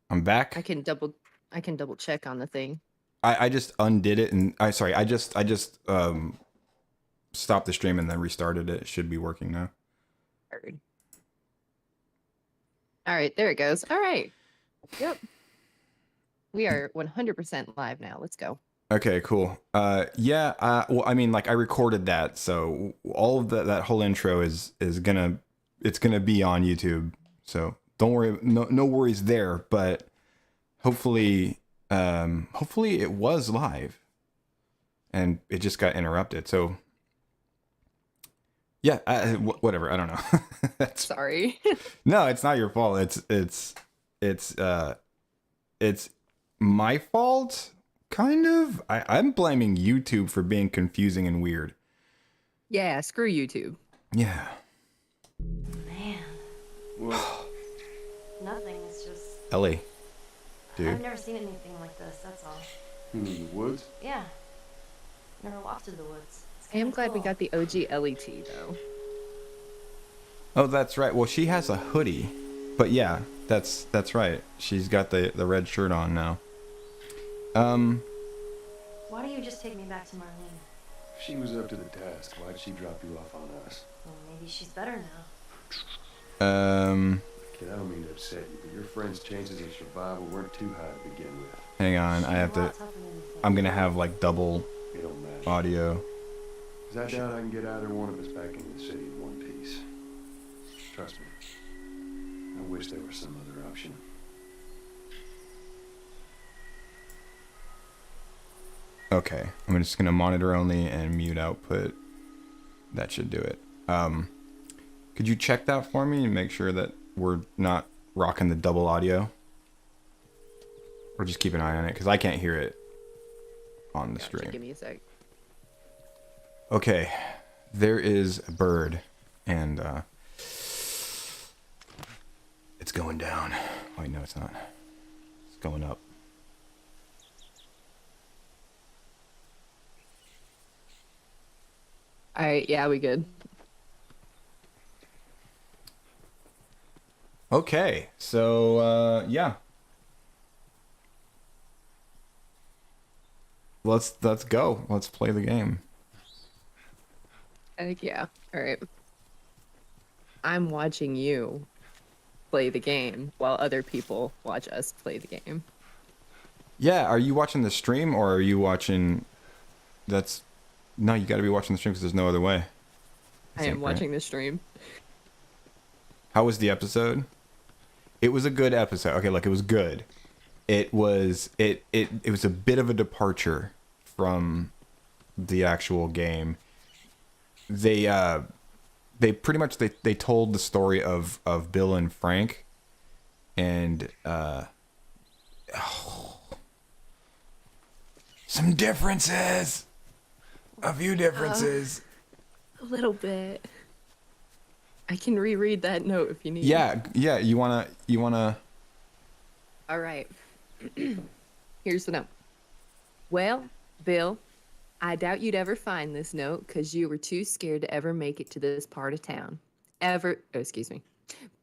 I'm back. I can double check on the thing. I just undid it and I just stopped the stream and then restarted it. It should be working now. Heard. All right, there it goes. All right. Yep. We are 100% live now. Let's go. Okay, cool. Yeah. Well, I mean, like I recorded that, so all of that whole intro is gonna be on YouTube. So don't worry, no worries there. But hopefully, hopefully it was live, and it just got interrupted. So yeah, whatever. I don't know. That's Sorry. no, it's not your fault. It's my fault. Kind of. I'm blaming YouTube for being confusing and weird. Yeah, screw YouTube. Yeah. Man. What? Nothing. It's just. Ellie. Dude. I've never seen anything like this, that's all. In the woods? Yeah. Never walked through the woods. I am glad we got the OG LET though. Oh, that's right. Well, she has a hoodie. But yeah, that's right. She's got the red shirt on now. Why don't you just take me back to Marlene? If she was up to the task, why'd she drop you off on us? Well, maybe she's better now. Kid, I don't mean to upset you, but your friend's chances of survival weren't too high to begin with. Hang on. I have to. I'm gonna have like double It don't matter. audio. 'Cause I doubt I can get either one of us back into the city in one piece. Trust me. I wish there was some other option. Okay, I'm just gonna monitor only and mute output. That should do it. Could you check that for me and make sure that we're not rocking the double audio? Or just keep an eye on it, because I can't hear it on the Gotcha, stream. give me a sec. Okay, there is a bird, and it's going down. Wait, no, it's not. It's going up. All right, yeah, we good. Okay, so yeah. Let's go. Let's play the game. Heck yeah. All right. I'm watching you play the game while other people watch us play the game. Yeah, are you watching the stream or are you watching? That's no, you got to be watching the stream because there's no other way. I am watching the stream. How was the episode? It was a good episode. Okay, look, it was good. It was it was a bit of a departure from the actual game. They pretty much they told the story of Bill and Frank, and some differences, a few differences. A little bit. I can reread that note if you need. Yeah. You wanna. All right. Here's the note. Well, Bill, I doubt you'd ever find this note because you were too scared to ever make it to this part of town. Excuse me.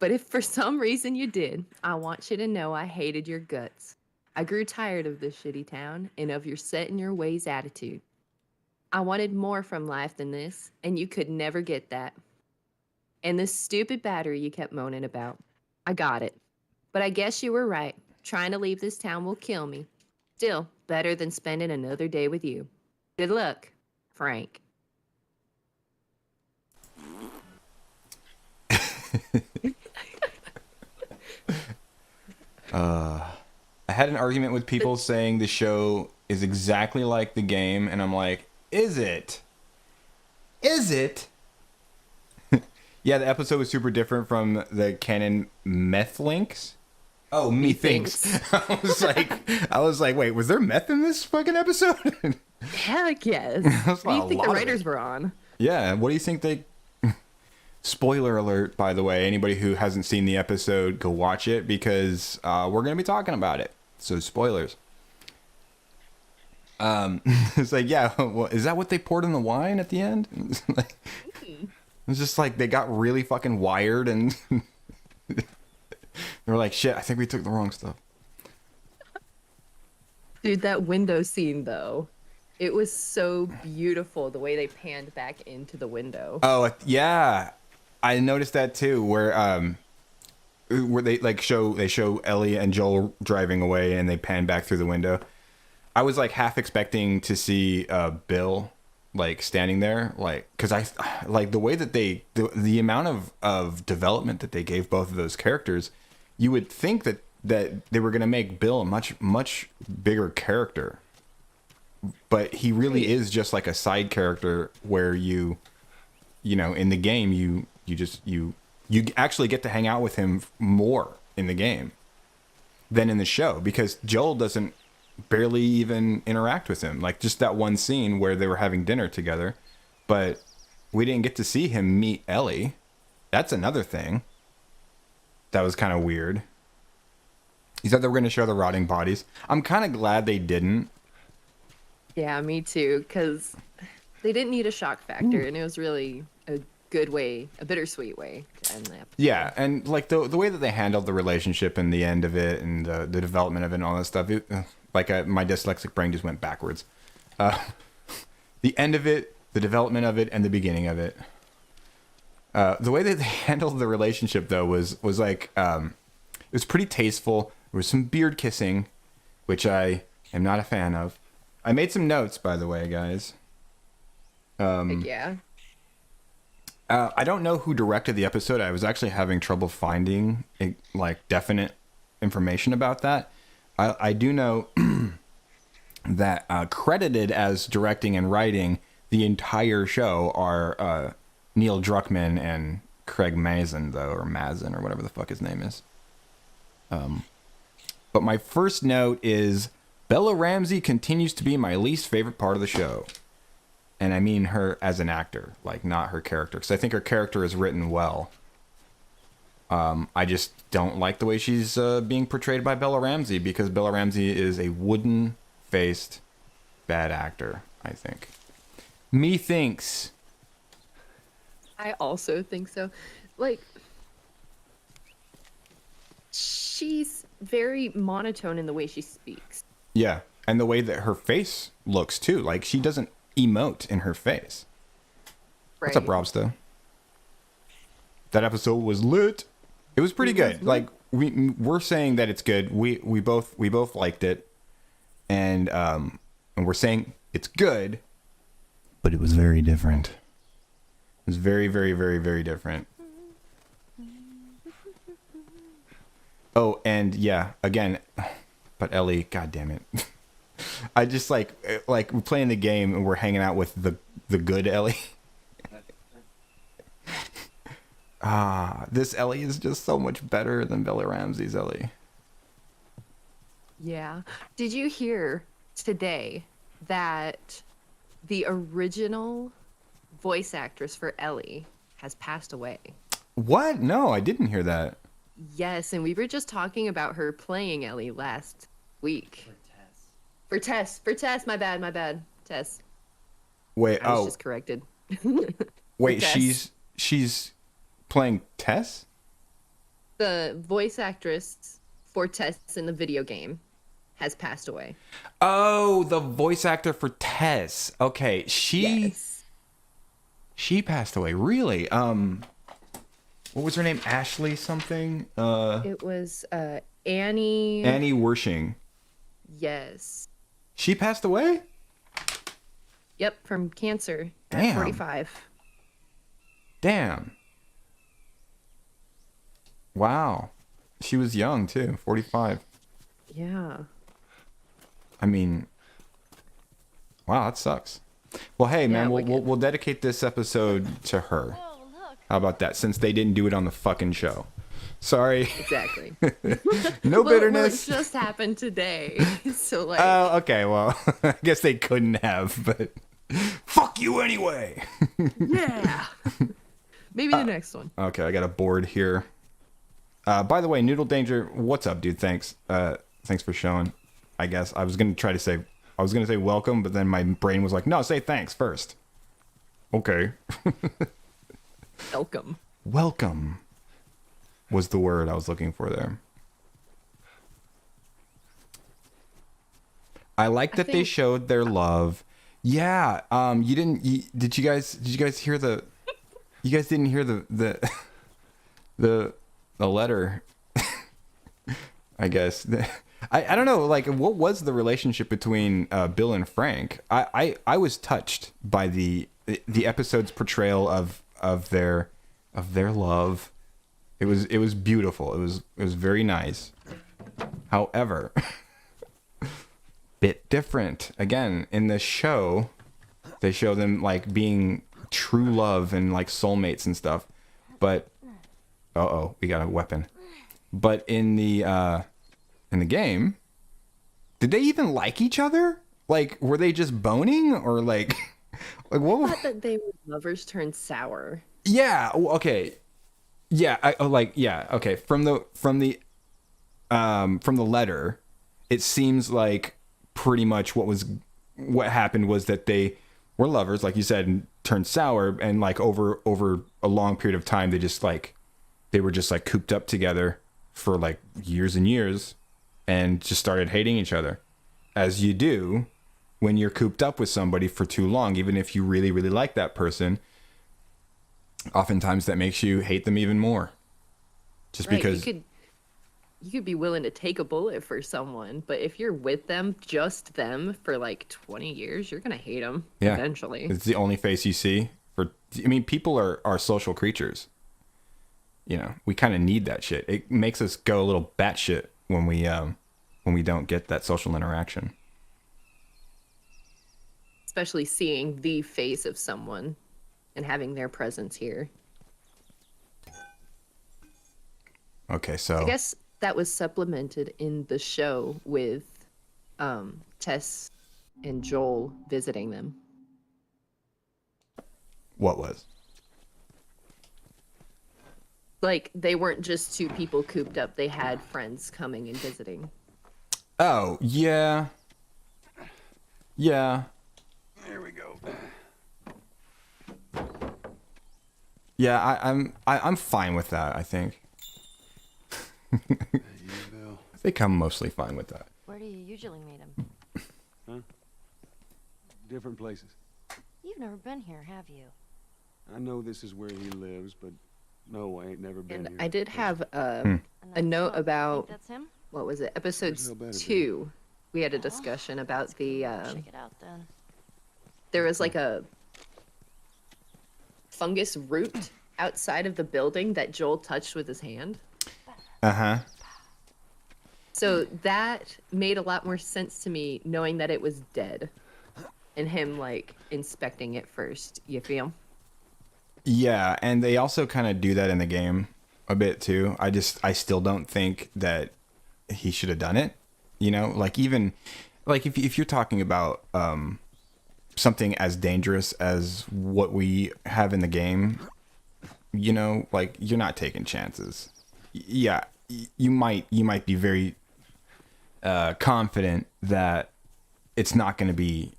But if for some reason you did, I want you to know I hated your guts. I grew tired of this shitty town and of your set in your ways attitude. I wanted more from life than this, and you could never get that. And this stupid battery you kept moaning about. I got it. But I guess you were right. Trying to leave this town will kill me. Still, better than spending another day with you. Good luck, Frank. I had an argument with people saying the show is exactly like the game, and I'm like, is it? Is it? Yeah, the episode was super different from the canon meth links. Oh, methinks. I was like, wait, was there meth in this fucking episode? Heck yes. That's What do a you think lot the of writers it. were on? Yeah, what do you think they... Spoiler alert, by the way. Anybody who hasn't seen the episode, go watch it because we're going to be talking about it. So, spoilers. It's like, yeah, well, is that what they poured in the wine at the end? It's just like they got really fucking wired and they were like, shit, I think we took the wrong stuff. Dude, that window scene though, it was so beautiful the way they panned back into the window. Oh yeah, I noticed that too. Where they like show Ellie and Joel driving away, and they pan back through the window. I was like half expecting to see Bill like standing there, like because I like the way that the amount of development that they gave both of those characters. You would think that they were gonna make Bill a much bigger character, but he really is just like a side character where you know in the game you actually get to hang out with him more in the game than in the show because Joel doesn't barely even interact with him. Like just that one scene where they were having dinner together, but we didn't get to see him meet Ellie. That's another thing. That was kind of weird. He said they were going to show the rotting bodies. I'm kind of glad they didn't. Yeah, me too, because they didn't need a shock factor, and it was really a good way, a bittersweet way to end the episode. Yeah, and like the way that they handled the relationship and the end of it and the development of it and all that stuff, my dyslexic brain just went backwards. The end of it, the development of it, and the beginning of it. The way that they handled the relationship though was like it was pretty tasteful. There was some beard kissing, which I am not a fan of. I made some notes, by the way, guys. Yeah. I don't know who directed the episode. I was actually having trouble finding like definite information about that. I do know that credited as directing and writing the entire show are Neil Druckmann and Craig Mazin, though, or Mazin, or whatever the fuck his name is. But my first note is Bella Ramsey continues to be my least favorite part of the show. And I mean her as an actor, like not her character, because I think her character is written well. I just don't like the way she's being portrayed by Bella Ramsey, because Bella Ramsey is a wooden-faced bad actor, I think. Methinks. I also think so. Like, she's very monotone in the way she speaks. Yeah, and the way that her face looks, too. Like, she doesn't emote in her face. Right. What's up, Robsta? That episode was lit. It was pretty good. Like, we're saying that it's good. We both liked it. And we're saying it's good, but it was very different. It was very, very, very, very different. Oh, and yeah, again, but Ellie, god damn it. I just like we're playing the game and we're hanging out with the good Ellie. This Ellie is just so much better than Bella Ramsey's Ellie. Yeah. Did you hear today that the original voice actress for Ellie has passed away? What? No, I didn't hear that. Yes, and we were just talking about her playing Ellie last week. For Tess, my bad. Tess. Wait, I was just corrected. Wait, Tess. she's playing Tess? The voice actress for Tess in the video game has passed away. Oh, the voice actor for Tess. Okay, Yes. she passed away. Really? What was her name? Ashley something? It was Annie. Annie Wershing. Yes. She passed away? Yep, from cancer at Damn. 45. Damn. Wow. She was young too, 45. Yeah. I mean, wow, that sucks. Well, hey, man, we'll dedicate this episode to her. How about that? Since they didn't do it on the fucking show. Sorry. Exactly. No bitterness. Well, it just happened today. So like. Oh, okay. Well, I guess they couldn't have, but fuck you anyway. Yeah. Maybe the next one. Okay, I got a board here. By the way, Noodle Danger, what's up, dude? Thanks. Thanks for showing. I guess I was gonna say welcome, but then my brain was like, no, say thanks first. Okay. Welcome. Welcome was the word I was looking for there. I like I that they think- showed their love. Yeah. Did you guys hear the? You guys didn't hear the letter. I guess. I don't know. Like, what was the relationship between Bill and Frank? I was touched by the episode's portrayal of their love. It was beautiful. It was very nice. However, bit different. Again, in the show, they show them like being true love and like soulmates and stuff. But we got a weapon. But in the game, did they even like each other? Like, were they just boning or like what? I thought that they were lovers turned sour. Yeah. Okay. Yeah. Okay. From the letter, it seems like pretty much what happened was that they were lovers, like you said, and turned sour, and like over a long period of time, they were just like cooped up together for like years and years, and just started hating each other, as you do when you're cooped up with somebody for too long, even if you really, really like that person. Oftentimes that makes you hate them even more. Just Right, because you could be willing to take a bullet for someone, but if you're with them, just them for like 20 years, you're gonna hate them eventually. It's the only face you see. People are social creatures. You know, we kind of need that shit. It makes us go a little batshit when we don't get that social interaction. Especially seeing the face of someone and having their presence here. Okay, so I guess that was supplemented in the show with Tess and Joel visiting them. what was? Like, they weren't just two people cooped up, they had friends coming and visiting. Oh, yeah. Yeah. There we go. Yeah, I'm fine with that, I think. You, Bill. I think I'm mostly fine with that. Where do you usually meet him? Different places. You've never been here, have you? I know this is where he lives, but no, I ain't never been And here. I did have And a note what? about, Think that's him? what was it, episode Hell better be. 2. We had a discussion about the, Check it out then. there was like a fungus root outside of the building that Joel touched with his hand. Uh-huh. So that made a lot more sense to me, knowing that it was dead and him like inspecting it first. You feel? Yeah, and they also kind of do that in the game a bit too. I still don't think that he should have done it. You know, like even like if you're talking about something as dangerous as what we have in the game, you know, like you're not taking chances. Yeah, you might be very confident that it's not going to be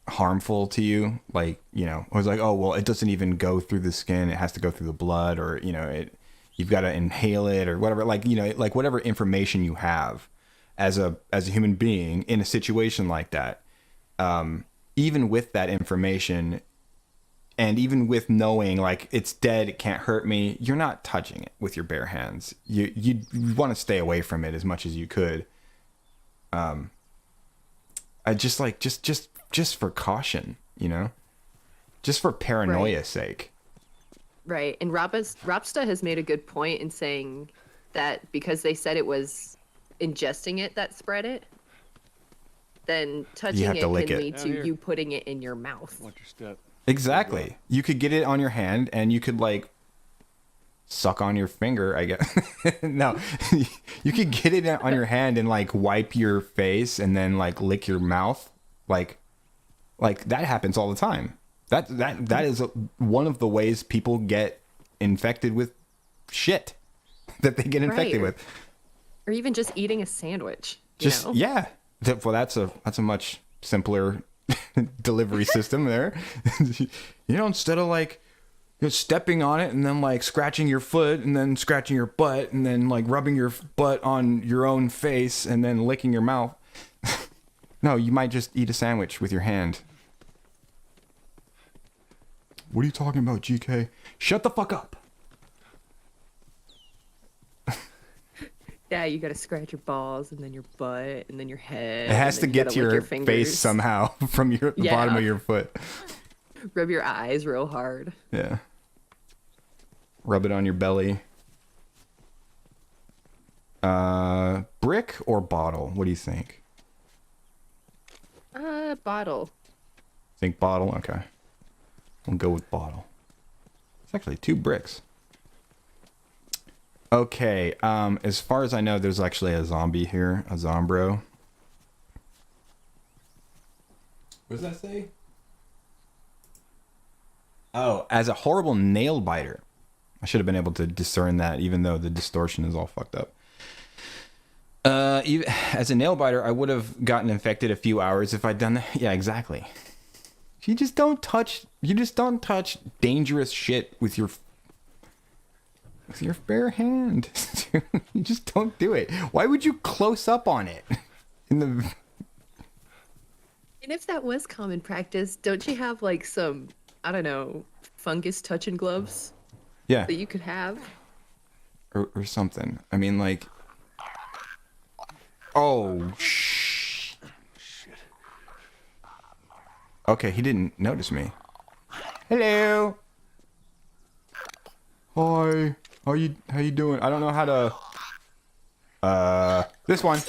harmful to you. Like, you know, I was like, oh well, it doesn't even go through the skin; it has to go through the blood, or you know, you've got to inhale it or whatever. Like, you know, like whatever information you have as a human being in a situation like that. Even with that information, and even with knowing like it's dead, it can't hurt me, you're not touching it with your bare hands. You want to stay away from it as much as you could. I just like just for caution, you know, just for paranoia's sake. Right. And Ropsta has made a good point in saying that because they said it was ingesting it that spread it, then touching have it to can lick it. lead Down to here. you putting it in your mouth. Watch your step. Exactly. You could get it on your hand and you could like suck on your finger, I guess. No, you could get it on your hand and like wipe your face and then like lick your mouth. Like that happens all the time. That is one of the ways people get infected with shit that they get infected Right. with. Or even just eating a sandwich. Just you know? yeah. Well, that's a much simpler delivery system there. You know, instead of like stepping on it and then like scratching your foot and then scratching your butt and then like rubbing your butt on your own face and then licking your mouth. No, you might just eat a sandwich with your hand. What are you talking about, GK? Shut the fuck up. Yeah, you gotta scratch your balls and then your butt and then your head. It has to get to your face fingers. somehow from the bottom of your foot. Rub your eyes real hard. Yeah. Rub it on your belly. Brick or bottle? What do you think? Bottle. Think bottle? Okay. We'll go with bottle. It's actually 2 bricks. Okay, as far as I know, there's actually a zombie here. A zombro. What does that say? Oh, as a horrible nail biter. I should have been able to discern that, even though the distortion is all fucked up. As a nail biter, I would have gotten infected a few hours if I'd done that. Yeah, exactly. You just don't touch dangerous shit with your bare hand. You just don't do it. Why would you close up on it? And if that was common practice, don't you have like some, I don't know, fungus touching gloves yeah, that you could have? or something. I mean, like, oh shit. Okay, he didn't notice me. Hello. Hi. How you doing? I don't know how to. This one.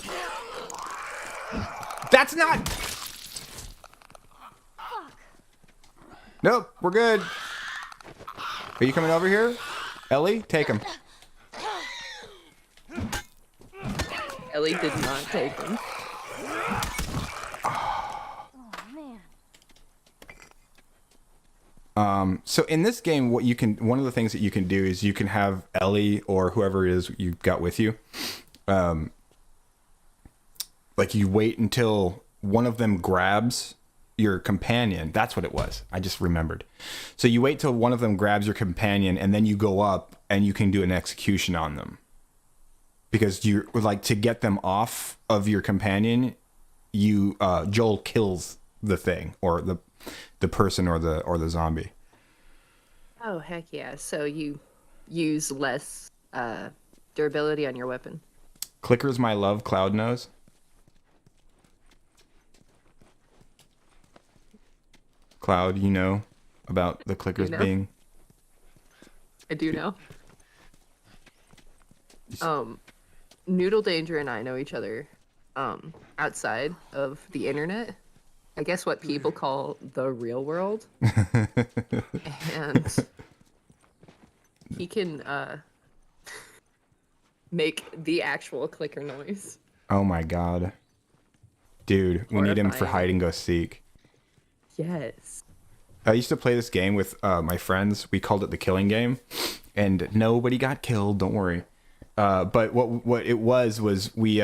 That's not. Nope, we're good. Are you coming over here? Ellie, take him. Ellie did not take them. Oh, man. So in this game, one of the things that you can do is you can have Ellie or whoever it is you've got with you, like you wait until one of them grabs your companion. That's what it was. I just remembered. So you wait till one of them grabs your companion, and then you go up and you can do an execution on them. Because you like to get them off of your companion, Joel kills the thing or the person or the zombie. Oh, heck yeah. So you use less durability on your weapon. Clicker's my love, Cloud knows. Cloud, you know about the clickers being... I do know. Noodle Danger and I know each other outside of the internet. I guess what people call the real world. And he can make the actual clicker noise. Oh my god. Dude, we need him for Horrifying. hide and go seek. Yes. I used to play this game with my friends. We called it the killing game. And nobody got killed, don't worry. But what it was we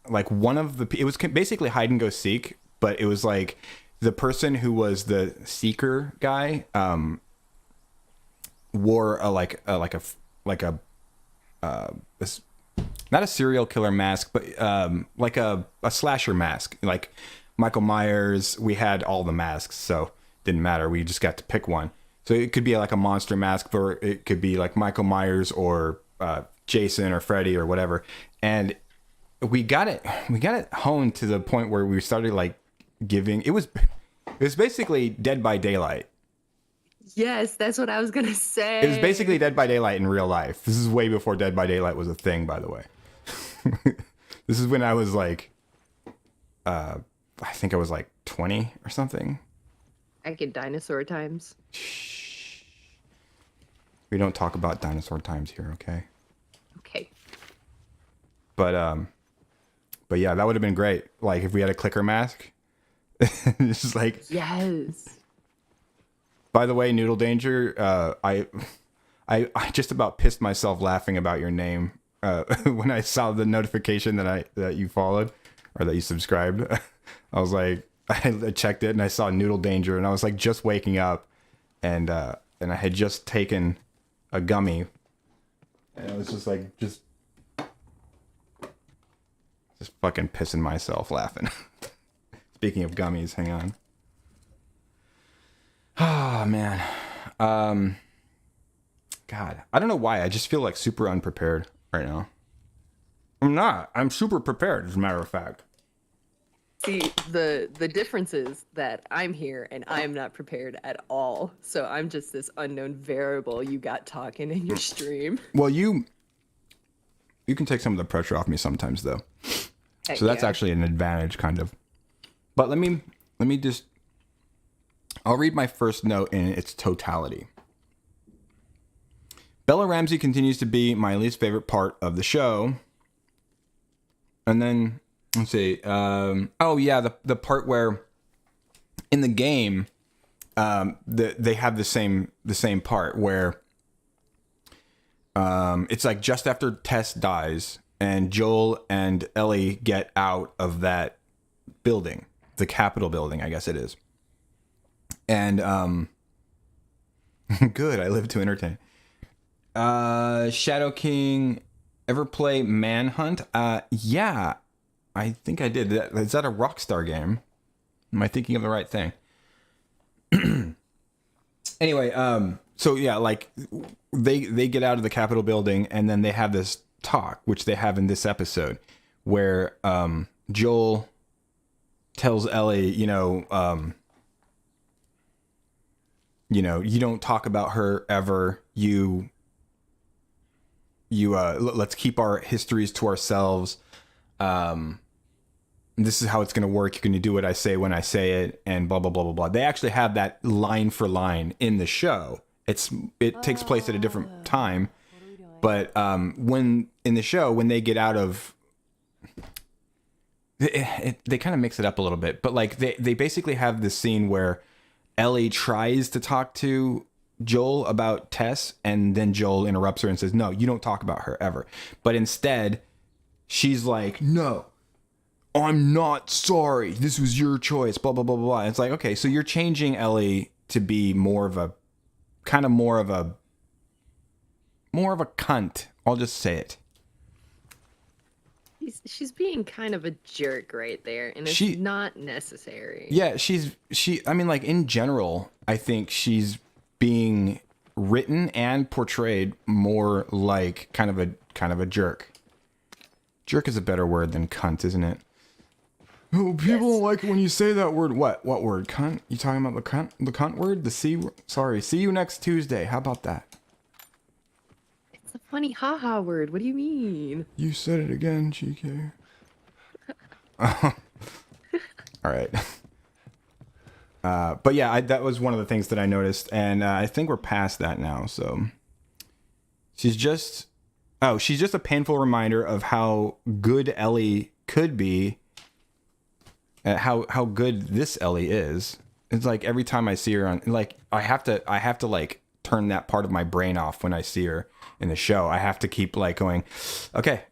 like one of the, it was basically hide and go seek, but it was like the person who was the seeker guy wore not a serial killer mask, but like a slasher mask. Like Michael Myers, we had all the masks, so didn't matter. We just got to pick one. So it could be like a monster mask, or it could be like Michael Myers or Jason or Freddy or whatever. And we got it honed to the point where we started like giving. It was basically Dead by Daylight. Yes, that's what I was gonna say. It was basically Dead by Daylight in real life. This is way before Dead by Daylight was a thing, by the way. This is when I was like, I think I was like 20 or something. Back in dinosaur times. We don't talk about dinosaur times here, okay? Okay. But yeah, that would have been great. Like if we had a clicker mask. It's just like, Yes. by the way, Noodle Danger, I just about pissed myself laughing about your name when I saw the notification that you followed or that you subscribed. I was like, I checked it and I saw Noodle Danger and I was like just waking up and I had just taken a gummy and I was just like just Just fucking pissing myself laughing. Speaking of gummies, hang on. Oh, man. God, I don't know why. I just feel like super unprepared right now. I'm not. I'm super prepared, as a matter of fact. See, the difference is that I'm here and I'm not prepared at all. So I'm just this unknown variable you got talking in your stream. Well, you can take some of the pressure off me sometimes, though. Heck So that's yeah. actually an advantage, kind of. But let me just. I'll read my first note in its totality. Bella Ramsey continues to be my least favorite part of the show. And then let's see. Oh yeah, the part where in the game, they have the same part where it's like just after Tess dies and Joel and Ellie get out of that building, the Capitol building, I guess it is. And good, I live to entertain. Shadow King, ever play Manhunt? Yeah, I think I did. Is that a Rockstar game? Am I thinking of the right thing? Anyway, so yeah, like they get out of the Capitol building and then they have this talk, which they have in this episode, where Joel tells Ellie, you know, you don't talk about her ever. Let's keep our histories to ourselves. This is how it's going to work. You're going to do what I say when I say it, and blah, blah, blah, blah, blah. They actually have that line for line in the show. It takes place at a different time. But when in the show, when they get out of... they kind of mix it up a little bit. But like they basically have this scene where Ellie tries to talk to Joel about Tess, and then Joel interrupts her and says, no, you don't talk about her ever. But instead, she's like, no, I'm not sorry. This was your choice, blah, blah, blah, blah. And it's like, okay, so you're changing Ellie to be more of a cunt. I'll just say it. She's being kind of a jerk right there, and it's not necessary. Yeah, I mean, like, in general, I think she's being written and portrayed more like kind of a jerk. Jerk is a better word than cunt, isn't it? Oh, people don't like it when you say that word. What word? Cunt? You talking about the cunt word? The C word? Sorry. See you next Tuesday. How about that? It's a funny haha word. What do you mean? You said it again, GK. All right. But yeah, that was one of the things that I noticed, and I think we're past that now. So she's just a painful reminder of how good Ellie could be, how good this Ellie is. It's like every time I see her on, like I have to like turn that part of my brain off when I see her in the show. I have to keep like going, okay,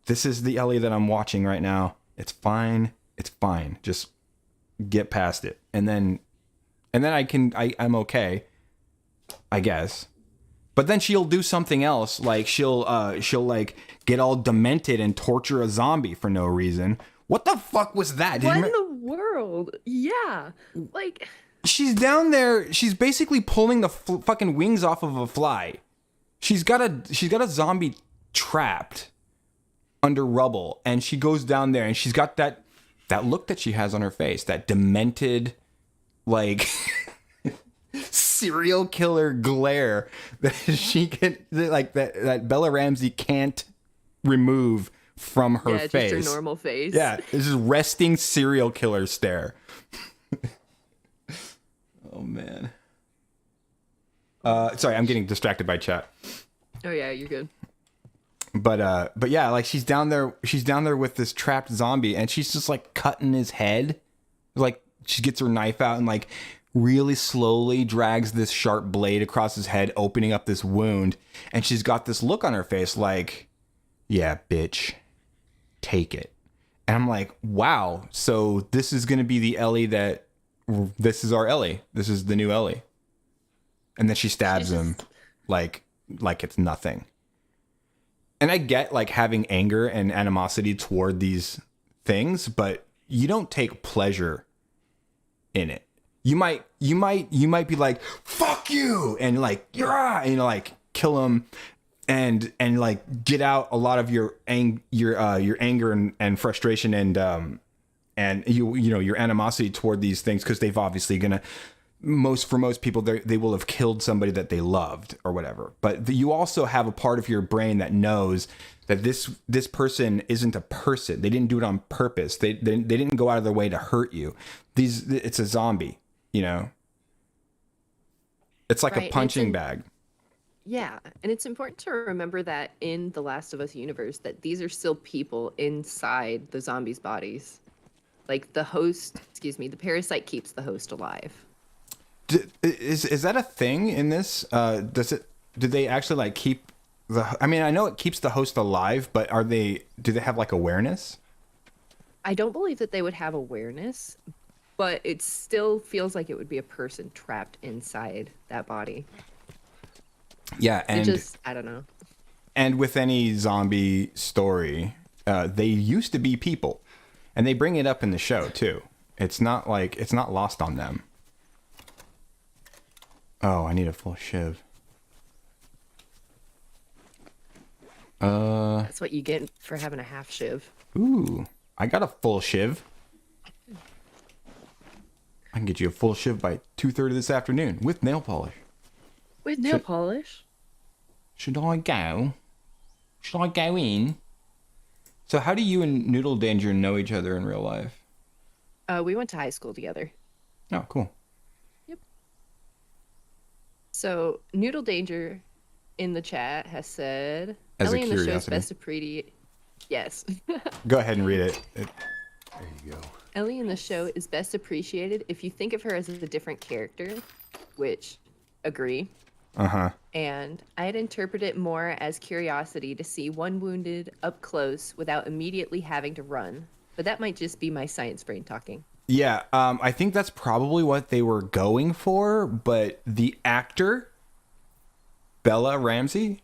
this is the Ellie that I'm watching right now. It's fine. It's fine. Just get past it, and then I'm okay, I guess. But then she'll do something else, like she'll like get all demented and torture a zombie for no reason. What the fuck was that? What in the world? Yeah, like she's down there. She's basically pulling the fucking wings off of a fly. She's got a zombie trapped under rubble, and she goes down there, and she's got that look that she has on her face, that demented, like, serial killer glare that she can, like, that Bella Ramsey can't remove from her face. Just her normal face. Yeah, it's just resting serial killer stare. Oh man. Sorry, I'm getting distracted by chat. Oh yeah, you're good. But yeah, like she's down there with this trapped zombie, and she's just like cutting his head. Like she gets her knife out and like really slowly drags this sharp blade across his head, opening up this wound. And she's got this look on her face like, yeah, bitch, take it. And I'm like, wow. So this is going to be the Ellie this is our Ellie. This is the new Ellie. And then she stabs him like it's nothing. And I get like having anger and animosity toward these things, but you don't take pleasure in it. You might be like, fuck you, and like, yeah, and like kill them and like get out a lot of your anger and frustration and your animosity toward these things, because they've obviously gonna for most people they will have killed somebody that they loved or whatever. But you also have a part of your brain that knows that this person isn't a person. They didn't do it on purpose. They didn't go out of their way to hurt you. It's a zombie, you know. It's like Right, a punching bag. Yeah, and it's important to remember that in the Last of Us universe, that these are still people inside the zombies' bodies. Like the parasite keeps the host alive. Is that a thing in this? Do they actually like keep I mean, I know it keeps the host alive, but do they have like awareness? I don't believe that they would have awareness, but it still feels like it would be a person trapped inside that body. Yeah, and I don't know. And with any zombie story, they used to be people, and they bring it up in the show too. It's not lost on them. Oh, I need a full shiv. That's what you get for having a half shiv. Ooh, I got a full shiv. I can get you a full shiv by 2:30 this afternoon with nail polish. With nail polish? Should I go? Should I go in? So how do you and Noodle Danger know each other in real life? We went to high school together. Oh, cool. Yep. So Noodle Danger in the chat has said, As a Ellie in the show is curiosity. best appreciated. Yes. Go ahead and read it. There you go. Ellie in the show is best appreciated if you think of her as a different character, which, agree. Uh-huh. And I'd interpret it more as curiosity to see one wounded up close without immediately having to run. But that might just be my science brain talking. Yeah, I think that's probably what they were going for, but the actor, Bella Ramsey,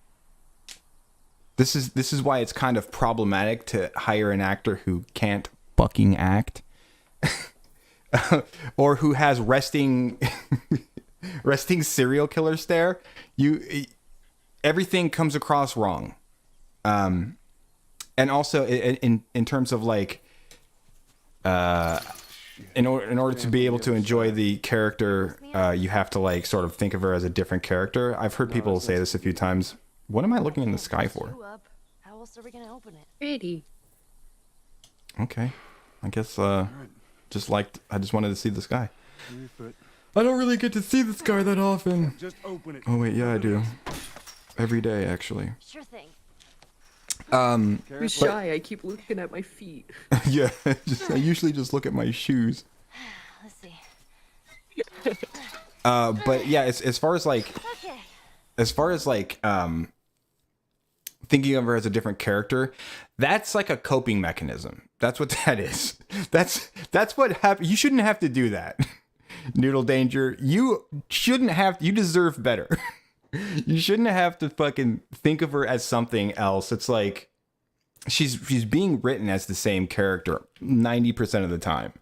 this is why it's kind of problematic to hire an actor who can't fucking act. Or who has resting serial killer stare. Everything comes across wrong. And also in terms of like in order to be able to enjoy the character, you have to like sort of think of her as a different character. I've heard people say this a few times. What am I looking in the sky for? How else are we gonna open it? Pretty. Okay, I guess I just wanted to see the sky. Your foot. I don't really get to see the sky that often. Just open it. Oh wait, yeah I do. Every day actually. Sure thing. I'm Careful. shy. I keep looking at my feet. Yeah, I usually just look at my shoes. Let's see. But yeah, as far as like thinking of her as a different character, that's like a coping mechanism. That's what that is. That's what happened. You shouldn't have to do that. Noodle Danger, you deserve better. You shouldn't have to fucking think of her as something else. It's like she's being written as the same character 90% of the time.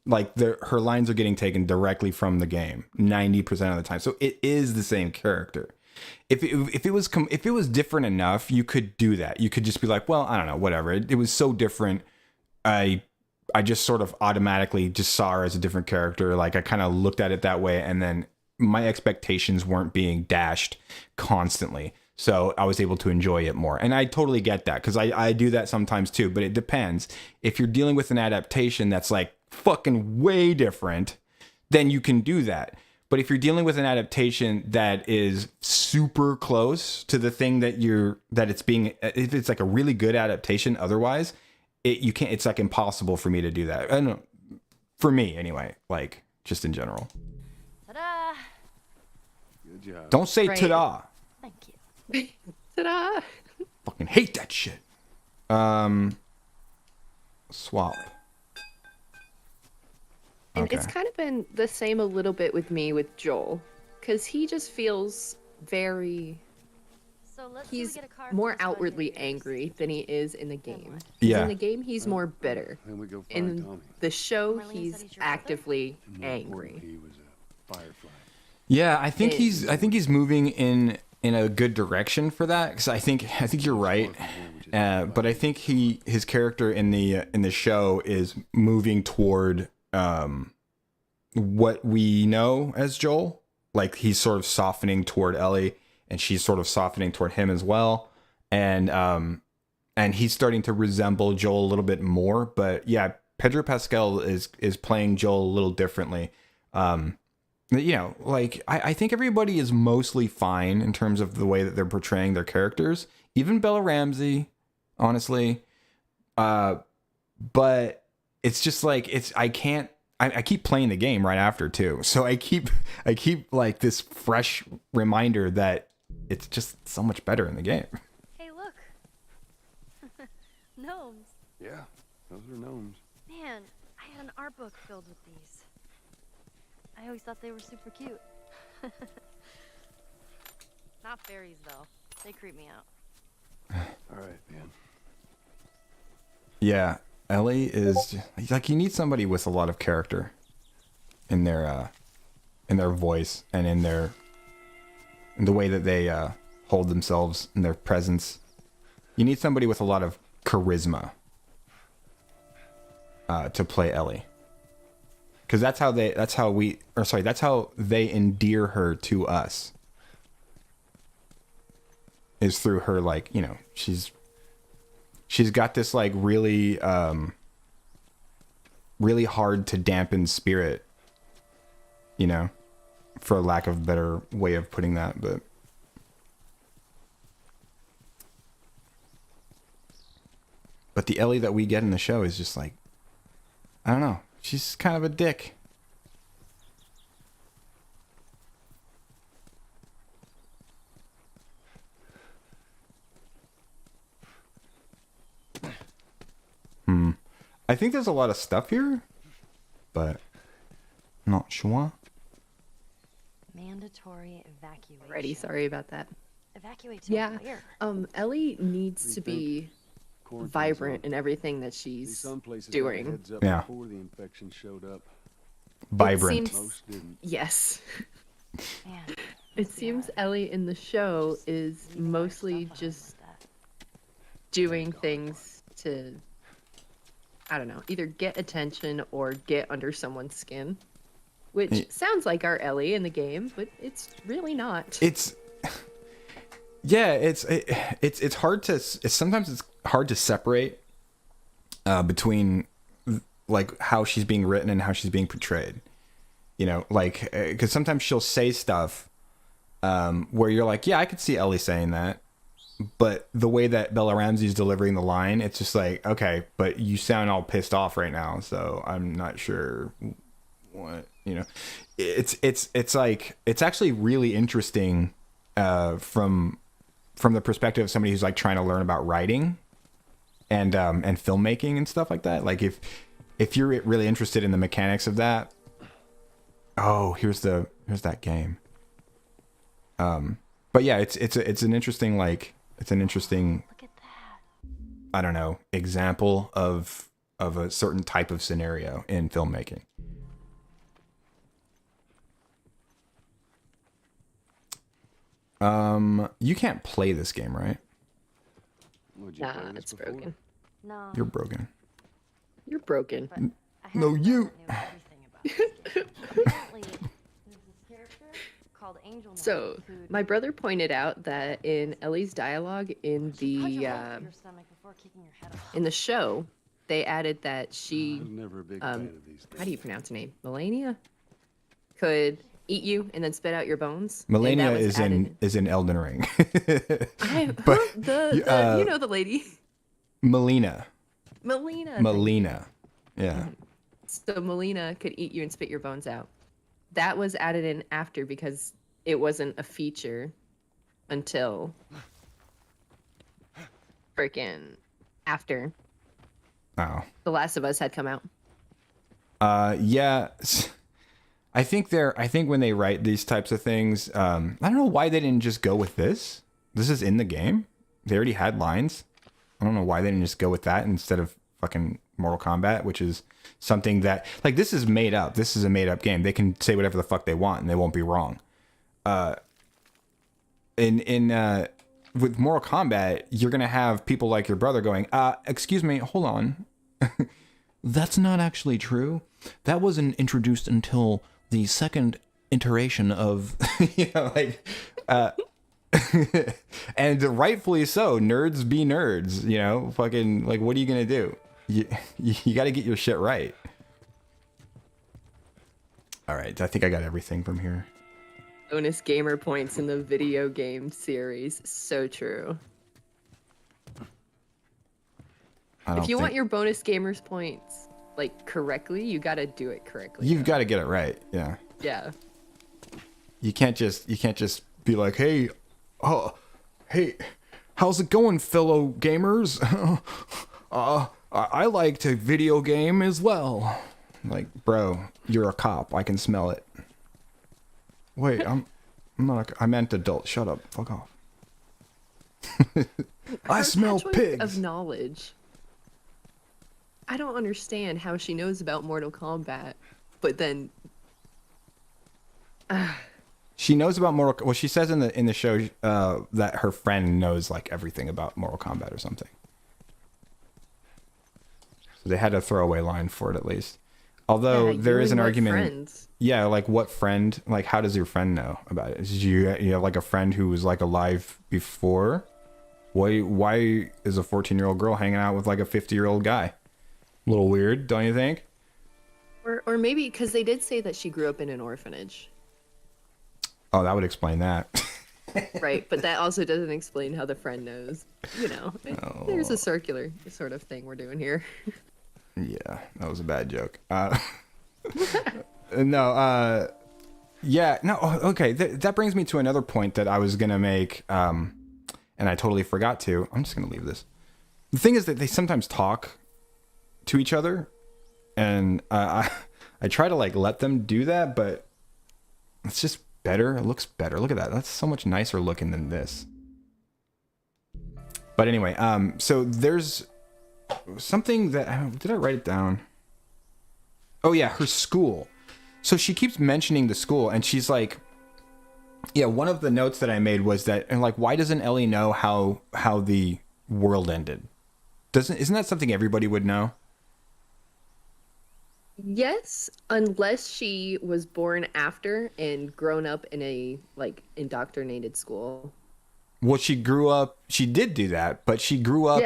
Like her lines are getting taken directly from the game 90% of the time. So it is the same character. If it was different enough, you could do that. You could just be like, well, I don't know, whatever. It was so different. I just sort of automatically just saw her as a different character. Like I kind of looked at it that way, and then my expectations weren't being dashed constantly. So I was able to enjoy it more. And I totally get that, because I do that sometimes too, but it depends. If you're dealing with an adaptation that's like fucking way different, then you can do that. But if you're dealing with an adaptation that is super close to the thing if it's like a really good adaptation, otherwise, you can't. It's like impossible for me to do that. I don't know, for me anyway. Like just in general. Ta-da! Good job. Don't say Right. ta-da. Thank you. Ta-da! Fucking hate that shit. Swap. And Okay. it's kind of been the same a little bit with me with Joel, because he just feels very So let's he's see we get a car more for this outwardly budget of yours. angry than he is in the game. 'Cause Yeah. In the game, he's more bitter. Then we go find In Tommy. the show, Marlene said he's he's your brother? actively And more importantly, angry. he was a firefly. Yeah, I think It- he's moving in a good direction for that, because I think you're right. But I think his character in the show is moving toward what we know as Joel. Like, he's sort of softening toward Ellie, and she's sort of softening toward him as well. And he's starting to resemble Joel a little bit more. But yeah, Pedro Pascal is playing Joel a little differently. You know, like, I think everybody is mostly fine in terms of the way that they're portraying their characters. Even Bella Ramsey, honestly. But it's just like, I keep playing the game right after too. So I keep like this fresh reminder that it's just so much better in the game. Hey, look. Gnomes. Yeah, those are gnomes. Man, I had an art book filled with these. I always thought they were super cute. Not fairies, though. They creep me out. All right, man. Yeah, Ellie is like, you need somebody with a lot of character in their voice and in the way that they hold themselves in their presence. You need somebody with a lot of charisma to play Ellie, because that's how they endear her to us, is through her, like, you know, she's got this like really really hard to dampen spirit, you know, for lack of a better way of putting that. But the Ellie that we get in the show is just like, I don't know, she's kind of a dick. I think there's a lot of stuff here, but not sure. Mandatory evacuation. Already, sorry about that. Evacuate to Yeah, where? Ellie needs to be Quarantine vibrant zone. in everything that See, she's some places doing. got heads up Yeah. before the infection showed up. Vibrant. seems- Most didn't. Yes. Man, It seems Ellie in the show is leaving all your mostly stuff behind just like that. doing things to, I don't know, either get attention or get under someone's skin, which Yeah. sounds like our Ellie in the game, but it's really not. It's hard to sometimes it's hard to separate between like how she's being written and how she's being portrayed, you know, like, because sometimes she'll say stuff where you're like, yeah, I could see Ellie saying that, but the way that Bella Ramsey's delivering the line, it's just like, okay, but you sound all pissed off right now, so I'm not sure what, you know. It's like, it's actually really interesting from the perspective of somebody who's like trying to learn about writing and filmmaking and stuff like that. Like, if you're really interested in the mechanics of that, oh, here's that game. But yeah, it's an interesting, like, it's an interesting, Look at that. I don't know, example of a certain type of scenario in filmmaking. You can't play this game, right? Would you play Nah, this it's before? broken. No. You're broken. You're broken. But I No, had you. knew everything about this game. Apparently, there's this character called Angel Knight So, who'd my brother pointed out that in Ellie's dialogue in punch a the hole through your stomach before kicking your head off. in the show, they added that I she, was never a big fan of these how do you things. pronounce her name? Melania, could eat you and then spit out your bones. and that Melania was added is in Elden Ring. But you- you know the lady, Melina. Melina. thank you. Melina. Yeah. So Melina could eat you and spit your bones out. That was added in after because it wasn't a feature until freaking after Oh. The Last of Us had come out. Yeah. I think when they write these types of things, I don't know why they didn't just go with this. This is in the game? They already had lines? I don't know why they didn't just go with that instead of fucking Mortal Kombat, which is something that, like, this is made up. This is a made up game. They can say whatever the fuck they want and they won't be wrong. With Mortal Kombat, you're going to have people like your brother going, excuse me, hold on. That's not actually true. That wasn't introduced until the second iteration of, and rightfully so. Nerds be nerds, fucking, like, what are you going to do? You got to get your shit right. All right. I think I got everything from here. Bonus gamer points in the video game series. So true. If you want your bonus gamers points like correctly, you got to do it correctly. You've got to get it right. Yeah. Yeah. You can't just be like, hey, how's it going, fellow gamers? I like to video game as well. Like, bro, you're a cop. I can smell it. Wait, I'm not. I meant adult. Shut up. Fuck off. I smell pigs. Of knowledge. I don't understand how she knows about Mortal Kombat, but then she knows about Mortal. Well, she says in the show that her friend knows like everything about Mortal Kombat or something. So they had a throwaway line for it at least. Although there is an argument. Friends? Yeah, like what friend? Like how does your friend know about it? Did you have like a friend who was like alive before? Why is a 14-year-old girl hanging out with like a 50-year-old guy? A little weird, don't you think? Or maybe because they did say that she grew up in an orphanage. Oh, that would explain that. Right, but that also doesn't explain how the friend knows. There's a circular sort of thing we're doing here. Yeah, that was a bad joke. No, okay. That brings me to another point that I was going to make, and I totally forgot to. I'm just going to leave this. The thing is that they sometimes talk to each other, and I try to like let them do that, but it's just better. It looks better. Look at that. That's so much nicer looking than this. But anyway, so there's something that did I write it down? Oh yeah, her school. So she keeps mentioning the school, and she's like, yeah, one of the notes that I made was that, and like, why doesn't Ellie know how the world ended? Isn't that something everybody would know? Yes, unless she was born after and grown up in a like indoctrinated school. Well, she did do that, but she grew up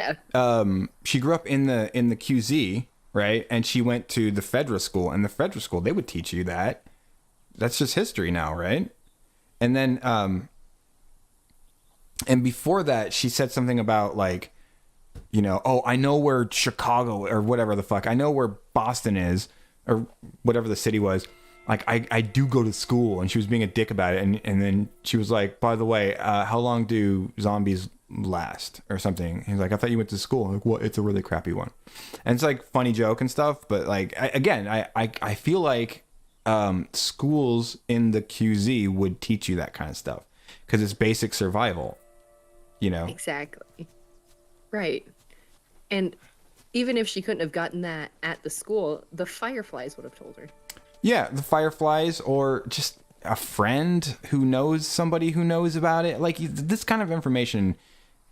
she grew up in the QZ, right? And she went to the Fedra school, and the Fedra school, they would teach you that. That's just history now, right? And then and before that, she said something about like, I know where Chicago or whatever the fuck. I know where Boston is or whatever the city was. Like, I do go to school, and she was being a dick about it. And then she was like, by the way, how long do zombies last or something? He's like, I thought you went to school. I'm like, what? It's a really crappy one. And it's like funny joke and stuff. But like, I feel like schools in the QZ would teach you that kind of stuff because it's basic survival, Exactly. Right. And even if she couldn't have gotten that at the school, the Fireflies would have told her. Yeah, the Fireflies, or just a friend who knows somebody who knows about it. Like, this kind of information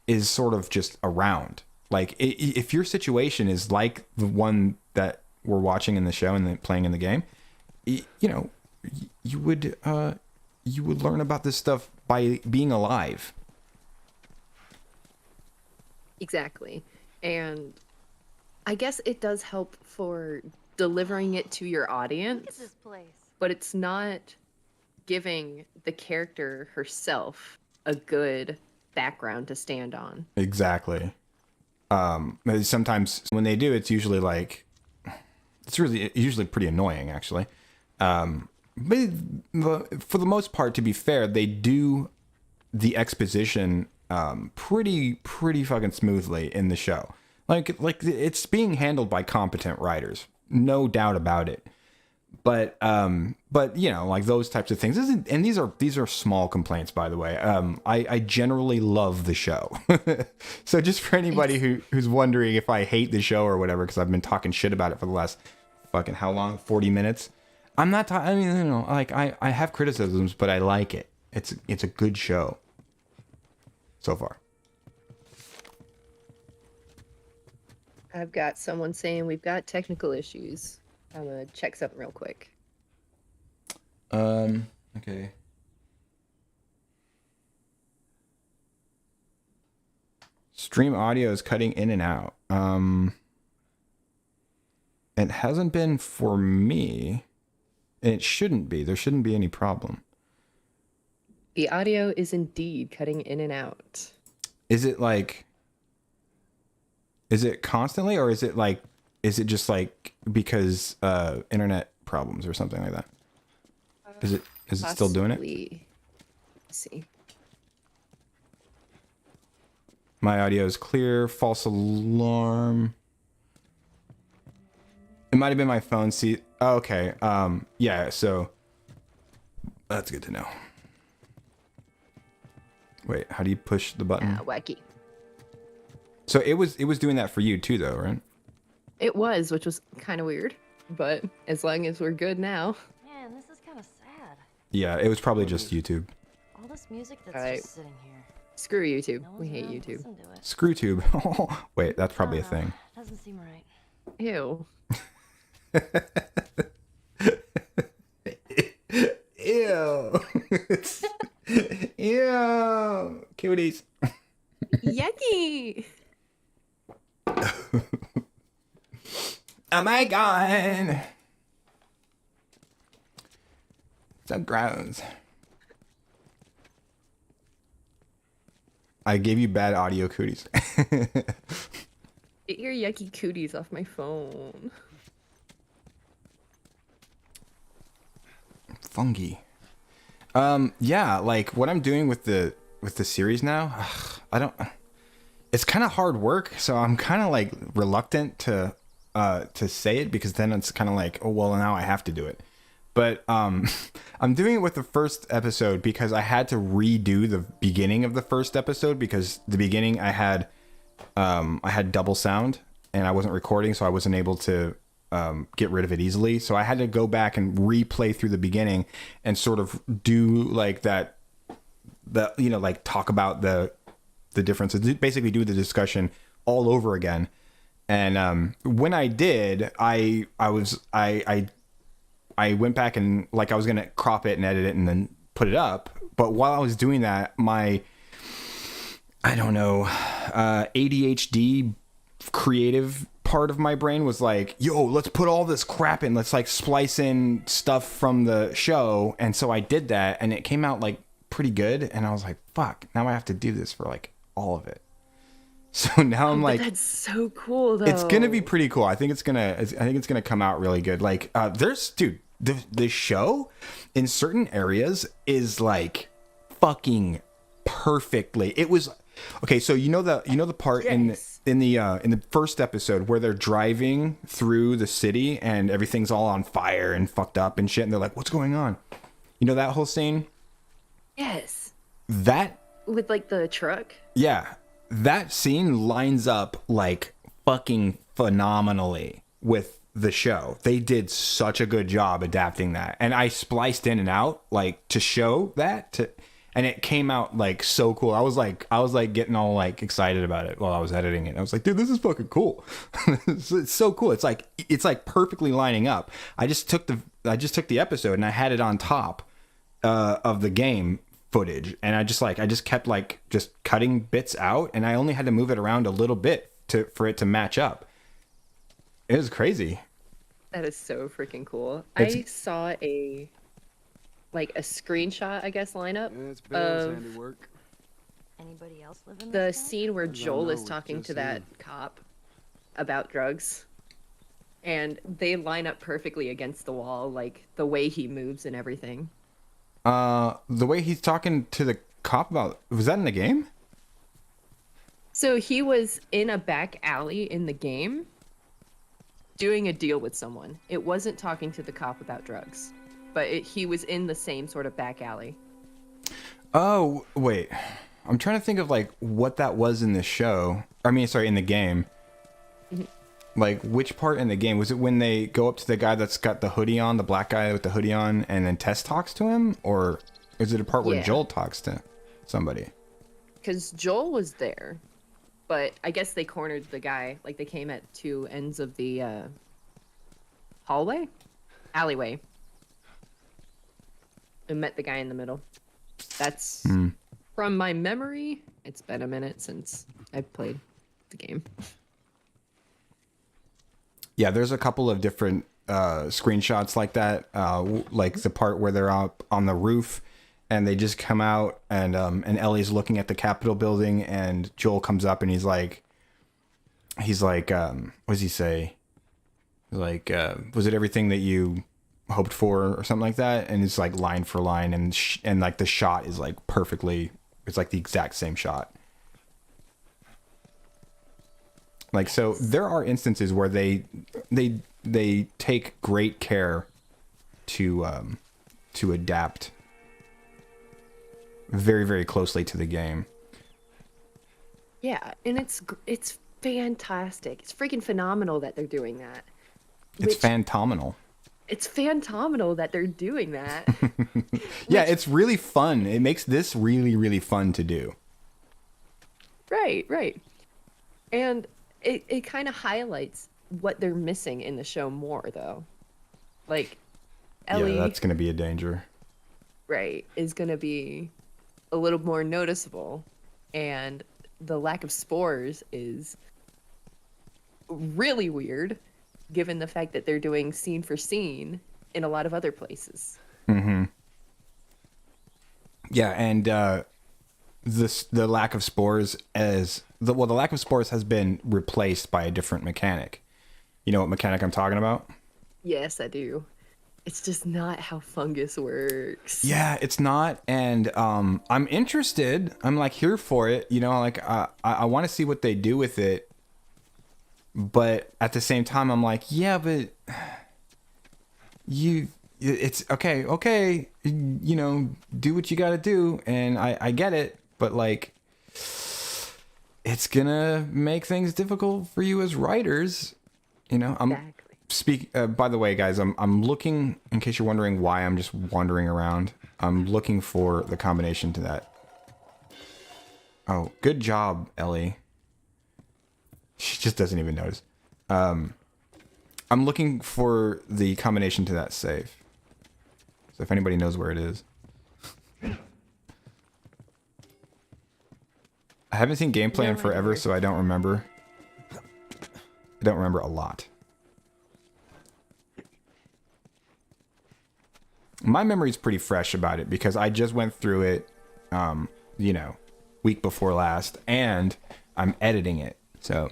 is sort of just around. Like, if your situation is like the one that we're watching in the show and then playing in the game, you would learn about this stuff by being alive. Exactly. And I guess it does help for delivering it to your audience, This place. but it's not giving the character herself a good background to stand on. Exactly. Sometimes when they do, it's usually like, usually pretty annoying, actually. But for the most part, to be fair, they do the exposition pretty fucking smoothly in the show. Like it's being handled by competent writers, no doubt about it. but you know, like those types of things. And these are small complaints, by the way. I generally love the show. So just for anybody who's wondering if I hate the show or whatever, because I've been talking shit about it for the last fucking how long? 40 minutes. I'm not I mean, you know, like I have criticisms, but I like it. It's a good show so far. I've got someone saying we've got technical issues. I'm gonna check something real quick. Okay. Stream audio is cutting in and out. It hasn't been for me. It shouldn't be. There shouldn't be any problem. The audio is indeed cutting in and out. Is it constantly, or is it just like because internet problems or something like that? Is it still doing it? Let's see. My audio is clear. False alarm. It might have been my phone. See, oh, okay. Yeah. So that's good to know. Wait, how do you push the button? Wacky. So it was doing that for you too, though, right? It was, which was kind of weird, but as long as we're good now. Man, this is kind of sad. Yeah, it was probably just YouTube. All this music that's Alright. just sitting here. Screw YouTube. No We one's hate around to Oh, YouTube. listen to it. ScrewTube. Wait, that's probably a I don't know. thing. Doesn't seem right. Ew. Ew. Ew. Cuties. Yucky. Oh my god. So gross. I gave you bad audio, cooties. Get your yucky cooties off my phone. Fungi. Yeah, like what I'm doing with the series now, I don't. It's kind of hard work, so I'm kind of like reluctant to say it, because then it's kind of like, oh well, now I have to do it. But I'm doing it with the first episode because I had to redo the beginning of the first episode, because the beginning I had double sound and I wasn't recording, so I wasn't able to get rid of it easily. So I had to go back and replay through the beginning and sort of do like that, like talk about the differences, basically do the discussion all over again. And when I did, I went back and like I was gonna crop it and edit it and then put it up. But while I was doing that, my ADHD creative part of my brain was like, yo, let's put all this crap in. Let's like splice in stuff from the show. And so I did that, and it came out like pretty good. And I was like, fuck, now I have to do this for like all of it. So now I'm like, that's so cool though. it's gonna be pretty cool. I think it's gonna come out really good. Like, the show in certain areas is like fucking perfectly. It was okay. So you know the part Yes. in the first episode where they're driving through the city and everything's all on fire and fucked up and shit, and they're like, what's going on? You know that whole scene? Yes. That With like the truck. Yeah, that scene lines up like fucking phenomenally with the show. They did such a good job adapting that, and I spliced in and out like to show that, and it came out like so cool. I was like getting all like excited about it while I was editing it. I was like, dude, this is fucking cool. It's so cool. It's like perfectly lining up. I just took the episode and I had it on top of the game footage, and I just kept like just cutting bits out, and I only had to move it around a little bit for it to match up. It was crazy. That is so freaking cool. It's- I saw a screenshot, I guess, lineup Yeah, it's Bill's of handiwork. Anybody else live in the this town? scene where I don't Joel is know, talking just to that him. cop about drugs. And they line up perfectly against the wall, like the way he moves and everything. The way he's talking to the cop about, was that in the game? So he was in a back alley in the game, doing a deal with someone. It wasn't talking to the cop about drugs, but he was in the same sort of back alley. Oh, wait. I'm trying to think of like what that was in the show. I mean, sorry, in the game. Like, which part in the game? Was it when they go up to the guy that's got the hoodie on, the black guy with the hoodie on, and then Tess talks to him? Or is it a part where Yeah. Joel talks to somebody? Because Joel was there, but I guess they cornered the guy. Like, they came at two ends of the alleyway, and met the guy in the middle. That's from my memory. It's been a minute since I've played the game. Yeah, there's a couple of different screenshots like that. Like the part where they're up on the roof and they just come out and Ellie's looking at the Capitol building and Joel comes up and he's like, what does he say? Like, was it everything that you hoped for or something like that? And it's like line for line and like the shot is like perfectly, it's like the exact same shot. Like, so there are instances where they take great care to adapt very, very closely to the game. Yeah, and it's fantastic. It's freaking phenomenal that they're doing that. It's Which- fantominal. It's fantominal that they're doing that. Yeah, it's really fun. It makes this really, really fun to do. Right. And it kind of highlights what they're missing in the show more, though. Like, Ellie, Yeah, that's going to be a danger. right, is going to be a little more noticeable. And the lack of spores is really weird, given the fact that they're doing scene for scene in a lot of other places. Yeah, and the lack of spores the lack of spores has been replaced by a different mechanic. You know what mechanic I'm talking about? Yes, I do. It's just not how fungus works. Yeah, it's not, and I'm interested. I'm like here for it. You know, like I want to see what they do with it. But at the same time, I'm like, yeah, but it's okay. You know, do what you got to do, and I get it. But like, it's gonna make things difficult for you as writers. You know, Exactly. By the way, guys, I'm looking, in case you're wondering why I'm just wandering around, I'm looking for the combination to that. Oh, good job, Ellie. She just doesn't even notice. I'm looking for the combination to that save. So if anybody knows where it is. I haven't seen gameplay in No forever, idea. so I don't remember. I don't remember a lot. My memory's pretty fresh about it because I just went through it, you know, week before last, and I'm editing it. So,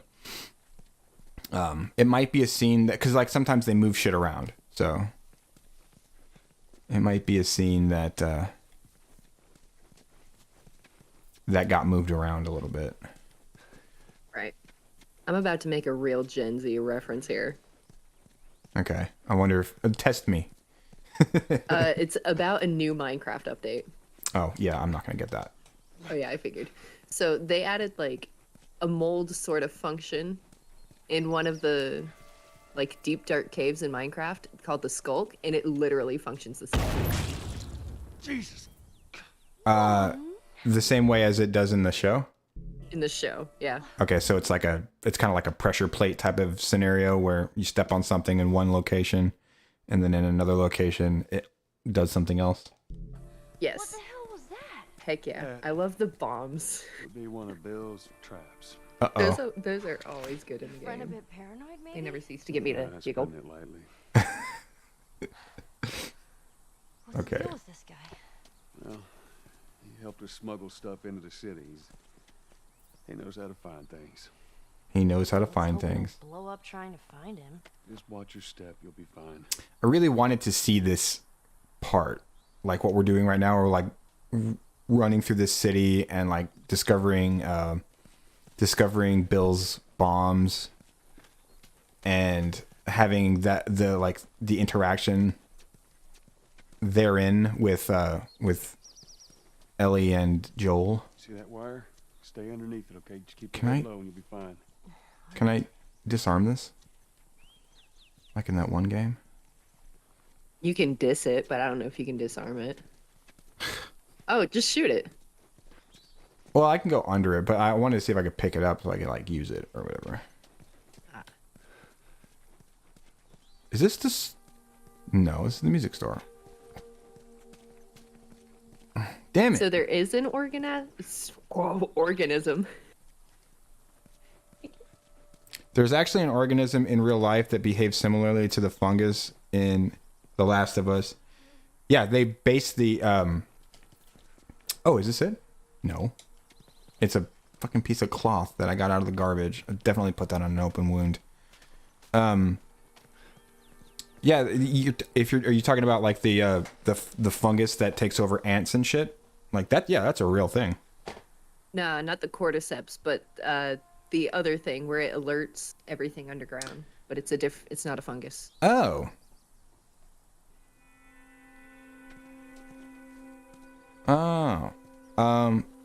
it might be a scene that, because like sometimes they move shit around, so it might be a scene that that got moved around a little bit. Right. I'm about to make a real Gen Z reference here. Okay, I wonder if test me. It's about a new Minecraft update. Oh yeah, I'm not gonna get that. Oh yeah, I figured. So they added like a mold sort of function in one of the like deep dark caves in Minecraft called the Skulk, and it literally functions the same. Jesus. The same way as it does in the show. In the show, yeah. Okay, so it's kind of like a pressure plate type of scenario where you step on something in one location, and then in another location it does something else. Yes. What the hell was that? Heck yeah. I love the bombs. Would be one of Bill's traps. Those are always good in the Friend a game. bit paranoid, maybe? They never cease to get me to That's giggle. putting it lightly. What's Okay. the deal with this guy? Well, he helped us smuggle stuff into the city. He knows how to find things. He knows how to find Let's hope we don't things. Blow up trying to find him. Just watch your step. You'll be fine. I really wanted to see this part, like what we're doing right now, or like running through this city and like discovering Bill's bombs and and having the interaction therein with Ellie and Joel. See that wire? Stay underneath it, okay? Just keep Can your I- head low and you'll be fine. Can I disarm this? Like in that one game? You can diss it, but I don't know if you can disarm it. Oh, just shoot it. Well, I can go under it, but I wanted to see if I could pick it up so I could like use it or whatever. Is this the? No, this is the music store. Damn it! So there is an organism. There's actually an organism in real life that behaves similarly to the fungus in The Last of Us. Yeah, they base the Oh, is this it? No. It's a fucking piece of cloth that I got out of the garbage. I definitely put that on an open wound. Yeah, are you talking about like the fungus that takes over ants and shit? Like that? Yeah, that's a real thing. No, not the cordyceps, but the other thing where it alerts everything underground. But it's not a fungus. Oh. Oh.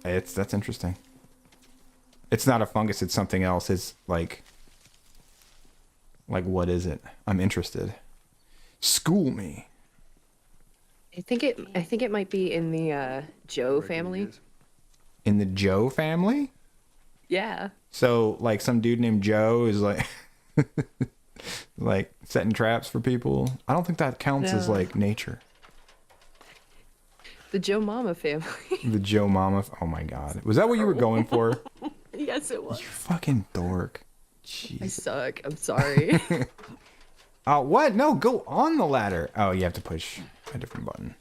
That's interesting. It's not a fungus, it's something else. It's like what is it? I'm interested. School me. I think it might be in the Joe Reckon it family. is? In the Joe family? Yeah. So like some dude named Joe is like like setting traps for people. I don't think that counts as No. like nature. The Joe Mama family. The Joe Mama. Oh my god. Was that what you were going for? Yes, it was. You fucking dork. I Jeez. suck. I'm sorry. Oh, what? No, go on the ladder. Oh, you have to push a different button.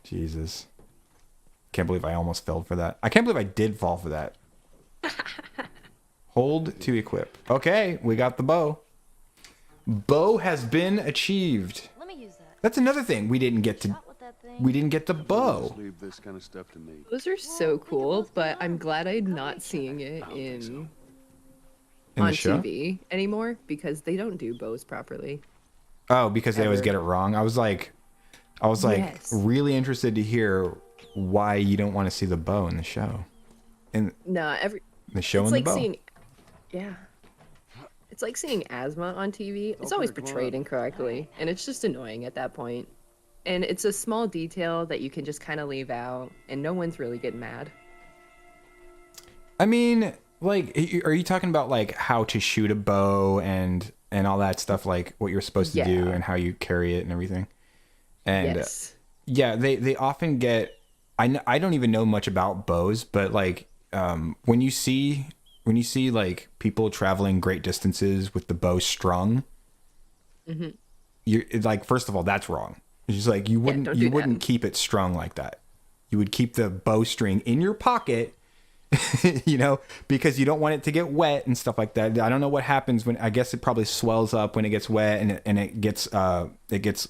Jesus. Can't believe I almost fell for that. I can't believe I did fall for that. Hold to equip. Okay, we got the bow. Bow has been achieved. Let me use that. That's another thing we didn't get to. Shot with that thing. We didn't get the bow Just leave this kind of stuff to me. Those are so cool, but I'm glad I'm not seeing it in on the show. TV anymore because they don't do bows properly. Oh, because they always Ever. get it wrong. I was like Yes. really interested to hear why you don't want to see the bow in the show. In No, the show it's and like the bow. seeing, yeah, it's like seeing asthma on TV. It's always Okay, come on portrayed up. incorrectly, and it's just annoying at that point. And it's a small detail that you can just kind of leave out, and no one's really getting mad. I mean, like, are you talking about like how to shoot a bow and all that stuff, like what you're supposed to do Yeah. and how you carry it and everything? And Yes. yeah, they often get. I don't even know much about bows, but like when you see like people traveling great distances with the bow strung, you're like, first of all, that's wrong. It's just like you wouldn't don't do that. wouldn't keep it strung like that. You would keep the bowstring in your pocket, you know, because you don't want it to get wet and stuff like that. I don't know what happens when. I guess it probably swells up when it gets wet and it gets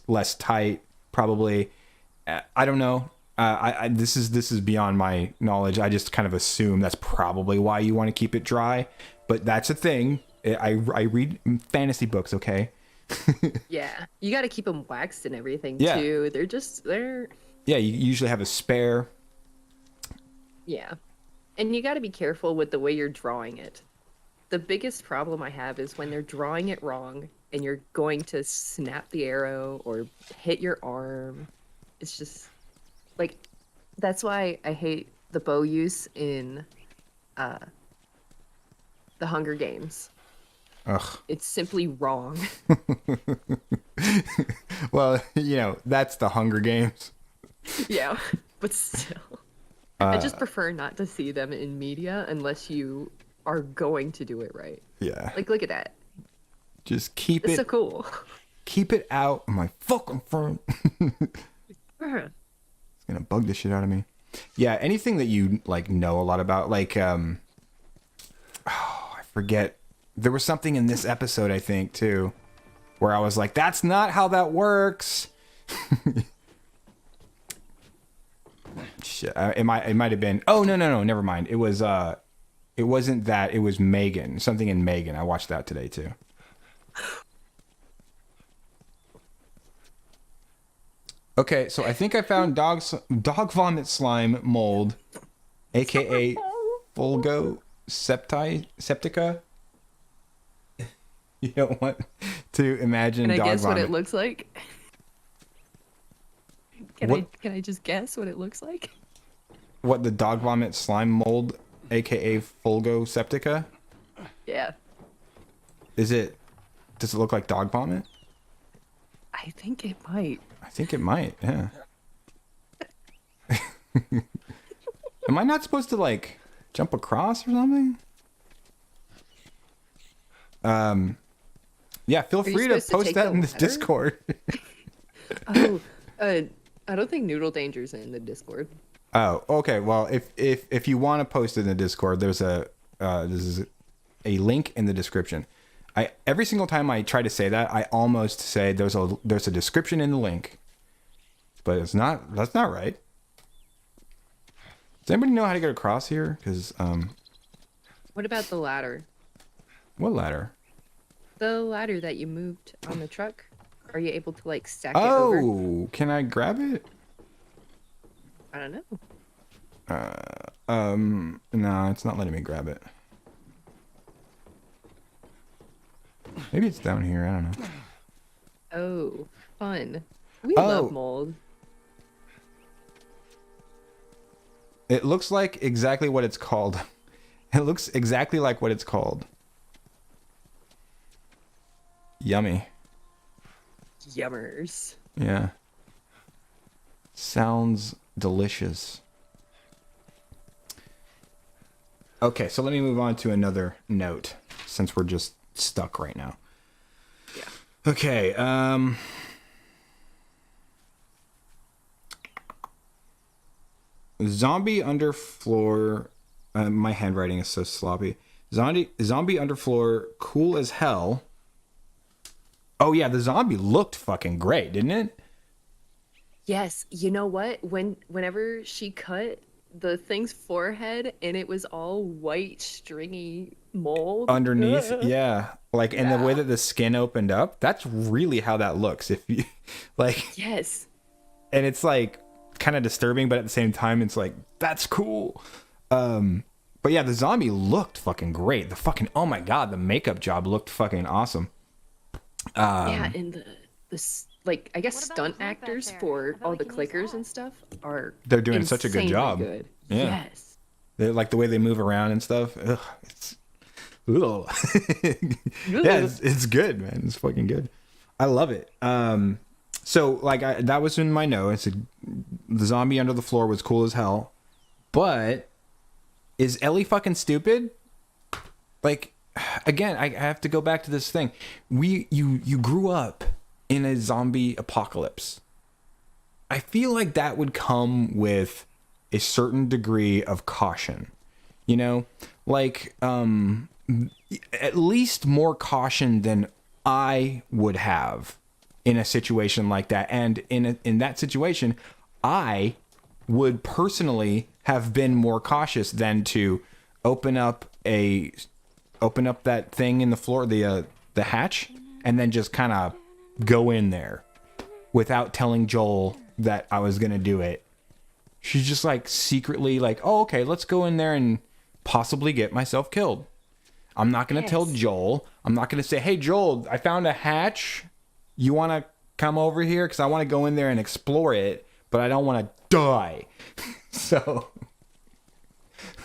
less tight. Probably, I don't know. This is beyond my knowledge. I just kind of assume that's probably why you want to keep it dry. But that's a thing. I read fantasy books. Okay. Yeah, you got to keep them waxed and everything Yeah. too. They're Yeah, you usually have a spare. yeah, and you got to be careful with the way you're drawing it. The biggest problem I have is when they're drawing it wrong and you're going to snap the arrow or hit your arm. It's just like that's why I hate the bow use in the Hunger Games. Ugh. It's simply wrong. Well, you know, that's the Hunger Games. Yeah, but still. I just prefer not to see them in media unless you are going to do it right. Yeah. Like, look at that. Just keep It's it so cool. keep it out of my fucking front. It's gonna bug the shit out of me. Yeah, anything that you like know a lot about, like I forget. There was something in this episode, I think, too, where I was like, that's not how that works. Shit, it might have been. Oh no, never mind. It was It wasn't that. It was Megan. Something in Megan. I watched that today too. Okay, so I think I found dog vomit slime mold, aka Fulgo septica. You don't want to imagine Can I dog guess vomit. what it looks like? Can I just guess what it looks like? What, the dog vomit slime mold, aka Fulgo septica? Yeah. Does it look like dog vomit? I think it might. I think it might, yeah. Am I not supposed to like jump across or something? Yeah, feel Are you free to supposed to post take that the in this ladder? Discord. Oh, I don't think Noodle Danger's in the Discord. Oh, okay. Well, if you want to post it in the Discord, there's this is a link in the description. Every single time I try to say that, I almost say there's a description in the link, but that's not right. Does anybody know how to get across here? Because What about the ladder? what ladder? The ladder that you moved on the truck? Are you able to like stack it over? Oh, can I grab it? I don't know. No, it's not letting me grab it. Maybe it's down here. I don't know. Oh, fun. We Oh. love mold. It looks like exactly what it's called. It looks exactly like what it's called. Yummy. Yummers. Yeah. Sounds delicious. Okay, so let me move on to another note since we're just stuck right now. Yeah. Okay, zombie underfloor. My handwriting is so sloppy. Zombie underfloor, cool as hell. Oh yeah, the zombie looked fucking great, didn't it? Yes, you know what? Whenever she cut the thing's forehead and it was all white stringy mold Underneath, Ugh. yeah. Like, and the way that the skin opened up, that's really how that looks. If you, like, Yes. and it's like kind of disturbing, but at the same time, it's like, that's cool. But yeah, the zombie looked fucking great. The fucking, oh my God, the makeup job looked fucking awesome. Yeah, and like I guess What about stunt the plant back actors there? for I bet all we the can use clickers that. and stuff are They're doing such a good insanely job. Good. Yeah. Yes. They're, like the way they move around and stuff. Ugh, it's, ugh. Yeah, it's good, man. It's fucking good. I love it. So like that was in my notes. The zombie under the floor was cool as hell, but is Ellie fucking stupid? Like, again, I have to go back to this thing. You grew up in a zombie apocalypse. I feel like that would come with a certain degree of caution. You know, like at least more caution than I would have in a situation like that. And in that situation, I would personally have been more cautious than to open up that thing in the floor, the hatch, and then just kind of go in there without telling Joel that I was gonna do it. She's just like secretly like, oh, okay, let's go in there and possibly get myself killed. I'm not gonna tell Joel. I'm not gonna say, hey Joel, I found a hatch. You wanna come over here? Because I want to go in there and explore it, but I don't want to die. So,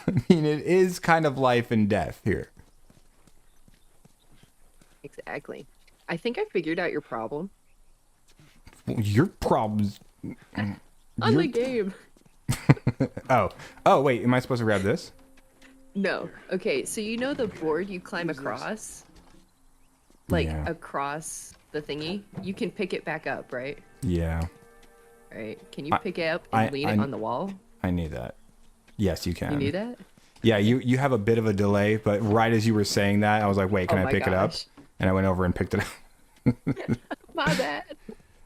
I mean, it is kind of life and death here. Exactly. I think I figured out your problem. Your problems. On Your- the game. Oh, wait. Am I supposed to grab this? No. Okay, so you know the board you climb across? Like Yeah. across the thingy? You can pick it back up, right? Yeah, Right. Can you pick it up and I- lean I- it on the wall? I need that. Yes, you can. You knew that? Yeah, you have a bit of a delay, but right as you were saying that, I was like, wait, can Oh I my pick it up? gosh. And I went over and picked it up. My bad.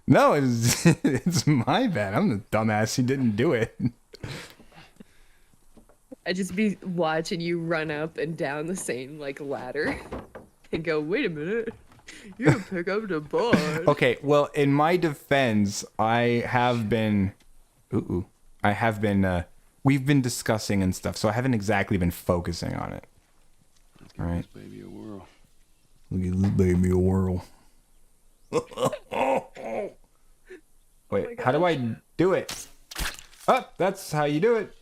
No, it's my bad. I'm the dumbass who didn't do it. I'd just be watching you run up and down the same like ladder and go, wait a minute, you pick up the board. Okay, well, in my defense, I have been, we've been discussing and stuff, so I haven't exactly been focusing on it. Let's give Right. this baby a whirl. Look at this baby a whirl. Wait, how do I do it? Oh, that's how you do it.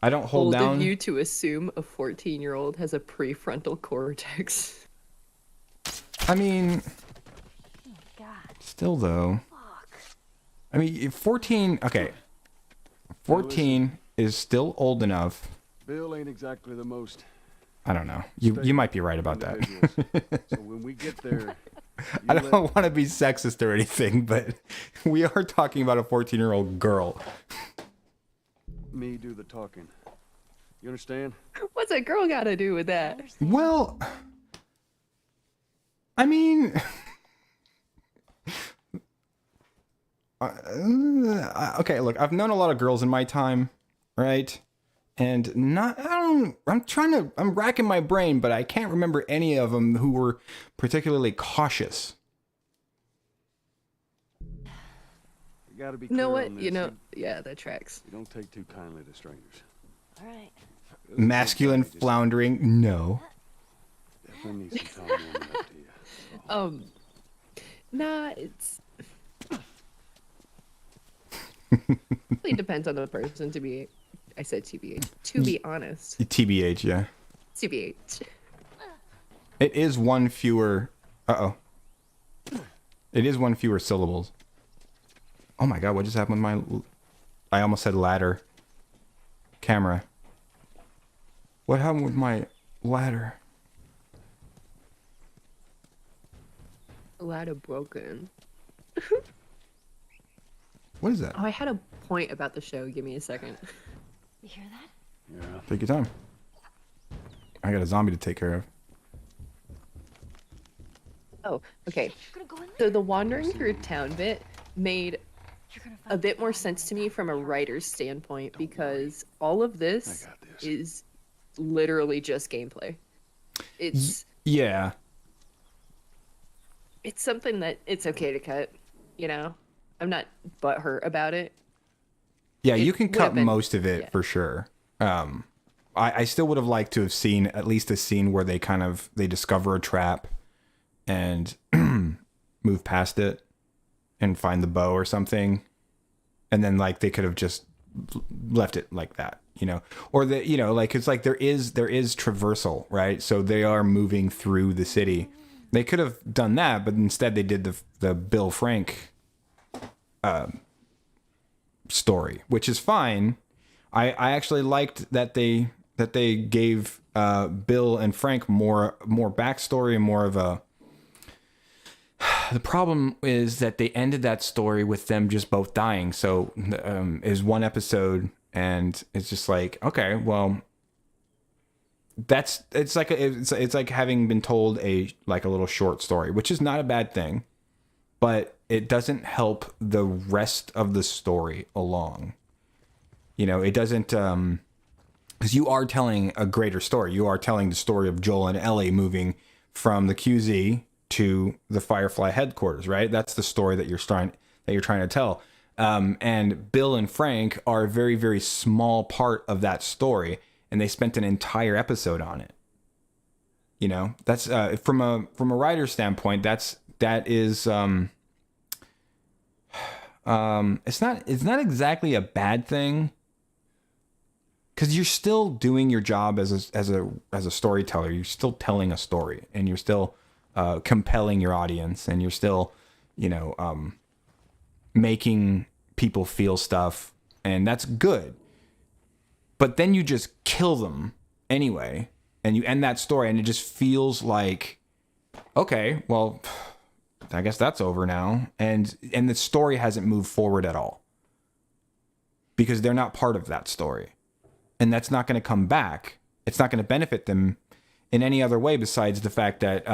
I don't hold Bold down. of you to assume a 14-year-old has a prefrontal cortex. I mean, Oh, God. still though. Fuck. I mean, 14. Okay, 14 is still old enough. Bill ain't exactly the most I don't know. You might be right about that. individuals. So when we get there, I don't want to be sexist or anything, but we are talking about a 14-year-old girl. me do the talking. You understand? What's a girl got to do with that? Well, I mean, okay, look, I've known a lot of girls in my time, right? And I'm racking my brain, but I can't remember any of them who were particularly cautious. You gotta be You clear know what? on this. You know, yeah, that tracks. You don't take too kindly to strangers. All right. Masculine Just floundering, no. Definitely need some time warming up to you. Nah, it's. Really depends on the person. I said TBH. To be honest, TBH, yeah. TBH. It is one fewer. It is one fewer syllables. Oh my god, what just happened with my. I almost said ladder. Camera. What happened with my ladder? A lot of broken. What is that? Oh, I had a point about the show. Give me a second. You hear that? Yeah. Take your time. I got a zombie to take care of. Oh, okay. You're gonna go in So there. the wandering through town bit made You're gonna a find bit the more body sense to in me that from a car. writer's standpoint because all of this I got this. is literally just gameplay. It's Yeah. it's something that it's okay to cut, you know? I'm not butthurt about it. Yeah, It you can would cut have been- most of it yeah. for sure. I still would have liked to have seen at least a scene where they discover a trap and move past it and find the bow or something, and then like they could have just left it like that, you know, or like it's like there is traversal, right? So they are moving through the city. They could have done that, but instead they did the Bill Frank story, which is fine. I actually liked that they gave Bill and Frank more backstory and more of a. The problem is that they ended that story with them just both dying. So is one episode, and it's just like, okay, well, it's like having been told a little short story, which is not a bad thing, but it doesn't help the rest of the story along. You know, it doesn't, because you are telling a greater story. You are telling the story of Joel and Ellie moving from the QZ to the Firefly headquarters, right? That's the story that you're trying to tell. And Bill and Frank are a very, very small part of that story, and they spent an entire episode on it. You know, that's from a writer's standpoint. That is it's not exactly a bad thing, because you're still doing your job as a storyteller. You're still telling a story, and you're still compelling your audience, and you're still, making people feel stuff, and that's good. But then you just kill them anyway, and you end that story, and it just feels like, okay, well, I guess that's over now, and the story hasn't moved forward at all because they're not part of that story, and that's not going to come back. It's not going to benefit them in any other way besides the fact that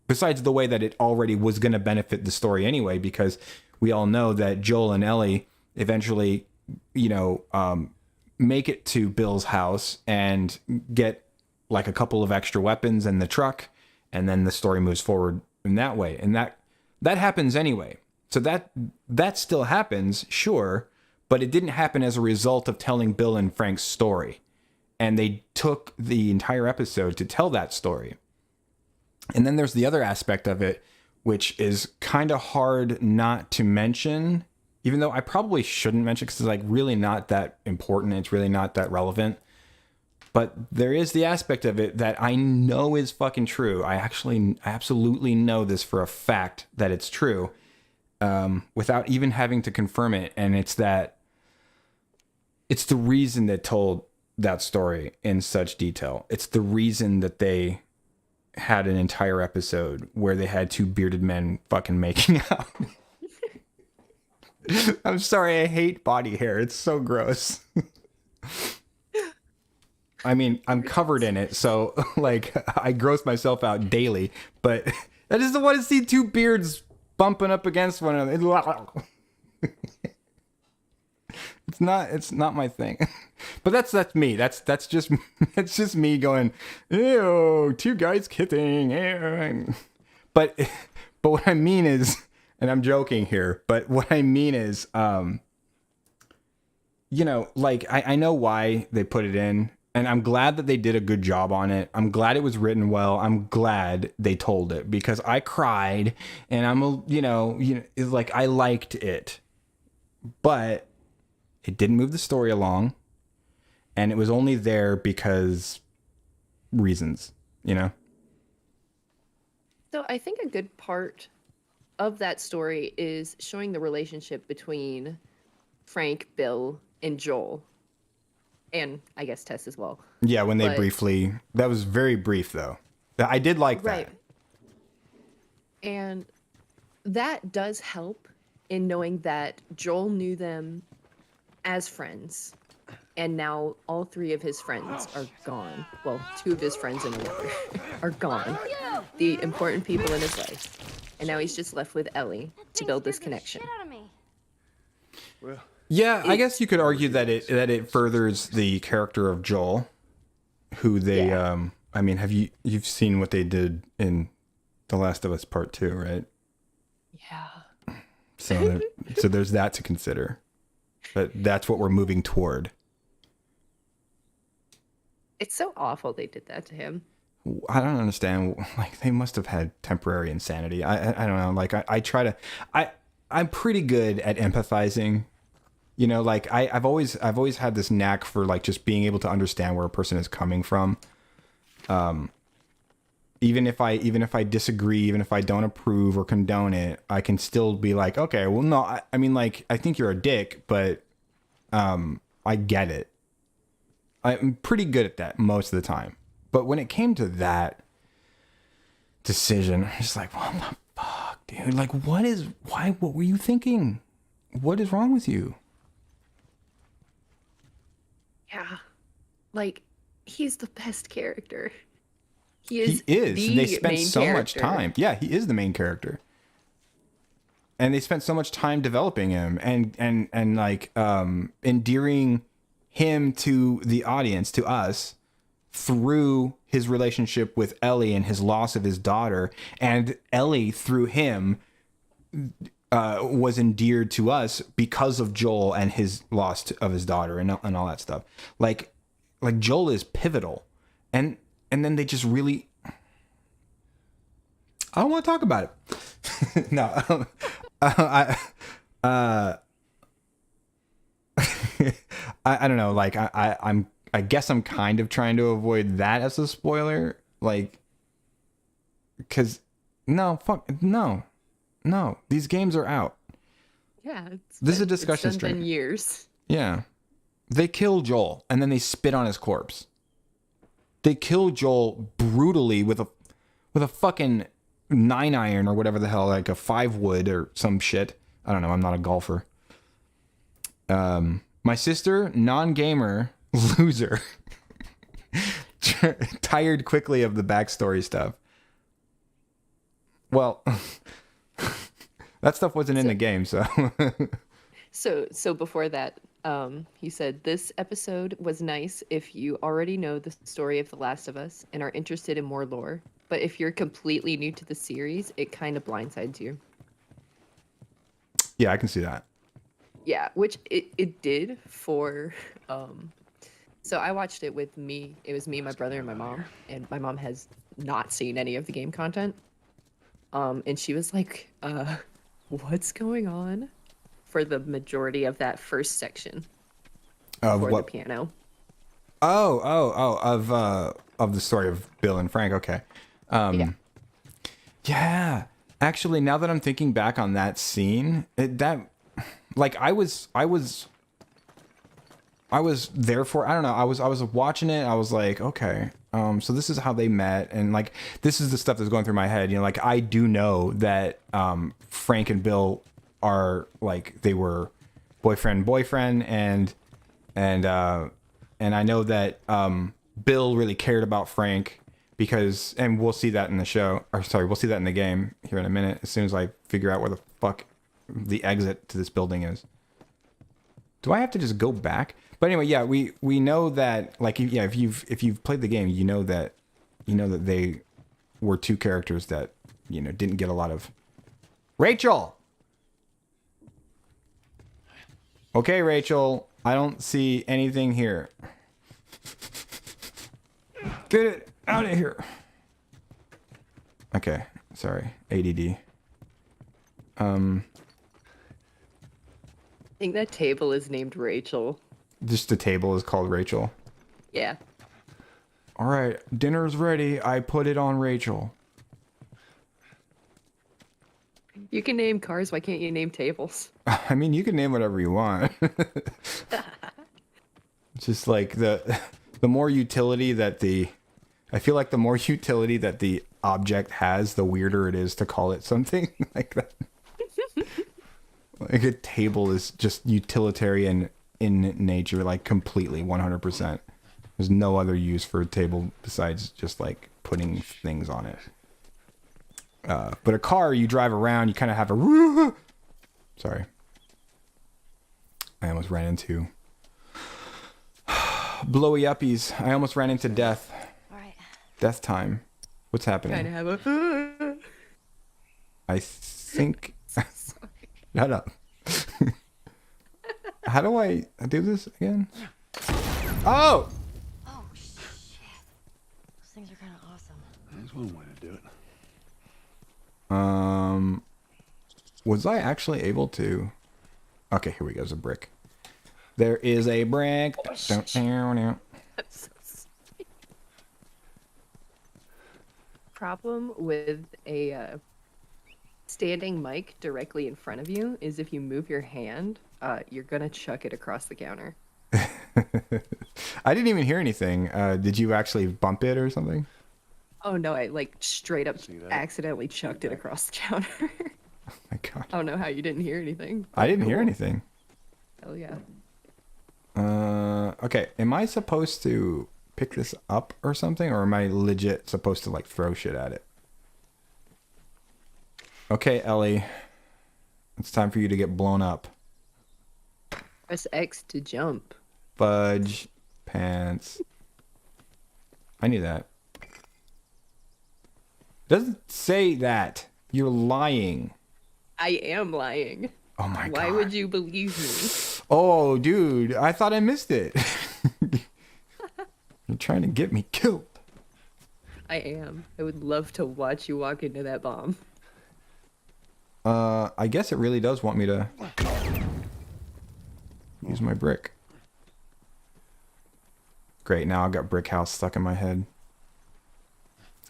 besides the way that it already was going to benefit the story anyway, because we all know that Joel and Ellie eventually, make it to Bill's house and get like a couple of extra weapons and the truck, and then the story moves forward in that way. And that happens anyway. So that still happens, sure, but it didn't happen as a result of telling Bill and Frank's story. And they took the entire episode to tell that story. And then there's the other aspect of it, which is kind of hard not to mention, even though I probably shouldn't mention because it's like really not that important. It's really not that relevant. But there is the aspect of it that I know is fucking true. I absolutely know this for a fact that it's true, without even having to confirm it. And it's that it's the reason they told that story in such detail. It's the reason that they had an entire episode where they had two bearded men fucking making out. I'm sorry, I hate body hair. It's so gross. I mean, I'm covered in it, so like I gross myself out daily, but I just don't want to see two beards bumping up against one another. It's not my thing. But that's me. That's just me going, ew, two guys kissing. Ew. But what I mean is, and I'm joking here, but what I mean is, you know, like I know why they put it in, and I'm glad that they did a good job on it. I'm glad it was written well. I'm glad they told it, because I cried, and it's like I liked it, but it didn't move the story along, and it was only there because reasons, you know? So I think a good part of that story is showing the relationship between Frank, Bill, and Joel. And I guess Tess as well. Yeah, when they briefly... That was very brief, though. I did like that. Right. And that does help in knowing that Joel knew them as friends, and now all three of his friends are gone. Well, two of his friends in a way are gone. The important people in his life. And now he's just left with Ellie to build this connection. Well, yeah, I guess you could argue that it furthers the character of Joel, who they I mean, you've seen what they did in The Last of Us Part 2, right? Yeah. So there's that to consider. But that's what we're moving toward. It's so awful they did that to him. I don't understand. Like, they must have had temporary insanity. I don't know. Like, I'm pretty good at empathizing. You know, like I've always had this knack for like just being able to understand where a person is coming from. Even if I disagree, even if I don't approve or condone it, I can still be like, okay, well, no, I mean, like, I think you're a dick, but I get it. I'm pretty good at that most of the time. But when it came to that decision, I'm just like, what the fuck, dude? Like, what were you thinking? What is wrong with you? Yeah. Like, he's the best character. He is. And they spent so much time. Yeah, he is the main character. And they spent so much time developing him and like endearing him to the audience, to us, through his relationship with Ellie and his loss of his daughter, and Ellie through him was endeared to us because of Joel and his loss of his daughter and all that stuff. Like Joel is pivotal, and then they just really, I don't want to talk about it. No, I don't know. Like I guess I'm kind of trying to avoid that as a spoiler. Like, cause no, these games are out. Yeah. This is a discussion it's stream. been years. Yeah. They kill Joel and then they spit on his corpse. They kill Joel brutally with a fucking 9-iron or whatever the hell, like a 5-wood or some shit. I don't know. I'm not a golfer. My sister, non-gamer, loser, tired quickly of the backstory stuff. Well, that stuff wasn't in the game, so. So before that, He said, "This episode was nice if you already know the story of The Last of Us and are interested in more lore. But if you're completely new to the series, it kind of blindsides you." Yeah, I can see that. Yeah, which it did for so I watched it with me. It was me, my brother, and my mom. And my mom has not seen any of the game content. And she was like, what's going on for the majority of that first section Of for the what? piano. Of the story of Bill and Frank. Okay. Yeah. Yeah. Actually, now that I'm thinking back on that scene, like I was there for, I don't know, I was watching it. I was like, okay, so this is how they met, and like this is the stuff that's going through my head. You know, like I do know that Frank and Bill are like they were boyfriend, and I know that Bill really cared about Frank because, and we'll see that in the show, or sorry, we'll see that in the game here in a minute as soon as I figure out where the fuck the exit to this building is. Do I have to just go back? But anyway, yeah, we know that, like, yeah, if you've played the game, you know that they were two characters that, you know, didn't get a lot of. Rachel. Okay, Rachel, I don't see anything here. Get it out of here. Okay, sorry, ADD. I think that table is named Rachel. Just the table is called Rachel. Yeah. All right, dinner's ready. I put it on Rachel. You can name cars, why can't you name tables? I mean, you can name whatever you want. Just like the more utility that I feel like the more utility that the object has, the weirder it is to call it something like that. Like a table is just utilitarian in nature, like completely 100%. There's no other use for a table besides just like putting things on it. But a car, you drive around, you kind of have a. Sorry, I almost ran into blowy uppies. I almost ran into death. All right. Death time. What's happening? Kind of have a. I think. Shut up. How do I do this again? Oh! Oh, shit. Those things are kind of awesome. There's one way to do it. Was I actually able to? Okay, here we go. There's a brick. There is a brick. I'm so sorry. Problem with a standing mic directly in front of you is if you move your hand, you're gonna chuck it across the counter. I didn't even hear anything. Did you actually bump it or something? Oh no, I like straight up See that? accidentally chucked it across the counter. Oh my god. I don't know how you didn't hear anything. I didn't hear Cool. anything. Hell yeah. Okay. Am I supposed to pick this up or something, or am I legit supposed to like throw shit at it? Okay, Ellie. It's time for you to get blown up. Press X to jump. Fudge pants. I knew that. Doesn't say that. You're lying. I am lying. Oh my god. Why would you believe me? Oh, dude, I thought I missed it. You're trying to get me killed. I am. I would love to watch you walk into that bomb. I guess it really does want me to use my brick. Great, now I've got brick house stuck in my head.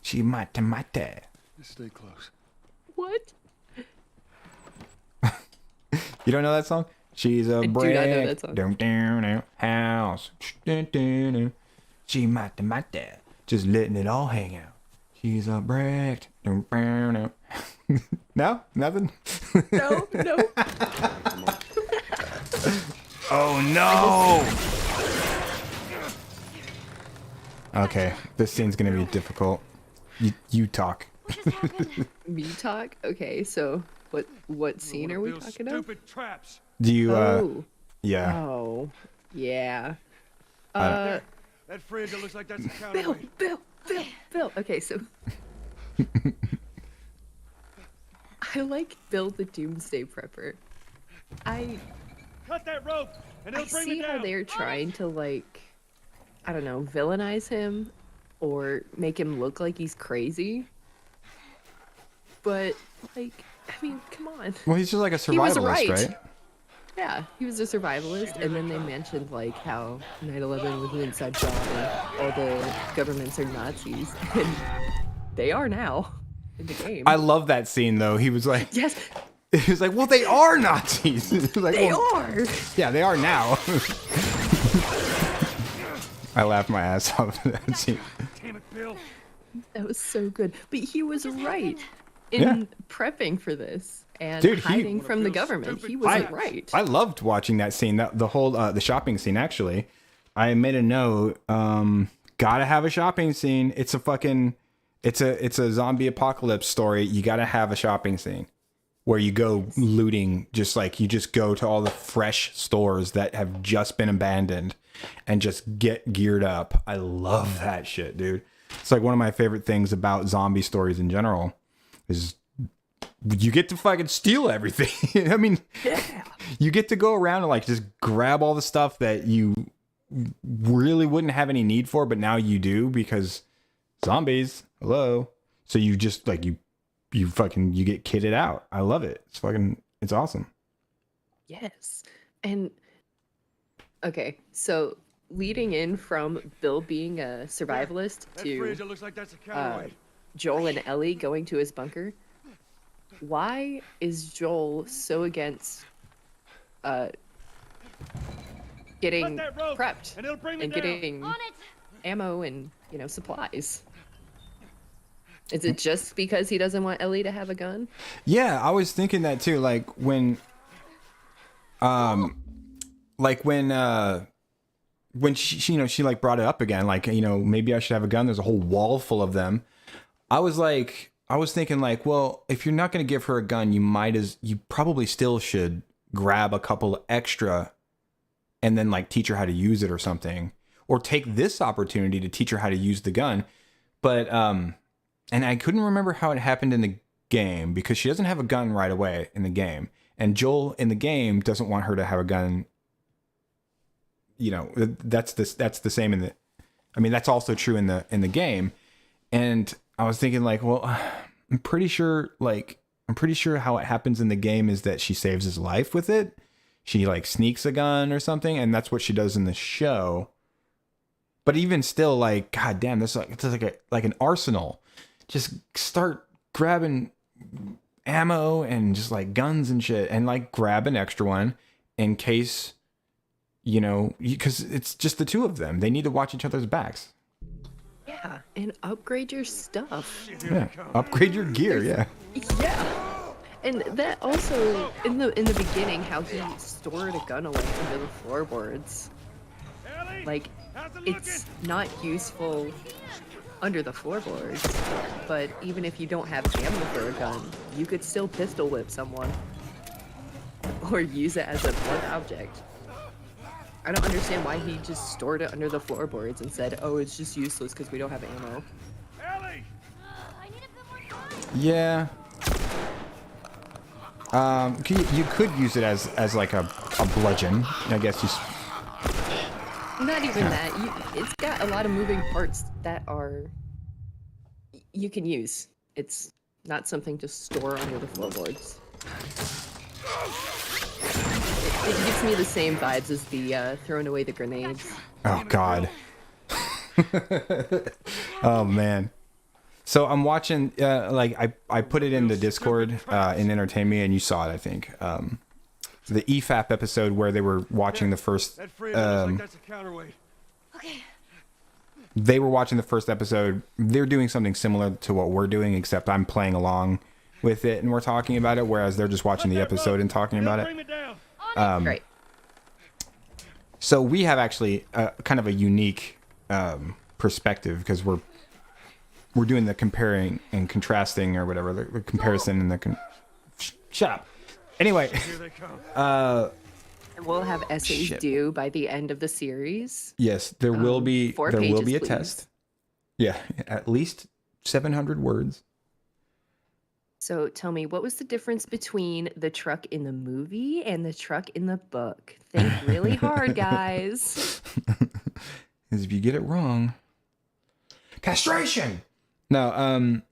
She might. Just stay close. What? You don't know that song? She's a I do brick. not know that song. Down, house. She might. Just letting it all hang out. She's a brick. No? Nothing? No, no. Oh no! Okay, this scene's gonna be difficult. You talk. What just happened? Me talk? Okay, so what scene are we talking about? Stupid traps. Do you Oh, Yeah. Oh, yeah. I- That fridge, it looks like that's a Bill, counterweight. Bill. Okay, so I like Bill the Doomsday Prepper. I Cut that rope, and it'll bring see me how down. they're trying to like, I don't know, villainize him or make him look like he's crazy. But like, I mean, come on. Well, he's just like a He was survivalist, right. right? Yeah, he was a survivalist, and then they mentioned like how 9/11 was an inside job and all the governments are Nazis, and they are now in the game. I love that scene though. He was like, Yes, he was like, well, they are Nazis. He was like, they well, are. yeah, they are now. I laughed my ass off at that scene. Damn it, Bill. That was so good. But he was right in Yeah. prepping for this and Dude, hiding from the government. He was right. I loved watching that scene. The whole the shopping scene. Actually, I made a note. Gotta have a shopping scene. It's a fucking. It's a zombie apocalypse story. You gotta have a shopping scene where you go looting. Just like you just go to all the fresh stores that have just been abandoned and just get geared up. I love that shit, dude. It's like one of my favorite things about zombie stories in general is you get to fucking steal everything. I mean, Yeah. you get to go around and like just grab all the stuff that you really wouldn't have any need for, but now you do because zombies. Hello. So you just like you get kitted out. I love it. It's awesome. Yes. And okay, so leading in from Bill being a survivalist That to fridge, it looks like that's a counterweight. Joel and Ellie going to his bunker, why is Joel so against getting Cut that rope, prepped and it'll bring me and down. getting On it! ammo and, supplies? Is it just because he doesn't want Ellie to have a gun? Yeah, I was thinking that too. When she like brought it up again, like, maybe I should have a gun. There's a whole wall full of them. I was thinking like, well, if you're not going to give her a gun, you probably still should grab a couple extra and then like teach her how to use it or something, or take this opportunity to teach her how to use the gun. But, and I couldn't remember how it happened in the game because she doesn't have a gun right away in the game. And Joel in the game doesn't want her to have a gun. That's the same that's also true in the game. And I was thinking like, well, I'm pretty sure how it happens in the game is that she saves his life with it. She like sneaks a gun or something. And that's what she does in the show. But even still, like, God damn, it's like an arsenal. Just start grabbing ammo and just like guns and shit, and like grab an extra one in case, because it's just the two of them. They need to watch each other's backs. Yeah, and upgrade your stuff. Yeah, upgrade your gear. Yeah. Yeah. And that also in the beginning, how he stored a gun away under the floorboards. Ellie, Like, how's it it's looking? not useful under the floorboards, but even if you don't have ammo for a gun, you could still pistol whip someone or use it as a blunt object. I don't understand why he just stored it under the floorboards and said, "Oh, it's just useless because we don't have ammo." Ellie! I need a bit more time. Yeah. You could use it as like a bludgeon. I guess Not even that. It's got a lot of moving parts that you can use. It's not something to store under the floorboards. It gives me the same vibes as the throwing away the grenades. Oh God. Oh man. So I'm watching. I put it in the Discord in Entertain Me, and you saw it. I think the EFAP episode where they were watching the first. That fridge, it looks like that's a counterweight. Okay. They were watching the first episode. They're doing something similar to what we're doing, except I'm playing along with it and we're talking about it, whereas they're just watching the episode and talking about it. Bring me down. Right. So we have actually kind of a unique perspective because we're doing the comparing and contrasting or whatever, the comparison and the shut up. Anyway, Here they come. And we'll have essays Shit. due by the end of the series. Yes, there will be 4 there will pages, be a please. test. Yeah, at least 700 words. So tell me, what was the difference between the truck in the movie and the truck in the book? Think really hard, guys. Because if you get it wrong, castration. No,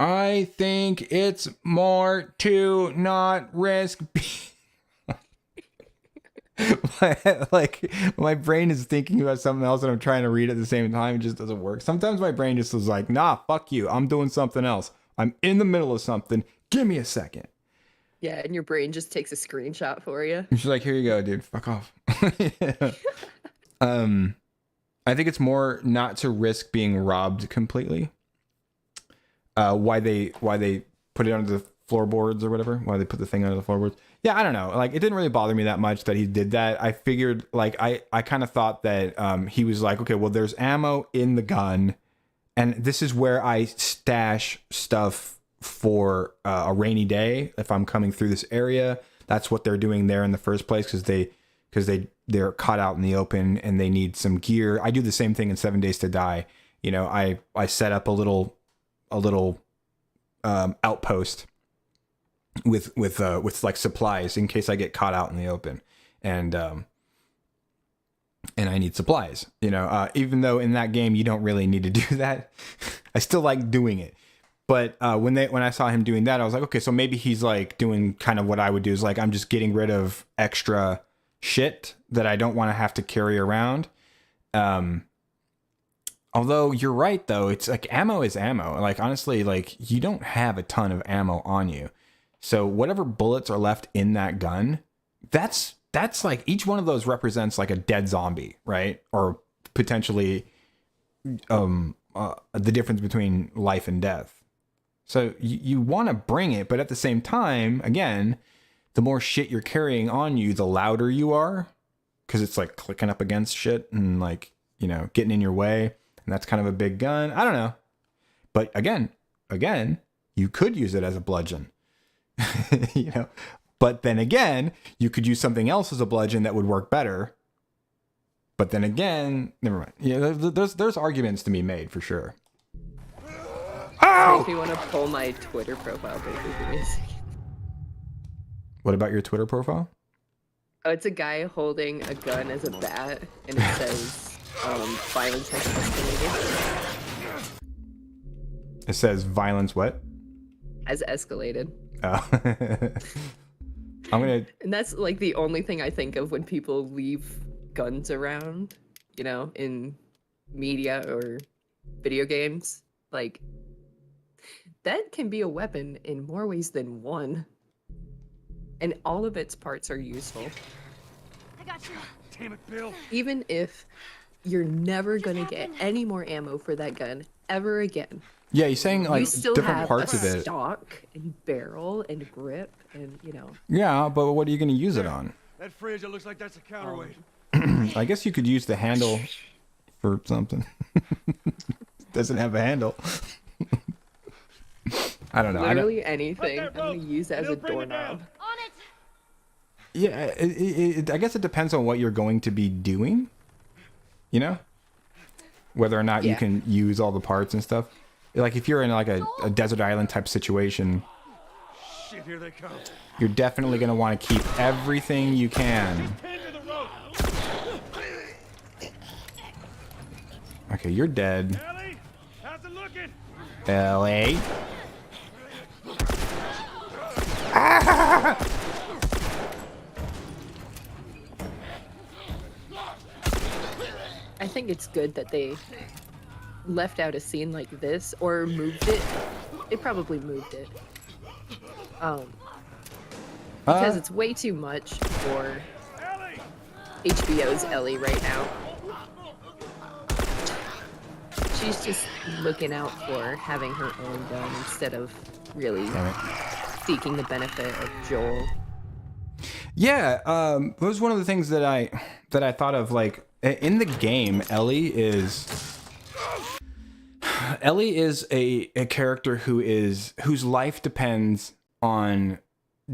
I think it's more to not risk. Like my brain is thinking about something else and I'm trying to read at the same time. It just doesn't work. Sometimes my brain just is like, nah, fuck you. I'm doing something else. I'm in the middle of something. Give me a second. Yeah, and your brain just takes a screenshot for you. And she's like, here you go, dude. Fuck off. Yeah. I think it's more not to risk being robbed completely. Why they put it under the floorboards or whatever. Why they put the thing under the floorboards. Yeah, I don't know. Like, it didn't really bother me that much that he did that. I figured, like, I kind of thought that he was like, okay, well, there's ammo in the gun, and this is where I stash stuff for a rainy day if I'm coming through this area. That's what they're doing there in the first place because they're caught out in the open and they need some gear. I do the same thing in 7 Days to Die. You know, I set up a little outpost with like supplies in case I get caught out in the open, and I need supplies. You know, even though in that game you don't really need to do that, I still like doing it. But when I saw him doing that, I was like, okay, so maybe he's like doing kind of what I would do, is like I'm just getting rid of extra shit that I don't want to have to carry around. Although you're right though, it's like ammo is ammo. Like honestly, like you don't have a ton of ammo on you. So whatever bullets are left in that gun, that's like each one of those represents like a dead zombie, right? Or potentially the difference between life and death. So you want to bring it, but at the same time, again, the more shit you're carrying on you, the louder you are, because it's like clicking up against shit and like, you know, getting in your way. And that's kind of a big gun. I don't know. But again, you could use it as a bludgeon. You know, but then again, you could use something else as a bludgeon that would work better. But then again, never mind. Yeah, there's arguments to be made for sure. Makes me want to pull my Twitter profile picture. Give me a second. What about your Twitter profile? Oh, it's a guy holding a gun as a bat, and it says, violence has escalated. It says violence what? Has escalated. Oh. I'm gonna. And that's like the only thing I think of when people leave guns around, you know, in media or video games. Like, that can be a weapon in more ways than one. And all of its parts are useful. I got you. Damn it, Bill. Even if you're never gonna get any more ammo for that gun ever again. Yeah, you're saying like You still different have parts a of it. stock and barrel and grip and, you know. Yeah, but what are you gonna use it on? That fridge, it looks like that's a counterweight. I guess you could use the handle for something. Doesn't have a handle. I don't know. Literally anything. Right there, I'm gonna use as a They'll bring it down. doorknob. On it. Yeah, I guess it depends on what you're going to be doing. You know, whether or not you Yeah. can use all the parts and stuff. Like if you're in like a desert island type situation, Shit, here they come. you're definitely gonna want to keep everything you can. Pin to the rope. Okay, you're dead. Ellie, how's it looking? Ellie. I think it's good that they left out a scene like this or moved it. They probably moved it. Because it's way too much for Ellie! HBO's Ellie right now. She's just looking out for having her own gun instead of really Damn it. seeking the benefit of Joel. Yeah, it was one of the things that I thought of. Like in the game, Ellie is a character whose life depends on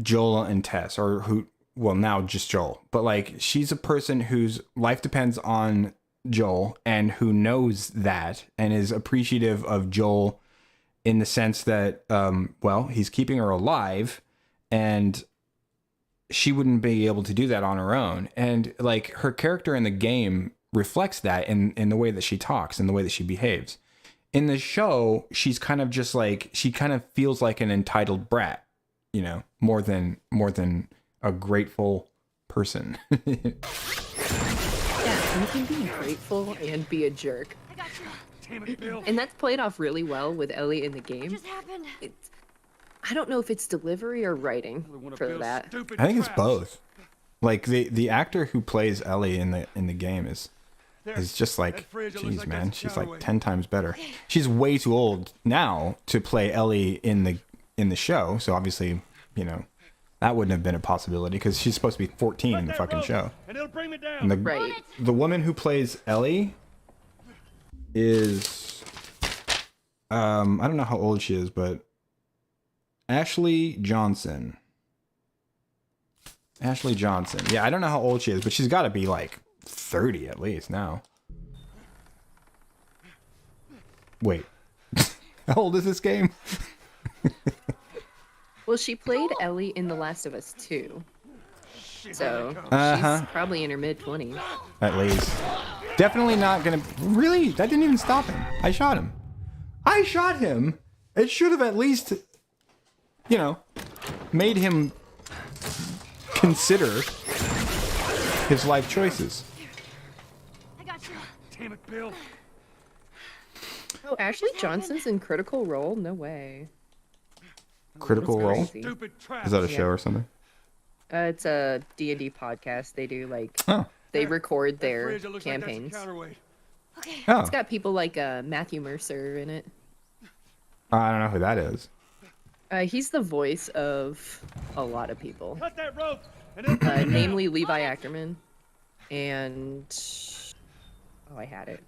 Joel and Tess, or well, now just Joel, but like she's a person whose life depends on Joel and who knows that and is appreciative of Joel in the sense that, well, he's keeping her alive and she wouldn't be able to do that on her own. And like her character in the game reflects that in the way that she talks and the way that she behaves. In the show, she's kind of just like, she kind of feels like an entitled brat, you know, more than a grateful person. Yeah, you can be grateful and be a jerk. I got you. Damn it, Bill. And that's played off really well with Ellie in the What game. just happened? I don't know if it's delivery or writing One of for Bill's that. stupid I think it's traps. both. Like the actor who plays Ellie in the game is just like, That fridge, it looks geez, like man, that's she's counterweight. like 10 times better. She's way too old now to play Ellie in the show, so obviously, you know, that wouldn't have been a possibility because she's supposed to be 14 in the That fucking rope, show. And it'll bring me down. And the Right. the woman who plays Ellie is I don't know how old she is, but Ashley Johnson. Ashley Johnson. Yeah, I don't know how old she is, but she's got to be like 30 at least now. Wait. How old is this game? Well, she played Ellie in The Last of Us 2. So Uh-huh. she's probably in her mid-20s. At least. Definitely not gonna... Really? That didn't even stop him. I shot him. I shot him! It should have at least, you know, made him consider his life choices. I got you. Damn it, Bill. Oh, Ashley Johnson's in Critical Role? No way. Critical That's Role? crazy. Stupid traps. Is that a Yeah. show or something? It's a D&D podcast. They do like, Oh. they record That their fridge, it looks like that's a campaigns. counterweight. Okay. Oh. It's got people like Matthew Mercer in it. I don't know who that is. He's the voice of a lot of people, Cut that rope. And it'll bring me down. namely Levi Ackerman, and oh, I had it.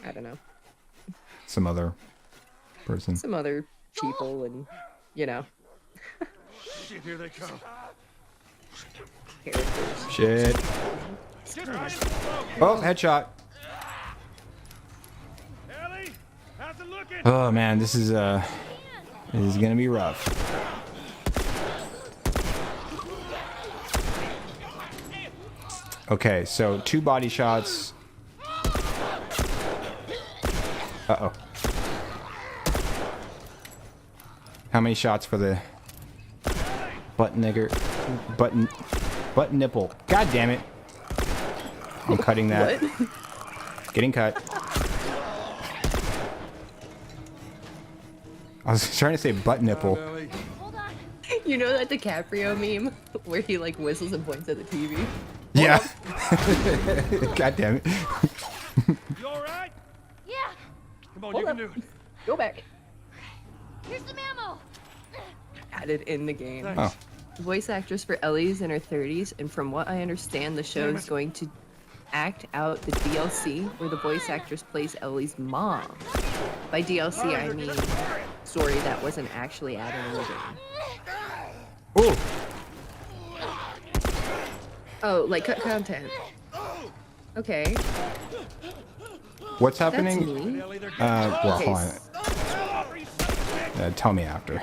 I don't know, Some other person. some other people, and you know, Shit, here they come. characters. Shit. Get right in the rope. Oh, headshot. Ellie, how's it looking? Oh man, this is gonna be rough. Okay, so 2 body shots. Uh-oh. How many shots for the butt nigger? Butt nipple. God damn it. I'm cutting that. What? Getting cut. I was trying to say butt nipple. Ellie. Hold on. You know that DiCaprio meme where he like whistles and points at the TV? Yeah. God damn it. You all right? Yeah. Come on, Hold you up. can do it. Go back. Here's some ammo. Added in the game. Oh. Voice actress for Ellie's in her 30s, and from what I understand, the show is going to act out the DLC where the voice actress plays Ellie's mom. By DLC, I mean story that wasn't actually added in the game. Ooh. Oh, like cut content. Okay. What's That's happening? neat. Ellie, they're Well, Okay, hold on. Tell me after.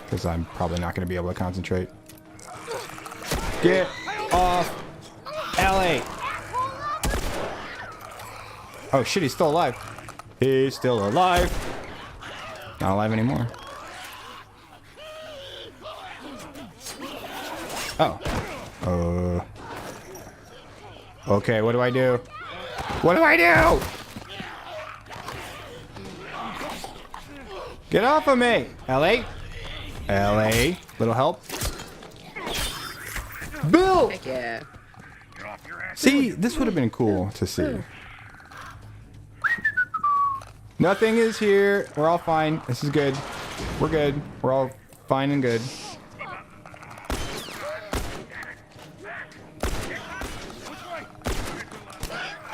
Because I'm probably not going to be able to concentrate. Get off Ellie! Oh shit, he's still alive. He's still alive. Not alive anymore. Oh. Okay, what do I do? What do I do? Get off of me! Ellie? Ellie? Little help? Bill! Heck yeah. See, this would have been cool to see. Nothing is here. We're all fine. This is good. We're good. We're all fine and good.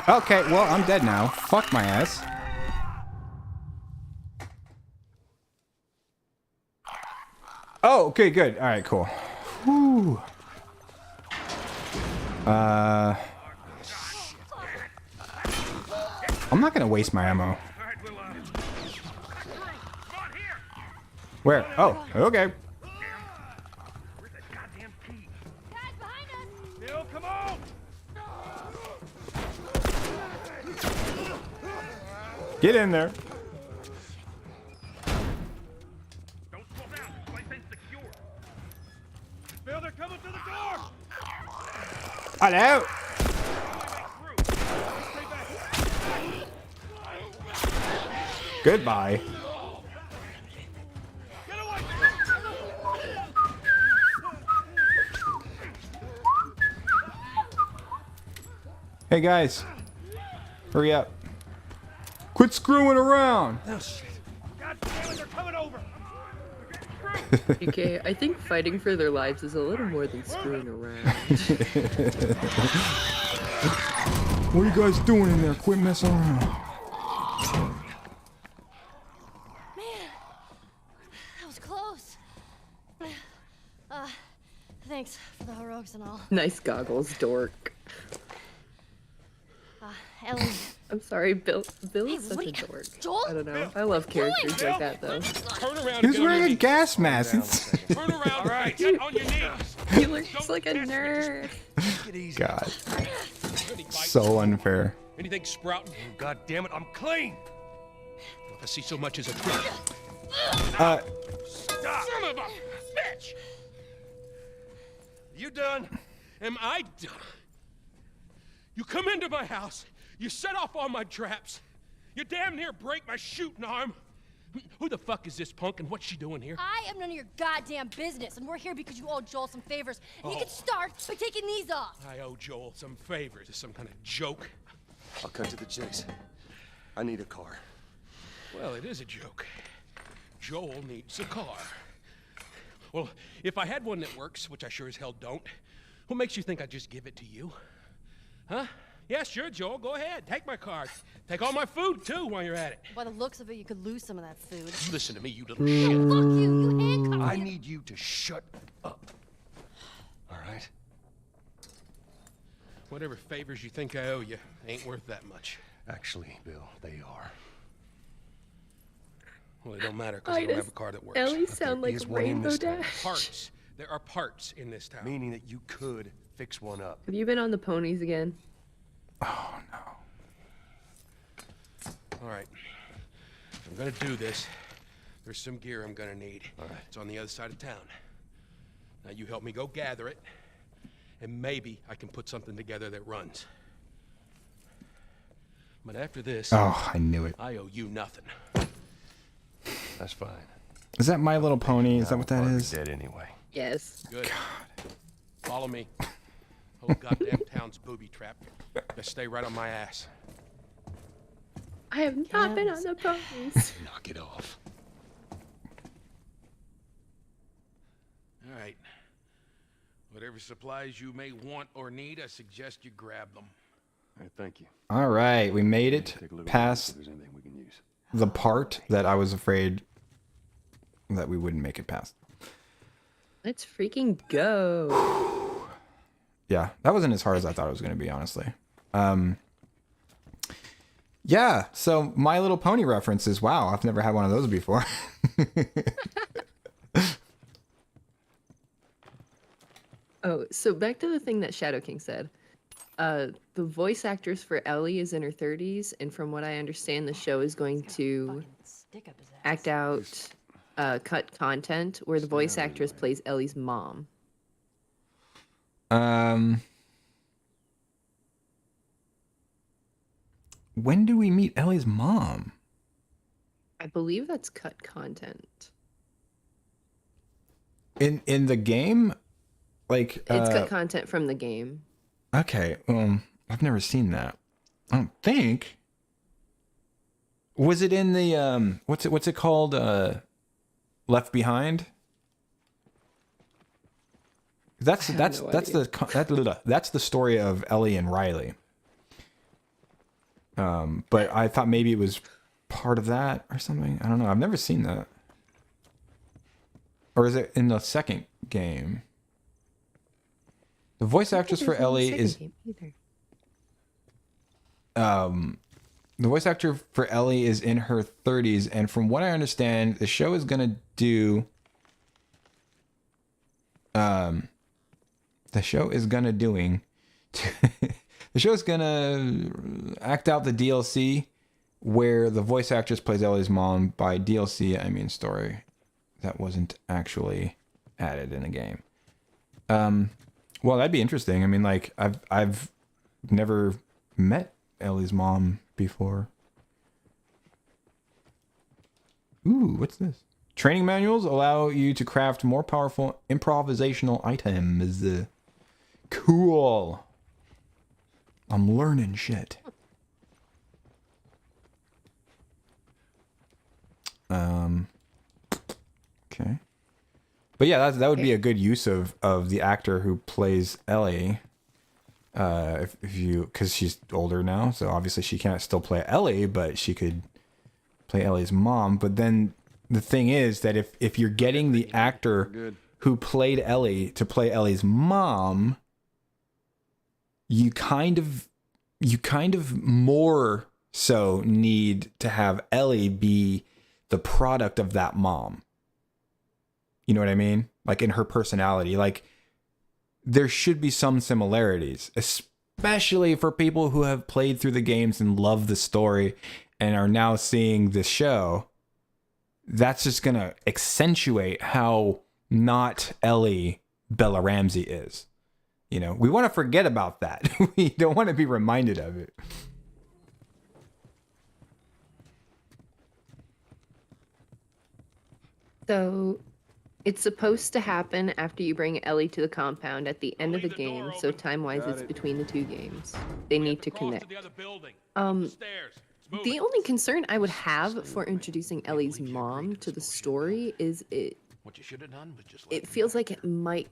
Okay, well, I'm dead now. Fuck my ass. Oh, okay, good. All right, cool. Whew. I'm not gonna waste my ammo. Where? Oh, okay. Where's that goddamn key? Guys, behind us! Bill, come on! Get in there. Don't slow down. This place ain't secure. Bill, they're coming to the door! Hello. Stay back. Goodbye. Get away! Hey guys, hurry up. Quit screwing around. God damn it, they're coming over! Okay, I think fighting for their lives is a little more than screwing around. What are you guys doing in there? Quit messing around. Man, that was close. Thanks for the heroics and all. Nice goggles, dork. Ellie. I'm sorry, Bill. Bill Hey, is such what a are you- dork. Joel? I don't know. I love characters like that though. Turn around He was wearing a gas mask. Turn around. All right, get on your knees. He looks like a nerd. God, so unfair. Anything sprouting? Oh, God damn it, I'm clean. If I see so much as a trick. Uh, Stop. Son of a bitch! You done? Am I done? You come into my house, you set off all my traps, you damn near break my shooting arm. Who the fuck is this punk and what's she doing here? I am none of your goddamn business, and we're here because you owe Joel some favors. And you can start by taking these off. I owe Joel some favors. Is some kind of joke? I'll cut to the chase. I need a car. Well, it is a joke. Joel needs a car. Well, if I had one that works, which I sure as hell don't, what makes you think I'd just give it to you? Huh? Yeah, sure, Joel, go ahead. Take my car. Take all my food, too, while you're at it. By the looks of it, you could lose some of that food. You listen to me, you little shit. Fuck you! You handcuffed I me. need you to shut up. All right? Whatever favors you think I owe you ain't worth that much. Actually, Bill, they are. Well, it don't matter, because I don't have a car that works. Ellie sound like is one in Rainbow this town. Dash. Parts. There are parts in this town. Meaning that you could fix one up. Have you been on the ponies again? oh no. All right. If I'm gonna do this, there's some gear I'm gonna need. All right. It's on the other side of town. Now you help me go gather it, and maybe I can put something together that runs. But after this, Oh, I knew it. I owe you nothing. That's fine. Is that My Little Pony? Is that what that I'll be is? dead anyway. Yes. Good. Follow me. Whole goddamn town's booby trapped. Just stay right on my ass. I have not been on the ponies. Knock it off. All right. Whatever supplies you may want or need, I suggest you grab them. All right, thank you. All right, we made it Take a look past if there's anything we can use. the part that I was afraid that we wouldn't make it past. Let's freaking go. Yeah, that wasn't as hard as I thought it was going to be, honestly. Yeah, so My Little Pony references. Wow, I've never had one of those before. Oh, so back to the thing that Shadow King said. The voice actress for Ellie is in her 30s, and from what I understand, the show is going to Fucking stick up his ass. act out cut content where the voice actress plays Ellie's mom. When do we meet Ellie's mom? I believe that's cut content. In the game? Like It's cut content from the game. okay, I've never seen that. I don't think. Was it in the what's it called? Left Behind? That's no that's idea. that's the story of Ellie and Riley. But I thought maybe it was part of that or something. I don't know. I've never seen that. Or is it in the second game? The voice actress for Ellie is the voice actor for Ellie is in her 30s, and from what I understand, the show is gonna do the show is gonna act out the DLC where the voice actress plays Ellie's mom. By DLC, I mean story that wasn't actually added in the game. Well, that'd be interesting. I mean, like I've never met Ellie's mom before. Ooh, what's this? Training manuals allow you to craft more powerful improvisational items. Cool. I'm learning shit. Okay. But yeah, that would be a good use of the actor who plays Ellie. If you, because she's older now, so obviously she can't still play Ellie, but she could play Ellie's mom. But then the thing is that if you're getting the actor who played Ellie to play Ellie's mom, you kind of more so need to have Ellie be the product of that mom. You know what I mean? Like in her personality, like there should be some similarities, especially for people who have played through the games and love the story and are now seeing this show. That's just going to accentuate how not Ellie Bella Ramsey is. You know, we want to forget about that. We don't want to be reminded of it. So it's supposed to happen after you bring Ellie to the compound at the end of the game, so time-wise it's between the two games. They need to connect. The only concern I would have for introducing Ellie's mom to the story is it feels like it might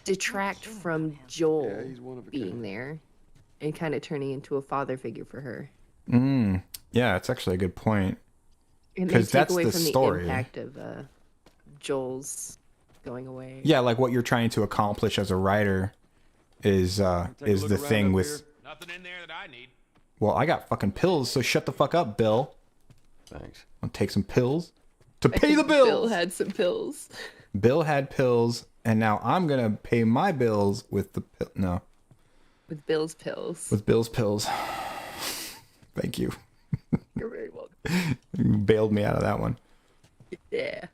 detract from Joel being there and kind of turning into a father figure for her. Yeah, it's actually a good point. It may take away the from story. the impact of Joel's going away. Yeah, like what you're trying to accomplish as a writer is the thing with. Nothing in there that I need. Well, I got fucking pills, so shut the fuck up, Bill. Thanks. I'll take some pills to pay the bills. Bill had some pills. Bill had pills, and now I'm gonna pay my bills with the With Bill's pills. with Bill's pills. Thank you. You're very welcome. You bailed me out of that one. Yeah.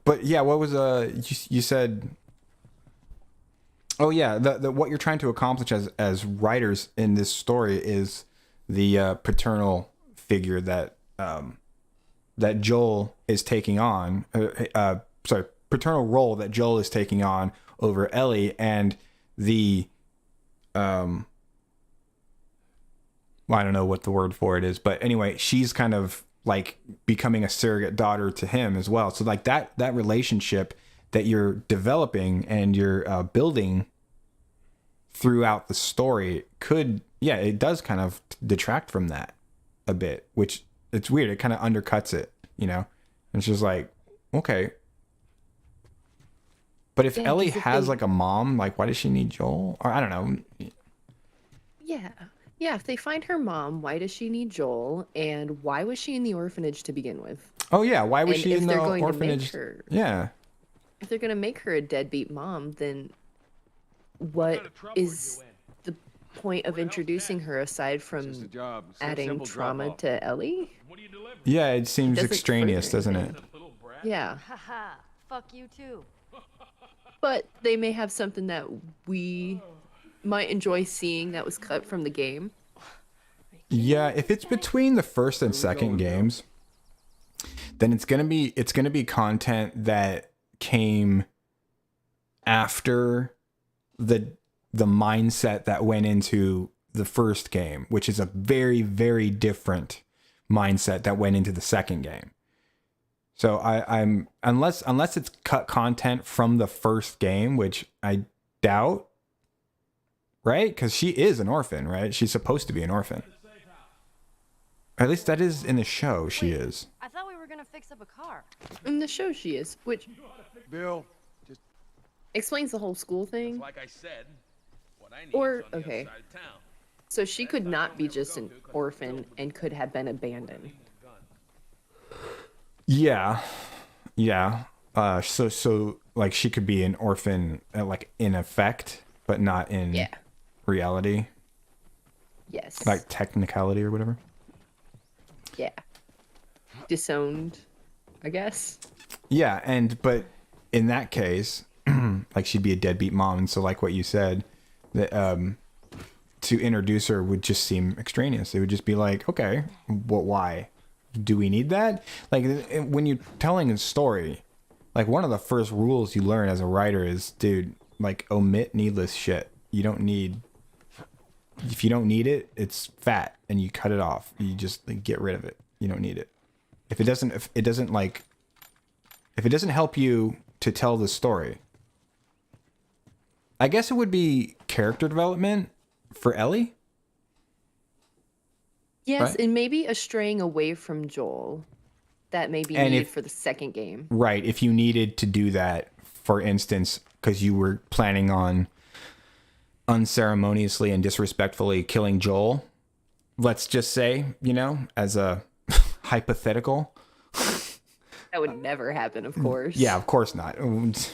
But yeah, what was you said? Oh yeah, the what you're trying to accomplish as writers in this story is the paternal figure that that Joel is taking on. Paternal role that Joel is taking on over Ellie, and the well, I don't know what the word for it is, but anyway, she's kind of like becoming a surrogate daughter to him as well. So like that relationship that you're developing and you're building throughout the story could, yeah, it does kind of detract from that a bit, which it's weird. It kind of undercuts it, you know? And it's just like, okay. But if Ellie has like a mom, like why does she need Joel? Or I don't know. Yeah. Yeah, if they find her mom, why does she need Joel? And why was she in the orphanage to begin with? Oh yeah, why was And she if in the they're going to make orphanage? her- Yeah. If they're going to make her a deadbeat mom, then what is the point of introducing her aside from adding trauma to Ellie? Yeah, it seems doesn't extraneous, further doesn't it? anything. Yeah. Haha, fuck you too. But they may have something that we might enjoy seeing that was cut from the game. Yeah, if it's between the first and second games, then it's gonna be content that came after the mindset that went into the first game, which is a very, very different mindset that went into the second game. So I'm unless it's cut content from the first game, which I doubt, right? Because she is an orphan, right? She's supposed to be an orphan. At least that is in the show. She is. I thought we were gonna fix up a car. In the show, she is, which Bill, just explains the whole school thing. Like I said, what I need Or, is on the okay. other side of town. So she could not be just an orphan and could have been abandoned. Yeah. Yeah. So like she could be an orphan, like in effect, but not in Yeah. reality, Yes. like technicality or whatever. Yeah. Disowned, I guess. Yeah, but in that case, like she'd be a deadbeat mom, and so like what you said, that to introduce her would just seem extraneous. It would just be like, okay, what? Why? Do we need that? Like when you're telling a story, like one of the first rules you learn as a writer is, dude, like omit needless shit. You don't need. If you don't need it, it's fat, and you cut it off. You just like, get rid of it. You don't need it. If it doesn't help you to tell the story, I guess it would be character development for Ellie. Yes, Right. and maybe a straying away from Joel that may be And needed if- for the second game. Right. If you needed to do that, for instance, because you were planning on unceremoniously and disrespectfully killing Joel, let's just say, as a hypothetical. That would never happen, of course. Yeah, of course not.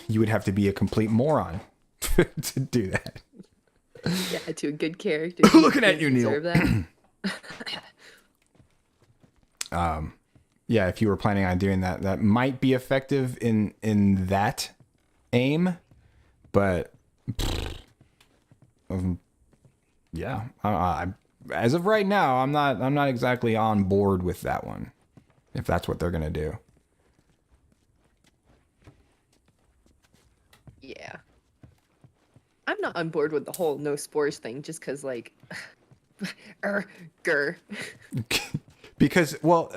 You would have to be a complete moron to do that. Yeah, to a good character. Looking at you, Neil. Deserve that. Yeah, if you were planning on doing that, that might be effective in that aim, but yeah, as of right now, I'm not exactly on board with that one, if that's what they're gonna do. Yeah. I'm not on board with the whole no spores thing just because, like, grr. Because, well,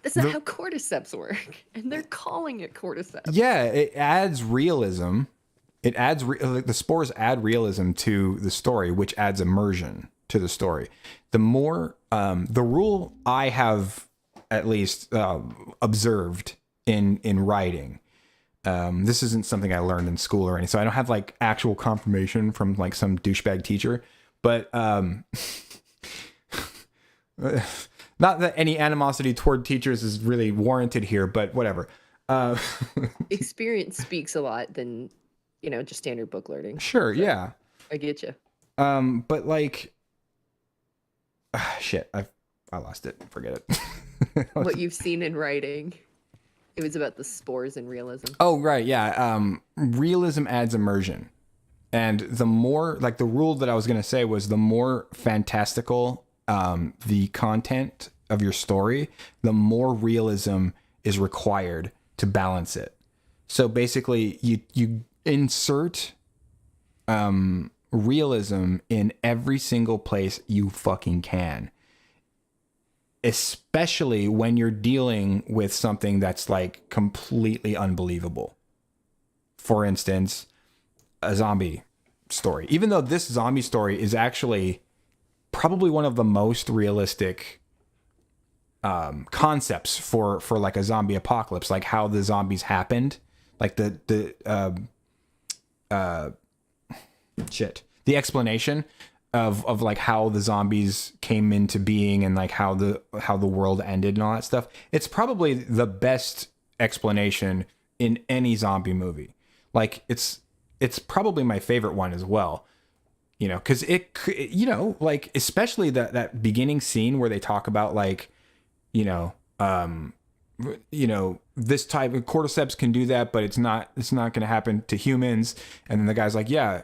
That's not how cordyceps work. And they're calling it cordyceps. yeah, it adds realism. It adds like the spores add realism to the story, which adds immersion to the story. The more the rule I have at least observed in writing. This isn't something I learned in school or anything, so I don't have like actual confirmation from like some douchebag teacher. But not that any animosity toward teachers is really warranted here, but whatever. Experience speaks a lot than, just standard book learning. Sure, yeah. I get you. But like, shit, I lost it. Forget it. What you've seen in writing. It was about the spores and realism. Oh, right, yeah. Realism adds immersion. And the more, like the rule that I was going to say was the more fantastical the content of your story, the more realism is required to balance it. So basically, you insert realism in every single place you fucking can. Especially when you're dealing with something that's like completely unbelievable. For instance, a zombie story. Even though this zombie story is actually probably one of the most realistic concepts for like a zombie apocalypse, like how the zombies happened, like the explanation of like how the zombies came into being and like how the world ended and all that stuff. It's probably the best explanation in any zombie movie. Like it's probably my favorite one as well. Because like especially that beginning scene where they talk about like, this type of cordyceps can do that, but it's not going to happen to humans. And then the guy's like, yeah,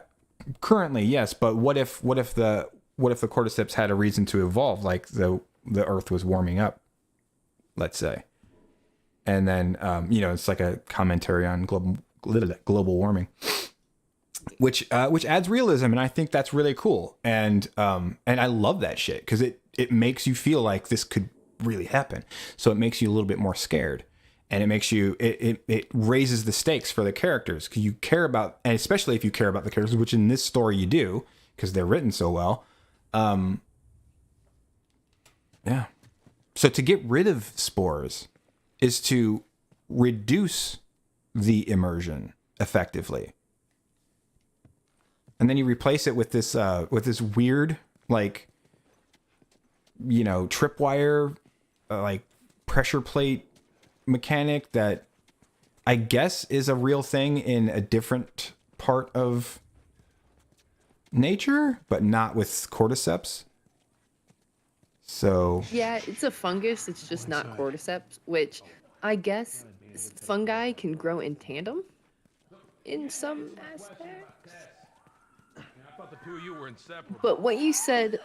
currently, yes, but what if the cordyceps had a reason to evolve, like the Earth was warming up, let's say, and then it's like a commentary on global warming, which adds realism, and I think that's really cool, and I love that shit because it makes you feel like this could really happen, so it makes you a little bit more scared. And it makes you, it raises the stakes for the characters because you care about, and especially if you care about the characters, which in this story you do because they're written so well. Yeah. So to get rid of spores is to reduce the immersion effectively. And then you replace it with this weird, like, you know, tripwire, like pressure plate mechanic that I guess is a real thing in a different part of nature, but not with cordyceps. So Yeah, it's a fungus. It's just not cordyceps, which I guess fungi can grow in tandem in some aspects. I thought the two of you were inseparable. But what you said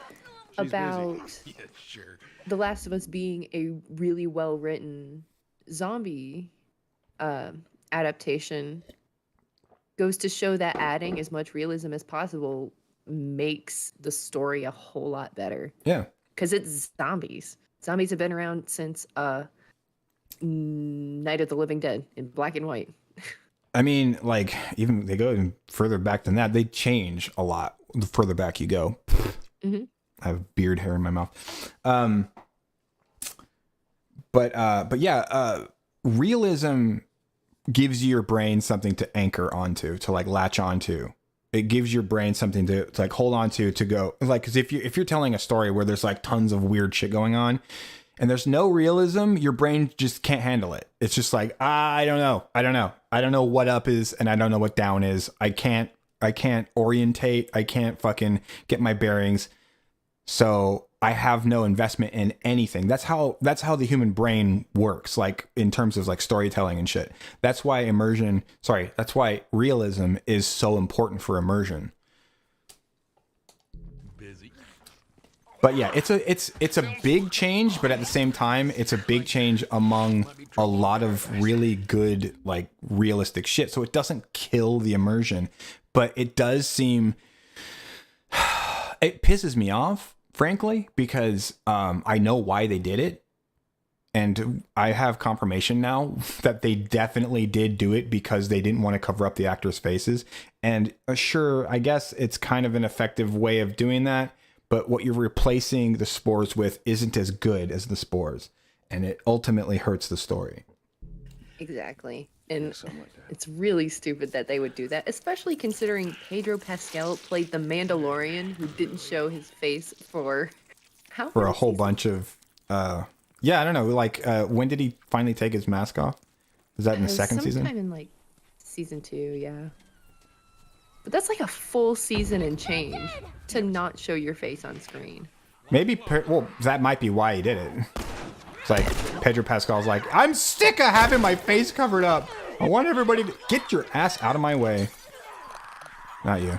She's about Yeah, sure. The Last of Us being a really well written zombie adaptation goes to show that adding as much realism as possible makes the story a whole lot better. yeah. Because it's zombies. Zombies have been around since Night of the Living Dead in black and white. I mean, like, even they go even further back than that. They change a lot the further back you go. Mm-hmm. I have beard hair in my mouth. But yeah, realism gives your brain something to anchor onto, to like latch onto. It gives your brain something to like hold on to go, like, because if you're telling a story where there's like tons of weird shit going on and there's no realism, your brain just can't handle it. It's just like, I don't know what up is and I don't know what down is. I can't orientate. I can't fucking get my bearings. So I have no investment in anything. That's how the human brain works, like in terms of like storytelling and shit. That's why realism is so important for immersion. Busy. But yeah, it's a big change, but at the same time, it's a big change among a lot of really good, like, realistic shit. So it doesn't kill the immersion, but it does seem, it pisses me off, frankly, because I know why they did it. And I have confirmation now that they definitely did do it because they didn't want to cover up the actors' faces. And sure, I guess it's kind of an effective way of doing that. But what you're replacing the spores with isn't as good as the spores. And it ultimately hurts the story. Exactly. And Something like that. it's really stupid that they would do that, especially considering Pedro Pascal played the Mandalorian who didn't show his face for For a whole bunch of... yeah, I don't know. Like, when did he finally take his mask off? Is that in the second season? Sometime in like season 2, yeah. But that's like a full season and change to not show your face on screen. Maybe... Well, that might be why he did it. It's like, Pedro Pascal's like, I'm sick of having my face covered up. I want everybody to... Get your ass out of my way. Not you.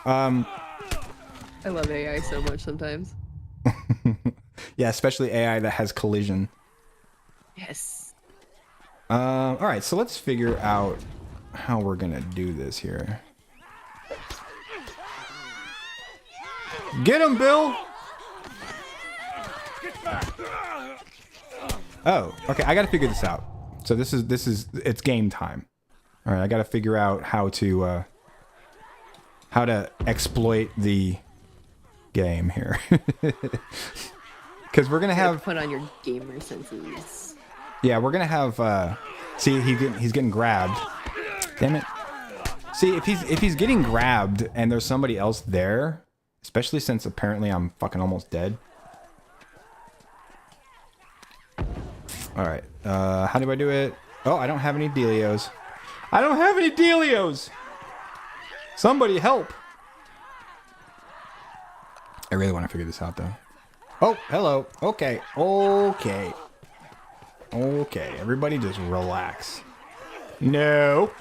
I love AI so much sometimes. Yeah, especially AI that has collision. Yes. All right, so let's figure out how we're gonna do this here. Get him, Bill! Oh, okay, I gotta figure this out. So this is it's game time. All right, I gotta figure out how to exploit the game here. Because we're gonna have... Put on your gamer senses. Yeah, we're gonna have. See, he's getting grabbed. Damn it. See, if he's getting grabbed and there's somebody else there, especially since apparently I'm fucking almost dead. All right. How do I do it? Oh, I don't have any dealios. I don't have any dealios. Somebody help. I really want to figure this out though. Oh, hello. Okay. Okay. Okay, everybody just relax. No.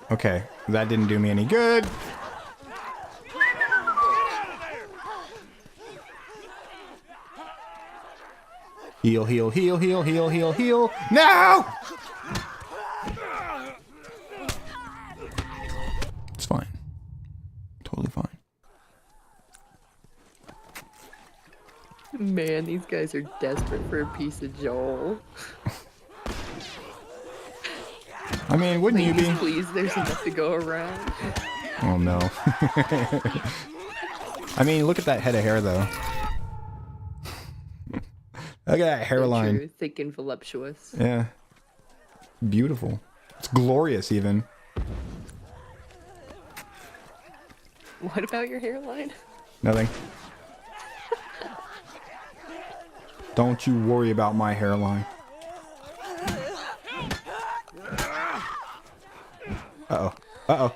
Okay, that didn't do me any good. Heal, heal, heal, heal, heal, heal, heal. No! It's fine. Totally fine. Man, these guys are desperate for a piece of Joel. I mean, wouldn't you Ladies, be? please, there's enough to go around. Oh no. I mean, look at that head of hair though. Look at that So hairline. true, thick and voluptuous. Yeah. Beautiful. It's glorious even. What about your hairline? Nothing. Don't you worry about my hairline. Uh-oh. Uh-oh.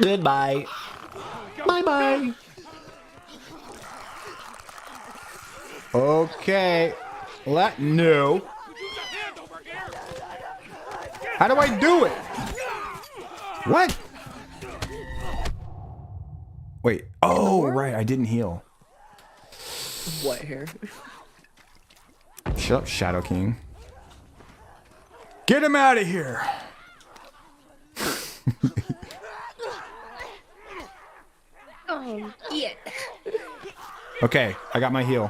Goodbye. Bye-bye. Okay. No. How do I do it? What? Wait. Oh, right. I didn't heal. What hair? Shut up, Shadow King. Get him out of here. Oh, yeah. Okay, I got my heal.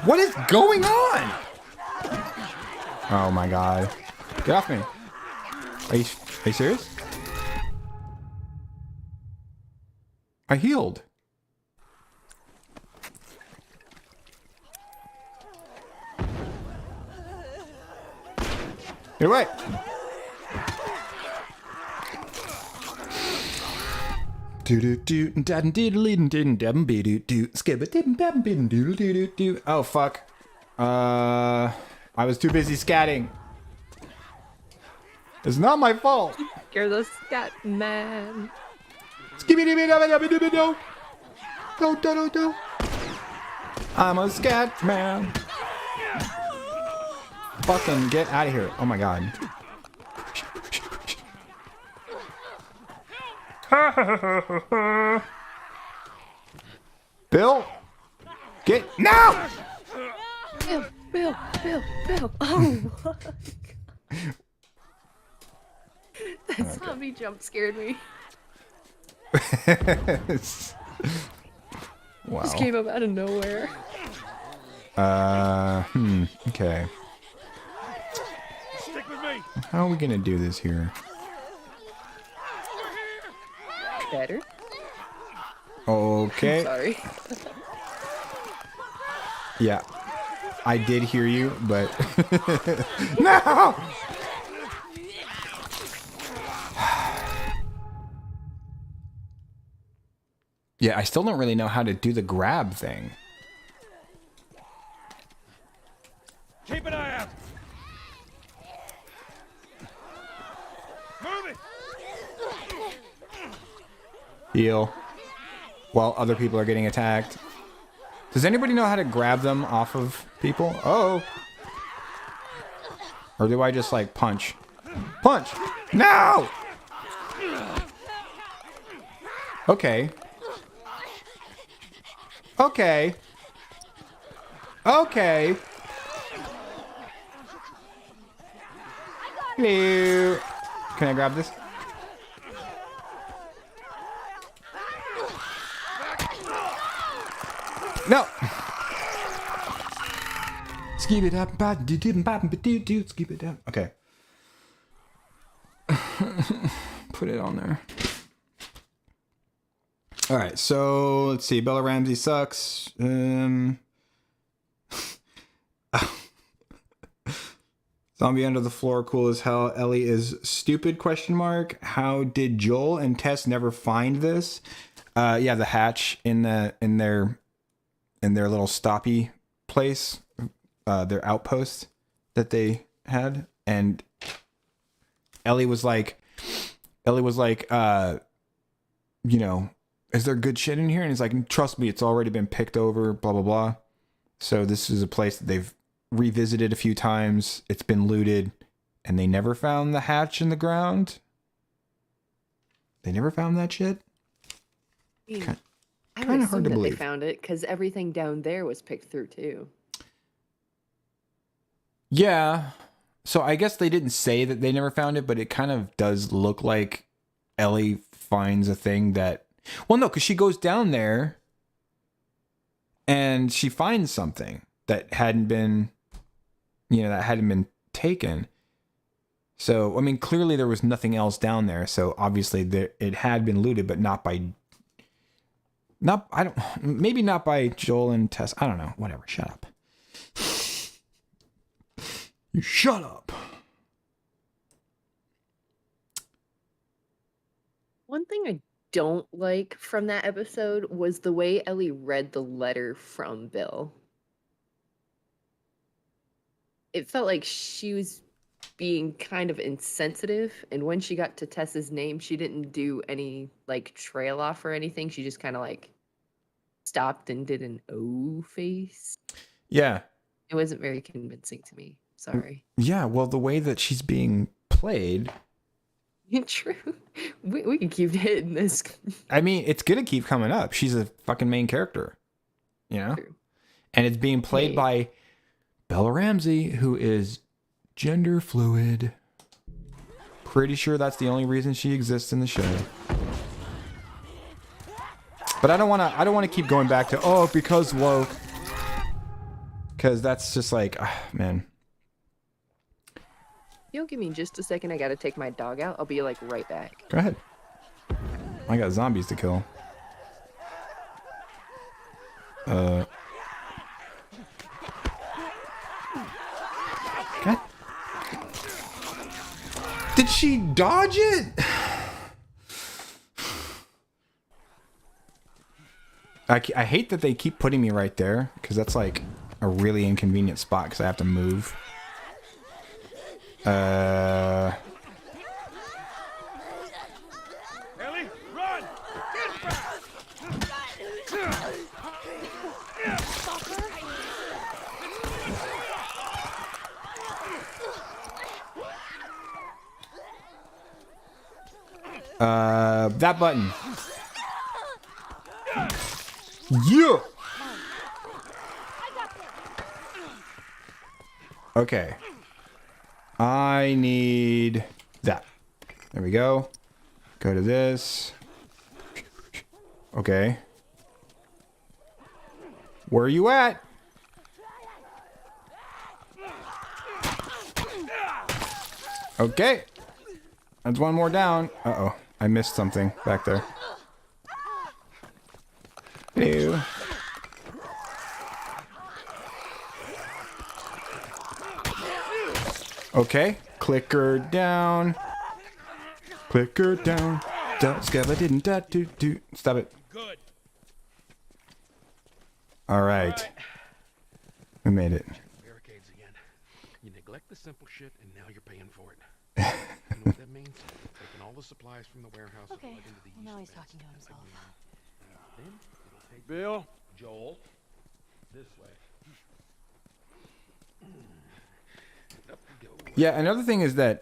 What is going on? Oh my god. Get off me. Are you serious? I healed. You're right. Oh fuck. I was too busy scatting. It's not my fault. You're the scat man. I'm a scat man. Fucking get out of here. Oh my god. Bill? Get no! Bill. Oh, that zombie jump scared me. Wow. Just came up out of nowhere. Okay. Stick with me. How are we gonna do this here? Better? Okay. Sorry. Yeah. I did hear you, but no! Yeah, I still don't really know how to do the grab thing. Keep an eye out. Move it. Heal. While other people are getting attacked. Does anybody know how to grab them off of people? Oh. Or do I just like punch? Punch! No! Okay. Okay. Okay. Hello. Can I grab this? No. Skip it up, skip it up. Okay. Put it on there. All right, so let's see. Bella Ramsey sucks. Zombie under the floor, cool as hell. Ellie is stupid? Question mark. How did Joel and Tess never find this? Yeah, the hatch in their little stoppy place, their outpost that they had, and Ellie was like, you know, is there good shit in here? And he's like, trust me, it's already been picked over, blah, blah, blah. So this is a place that they've revisited a few times. It's been looted, and they never found the hatch in the ground. They never found that shit? I would Kinda assume hard to that believe. they found it because everything down there was picked through too. Yeah. So I guess they didn't say that they never found it, but it kind of does look like Ellie finds a thing that... Well, no, because she goes down there and she finds something that hadn't been, taken. So, I mean, clearly there was nothing else down there. So obviously it had been looted, but maybe not by Joel and Tess. I don't know. Whatever. Shut up. You shut up. One thing I don't like from that episode was the way Ellie read the letter from Bill. It felt like she was being kind of insensitive, and when she got to Tess's name, she didn't do any like trail off or anything. She just kind of like stopped and did an O face. Yeah. It wasn't very convincing to me. Sorry. Yeah. Well, the way that she's being played. True. We can keep hitting this. I mean, it's going to keep coming up. She's a fucking main character, you know? True. And it's being played by Bella Ramsey, who is gender fluid. Pretty sure that's the only reason she exists in the show. But I don't want to keep going back to, because woke. Because that's just like, man. You'll give me just a second. I gotta take my dog out. I'll be like right back. Go ahead. I got zombies to kill. Okay. Did she dodge it? I hate that they keep putting me right there, because that's like a really inconvenient spot because I have to move. Ellie, run! That button. Yeah. Okay. I need that. There we go. Go to this. Okay. Where are you at? Okay. That's one more down. Uh-oh. I missed something back there. Hello. Okay. Clicker down. Clicker down. Didn't do. Stop it. Good. All right. We made it. Barricades again. You neglect the simple shit, and now you're paying for it. You know what that means? Taking all the supplies from the warehouse and Okay. plugging into the Well, now yeast he's vents. talking to himself. Then it'll take Bill? Joel this way. Up we go. Yeah, another thing is that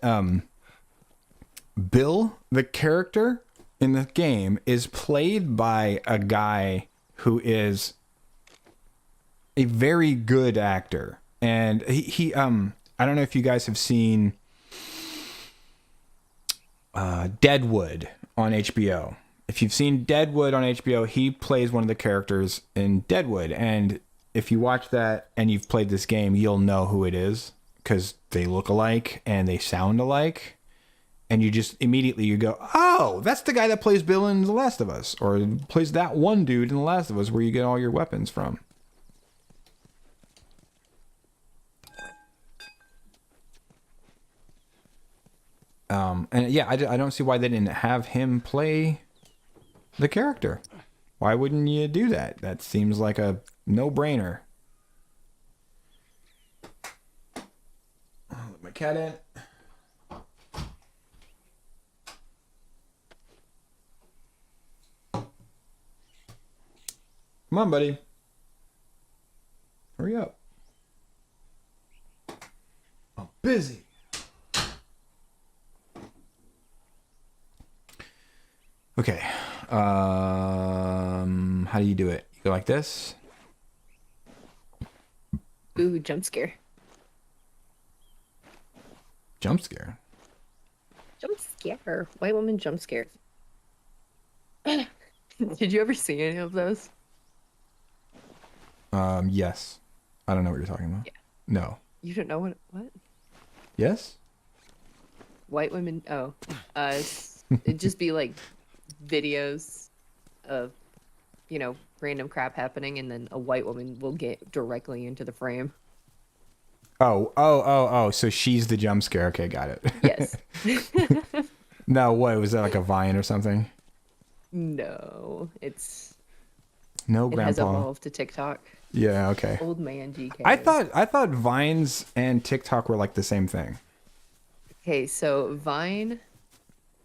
Bill, the character in the game, is played by a guy who is a very good actor. And he I don't know if you guys have seen Deadwood on HBO. If you've seen Deadwood on HBO, he plays one of the characters in Deadwood. And if you watch that and you've played this game, you'll know who it is, because they look alike and they sound alike. And you just immediately you go, oh, that's the guy that plays Bill in The Last of Us, or plays that one dude in The Last of Us where you get all your weapons from. And yeah, I don't see why they didn't have him play the character. Why wouldn't you do that? That seems like a no-brainer. Let my cat in. Come on, buddy. Hurry up. I'm busy. Okay. How do you do it? You go like this? Ooh, jump scare. Jump scare. Jump scare. White woman jump scare. Did you ever see any of those? Yes. I don't know what you're talking about. Yeah. No. You don't know what? Yes? White women. Oh, it'd just be like videos of, random crap happening, and then a white woman will get directly into the frame. Oh. So she's the jump scare. Okay, got it. Yes. No, what? Was that like a Vine or something? No, it No, has Grandpa. evolved to TikTok. Yeah, okay. Old man GK. I thought Vines and TikTok were like the same thing. Okay, so Vine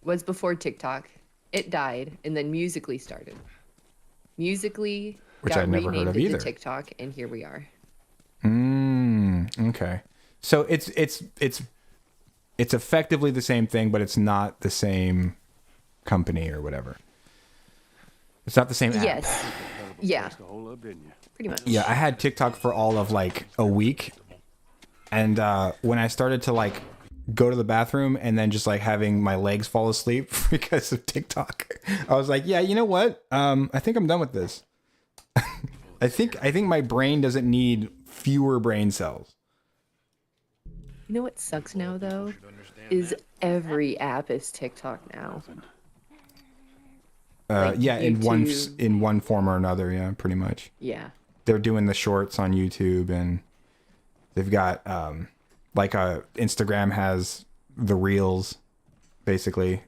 was before TikTok. It died, and then Musically started. Musically Which got I'd never heard renamed of into either. TikTok, and here we are. Okay. So it's effectively the same thing, but it's not the same company or whatever. It's not the same app. Yes. Yeah, To hold up, didn't you? pretty much. Yeah, I had TikTok for all of like a week. And when I started to like go to the bathroom and then just like having my legs fall asleep because of TikTok, I was like, yeah, you know what? I think I'm done with this. I think my brain doesn't need fewer brain cells. You know what sucks now, though? Is every app is TikTok now. Like Yeah, YouTube. in one form or another, yeah, pretty much. Yeah. They're doing the shorts on YouTube, and they've got Instagram has the reels, basically.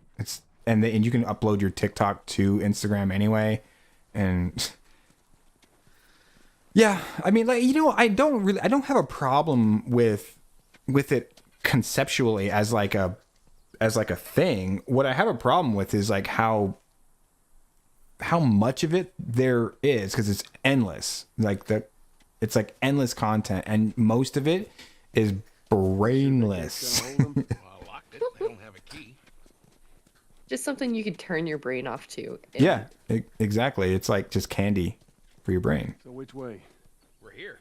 And you can upload your TikTok to Instagram anyway, and yeah, I mean, like, I don't have a problem with it conceptually as like a thing. What I have a problem with is like how much of it there is, because it's endless. It's like endless content, and most of it is brainless. Well, I locked it. I don't have a key. Just something you could turn your brain off to. Yeah, exactly. It's like just candy for your brain. So which way? We're here.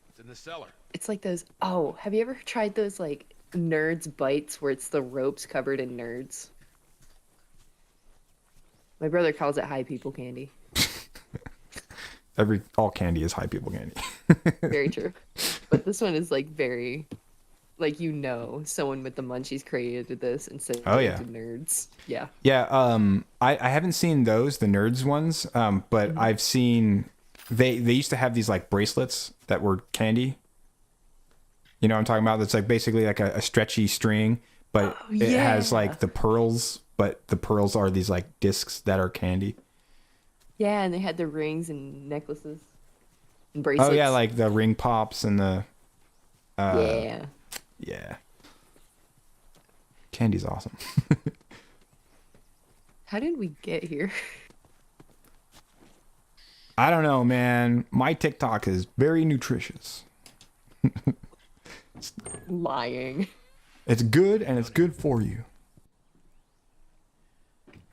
It's in the cellar. It's like those. Oh, have you ever tried those like Nerds bites where it's the ropes covered in nerds? My brother calls it high people candy. All candy is high people candy. Very true. But this one is like very, like, someone with the munchies created this and sent Oh, it yeah. to nerds. Yeah. Yeah, I haven't seen those, the nerds ones, but I've seen they used to have these like bracelets that were candy. You know what I'm talking about? That's like basically like a stretchy string, but it has like the pearls, but the pearls are these like discs that are candy. Yeah, and they had the rings and necklaces and bracelets. Oh yeah, like the ring pops and the yeah. yeah. Candy's awesome. How did we get here? I don't know, man. My TikTok is very nutritious. Lying. It's good, and it's good for you.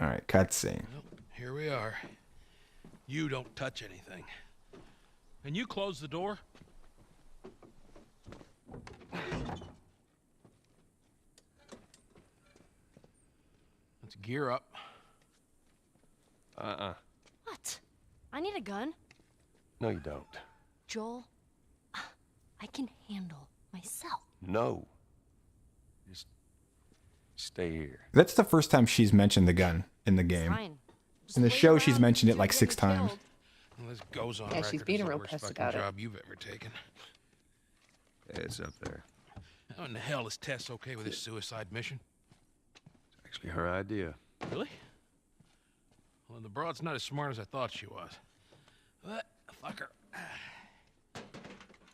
All right, cutscene. Well, here we are. You don't touch anything. And you close the door. Let's gear up. What? I need a gun. No, you don't. Joel, I can handle myself. No. Just stay here. That's the first time she's mentioned the gun in the game. Fine. Just In the wait show, she's around mentioned it until like you 6 get me times. killed. Well, this goes on Yeah, she's record being as a the real worst pest fucking about it. job you've ever taken. It's up there. How in the hell is Tess okay with this suicide mission? It's actually her idea. Really? Well, the broad's not as smart as I thought she was. But, fuck her.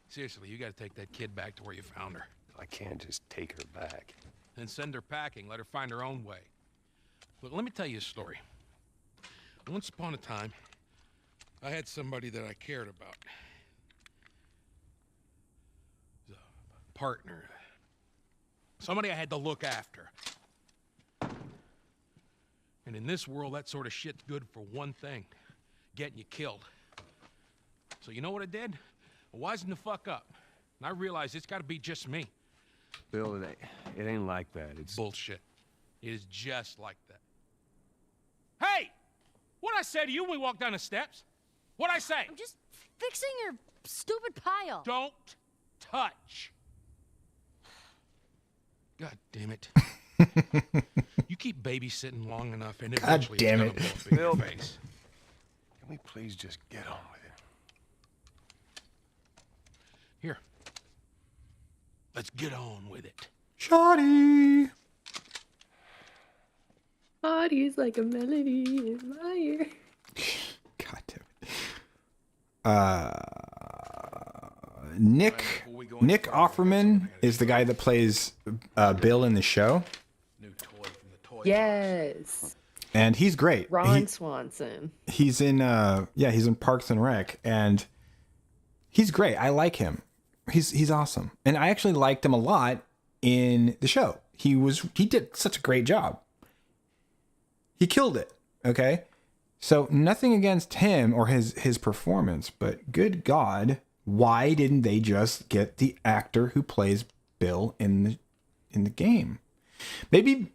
Seriously, you gotta take that kid back to where you found her. I can't just take her back. Then send her packing, let her find her own way. Look, let me tell you a story. Once upon a time, I had somebody that I cared about. A partner. Somebody I had to look after. And in this world, that sort of shit's good for one thing. Getting you killed. So you know what I did? I wisened the fuck up. And I realized it's gotta be just me. Bill, it ain't like that. It's Bullshit. It is just like that. Hey! What'd I say to you when we walk down the steps? What'd I say? I'm just fixing your stupid pile. Don't touch. God damn it. You keep babysitting long enough and eventually damn it's it. gonna blow up in your face. Can we please just get on with it? Here. Let's get on with it. Shoddy. Body's like a melody in my ear. God damn it. Nick Offerman is the guy that plays Bill in the show, New toy from the toy. Yes. and he's great. Ron Swanson. He's in he's in Parks and Rec, and he's great. I like him. He's awesome, and I actually liked him a lot in the show. He did such a great job. He killed it. Okay, so nothing against him or his performance, but good God, why didn't they just get the actor who plays Bill in the game? Maybe,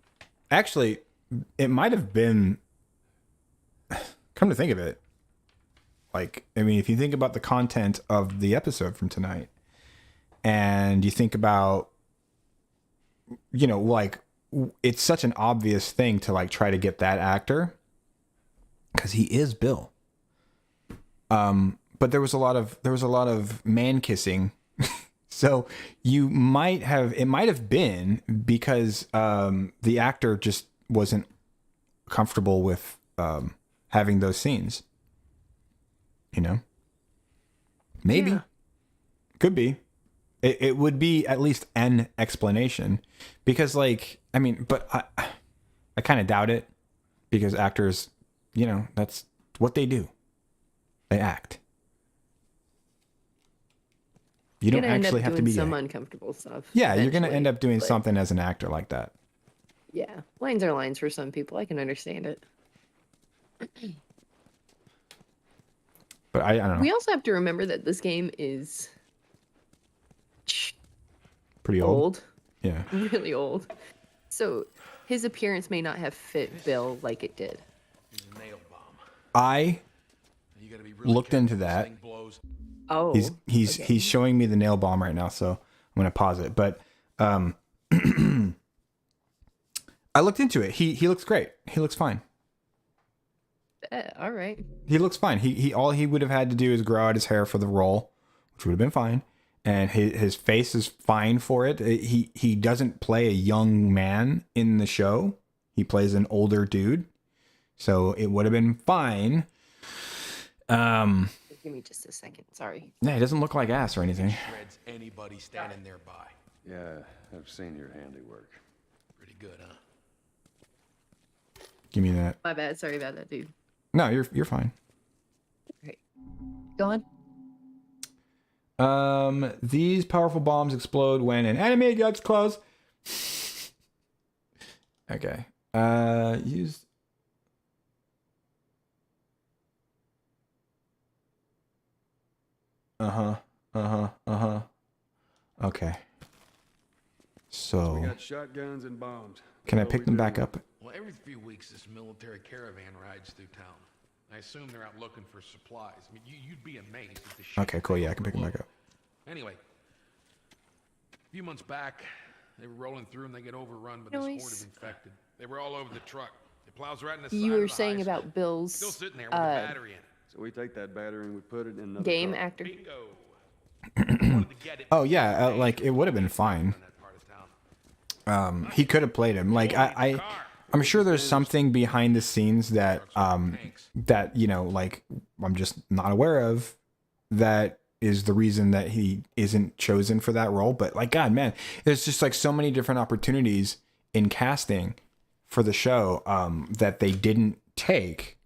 actually, it might have been. Come to think of it, like, I mean, if you think about the content of the episode from tonight, and you think about, you know, like, it's such an obvious thing to like try to get that actor because he is Bill. But there was a lot of man kissing. So it might have been because the actor just wasn't comfortable with having those scenes. You know? Maybe. Yeah. Could be. It would be at least an explanation, because, like, I mean, but I kind of doubt it, because actors, you know, that's what they do. They act. You don't actually have to be some gay. uncomfortable stuff. Yeah, you're gonna end up doing but, something as an actor like that. Yeah, lines are lines for some people. I can understand it. But I don't know. We also have to remember that this game is Pretty old. old, Yeah. really old. So his appearance may not have fit Bill like it did. He's a nail bomb. I You gotta be really looked careful into this that. thing blows. Oh, He's showing me the nail bomb right now, so I'm gonna pause it. But I looked into it. He looks great. He looks fine. all right. He looks fine. He all he would have had to do is grow out his hair for the role, which would have been fine. And his face is fine for it. He doesn't play a young man in the show. He plays an older dude. So it would have been fine. Give me just a second. Sorry. Yeah, he doesn't look like ass or anything. Shreds anybody standing nearby. Yeah, I've seen your handiwork. Pretty good, huh? Give me that. My bad. Sorry about that, dude. No, you're fine. Okay. Go on. These powerful bombs explode when an enemy gets close. Okay. Use. Okay. So, We got shotguns and bombs. can I What pick we them doing? back up? Well, every few weeks this military caravan rides through town. I assume they're out looking for supplies. I mean, you'd be amazed at the shit. Okay, cool. Yeah, I can pick them back up. Anyway, a few months back, they were rolling through and they get overrun by this horde Noise. of infected. They were all over the truck. It plows right in the side You of were the saying high about school. Bill's Still sitting there with a battery in it. So we take that battery and we put it in another game car. actor. Bingo. Wanted to get it Oh yeah, like it would have been fine. in that part of town. He could have played him. Like I'm sure there's something behind the scenes that that, you know, like I'm just not aware of, that is the reason that he isn't chosen for that role. But like, God, man, there's just like so many different opportunities in casting for the show that they didn't take.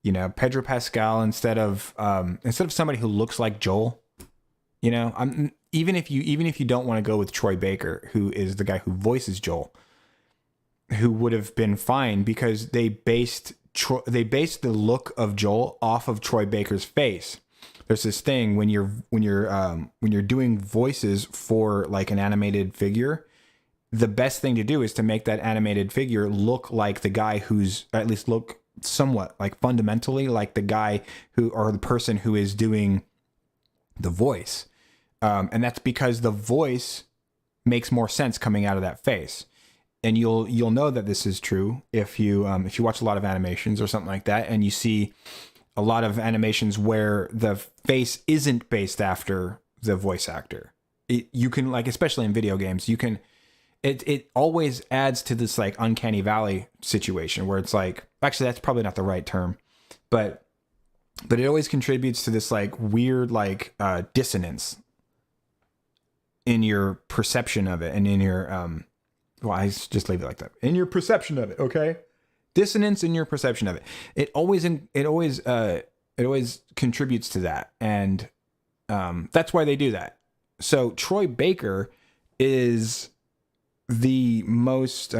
You know, Pedro Pascal instead of somebody who looks like Joel. You know, even if you don't want to go with Troy Baker, who is the guy who voices Joel, who would have been fine, because they based the look of Joel off of Troy Baker's face. There's this thing when you're doing voices for like an animated figure, the best thing to do is to make that animated figure look like the guy who's, at least look somewhat like fundamentally like the guy who or the person who is doing the voice. And that's because the voice makes more sense coming out of that face. And you'll know that this is true if you watch a lot of animations or something like that, and you see a lot of animations where the face isn't based after the voice actor. You can, like, especially in video games, you can. It always adds to this like uncanny valley situation where it's like, actually that's probably not the right term, but it always contributes to this like weird like dissonance in your perception of it and in your well, I just leave it like that. In your perception of it, okay? Dissonance in your perception of it. It always contributes to that, and that's why they do that. So Troy Baker is the most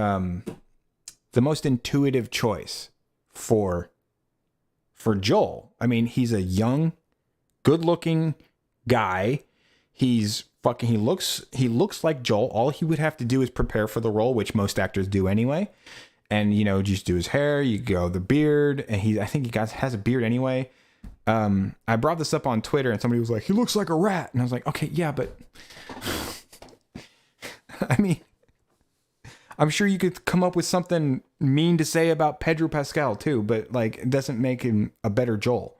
intuitive choice for Joel. I mean, he's a young, good-looking guy. He looks like Joel. All he would have to do is prepare for the role, which most actors do anyway. And, you know, just do his hair, you go the beard, and I think he has a beard anyway. I brought this up on Twitter and somebody was like, he looks like a rat. And I was like, okay, yeah, but I mean, I'm sure you could come up with something mean to say about Pedro Pascal too, but like, it doesn't make him a better Joel.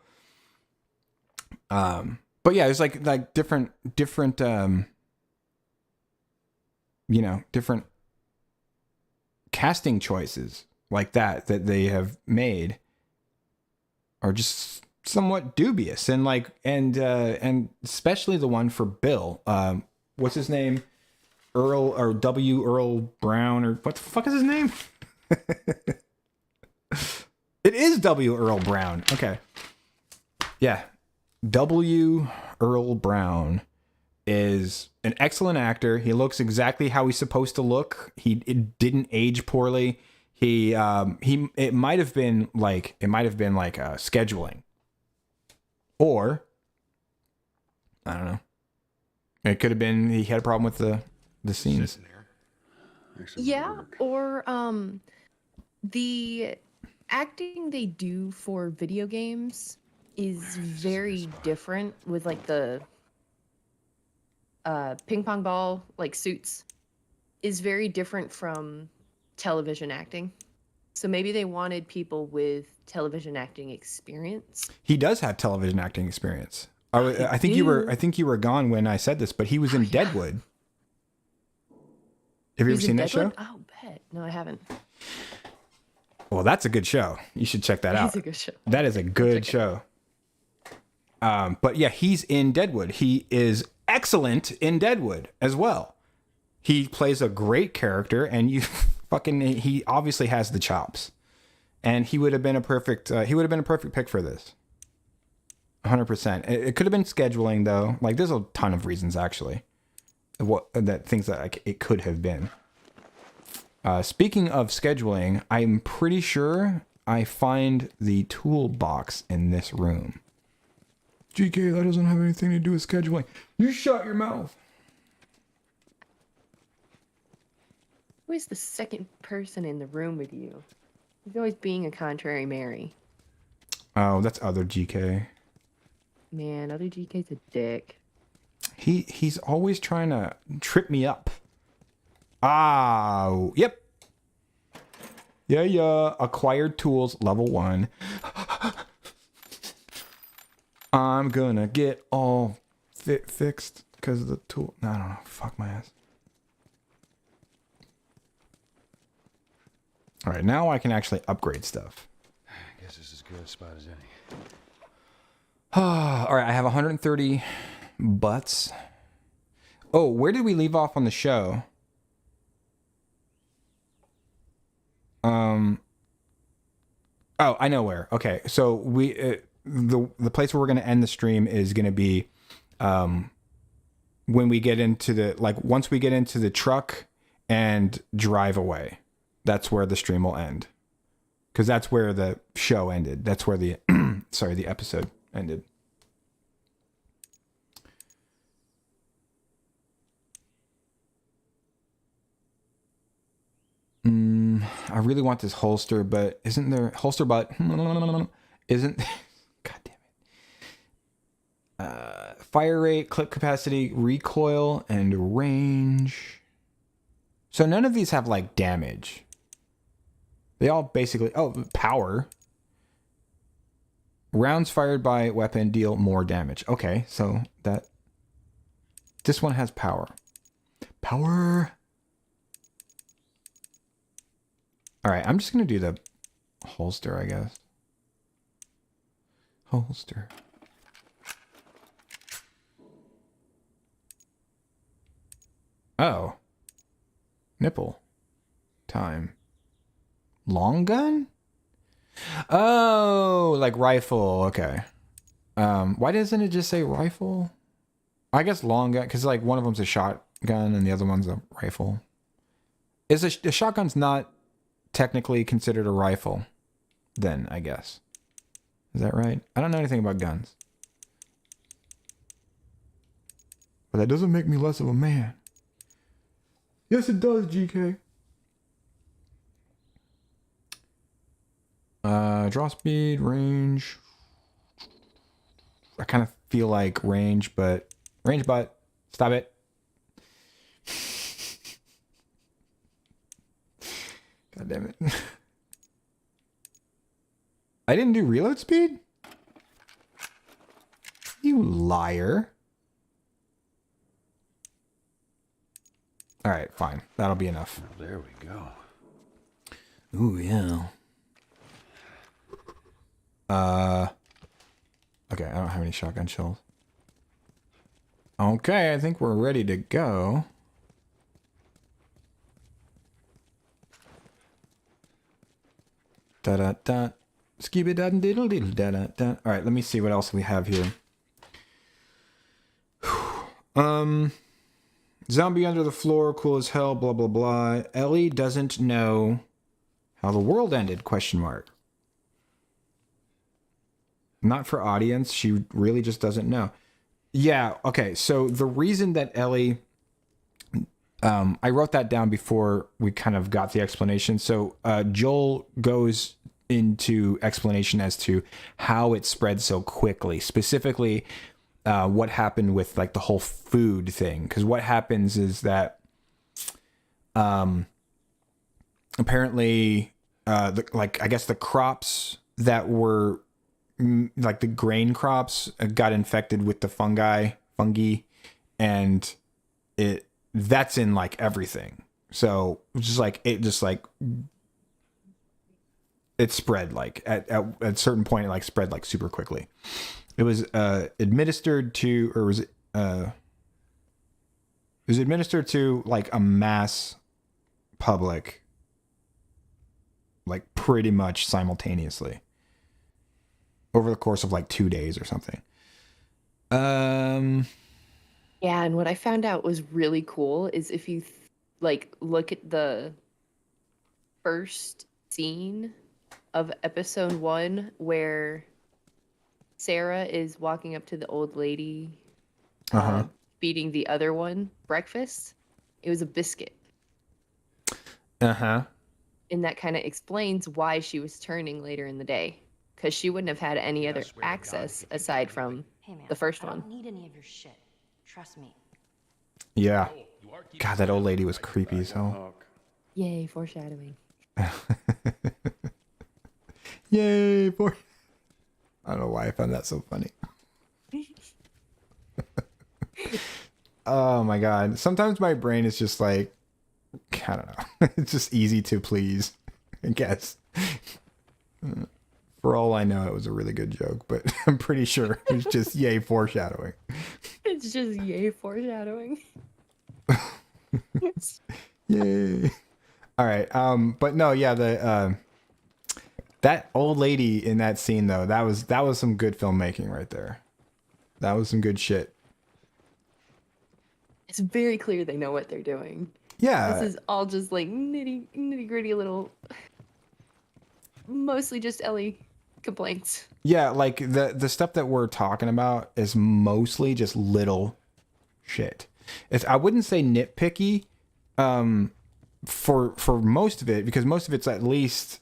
But yeah, it's like different, you know, different casting choices like that they have made are just somewhat dubious. And like, and especially the one for Bill, what's his name? Earl Brown, or what the fuck is his name? It is W. Earl Brown. Okay. Yeah. W. Earl Brown is an excellent actor. He looks exactly how he's supposed to look. It didn't age poorly. It might have been like scheduling, or I don't know. It could have been he had a problem with the scenes. Yeah, or the acting they do for video games is very different with like the ping pong ball like suits is very different from television acting. So maybe they wanted people with television acting experience. He does have television acting experience. I think you were gone when I said this, but he was in Deadwood. Have you ever seen that show? Oh, bet. No, I haven't. Well, that's a good show. You should check that out. It's a good show. That is a good show. But yeah, he's in Deadwood. He is excellent in Deadwood as well. He plays a great character, and he obviously has the chops. And he would have been a perfect pick for this. 100%. It could have been scheduling though. Like, there's a ton of reasons actually. Things that like it could have been. Speaking of scheduling, I'm pretty sure I find the toolbox in this room. GK, that doesn't have anything to do with scheduling. You shut your mouth. Who is the second person in the room with you? He's always being a contrary Mary. Oh, that's other GK. Man, other GK's a dick. He's always trying to trip me up. Ah, yep. Yeah. Acquired tools, level 1. I'm gonna get all fixed because of the tool. No, I don't know. Fuck my ass. All right, now I can actually upgrade stuff. I guess this is as good a spot as any. All right, I have 130 butts. Oh, where did we leave off on the show? Oh, I know where. Okay, so we the place where we're gonna end the stream is gonna be when we get into once we get into the truck and drive away. That's where the stream will end, because that's where the show ended. That's where the the episode ended. I really want this holster, but isn't there holster? But isn't God damn it. Fire rate, clip capacity, recoil, and range. So none of these have like damage. They all basically power. Rounds fired by weapon deal more damage. Okay, so this one has power. Power. All right, I'm just gonna do the holster, I guess. Holster. Oh. Nipple. Time. Long gun? Oh, like rifle. Okay. Why doesn't it just say rifle? I guess long gun, because like one of them's a shotgun and the other one's a rifle. A shotgun's not technically considered a rifle, then, I guess. Is that right? I don't know anything about guns. But that doesn't make me less of a man. Yes, it does, GK. Draw speed, range. I kind of feel like range, but stop it. God damn it. I didn't do reload speed? You liar. All right, fine. That'll be enough. Well, there we go. Ooh, yeah. Okay, I don't have any shotgun shells. Okay, I think we're ready to go. Da da da. Skibby da diddle diddle da da da. All right, let me see what else we have here. Zombie under the floor, cool as hell, blah blah blah. Ellie doesn't know how the world ended, question mark. Not for audience, she really just doesn't know. Yeah, okay, so the reason that Ellie... I wrote that down before we kind of got the explanation. So Joel goes into explanation as to how it spread so quickly. Specifically, what happened with like the whole food thing. Because what happens is that apparently, I guess the crops that were like the grain crops got infected with the fungi, and that's in like everything. So it spread like at a certain point, it like spread like super quickly. It was administered to like a mass public, like pretty much simultaneously over the course of like 2 days or something. Yeah, and what I found out was really cool is if you look at the first scene of episode 1 where Sarah is walking up to the old lady feeding the other one breakfast, it was a biscuit. And that kind of explains why she was turning later in the day, because she wouldn't have had any other access aside from the first one. I don't need any of your shit. Trust me. Yeah. God, that old lady was creepy as hell. Yay, foreshadowing. Yay, for... I don't know why I found that so funny. Oh my god. Sometimes my brain is just like, I don't know. It's just easy to please, I guess. For all I know, it was a really good joke, but I'm pretty sure it was just yay foreshadowing. It's just yay foreshadowing. Yay. All right. But no, yeah, that old lady in that scene though, that was some good filmmaking right there. That was some good shit. It's very clear they know what they're doing. Yeah. This is all just like nitty gritty little, mostly just Ellie complaints. Yeah, like the stuff that we're talking about is mostly just little shit. I wouldn't say nitpicky, for most of it, because most of it's at least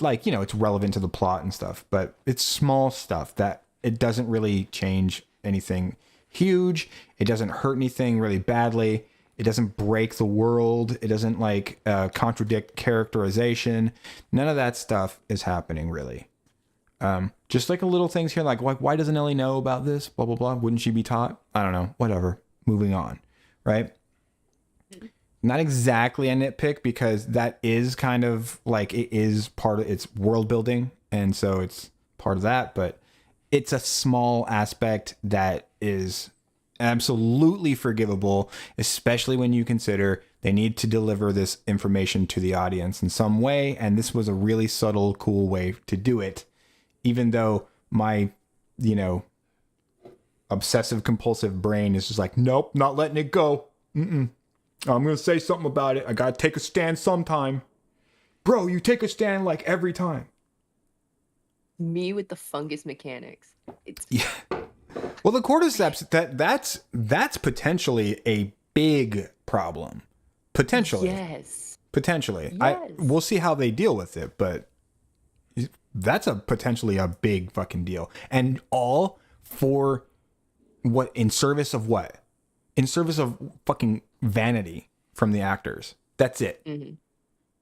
like, you know, it's relevant to the plot and stuff, but it's small stuff that it doesn't really change anything huge. It doesn't hurt anything really badly. It doesn't break the world. It doesn't like contradict characterization. None of that stuff is happening really. Just like a little things here, like why doesn't Ellie know about this? Blah, blah, blah. Wouldn't she be taught? I don't know. Whatever. Moving on. Right? Not exactly a nitpick, because that is kind of like, it is part of its world building. And so it's part of that, but it's a small aspect that is absolutely forgivable, especially when you consider they need to deliver this information to the audience in some way. And this was a really subtle, cool way to do it. Even though my, you know, obsessive compulsive brain is just like, nope, not letting it go. I'm going to say something about it. I got to take a stand sometime. Bro, you take a stand like every time. Me with the fungus mechanics. It's Yeah. Well, the cordyceps, that's potentially a big problem. Potentially. Yes. Potentially. Yes. We'll see how they deal with it, but that's potentially a big fucking deal. And all for what? In service of what? In service of fucking vanity from the actors. That's it. Mm-hmm.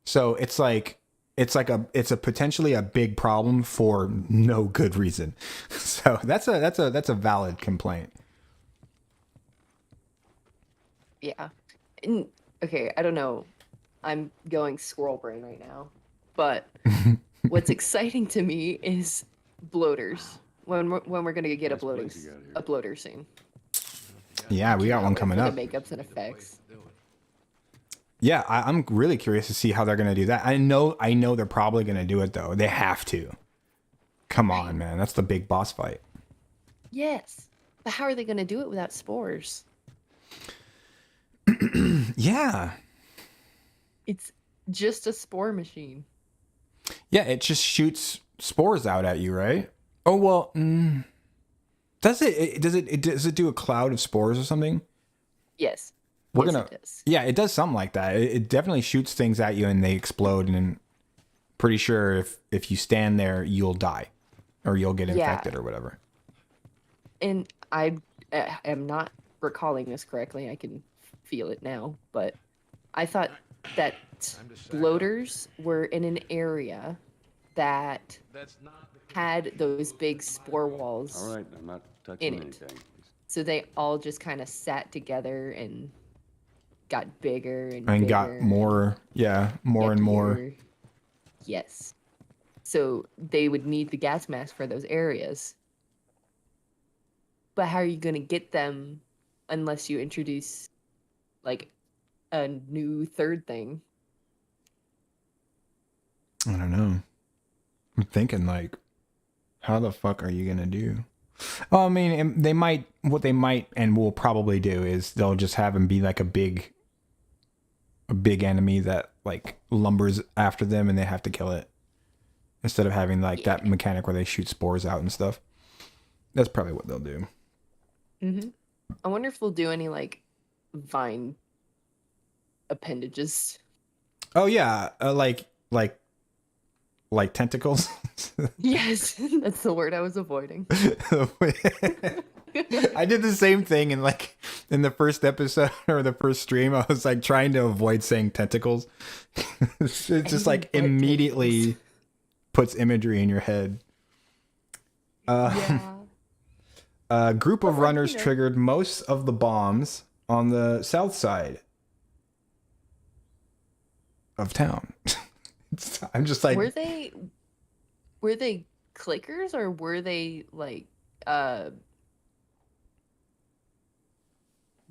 So it's a potentially a big problem for no good reason. So that's a valid complaint. Yeah. And, okay, I don't know. I'm going squirrel brain right now. But what's exciting to me is bloaters. When we're gonna get a bloater scene. Yeah, we got one coming For up. the makeups and effects. Yeah, I'm really curious to see how they're gonna do that. I know they're probably gonna do it though. They have to. Come on, man. That's the big boss fight. Yes. But how are they gonna do it without spores? Yeah. It's just a spore machine. Yeah, it just shoots spores out at you, right? Oh well. Does it? Does it do a cloud of spores or something? Yes. We're Yes, gonna. it does. Yeah, it does something like that. It definitely shoots things at you and they explode. And I'm pretty sure if you stand there, you'll die, or you'll get infected or whatever. And I am not recalling this correctly. I can feel it now, but I thought that bloaters were in an area that had those big spore walls. All right, I'm not touching In it. anything. So they all just kind of sat together and got bigger and And bigger got more. Yeah, more and more. bigger. Yes. So they would need the gas mask for those areas. But how are you going to get them unless you introduce like a new third thing? I don't know. I'm thinking like, how the fuck are you gonna do? Well, I mean, what they might and will probably do is they'll just have him be like a big enemy that like lumbers after them and they have to kill it, instead of having like that mechanic where they shoot spores out and stuff. That's probably what they'll do. Mm-hmm. I wonder if they'll do any like vine appendages. Oh yeah, like tentacles. Yes, that's the word I was avoiding. I did the same thing in the first episode or the first stream. I was like trying to avoid saying tentacles. It just like immediately puts imagery in your head. Yeah. A group of But, like, runners you know. triggered most of the bombs on the south side of town. I'm just like, Were they clickers or were they like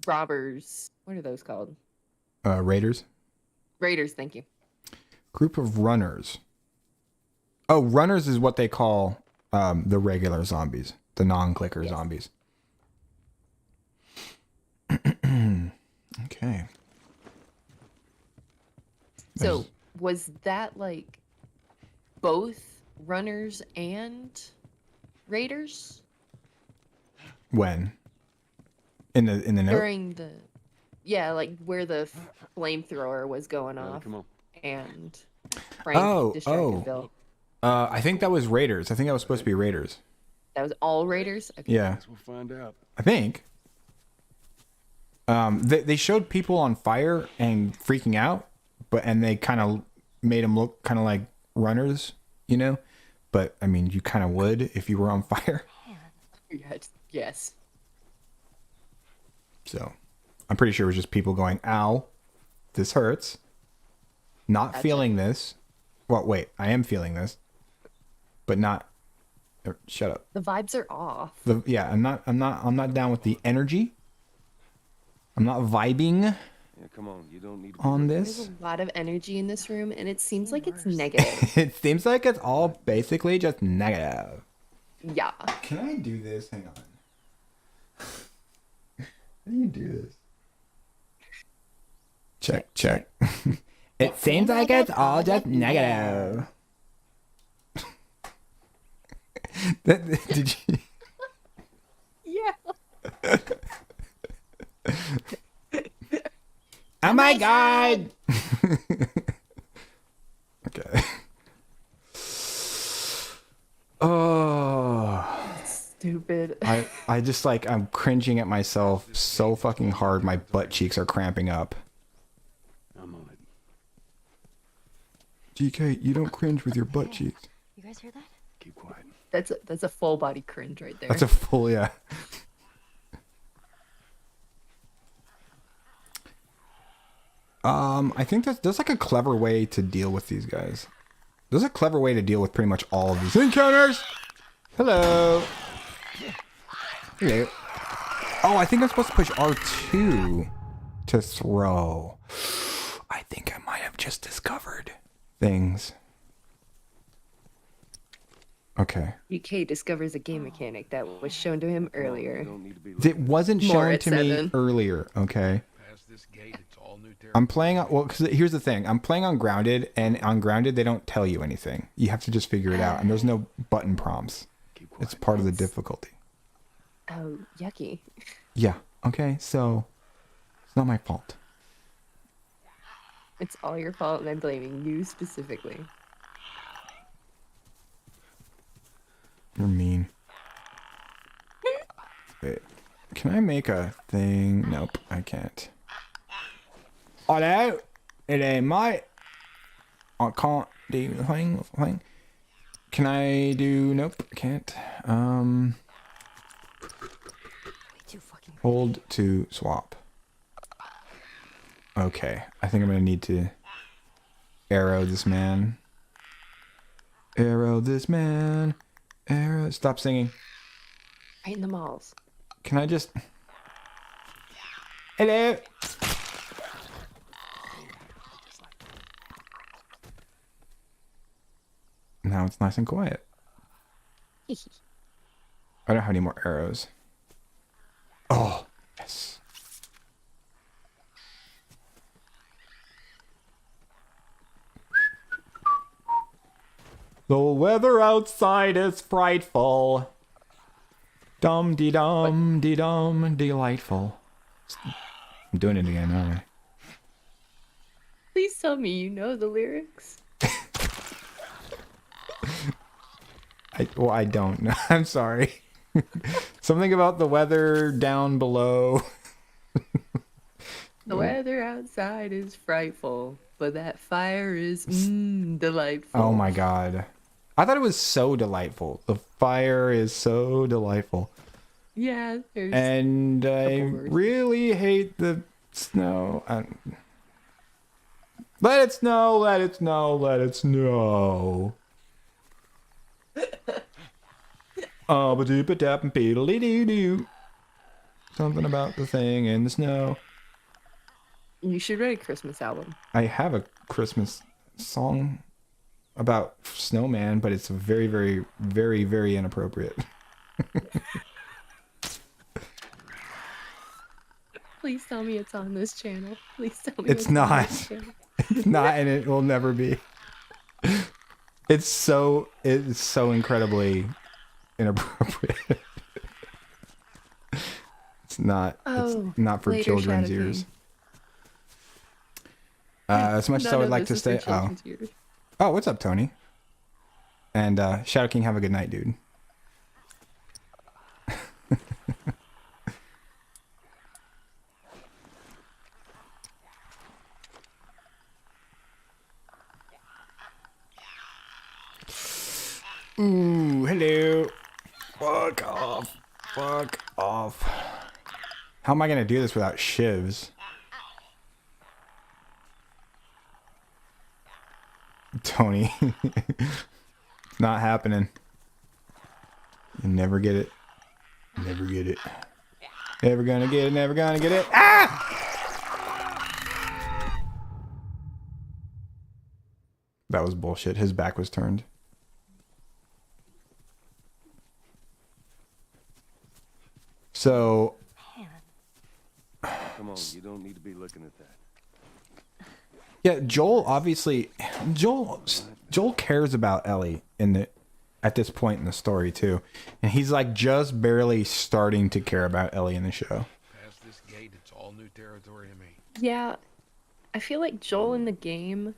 robbers? What are those called? Raiders. Raiders, thank you. Group of runners. Oh, runners is what they call the regular zombies, the non-clicker zombies. Okay. So was that like both runners and raiders When? In the note? during the Yeah, like where the flamethrower was going Riley, off, come on. and Frank distracted Bill. I think that was Raiders. I think that was supposed to be Raiders. That was all Raiders. Okay. Yeah, Guess we'll find out. I think. They showed people on fire and freaking out, and they kind of made them look kind of like runners, you know. But I mean, you kind of would if you were on fire. Yes. So, I'm pretty sure it was just people going, "Ow, this hurts." Not feeling this. Well, wait, I am feeling this, but not. Shut up. The vibes are off. Yeah, I'm not down with the energy. I'm not vibing Yeah, come on. You don't need to be on There's this. a lot of energy in this room, and it seems like it's negative. It seems like it's all basically just negative. Yeah. Can I do this? Hang on. How do you do this? Check. It seems like it's all just negative. Did you? Yeah. Oh my god! Okay. Oh. Stupid. I just like, I'm cringing at myself so fucking hard. My butt cheeks are cramping up. I'm on it. GK, you don't cringe with your butt cheeks. You guys hear that? Keep quiet. That's a full body cringe right there. That's a full, yeah. I think there's like a clever way to deal with these guys. There's a clever way to deal with pretty much all of these encounters. Hello. Hello. Oh, I think I'm supposed to push R2 to throw. I think I might have just discovered things. Okay. UK discovers a game mechanic that was shown to him You earlier. don't need to be It wasn't More shown at to me 7. earlier, okay? Past this gate, it's all new territory. I'm playing on, well, because here's the thing. I'm playing on Grounded, and on Grounded, they don't tell you anything. You have to just figure it out, and there's no button prompts. Keep quiet. It's part of the difficulty. Oh, yucky. Yeah, okay, so it's not my fault. It's all your fault, and I'm blaming you specifically. You're mean. Wait, can I make a thing? Nope, I can't. Hello? It ain't my... I can't do the thing. Can I do... Nope, can't. Way too fucking Hold to swap. Okay, I think I'm gonna need to arrow this man. Arrow this man. Arrow. Stop singing. Right in the malls. Can I just... Hello? Now it's nice and quiet. I don't have any more arrows. Oh, yes. The weather outside is frightful. Dum de dum de dum, delightful. I'm doing it again, aren't I? Please tell me you know the lyrics. I don't know. I'm sorry. Something about the weather down below. The weather outside is frightful, but that fire is delightful. Oh my god. I thought it was so delightful. The fire is so delightful. Yeah, there's And I couple words. really hate the snow. Let it snow, let it snow, let it snow. Oh, ba doo ba dap and beedly doo doo. Something about the thing in the snow. You should write a Christmas album. I have a Christmas song about snowman, but it's very, very, very, very inappropriate. Please tell me it's on this channel. Please tell me It's on not. this channel. It's not, and it will never be. It's so incredibly inappropriate. It's not. Oh, it's not for later, children's Shadow ears. King. As much as I None would of like this to is for stay. Oh, children's ears. oh, what's up, Tony? And Shadow King, have a good night, dude. Ooh, hello. Fuck off. Fuck off. How am I gonna do this without shivs? Tony. Not happening. You never get it. Never get it. Never gonna get it, never gonna get it. Ah! That was bullshit. His back was turned. So, Come on, you don't need to be looking at that. yeah, Joel obviously Joel cares about Ellie at this point in the story too. And he's like just barely starting to care about Ellie in the show. Past this gate, it's all new territory to me. Yeah, I feel like Joel in the game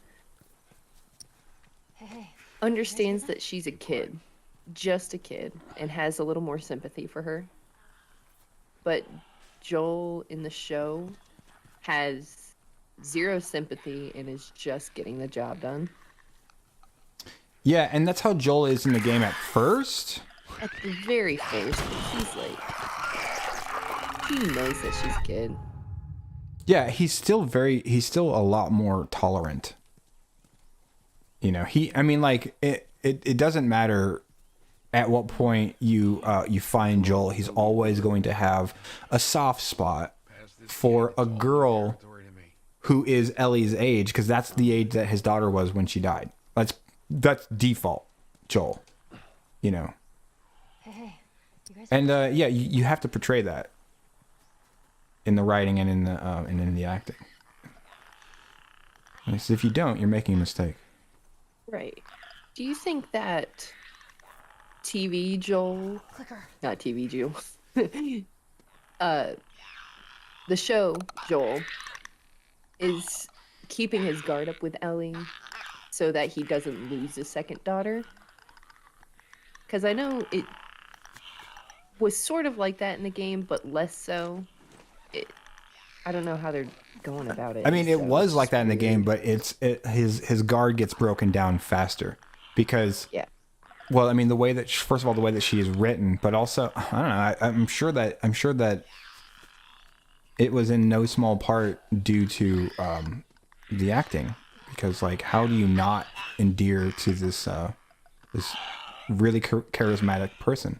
Hey, understands that she's a kid, just a kid, and has a little more sympathy for her. But Joel in the show has zero sympathy and is just getting the job done. Yeah, and that's how Joel is in the game at first. At the very first, he's like, he knows that she's a kid. Yeah, he's still a lot more tolerant. You know, I mean, like, it doesn't matter at what point you find Joel, he's always going to have a soft spot for a girl who is Ellie's age, because that's the age that his daughter was when she died. That's default Joel, you know. hey, you guys. And yeah, you have to portray that in the writing and in the acting. Because if you don't, you're making a mistake. Right. Do you think that TV Joel, Clicker. not TV Joel, the show Joel is keeping his guard up with Ellie so that he doesn't lose his second daughter? Because I know it was sort of like that in the game, but less so. I don't know how they're going about it. I mean, it so was it's like that in the game, weird. but his guard gets broken down faster because, Yeah. well, I mean, the way that first of all the way that she is written, but also I don't know. I'm sure that it was in no small part due to the acting, because like, how do you not endear to this really charismatic person?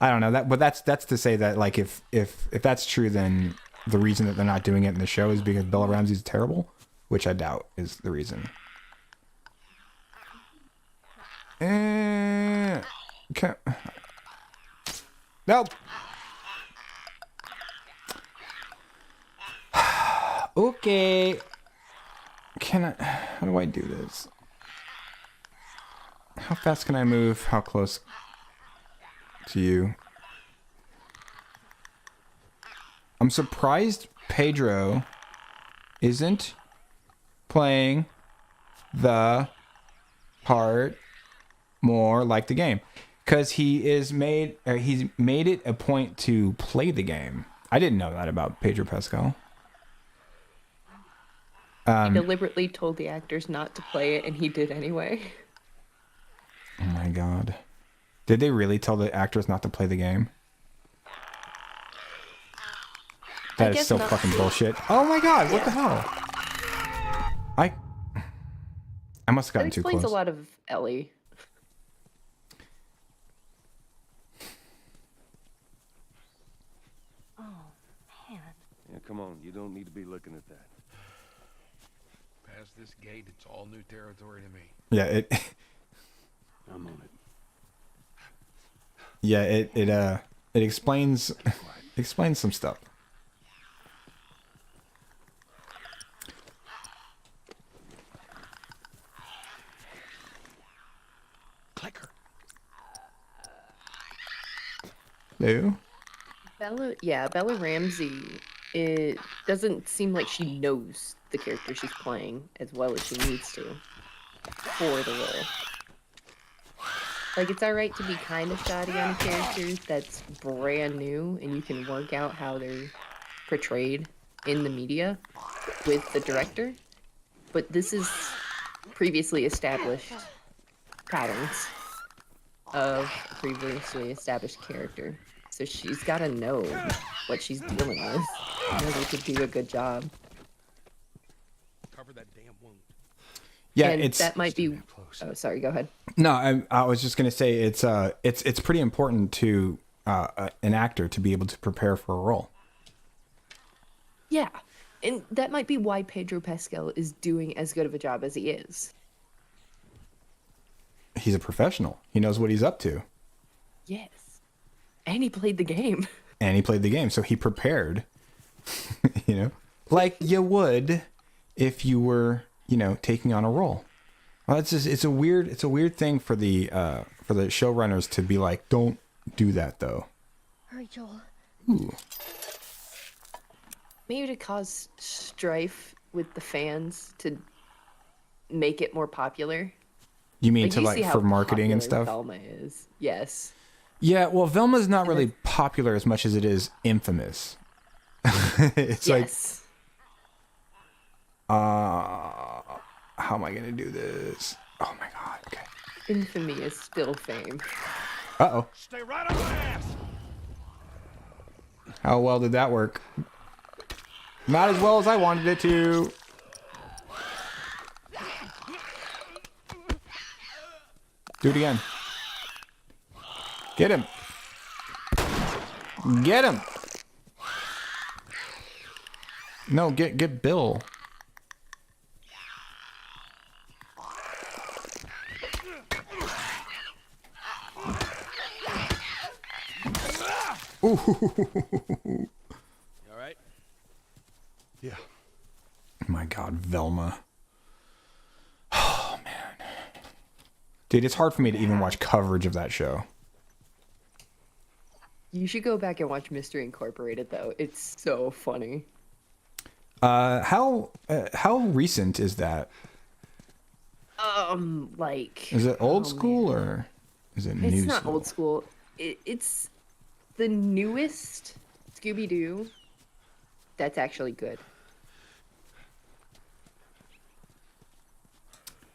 I don't know that, but that's to say that like if that's true, then the reason that they're not doing it in the show is because Bella Ramsey's terrible, which I doubt is the reason. Okay. Nope. Okay. How do I do this? How fast can I move? How close to you? I'm surprised Pedro isn't playing the part more like the game, because he's made it a point to play the game. I didn't know that about Pedro Pascal. He deliberately told the actors not to play it, and he did anyway. Oh my god. Did they really tell the actors not to play the game? That is guess so not. fucking bullshit. Oh my god, what the hell? I must have That gotten too explains close. a lot of Ellie. Oh, man. Yeah, come on, you don't need to be looking at that. Past this gate, it's all new territory to me. Yeah, I'm on it. yeah, it explains some stuff. Clicker. Lou? Bella Ramsey, it doesn't seem like she knows the character she's playing as well as she needs to for the role. Like, it's alright to be kind of shoddy on a character that's brand new and you can work out how they're portrayed in the media with the director, but this is previously established patterns of a previously established character. So she's got to know what she's dealing with in order to do a good job. Cover that damn wound. Yeah, And that might be. Oh, sorry. Go ahead. No, I was just gonna say it's pretty important to an actor to be able to prepare for a role. Yeah, and that might be why Pedro Pascal is doing as good of a job as he is. He's a professional. He knows what he's up to. Yes, and he played the game. And he played the game, so he prepared. You know, like you would if you were, taking on a role. Well, it's a weird thing for the showrunners to be like, don't do that though. Hurry, Joel. Ooh. Maybe to cause strife with the fans to make it more popular. You mean you see how for marketing and popular stuff? Velma is. Yes. Yeah, well, Velma's not really popular as much as it is infamous. It's Yes. how am I gonna do this? Oh my god. Okay. Infamy is still fame. Uh-oh. Stay right on my ass. How well did that work? Not as well as I wanted it to. Do it again. Get him. Get him. No, get Bill. You all right? Yeah. My God, Velma. Oh, man. Dude, it's hard for me to even watch coverage of that show. You should go back and watch Mystery Incorporated, though. It's so funny. How recent is that? Is it old school or is it new? It's not school? old school. It's the newest Scooby-Doo that's actually good.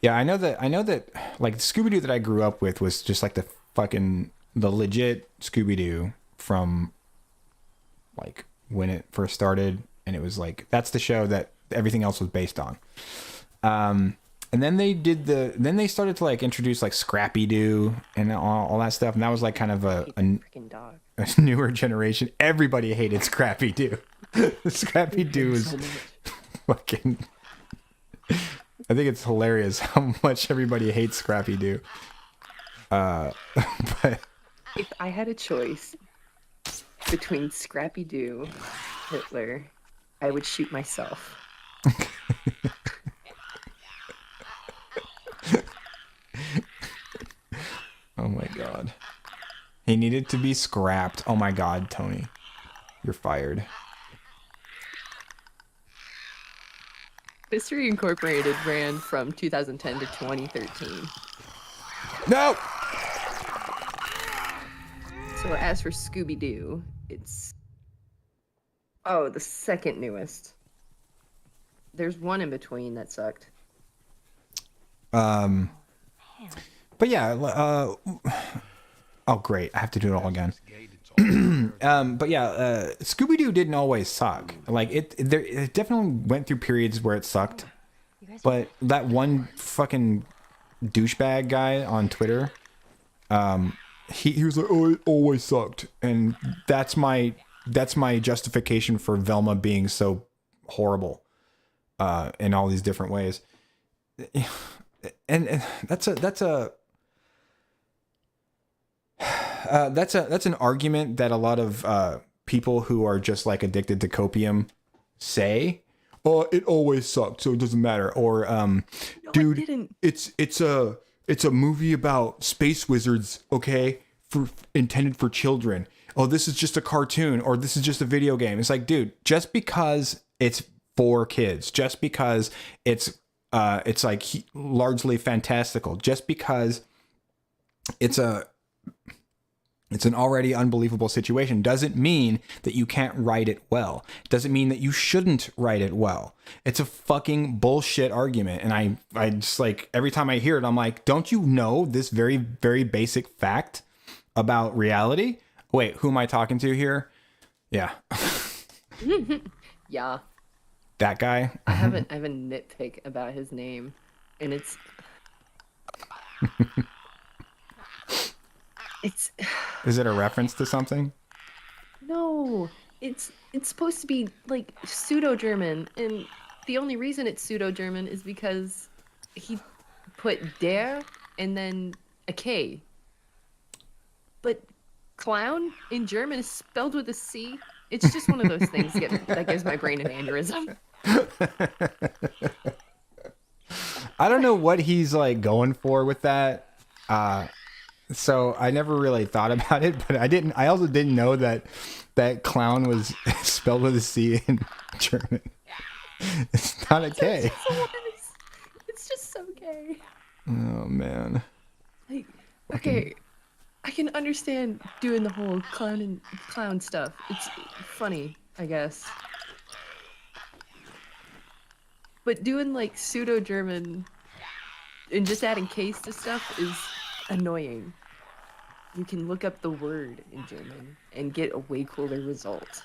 Yeah, I know that like the Scooby-Doo that I grew up with was just like the legit Scooby-Doo from like when it first started, and it was like that's the show that everything else was based on. And then they started to like introduce like Scrappy-Doo and all that stuff, and that was like kind of a Freaking dog. newer generation. Everybody hated Scrappy-Doo. Scrappy-Doo is fucking. I think it's hilarious how much everybody hates Scrappy-Doo. But If I had a choice between Scrappy-Doo, Hitler, I would shoot myself. oh my god, he needed to be scrapped. Oh my god, Tony, you're fired. Mystery Incorporated ran from 2010 to 2013. No. So as for Scooby-Doo, it's the second newest. There's one in between that sucked. But yeah, oh great, I have to do it all again. But yeah, Scooby-Doo didn't always suck. Like it definitely went through periods where it sucked. But that one fucking douchebag guy on Twitter, he was like, oh, it always sucked, and that's my justification for Velma being so horrible, in all these different ways. And that's an argument that a lot of people who are just like addicted to copium say. Oh, it always sucked, so it doesn't matter. Or, dude, it's a movie about space wizards, okay, intended for children, oh, this is just a cartoon or this is just a video game. It's like, dude, just because it's for kids, just because it's like largely fantastical, just because it's an already unbelievable situation doesn't mean that you can't write it well. Doesn't mean that you shouldn't write it well. It's a fucking bullshit argument. And I just like, every time I hear it, I'm like, don't you know this very, very basic fact about reality? Wait, who am I talking to here? Yeah. Yeah. That guy. I have a nitpick about his name, and it's Is it a reference to something? no, it's supposed to be like pseudo-German, and the only reason it's pseudo-German is because he put der and then a K. But clown in German is spelled with a C. It's just one of those things that gives my brain an aneurysm. I don't know what he's like going for with that. So I never really thought about it, but I also didn't know that clown was spelled with a C in German. It's not a K. It's just so gay. Oh man. Like, okay, I can understand doing the whole clown stuff. It's funny, I guess. But doing like pseudo-German and just adding case to stuff is annoying. You can look up the word in German and get a way cooler result.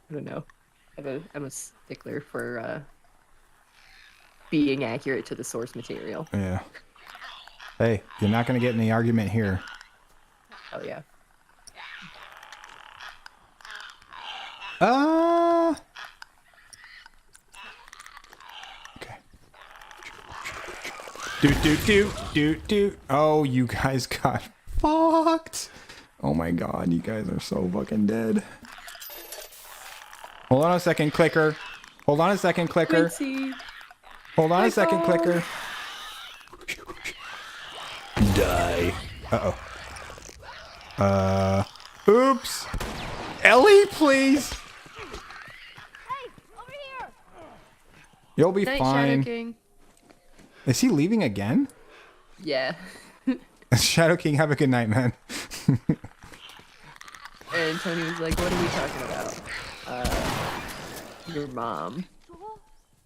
I don't know. I'm a stickler for being accurate to the source material. Yeah. Hey, you're not gonna get any argument here. Oh yeah. Okay. Do. Oh, you guys got fucked. Oh my god, you guys are so fucking dead. Hold on a second, clicker. Hold on a second, clicker. Quincy. Hold on a second, phone. clicker. Die. Oops. Ellie, please. Hey, over here! You'll be Night, fine. Shadow King. Is he leaving again? Yeah. Shadow King, have a good night, man. And Tony was like, "What are we talking about?" Your mom. Joel,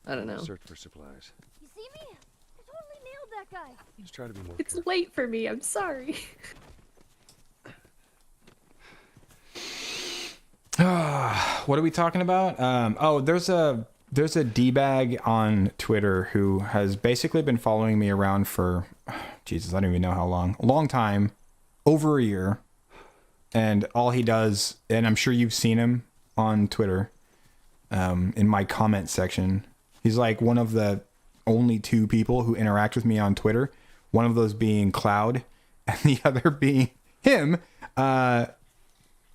I don't know. Search for supplies. you see me? I totally nailed that guy. Just try to be more It's careful. late for me. I'm sorry. What are we talking about? There's a D-bag on Twitter who has basically been following me around for, Jesus, I don't even know how long. A long time. Over a year. And all he does, and I'm sure you've seen him on Twitter, in my comment section. He's like one of the only two people who interact with me on Twitter. One of those being Cloud, and the other being him.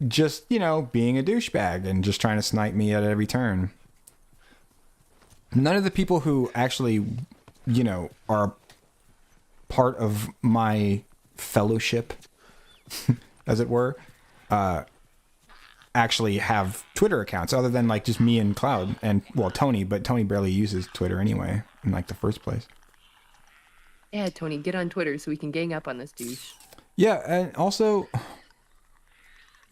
Just, being a douchebag and just trying to snipe me at every turn. None of the people who actually, are part of my fellowship, as it were, actually have Twitter accounts other than like just me and Cloud and, well, Tony, but Tony barely uses Twitter anyway in like the first place. Yeah, Tony, get on Twitter so we can gang up on this douche. Yeah, and also...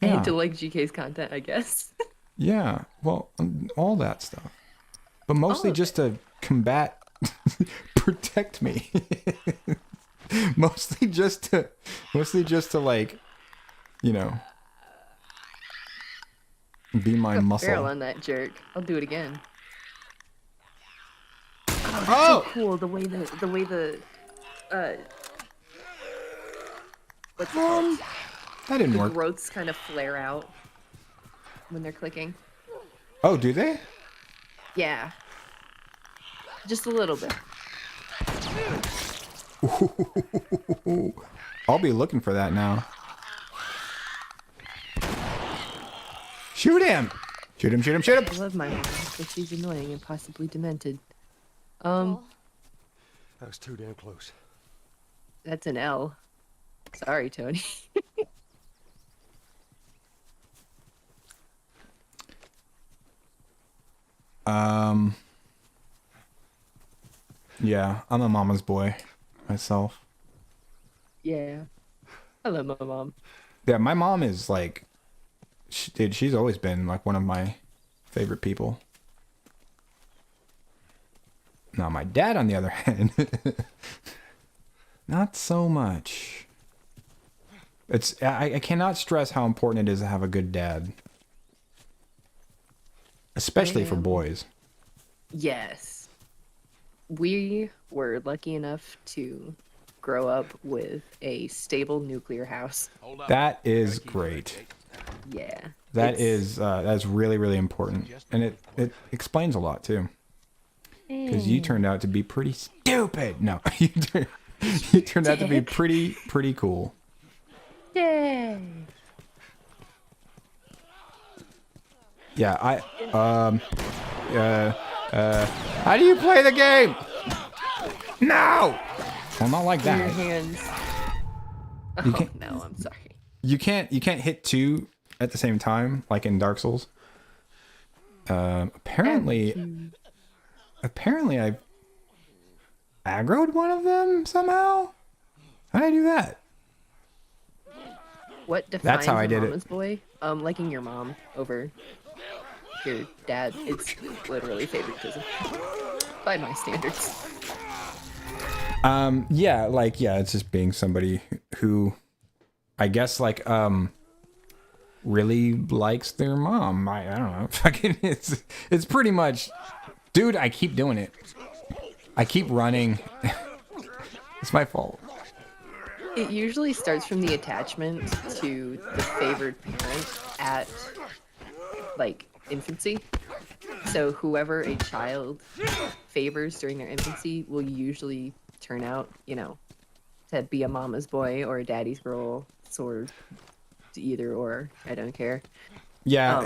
And to like GK's content, I guess. Yeah, well, all that stuff. But mostly just to combat, protect me. mostly just to like, be my muscle. Barrel on that jerk. I'll do it again. Oh! So cool the way the what's it called? That didn't The work. growths kind of flare out when they're clicking. Oh, do they? Yeah. Just a little bit. I'll be looking for that now. Shoot him! Shoot him, shoot him, shoot him! I love my mom, but she's annoying and possibly demented. Joel, That was too damn close. That's an L. Sorry, Tony. Yeah, I'm a mama's boy myself. Yeah. I love my mom. Yeah, my mom is like, dude, she's always been like one of my favorite people. Now, my dad, on the other hand, not so much. I cannot stress how important it is to have a good dad, especially for boys. Yes. We were lucky enough to grow up with a stable nuclear house. Hold up. That is Gotta keep great. Yeah. That's really, really important, and it explains a lot too. Because you turned out to be pretty stupid. No, you turned out to be pretty cool. Yay. Yeah, how do you play the game? No! Well, not like Your that. hands. You Oh, can't, no, I'm sorry. you can't hit two at the same time, like in Dark Souls. Apparently I aggroed one of them somehow. How did I do that? What defines That's how I a did it. mama's boy? Liking your mom over your dad. It's literally favoritism. By my standards. Yeah, it's just being somebody who I guess like really likes their mom. I don't know. Fucking it's pretty much, dude, I keep doing it. I keep running. It's my fault. It usually starts from the attachment to the favored parent at like infancy. So whoever a child favors during their infancy will usually turn out, to be a mama's boy or a daddy's girl, sort of either or. I don't care. Yeah,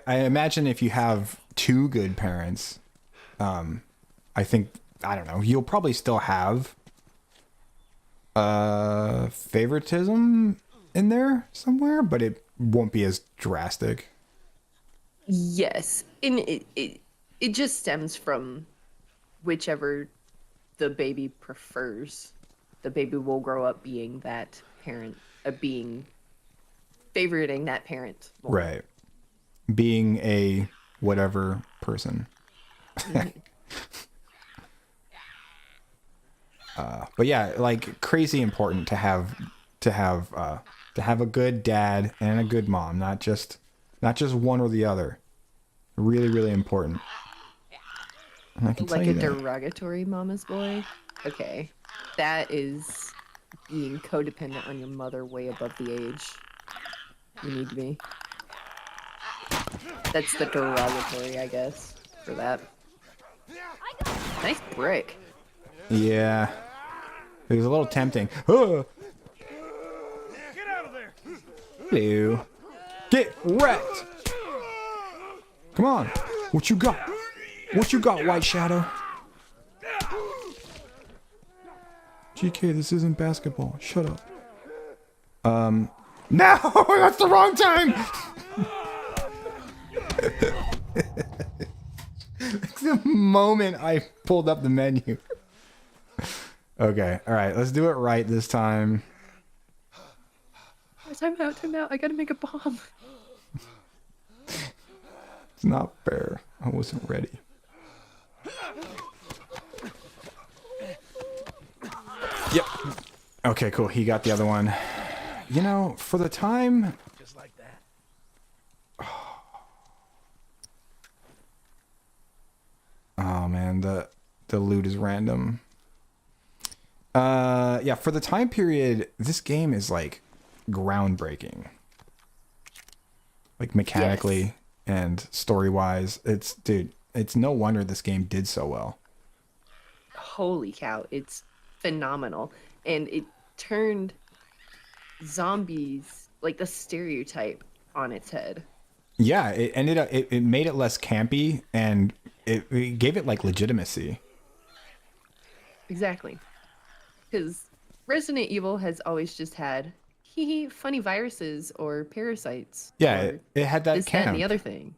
I imagine if you have two good parents, I think, I don't know, you'll probably still have favoritism in there somewhere, but it won't be as drastic. Yes, and it just stems from whichever the baby prefers. The baby will grow up being that parent, being favoriting that parent more. Right. Being a whatever person. But yeah, like crazy important to have a good dad and a good mom, not just one or the other. Really, really important. And I can tell Like you a that. derogatory mama's boy. Okay, that is being codependent on your mother way above the age you need to be. That's the derogatory, I guess, for that. Nice brick. Yeah. It was a little tempting. Oh. Get out of there! Hello. Get wrecked. Come on. What you got? What you got, White Shadow? GK, this isn't basketball. Shut up. No, that's the wrong time. The moment I pulled up the menu. Okay, all right, let's do it right this time. Time out. I gotta make a bomb. It's not fair. I wasn't ready. Yep. Okay, cool. He got the other one. You know, for the time... Just like that. Oh, man, the loot is random. Yeah, for the time period, this game is, like, groundbreaking. Like, mechanically and story-wise. Dude, it's no wonder this game did so well. Holy cow, it's phenomenal. And it turned zombies, like the stereotype, on its head. Yeah, it ended up, it made it less campy, and it gave it, like, legitimacy. Exactly. Because Resident Evil has always just had funny viruses or parasites. Yeah, or it had that this, that, and camp. the other thing.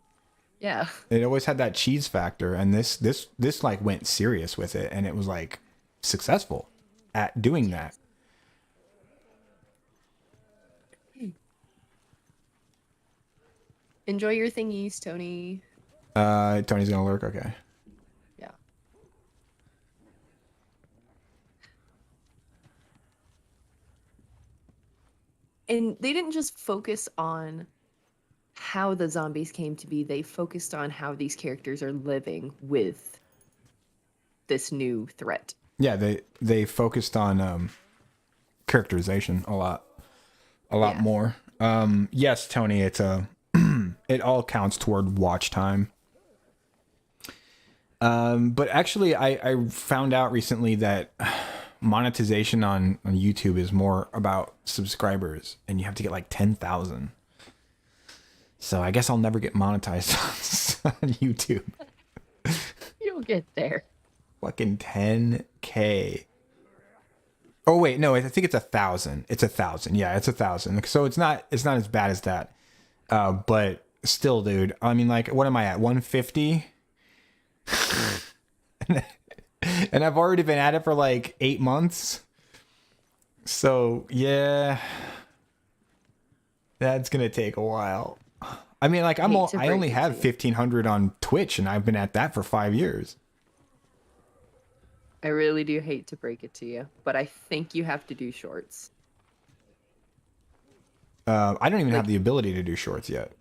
Yeah. It always had that cheese factor, and this like went serious with it, and it was like successful at doing that. Enjoy your thingies, Tony. Tony's gonna lurk. Okay. Yeah. And they didn't just focus on how the zombies came to be, they focused on how these characters are living with this new threat. Yeah, they focused on characterization a lot Yeah. more. Yes, Tony, it's a it all counts toward watch time. But actually, I found out recently that monetization on YouTube is more about subscribers, and you have to get like 10,000. So I guess I'll never get monetized on YouTube. You'll get there. Fucking 10K. Oh wait, no, I think it's 1,000. It's 1,000. Yeah, it's 1,000. So it's not as bad as that. But still, dude. I mean, like, what am I at? 150. And I've already been at it for like 8 months. So yeah, that's gonna take a while. I mean, like, I only have 1,500 on Twitch, and I've been at that for 5 years. I really do hate to break it to you, but I think you have to do shorts. I don't even have the ability to do shorts yet.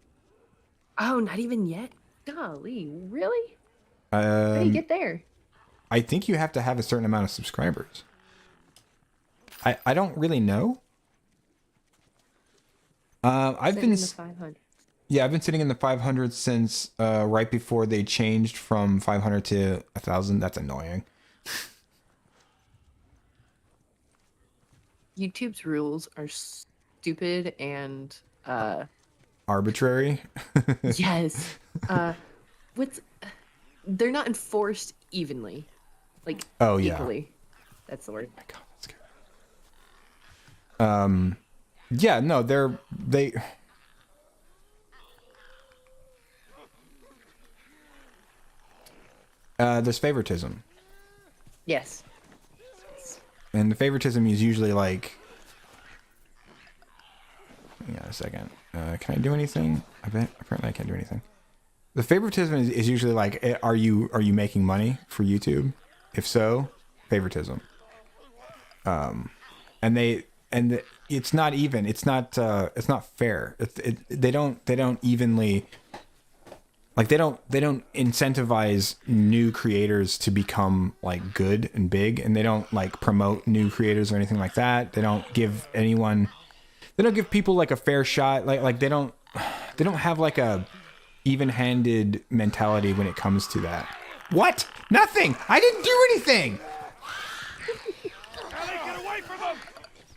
Oh, not even yet? Golly, really? How do you get there? I think you have to have a certain amount of subscribers. I don't really know. I've Sitting been in the 500. Yeah, I've been sitting in the 500 since right before they changed from 500 to 1,000. That's annoying. YouTube's rules are stupid and Arbitrary. yes. What's they're not enforced evenly. Like Oh, yeah. equally. That's the word. Oh my God, that's good. Yeah, no, there's favoritism. Yes. And the favoritism is usually like, hang on a second. Can I do anything? Apparently I can't do anything. The favoritism is usually like, are you making money for YouTube? If so, favoritism. It's not even. It's not fair. They don't evenly. Like they don't incentivize new creators to become like good and big, and they don't like promote new creators or anything like that. They don't give people like a fair shot. Like they don't have like a even-handed mentality when it comes to that. What? Nothing. I didn't do anything. Ellie, get away from him!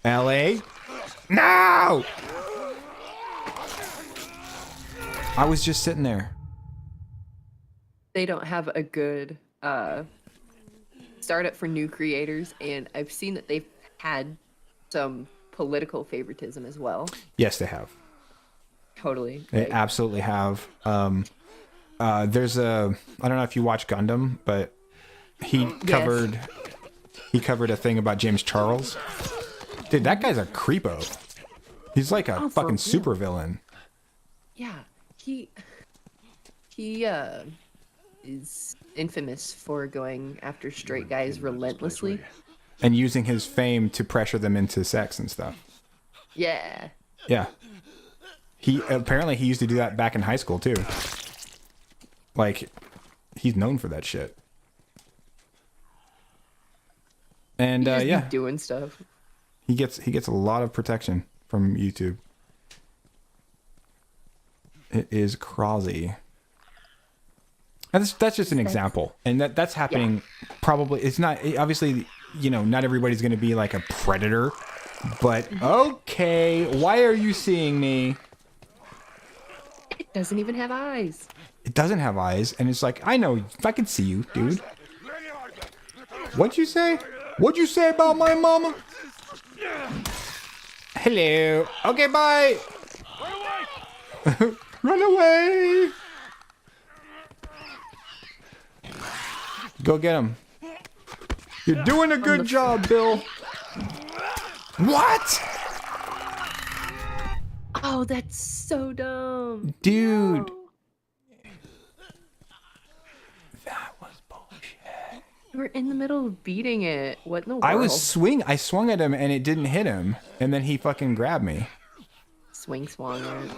LA? No! I was just sitting there. They don't have a good startup for new creators, and I've seen that they've had some political favoritism as well. Yes, they have. Totally. They Like, absolutely have. There's I don't know if you watch Gundam, but he covered a thing about James Charles. Dude, that guy's a creepo. He's like a for fucking real. super villain. yeah, he is infamous for going after straight guys relentlessly. And using his fame to pressure them into sex and stuff. Yeah. Yeah. He used to do that back in high school too. Like, he's known for that shit. And He just be yeah, doing stuff. he gets a lot of protection from YouTube. It is crazy. And that's just an example, and that's happening. Probably it's not obviously, not everybody's going to be like a predator, but okay, why are you seeing me? It doesn't even have eyes. It doesn't have eyes, and it's like, I know if I can see you, dude. What'd you say? What'd you say about my mama? Hello. Okay, bye. Run away! Run away. Go get him. You're doing a good job, Bill. What? Oh, that's so dumb. Dude. No. That was bullshit. You were in the middle of beating it. What in the world? I swung at him and it didn't hit him. And then he fucking grabbed me. swung it.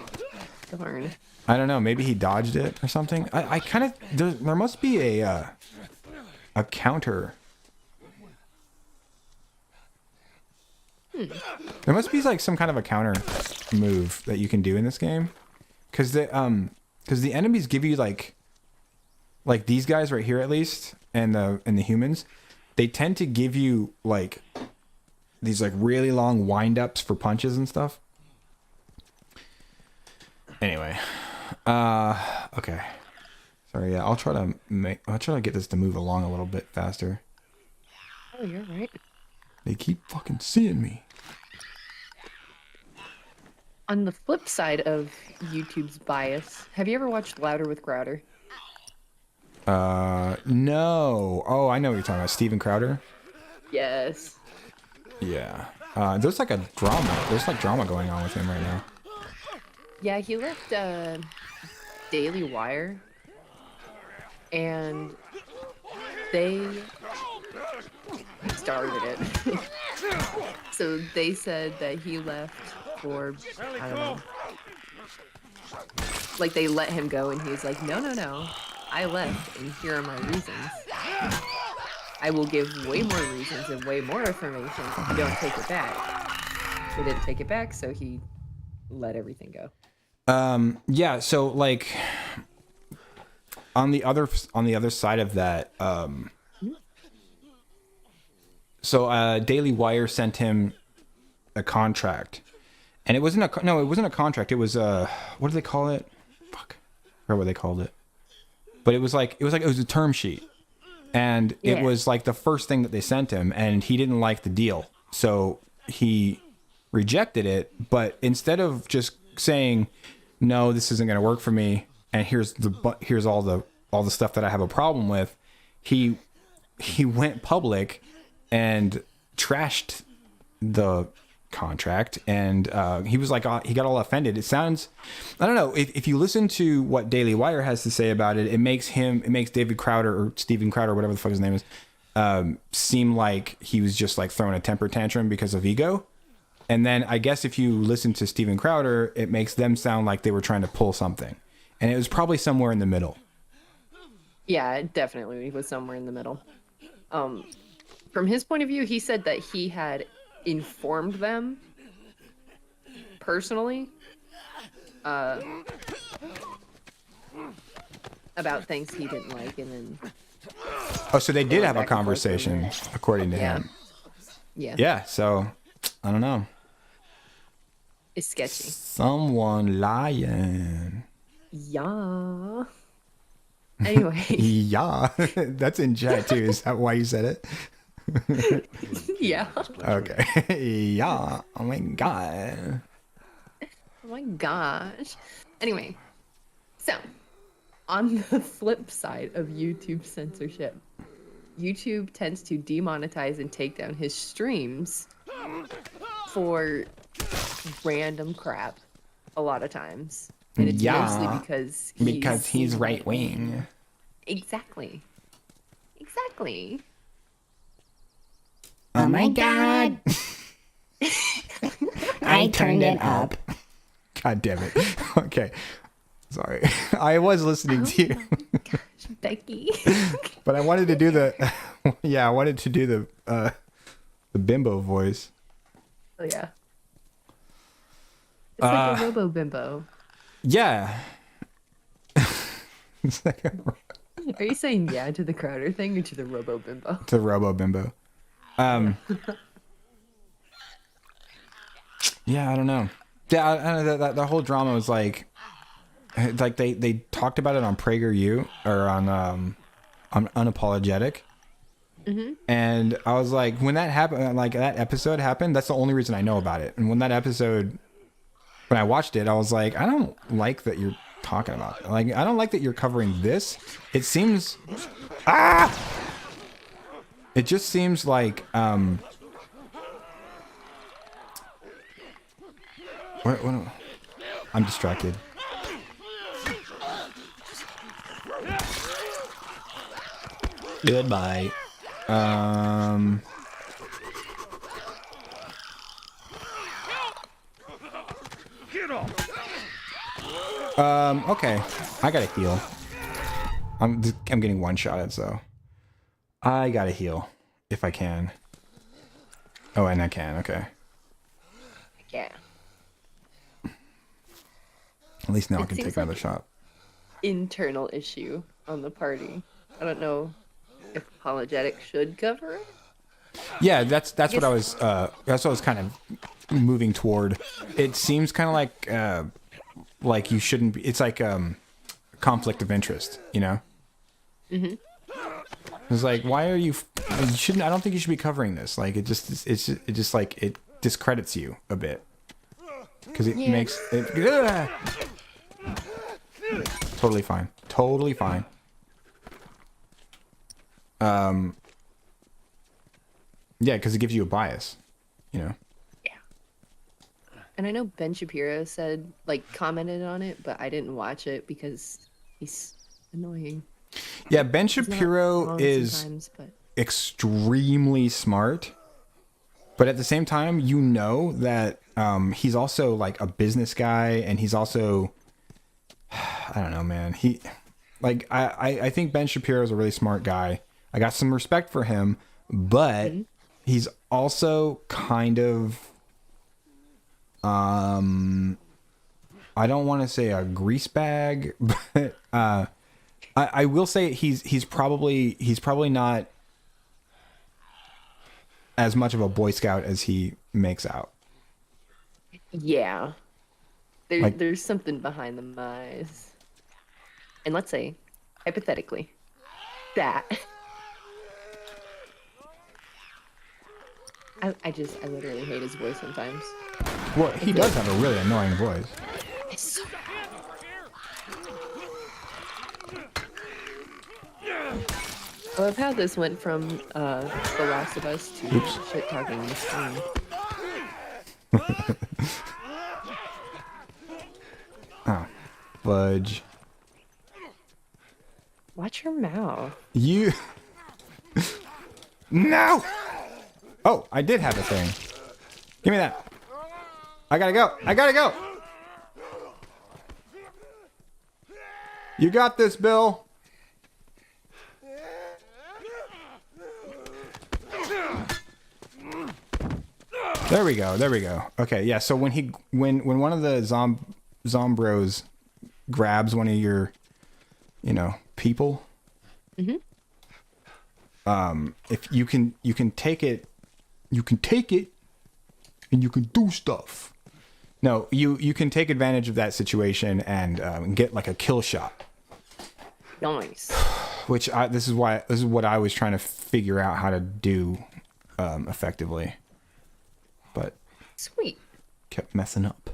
Darn. I don't know. Maybe he dodged it or something. I kind of... There must be a counter. There must be like some kind of a counter move that you can do in this game. Because the enemies give you like these guys right here at least, and the humans, they tend to give you like these like really long wind-ups for punches and stuff. Anyway, okay. Sorry, yeah, I'll try to get this to move along a little bit faster. Oh, you're right. They keep fucking seeing me. On the flip side of YouTube's bias, have you ever watched Louder with Crowder? No. Oh, I know what you're talking about. Steven Crowder? Yes. Yeah. There's like a drama. There's like drama going on with him right now. Yeah, he left Daily Wire, and they started it. So they said that he left for, I don't know, like they let him go, and he's like, no, I left, and here are my reasons. I will give way more reasons and way more information if you don't take it back. They didn't take it back, so he let everything go. Yeah, so like on the other side of that, so Daily Wire sent him a contract, and it wasn't a contract. It was what do they call it? Fuck, I forgot what they called it. But it was a term sheet, and it was like the first thing that they sent him, and he didn't like the deal, so he rejected it. But instead of just saying, no, this isn't going to work for me, and here's all the stuff that I have a problem with, he went public and trashed the contract, and he was like, he got all offended. It sounds, I don't know, if you listen to what Daily Wire has to say about it, it makes David Crowder, or Steven Crowder, whatever the fuck his name is, seem like he was just like throwing a temper tantrum because of ego. And then I guess if you listen to Steven Crowder, it makes them sound like they were trying to pull something. And it was probably somewhere in the middle. Yeah, it definitely was somewhere in the middle. From his point of view, he said that he had informed them personally about things he didn't like, and then... Oh, so they did have a conversation, according to him. Yeah. Yeah, so, I don't know. It's sketchy. Someone lying. Yeah. Anyway. Yeah. That's in chat too. Is that why you said it? Yeah. Okay. Yeah. Oh my god. Oh my gosh. Anyway, so on the flip side of YouTube censorship, YouTube tends to demonetize and take down his streams for random crap a lot of times. And it's mostly because he's right wing. Exactly. Oh my god. I turned it up. God damn it. Okay. Sorry. I was listening to you. Gosh, Becky. But I wanted to do the bimbo voice. Oh yeah. It's like a robo bimbo. Yeah. It's like Are you saying yeah to the Crowder thing or to the robo bimbo? to robo bimbo. Yeah, I don't know. Yeah, I don't know, that whole drama was like they talked about it on PragerU or on Unapologetic, And I was like, when that happened, like that episode happened, that's the only reason I know about it. And when I watched it, I was like, I don't like that you're talking about it. Like, I don't like that you're covering this. It seems, it just seems like, what, I'm distracted. Goodbye. Okay. I gotta heal. I'm getting one-shotted, so I gotta heal if I can. Oh, and I can. Okay. Yeah. At least now I can seems take another like- shot. Internal issue on the party. I don't know if apologetics should cover it. Yeah, that's what I was kind of moving toward. It seems kind of like you shouldn't be. It's like conflict of interest, you know. Mm-hmm. It's like, why are you shouldn't. I don't think you should be covering this. Like, it just like it discredits you a bit because it makes it. Totally fine. Totally fine. Yeah, because it gives you a bias, you know. Yeah. And I know Ben Shapiro commented on it, but I didn't watch it because he's annoying. Yeah, Ben He's not Shapiro wrong is sometimes, but extremely smart, but at the same time, you know that he's also like a business guy, and he's also, I don't know, man. I think Ben Shapiro is a really smart guy. I got some respect for him, but he's also kind of, I don't want to say a grease bag, but I will say he's probably not as much of a Boy Scout as he makes out. yeah. Like- There's something behind the eyes. And let's say, hypothetically, that. I literally hate his voice sometimes. Well, he does have a really annoying voice. It's so I love how this went from The Last of Us to shit talking the screen. Fudge. Watch your mouth. You. No! Oh, I did have a thing. Give me that. I gotta go. I gotta go. You got this, Bill. There we go. There we go. Okay, yeah. So when one of the zombros grabs one of your, people. Mm-hmm. If you can take it, and you can do stuff. No, you can take advantage of that situation and get like a kill shot. Nice. Which this is what I was trying to figure out how to do effectively, but Sweet. kept messing up.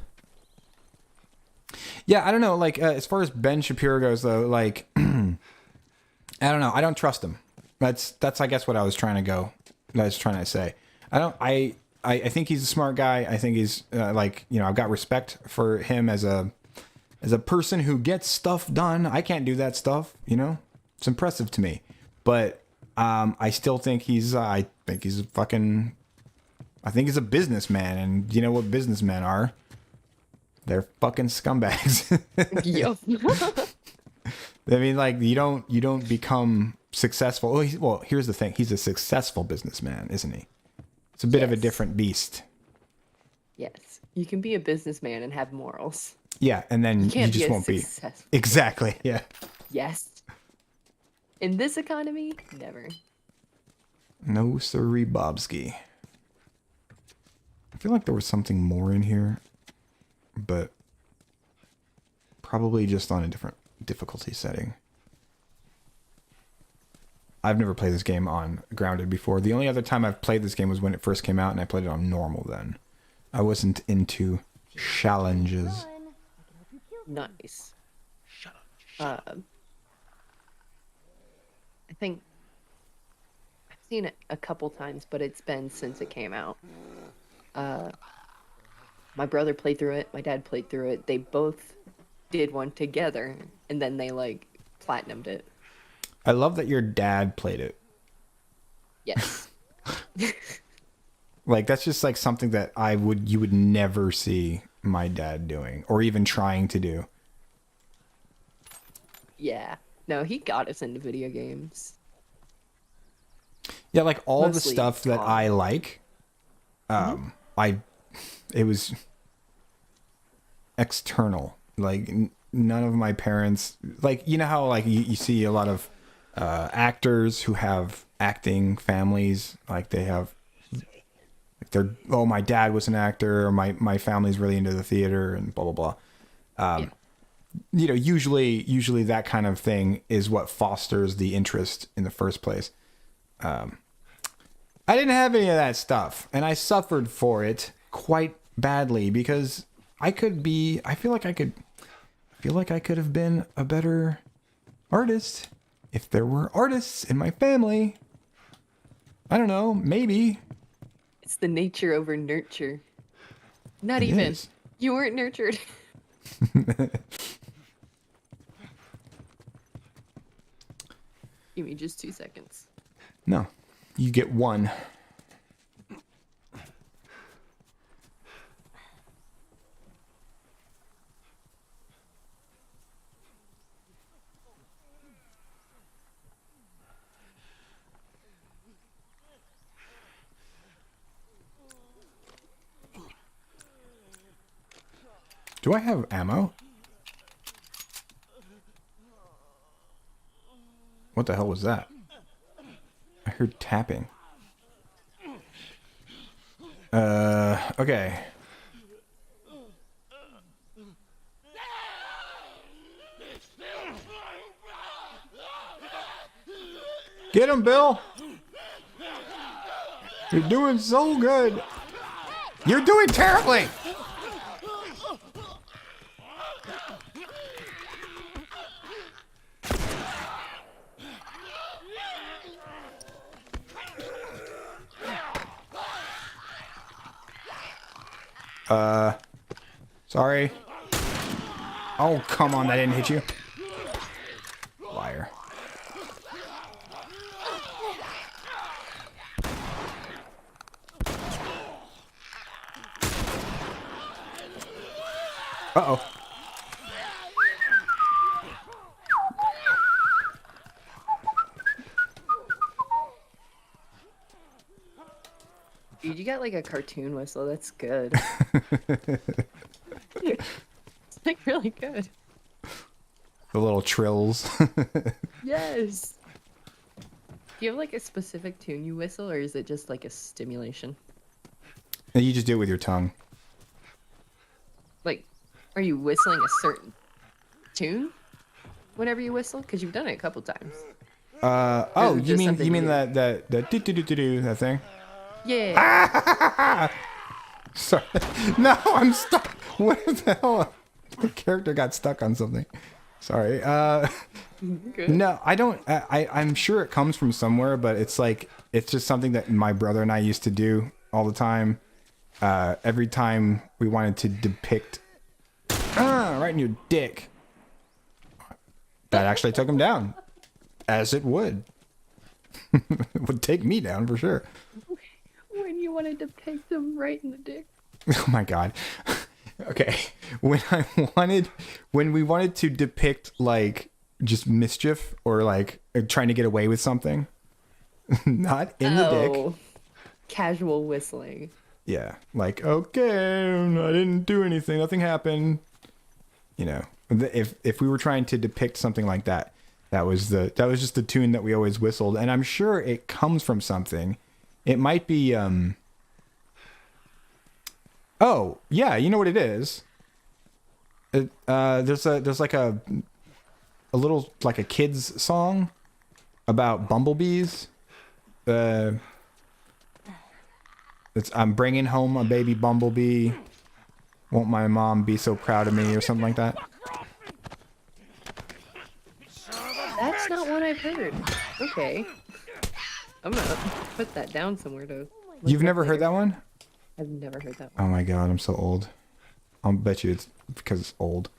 Yeah, I don't know. Like as far as Ben Shapiro goes, though, like I don't know. I don't trust him. That's I guess what I was trying to say. I think he's a smart guy. I think he's I've got respect for him as a person who gets stuff done. I can't do that stuff, It's impressive to me. But I still think he's a businessman, and you know what businessmen are? They're fucking scumbags. Yup. I mean, like you don't become successful. Well, here's the thing: he's a successful businessman, isn't he? It's a bit of a Yes. different beast. Yes. You can be a businessman and have morals. Yeah, and then you Can't just be a won't be. successful. Exactly. Yeah. Yes. In this economy, never. No siree, Bobski. I feel like there was something more in here, but probably just on a different difficulty setting. I've never played this game on grounded before. The only other time I've played this game was when it first came out, and I played it on normal then. I wasn't into challenges. Nice. I think I've seen it a couple times, but it's been since it came out. My brother played through it. My dad played through it. They both did one together, and then they like platinumed it. I love that your dad played it. Yes. Like that's just like something that you would never see my dad doing or even trying to do. Yeah. No, he got us into video games. Yeah, like all the Mostly stuff that COD. I like, it was external. Like none of my parents, like you know how like you see a lot of actors who have acting families, like they have, like they're my dad was an actor, or my family's really into the theater and blah blah blah. You know, usually that kind of thing is what fosters the interest in the first place. I didn't have any of that stuff, and I suffered for it quite badly because I feel like I could have been a better artist if there were artists in my family. I don't know, maybe. It's the nature over nurture. Not It even. is. You weren't nurtured. Give me just 2 seconds. No, you get one. Do I have ammo? What the hell was that? I heard tapping. Okay. Get him, Bill! You're doing so good! You're doing terribly! Sorry. Oh, come on, that didn't hit you. Liar. Uh-oh. Dude, you got like a cartoon whistle. That's good. It's like really good. The little trills. Yes. Do you have like a specific tune you whistle, or is it just like a stimulation? And you just do it with your tongue. Like, are you whistling a certain tune whenever you whistle? Because you've done it a couple times. Oh, is it you just mean something you- that do do do do do that thing? Yeah. Sorry. No, I'm stuck. What the hell? The character got stuck on something. Sorry. Good. No, I don't. I'm sure it comes from somewhere, but it's like it's just something that my brother and I used to do all the time. Every time we wanted to depict, right in your dick. That actually took him down, as it would. It would take me down for sure. When you want to depict them right in the dick. Oh my god. Okay. When we wanted to depict like just mischief or like trying to get away with something, not in the dick. Casual whistling. Yeah. Like, okay, I didn't do anything. Nothing happened. You know, if we were trying to depict something like that, that was just the tune that we always whistled. And I'm sure it comes from something. It might be, oh yeah, you know what it is. There's like a little like a kid's song about bumblebees. I'm bringing home a baby bumblebee. Won't my mom be so proud of me, or something like that? That's not what I've heard. Okay. I'm gonna put that down somewhere to look You've up never heard later. that one? I've never heard that Oh one. my god, I'm so old. I'll bet you it's because it's old.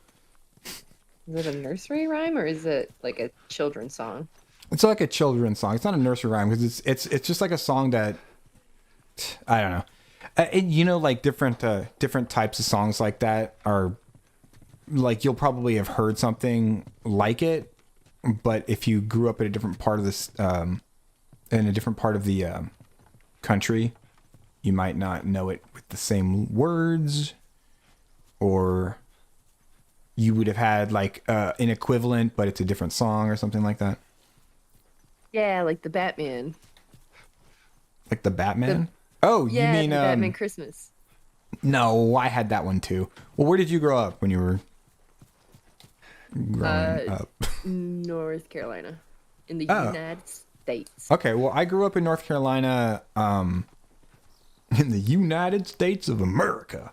Is it a nursery rhyme or is it like a children's song? It's like a children's song. It's not a nursery rhyme because it's just like a song that I don't know. You know, like different types of songs like that are like you'll probably have heard something like it, but if you grew up in a different part of this in a different part of the country, you might not know it with the same words, or you would have had like an equivalent, but it's a different song or something like that. Yeah, like the Batman. Like the Batman? Oh, Yeah, you mean the Batman Christmas. No, I had that one too. Well, where did you grow up when you were growing up? North Carolina. In the Oh. United States. Okay, well, I grew up in North Carolina, in the United States of America.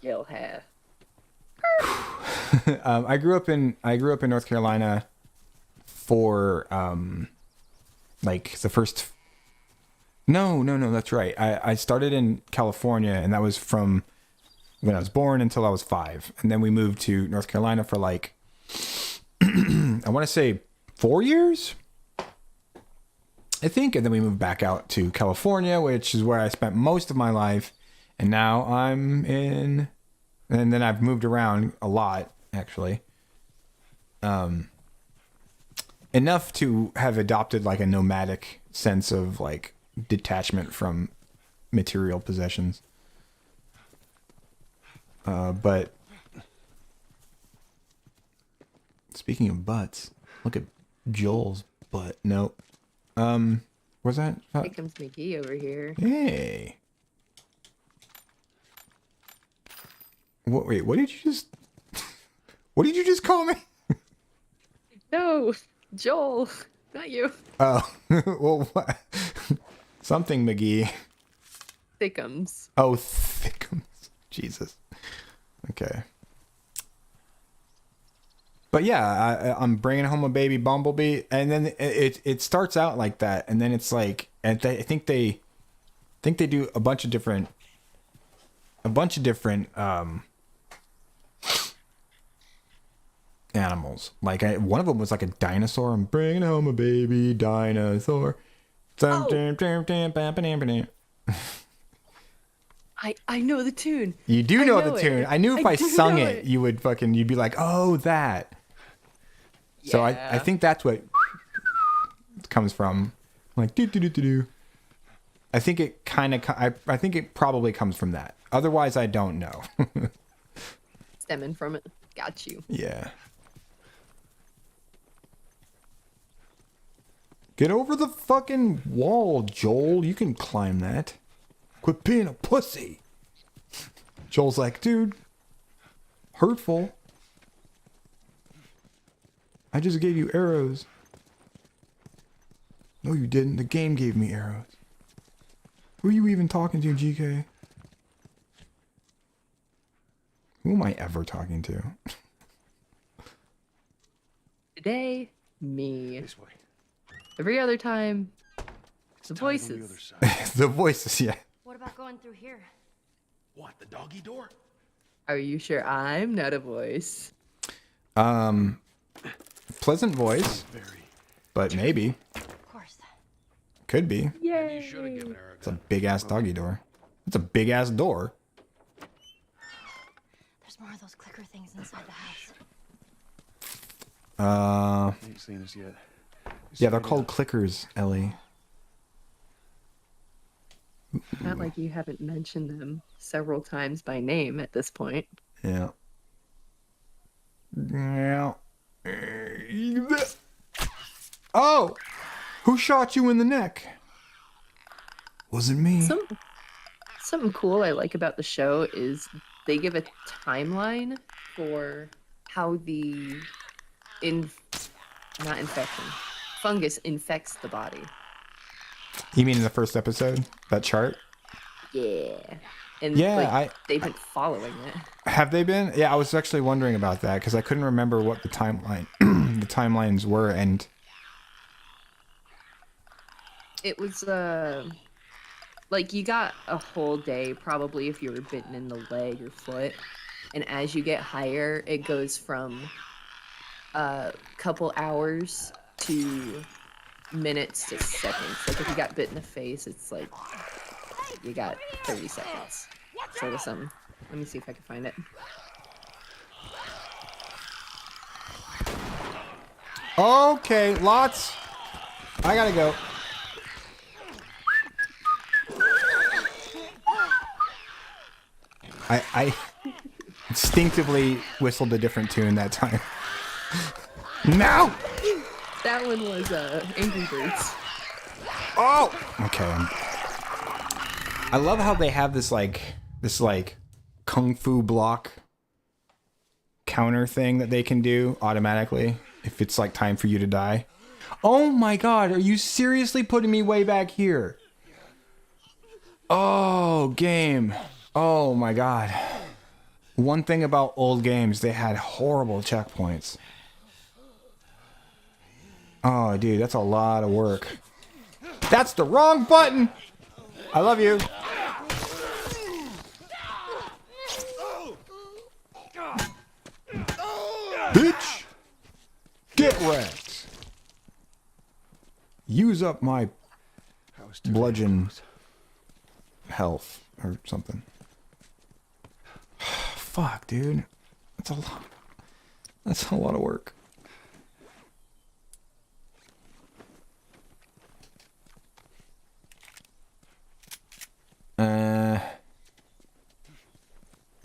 Yell hair. I grew up in North Carolina for like the first. No, that's right. I started in California, and that was from when I was born until I was 5, and then we moved to North Carolina for like I want to say 4 years, I think, and then we moved back out to California, which is where I spent most of my life, and now I'm in. And then I've moved around a lot, actually. Enough to have adopted like a nomadic sense of like detachment from material possessions. But speaking of butts, look at Joel's butt. Nope. Where's that? Here comes McGee over here. Hey. Wait, what did you just call me? No, Joel, not you. Oh, well, what? Something McGee. Thickums. Oh, Thickums. Jesus. Okay. But yeah, I'm bringing home a baby bumblebee, and then it starts out like that, and then it's like, and I think they do a bunch of different animals. Like one of them was like a dinosaur. I'm bringing home a baby dinosaur. I know the tune. You do I know know the it. tune. I knew if I do sung know it, you would you'd be like, oh, that. So I Yeah. think that's what comes from. Like do do do do do. I think it I think it probably comes from that. Otherwise, I don't know. Stemming from it. Got you. Yeah. Get over the fucking wall, Joel. You can climb that. Quit being a pussy. Joel's like, dude, hurtful. I just gave you arrows. No, you didn't. The game gave me arrows. Who are you even talking to, GK? Who am I ever talking to? Today, me. This way. Every other time, the Tied on the other voices. side. The voices, yeah. What about going through here? What, the doggy door? Are you sure I'm not a voice? Pleasant voice, Very. but maybe. Of course. Could be. Yay! You should have given her a It's a gun. big ass doggy door. It's a big ass door. There's more of those clicker things inside the house. Ain't seen us yet. Yeah, they're called clickers, Ellie. Not like you haven't mentioned them several times by name at this point. Yeah. Yeah. Oh! Who shot you in the neck? Wasn't me. Something cool I like about the show is they give a timeline for how the not infection, fungus infects the body. You mean in the first episode? That chart? Yeah. And Yeah, they've been following it. Have they been? Yeah, I was actually wondering about that because I couldn't remember what the timeline, the timelines were, and It was like you got a whole day probably if you were bitten in the leg or foot, and as you get higher, it goes from a couple hours to minutes to seconds. Like if you got bit in the face, it's like you got 30 seconds. Sort of something. Let me see if I can find it. okay, lots. I gotta go. I instinctively whistled a different tune that time. No! That one was Angry Birds. Oh! Okay. I love how they have this kung fu block counter thing that they can do automatically if it's like time for you to die. Oh my god, are you seriously putting me way back here? Oh, game. Oh my god. One thing about old games, they had horrible checkpoints. Oh, dude, that's a lot of work. That's the wrong button! I love you. Bitch! Get wrecked. Use up my bludgeon health or something. Fuck, dude. That's a lot. That's a lot of work.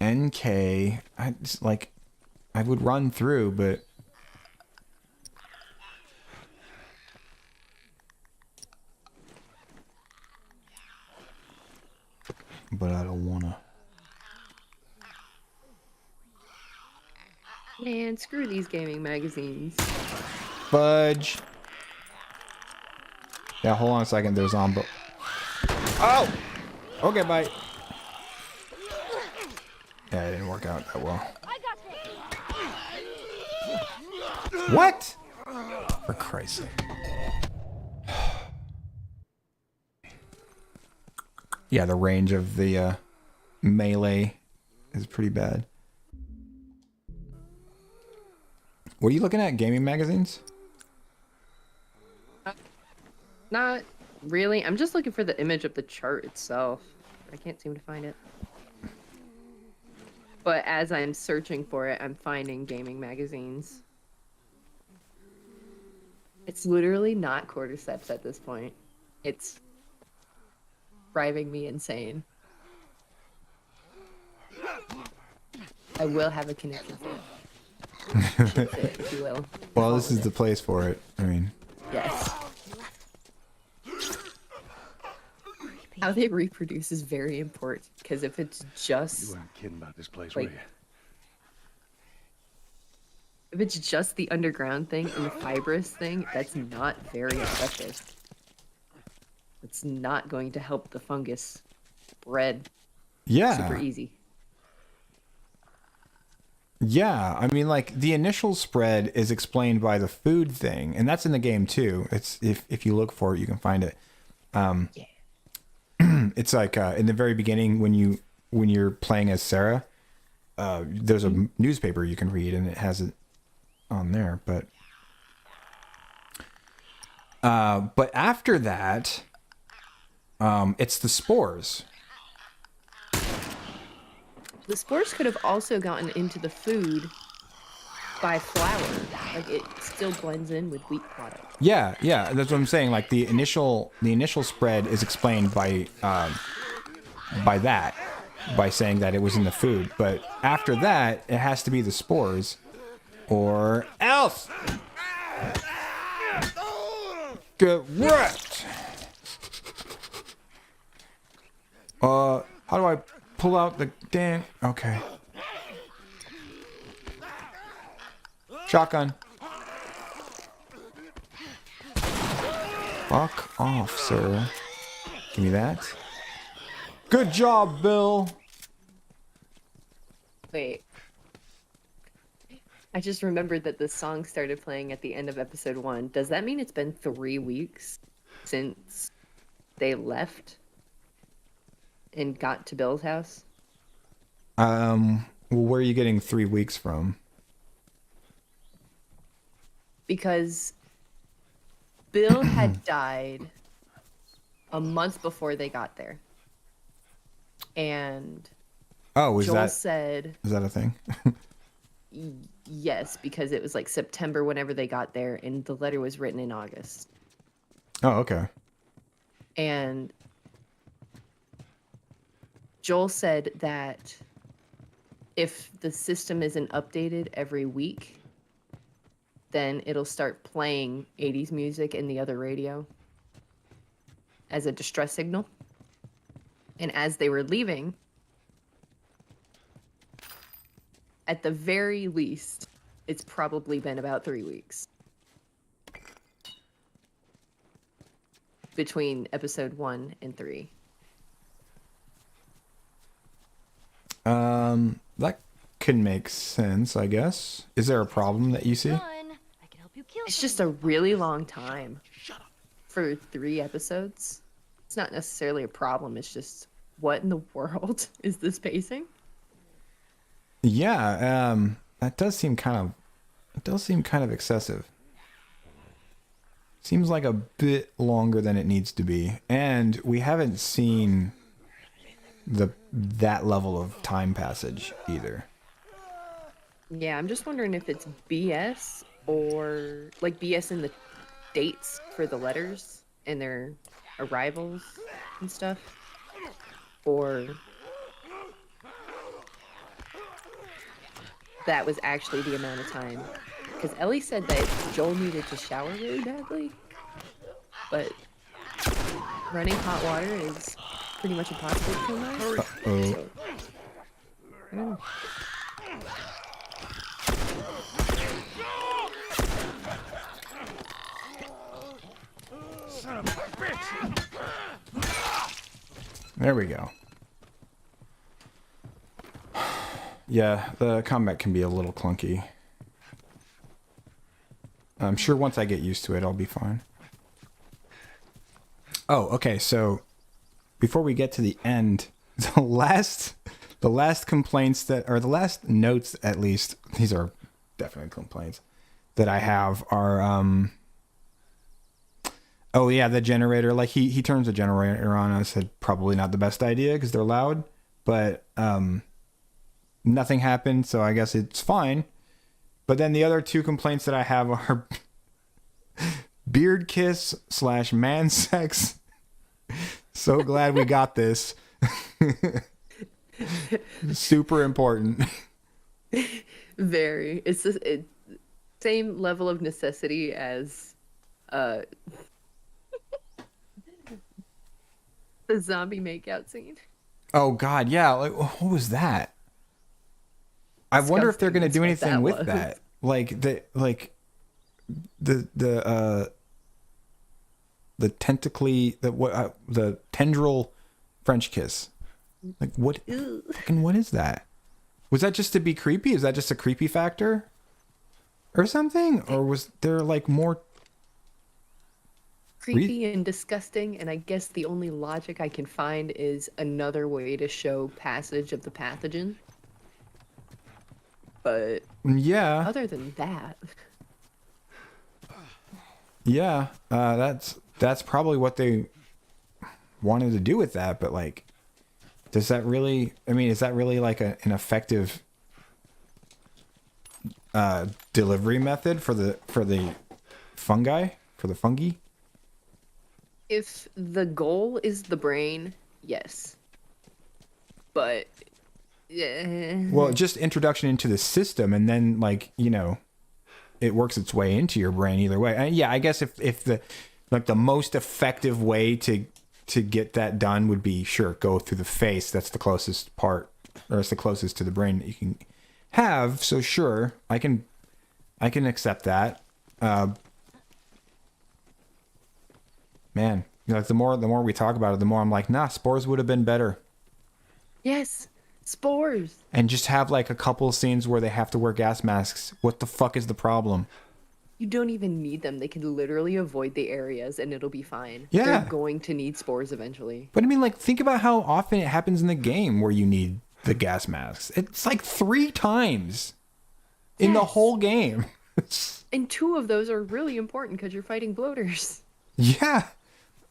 NK. I would run through, but I don't wanna. Man, screw these gaming magazines. Fudge. Yeah, hold on a second. There's Zombo. Oh! Okay, bye. Yeah, it didn't work out that well. What? For Christ's sake. Yeah, the range of the melee is pretty bad. What are you looking at? Gaming magazines? Not really. I'm just looking for the image of the chart itself. I can't seem to find it. But as I'm searching for it, I'm finding gaming magazines. It's literally not cordyceps at this point. It's driving me insane. I will have a connection for it. Chip fit, if you will. Well, this is the place for it. I mean, Yes. How they reproduce is very important, because if it's just You weren't kidding about this place, Like- were you? if it's just the underground thing and the fibrous thing, that's not very effective. It's not going to help the fungus spread yeah. super easy. Yeah, I mean, like, the initial spread is explained by the food thing, and that's in the game too. It's if you look for it, you can find it. Yeah. It's like in the very beginning when you're playing as Sarah, there's a newspaper you can read, and it has it on there. But after that, it's the spores. The spores could have also gotten into the food by flour. Like it still blends in with wheat products. Yeah, that's what I'm saying. Like the initial spread is explained by that, by saying that it was in the food. But after that, it has to be the spores, or else. Get wrecked. How do I pull out the damn? Okay. Fuck off, sir. Give me that. Good job, Bill. Wait. I just remembered that the song started playing at the end of episode 1. Does that mean it's been 3 weeks since they left and got to Bill's house? Well, where are you getting 3 weeks from? Because Bill had died a month before they got there. And Oh, is Joel that said a thing? yes, because it was like September whenever they got there, and the letter was written in August. Oh, okay. And Joel said that if the system isn't updated every week, then it'll start playing 80s music in the other radio as a distress signal. And as they were leaving, at the very least, it's probably been about 3 weeks between episode 1 and 3. That could make sense, I guess. Is there a problem that you see? Done. I can help you kill It's just a really long time for 3 episodes. It's not necessarily a problem. It's just, what in the world is this pacing? Yeah, that does seem kind of excessive. Seems like a bit longer than it needs to be, and we haven't seen that level of time passage either. Yeah, I'm just wondering if it's BS or like BS in the dates for the letters and their arrivals and stuff, or that was actually the amount of time. Because Ellie said that Joel needed to shower really badly, but running hot water is pretty much impossible to come by. Oh, So, I don't know. there we go. Yeah, the combat can be a little clunky. I'm sure once I get used to it, I'll be fine. Oh, okay. So before we get to the end, the last complaints that, or the last notes, at least, these are definite complaints that I have are, oh yeah, the generator. Like he turns the generator on. I said probably not the best idea because they're loud, but nothing happened, so I guess it's fine. But then the other 2 complaints that I have are beard kiss / man sex. So glad we got this. Super important. Very. It's the same level of necessity as the zombie makeout scene. Oh God, yeah. Like, what was that? I wonder if they're gonna do Disgusting, anything with that's what that. The tentacly, the tendril French kiss. Like what? Fucking what is that? Was that just to be creepy? Is that just a creepy factor, or something? Or was there like more Creepy and disgusting, and I guess the only logic I can find is another way to show passage of the pathogen. But Yeah, other than that, yeah. That's probably what they wanted to do with that. But like, does that really? I mean, is that really like an effective delivery method for the fungi, for the fungi? if the goal is the brain, yes. But Well, just introduction into the system, and then like, you know, it works its way into your brain either way. And yeah, I guess if the most effective way to get that done would be, sure, go through the face. That's the closest part, or it's the closest to the brain that you can have. So sure, I can accept that. man, like the more we talk about it, the more I'm like, nah, spores would have been better. Yes, spores. And just have like a couple scenes where they have to wear gas masks. What the fuck is the problem? You don't even need them. They can literally avoid the areas and it'll be fine. Yeah. They're going to need spores eventually. But I mean, like, think about how often it happens in the game where you need the gas masks. It's like 3 times in the Yes. whole game. And 2 of those are really important because you're fighting bloaters. Yeah.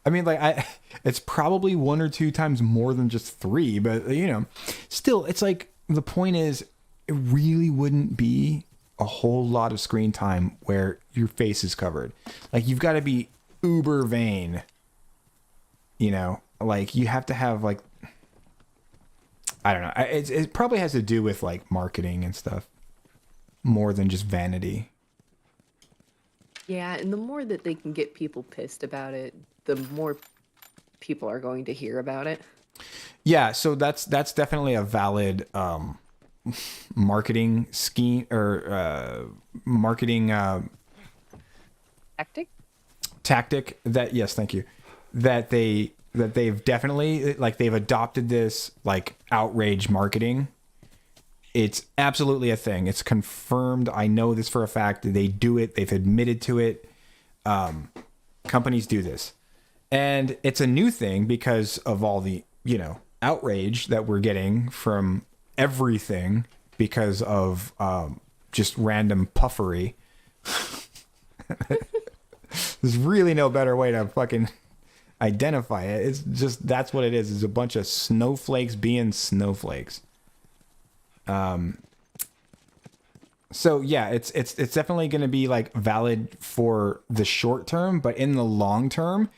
I mean, like, it's probably 1 or 2 times more than just 3, but, you know, still, it's like, the point is, it really wouldn't be a whole lot of screen time where your face is covered. Like, you've got to be uber vain, you know, like, you have to have, like, I don't know. It probably has to do with, like, marketing and stuff more than just vanity. Yeah, and the more that they can get people pissed about it, the more people are going to hear about it. Yeah, so that's definitely a valid marketing scheme or marketing Tactic? that, yes, thank you, that they've definitely, like, they've adopted this, like, outrage marketing. It's absolutely a thing. It's confirmed. I know this for a fact. They do it. They've admitted to it. Companies do this. And it's a new thing because of all the, you know, outrage that we're getting from everything because of just random puffery. There's really no better way to fucking identify it. It's just, that's what it is. It's a bunch of snowflakes being snowflakes. So yeah, it's definitely going to be like valid for the short term, but in the long term,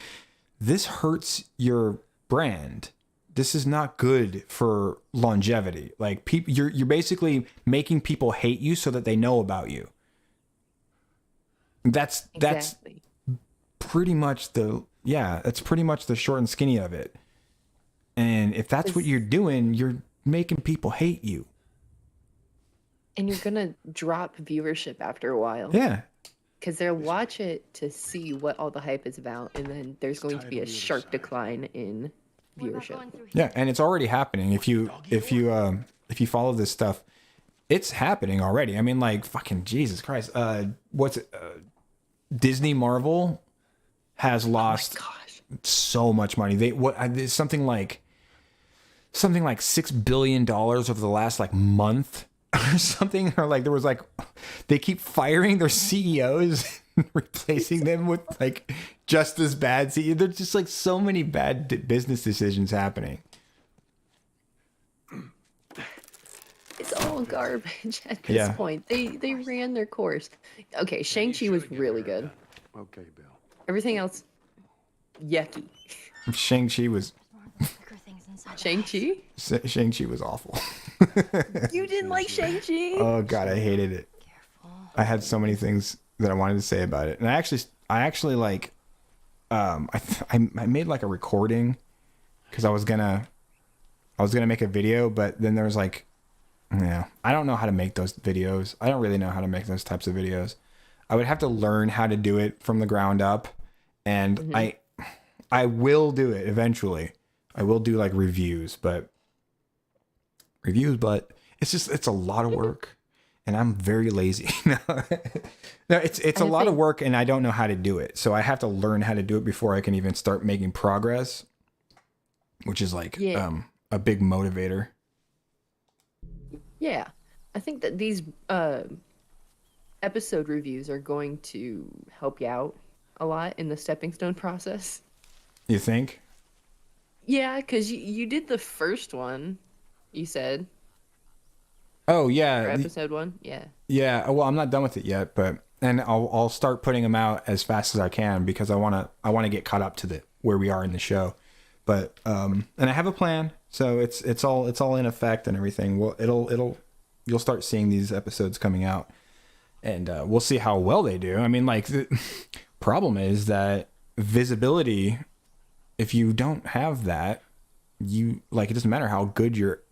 this hurts your brand. This is not good for longevity. Like, people, you're basically making people hate you so that they know about you. That's Exactly. pretty much that's pretty much the short and skinny of it. And if that's what you're doing, you're making people hate you. And you're going to drop viewership after a while. Yeah. Because they'll watch it to see what all the hype is about, and then there's going to be a sharp decline in What about viewership. going through Yeah, and it's already happening. If you follow this stuff, it's happening already. I mean, like, fucking Jesus Christ. What's it? Disney Marvel has lost Gosh. so much money. It's something like $6 billion over the last, like, month or something. Or, like, there was, like, they keep firing their CEOs and replacing them with, like, just as bad CEOs. There's just, like, so many bad business decisions happening. It's all garbage at this Yeah. point. They ran their course. Okay, Shang-Chi was really good. Okay, Bill. Everything else, yucky. Shang-Chi was thicker things inside the Shang-Chi? Shang-Chi was awful. You didn't like Shang-Chi? Oh god, I hated it. I had so many things that I wanted to say about it, and I actually like, I made like a recording because I was gonna make a video, but then there was like, yeah, I don't know how to make those videos. I don't really know how to make those types of videos. I would have to learn how to do it from the ground up, and I will do it eventually. I will do like reviews, but it's a lot of work, and I'm very lazy. No, it's a lot of work, and I don't know how to do it. So I have to learn how to do it before I can even start making progress, which is like a big motivator. Yeah. I think that these episode reviews are going to help you out a lot in the stepping stone process. You think? Yeah, because you did the first one, you said, Oh or yeah, episode 1. Yeah. yeah. Well, I'm not done with it yet, and I'll start putting them out as fast as I can because I wanna get caught up to where we are in the show. But and I have a plan, so it's all in effect and everything. Well, you'll start seeing these episodes coming out, and we'll see how well they do. I mean, like, the problem is that visibility. If you don't have that, it doesn't matter how good your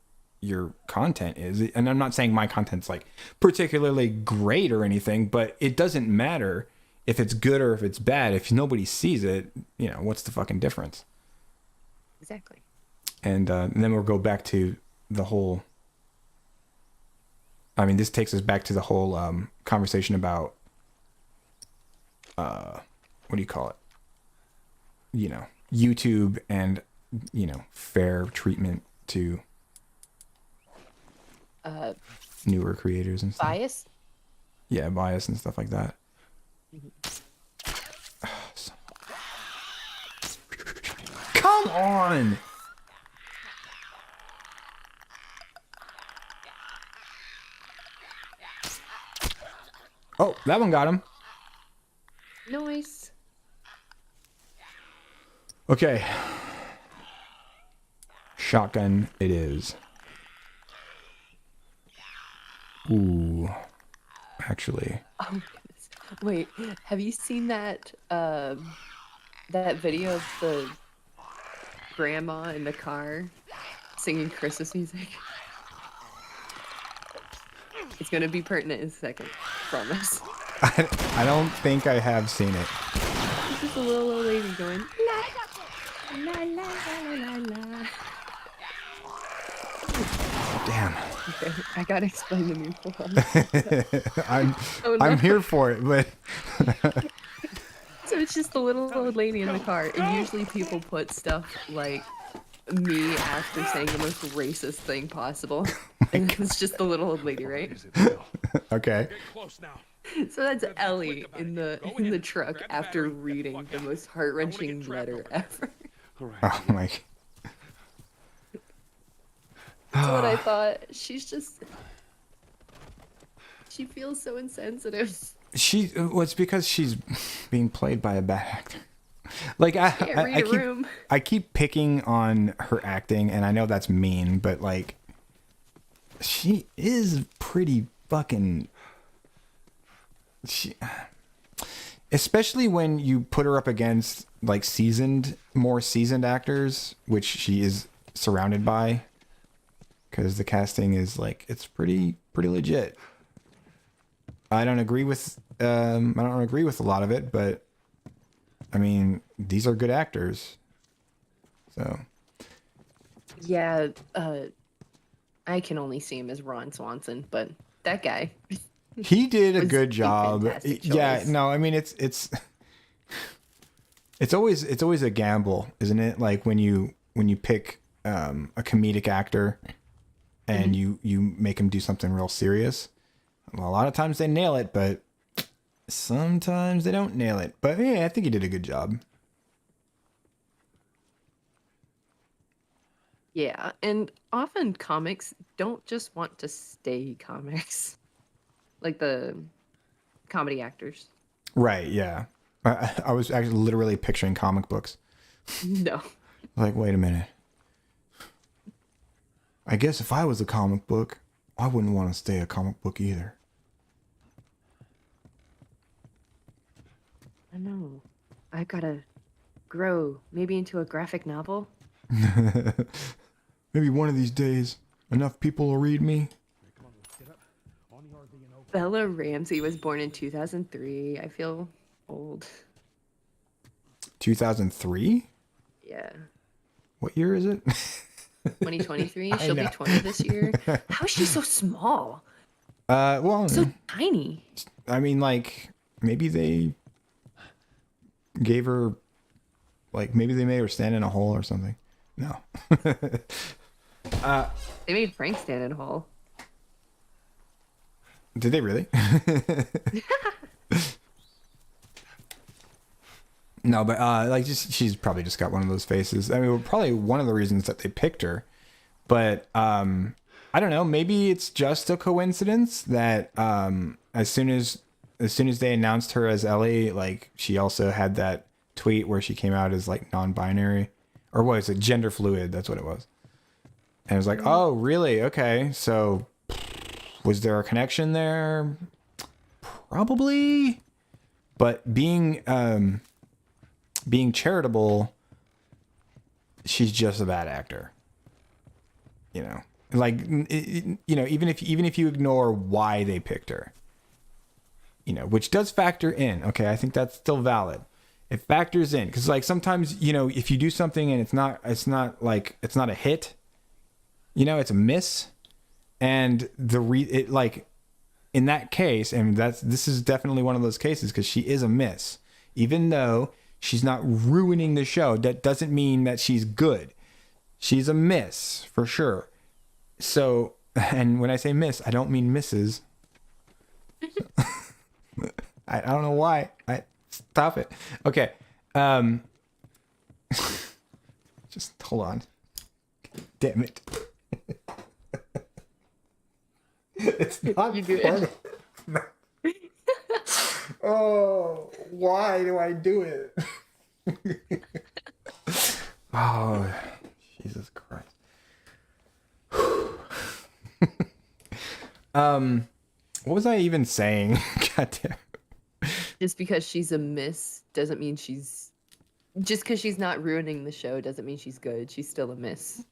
content is. And I'm not saying my content's like particularly great or anything, but it doesn't matter if it's good or if it's bad, if nobody sees it, what's the fucking difference? Exactly. And then we'll go back to the whole. I mean, this takes us back to the whole conversation about what do you call it? YouTube and fair treatment to newer creators and stuff. Bias? Yeah, bias and stuff like that. Come on! Oh, that one got him. Noise. Okay. Shotgun it is. Ooh. Actually. Oh my goodness. Wait, have you seen that that video of the grandma in the car singing Christmas music? It's gonna be pertinent in a second, promise. I don't think I have seen it. It's just a little old lady going la la la la la la. Damn. Okay, I gotta explain the new one. Oh, no. I'm here for it, but So it's just the little old lady in the car, and usually people put stuff like me after saying the most racist thing possible, and it's just the little old lady, right? okay. Get close now. So that's Ellie in the truck after reading the most heart-wrenching letter ever. Oh my. That's what I thought. She feels so insensitive. It's because she's being played by a bad actor. Like I keep picking on her acting, and I know that's mean, but like she is pretty fucking. Especially when you put her up against like more seasoned actors, which she is surrounded by, because the casting is like it's pretty legit. I don't agree with a lot of it, but I mean, these are good actors. So Yeah, I can only see him as Ron Swanson, but that guy. he did a was good a job. fantastic Yeah, choice. no, I mean it's always a gamble, isn't it? Like when you pick a comedic actor and you make him do something real serious. Well, a lot of times they nail it, but sometimes they don't nail it. But yeah, I think he did a good job. Yeah, and often comics don't just want to stay comics, like the comedy actors. Right, yeah. I was actually literally picturing comic books. No. Like, wait a minute. I guess if I was a comic book, I wouldn't want to stay a comic book either. I know. I gotta grow, maybe into a graphic novel. Maybe one of these days, enough people will read me. Bella Ramsey was born in 2003. I feel old. 2003? Yeah. What year is it? 2023. She'll be 20 this year. How is she so small? Well, So tiny. I mean, like, maybe they gave her, like, maybe they made her stand in a hole or something. No. They made Frank stand in a hole. Did they really? No, but like, she's probably just got one of those faces. I mean, probably one of the reasons that they picked her. But I don't know. Maybe it's just a coincidence that as soon as they announced her as Ellie, like she also had that tweet where she came out as like non-binary, or what is it, gender fluid? That's what it was. And it was like, oh, really? Okay, so was there a connection there? Probably. But being charitable, she's just a bad actor. You know, like even if you ignore why they picked her, you know, which does factor in. Okay, I think that's still valid. It factors in because like sometimes, you know, if you do something and it's not a hit, you know, it's a miss, and in that case, and this is definitely one of those cases because she is a miss, even though she's not ruining the show. That doesn't mean that she's good. She's a miss for sure. So, and when I say miss, I don't mean misses. I don't know why. Stop it. Okay. Just hold on. Damn it. It's not You do funny. it. Oh, why do I do it? Oh, Jesus Christ. What was I even saying? Goddamn. Just because she's a miss doesn't mean she's. Just because she's not ruining the show doesn't mean she's good. She's still a miss.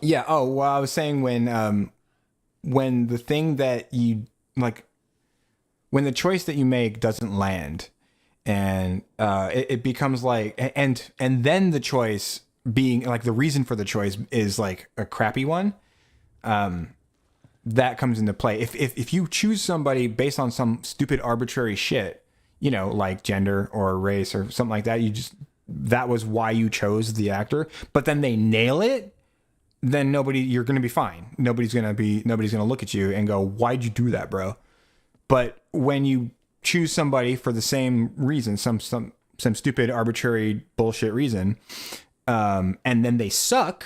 Yeah. Oh, well, I was saying when the thing that you like, when the choice that you make doesn't land, and it becomes like, and then the choice being like the reason for the choice is like a crappy one. That comes into play. If you choose somebody based on some stupid arbitrary shit, you know, like gender or race or something like that, that was why you chose the actor, but then they nail it, then you're going to be fine. Nobody's going to look at you and go, why'd you do that, bro? But when you choose somebody for the same reason, some stupid arbitrary bullshit reason, and then they suck,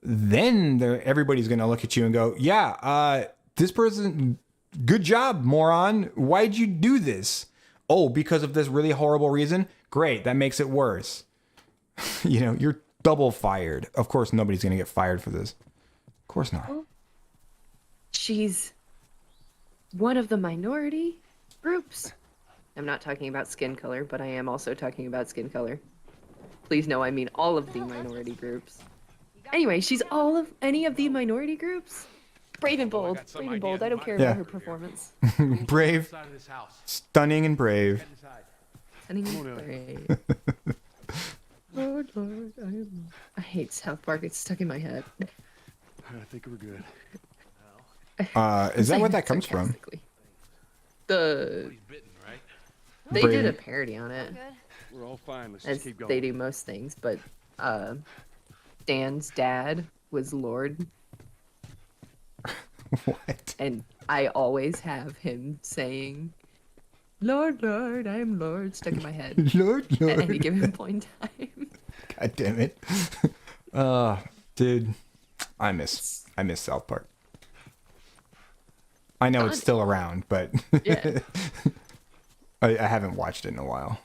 then everybody's going to look at you and go, yeah, this person, good job, moron. Why'd you do this? Oh, because of this really horrible reason? Great. That makes it worse. You know, you're double fired. Of course, nobody's going to get fired for this. Of course not. She's one of the minority groups. I'm not talking about skin color, but I am also talking about skin color. Please know I mean all of the minority groups. Anyway, she's any of the minority groups. Brave and bold. Brave and bold. I don't care Yeah. about her performance. Brave, Inside of this house. stunning, and brave. Inside. Stunning and brave. Lord, I hate South Park. It's stuck in my head. I think we're good. Is that what that comes from? Sarcastically. He's bitten, right? They Brave. did a parody on it, Good. We're all fine. Let's as just keep going. they do most things. But Dan's dad was Lord, What? and I always have him saying, "Lord, Lord, I am Lord," stuck in my head Lord, at any Lord. given point in time. God damn it. Dude, I miss South Park. I know it's Fun. still around, but Yeah, I haven't watched it in a while.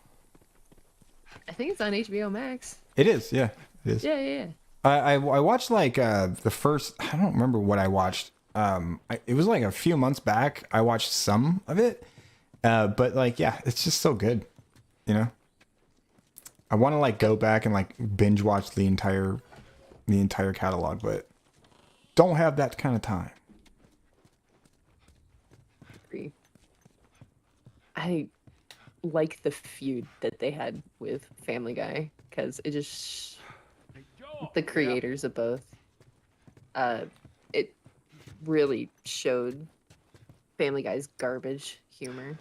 I think it's on HBO Max. It is, yeah, it is. Yeah. I watched like the first. I don't remember what I watched. It was like a few months back. I watched some of it, but like, yeah, it's just so good, you know. I want to like go back and like binge watch the entire catalog, but don't have that kind of time. Agree. I like the feud that they had with Family Guy because it just the creators of both. It really showed Family Guy's garbage humor.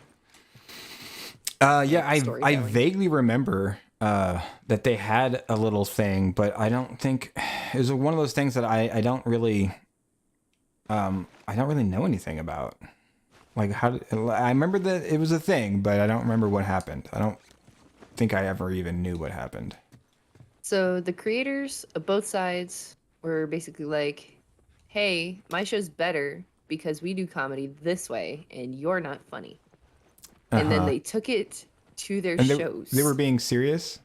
Yeah, I storytelling. vaguely remember that they had a little thing, but I don't think it was one of those things that I don't really know anything about. Like I remember that it was a thing, but I don't remember what happened. I don't think I ever even knew what happened. So the creators of both sides were basically like, "Hey, my show's better because we do comedy this way, and you're not funny." And then Uh-huh. they took it to their And shows. they were being serious.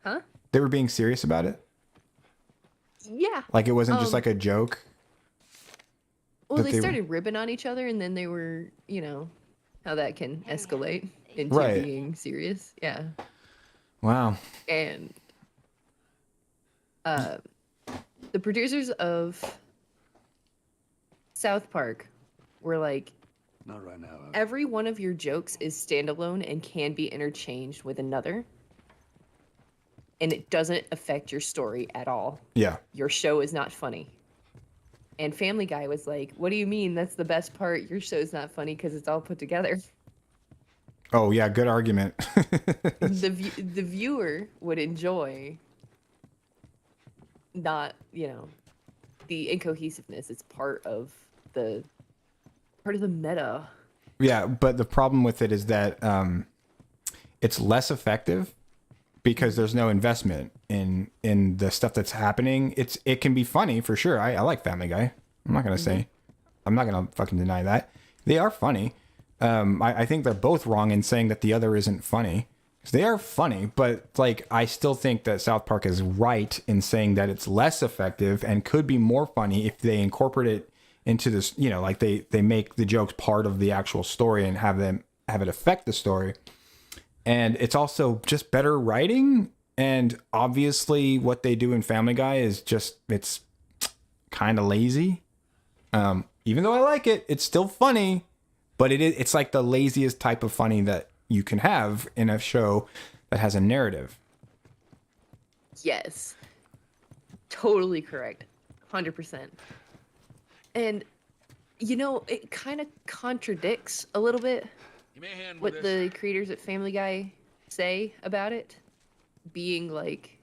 Huh? They were being serious about it. Yeah. Like it wasn't just Um, like a joke. Well, that they they were- started ribbing on each other, and then they were, you know, how that can escalate into Right. being serious. Yeah. Wow. And the producers of South Park were like, Not right now. Every one of your jokes is standalone and can be interchanged with another. And it doesn't affect your story at all. Yeah. Your show is not funny. And Family Guy was like, what do you mean? That's the best part. Your show's not funny because it's all put together. Oh yeah, good argument. The viewer would enjoy not, the incohesiveness. It's part of the meta. Yeah, but the problem with it is that it's less effective because there's no investment in the stuff that's happening. It can be funny for sure. I like Family Guy. I'm not gonna fucking deny that. They are funny. I think they're both wrong in saying that the other isn't funny. They are funny, but like I still think that South Park is right in saying that it's less effective and could be more funny if they incorporate it into this, like they make the jokes part of the actual story and have it affect the story. And it's also just better writing. And obviously what they do in Family Guy is it's kind of lazy. Even though I like it, it's still funny, but it's like the laziest type of funny that you can have in a show that has a narrative. Yes. Totally correct. 100%. And, it kind of contradicts a little bit what the creators at Family Guy say about it. Being like,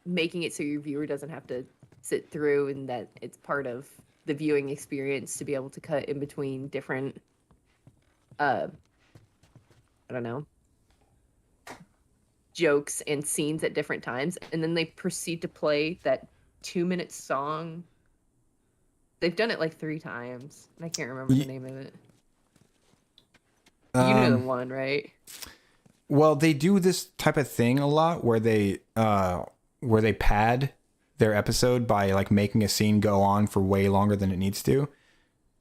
making it so your viewer doesn't have to sit through and that it's part of the viewing experience to be able to cut in between different, I don't know, jokes and scenes at different times. And then they proceed to play that 2-minute song. They've done it like 3 times. And I can't remember the name of it. You know the one, right? Well, they do this type of thing a lot where they pad their episode by like making a scene go on for way longer than it needs to.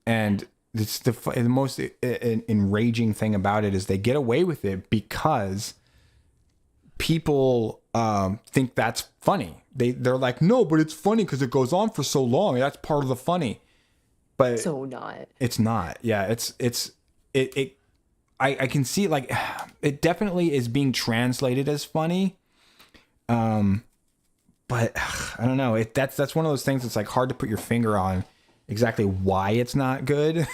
And it's the most enraging thing about it is they get away with it because people think that's funny. They're like, no, but it's funny because it goes on for so long. That's part of the funny. But so not. It's not. Yeah, I can see like it definitely is being translated as funny. But I don't know. That's one of those things that's like hard to put your finger on exactly why it's not good.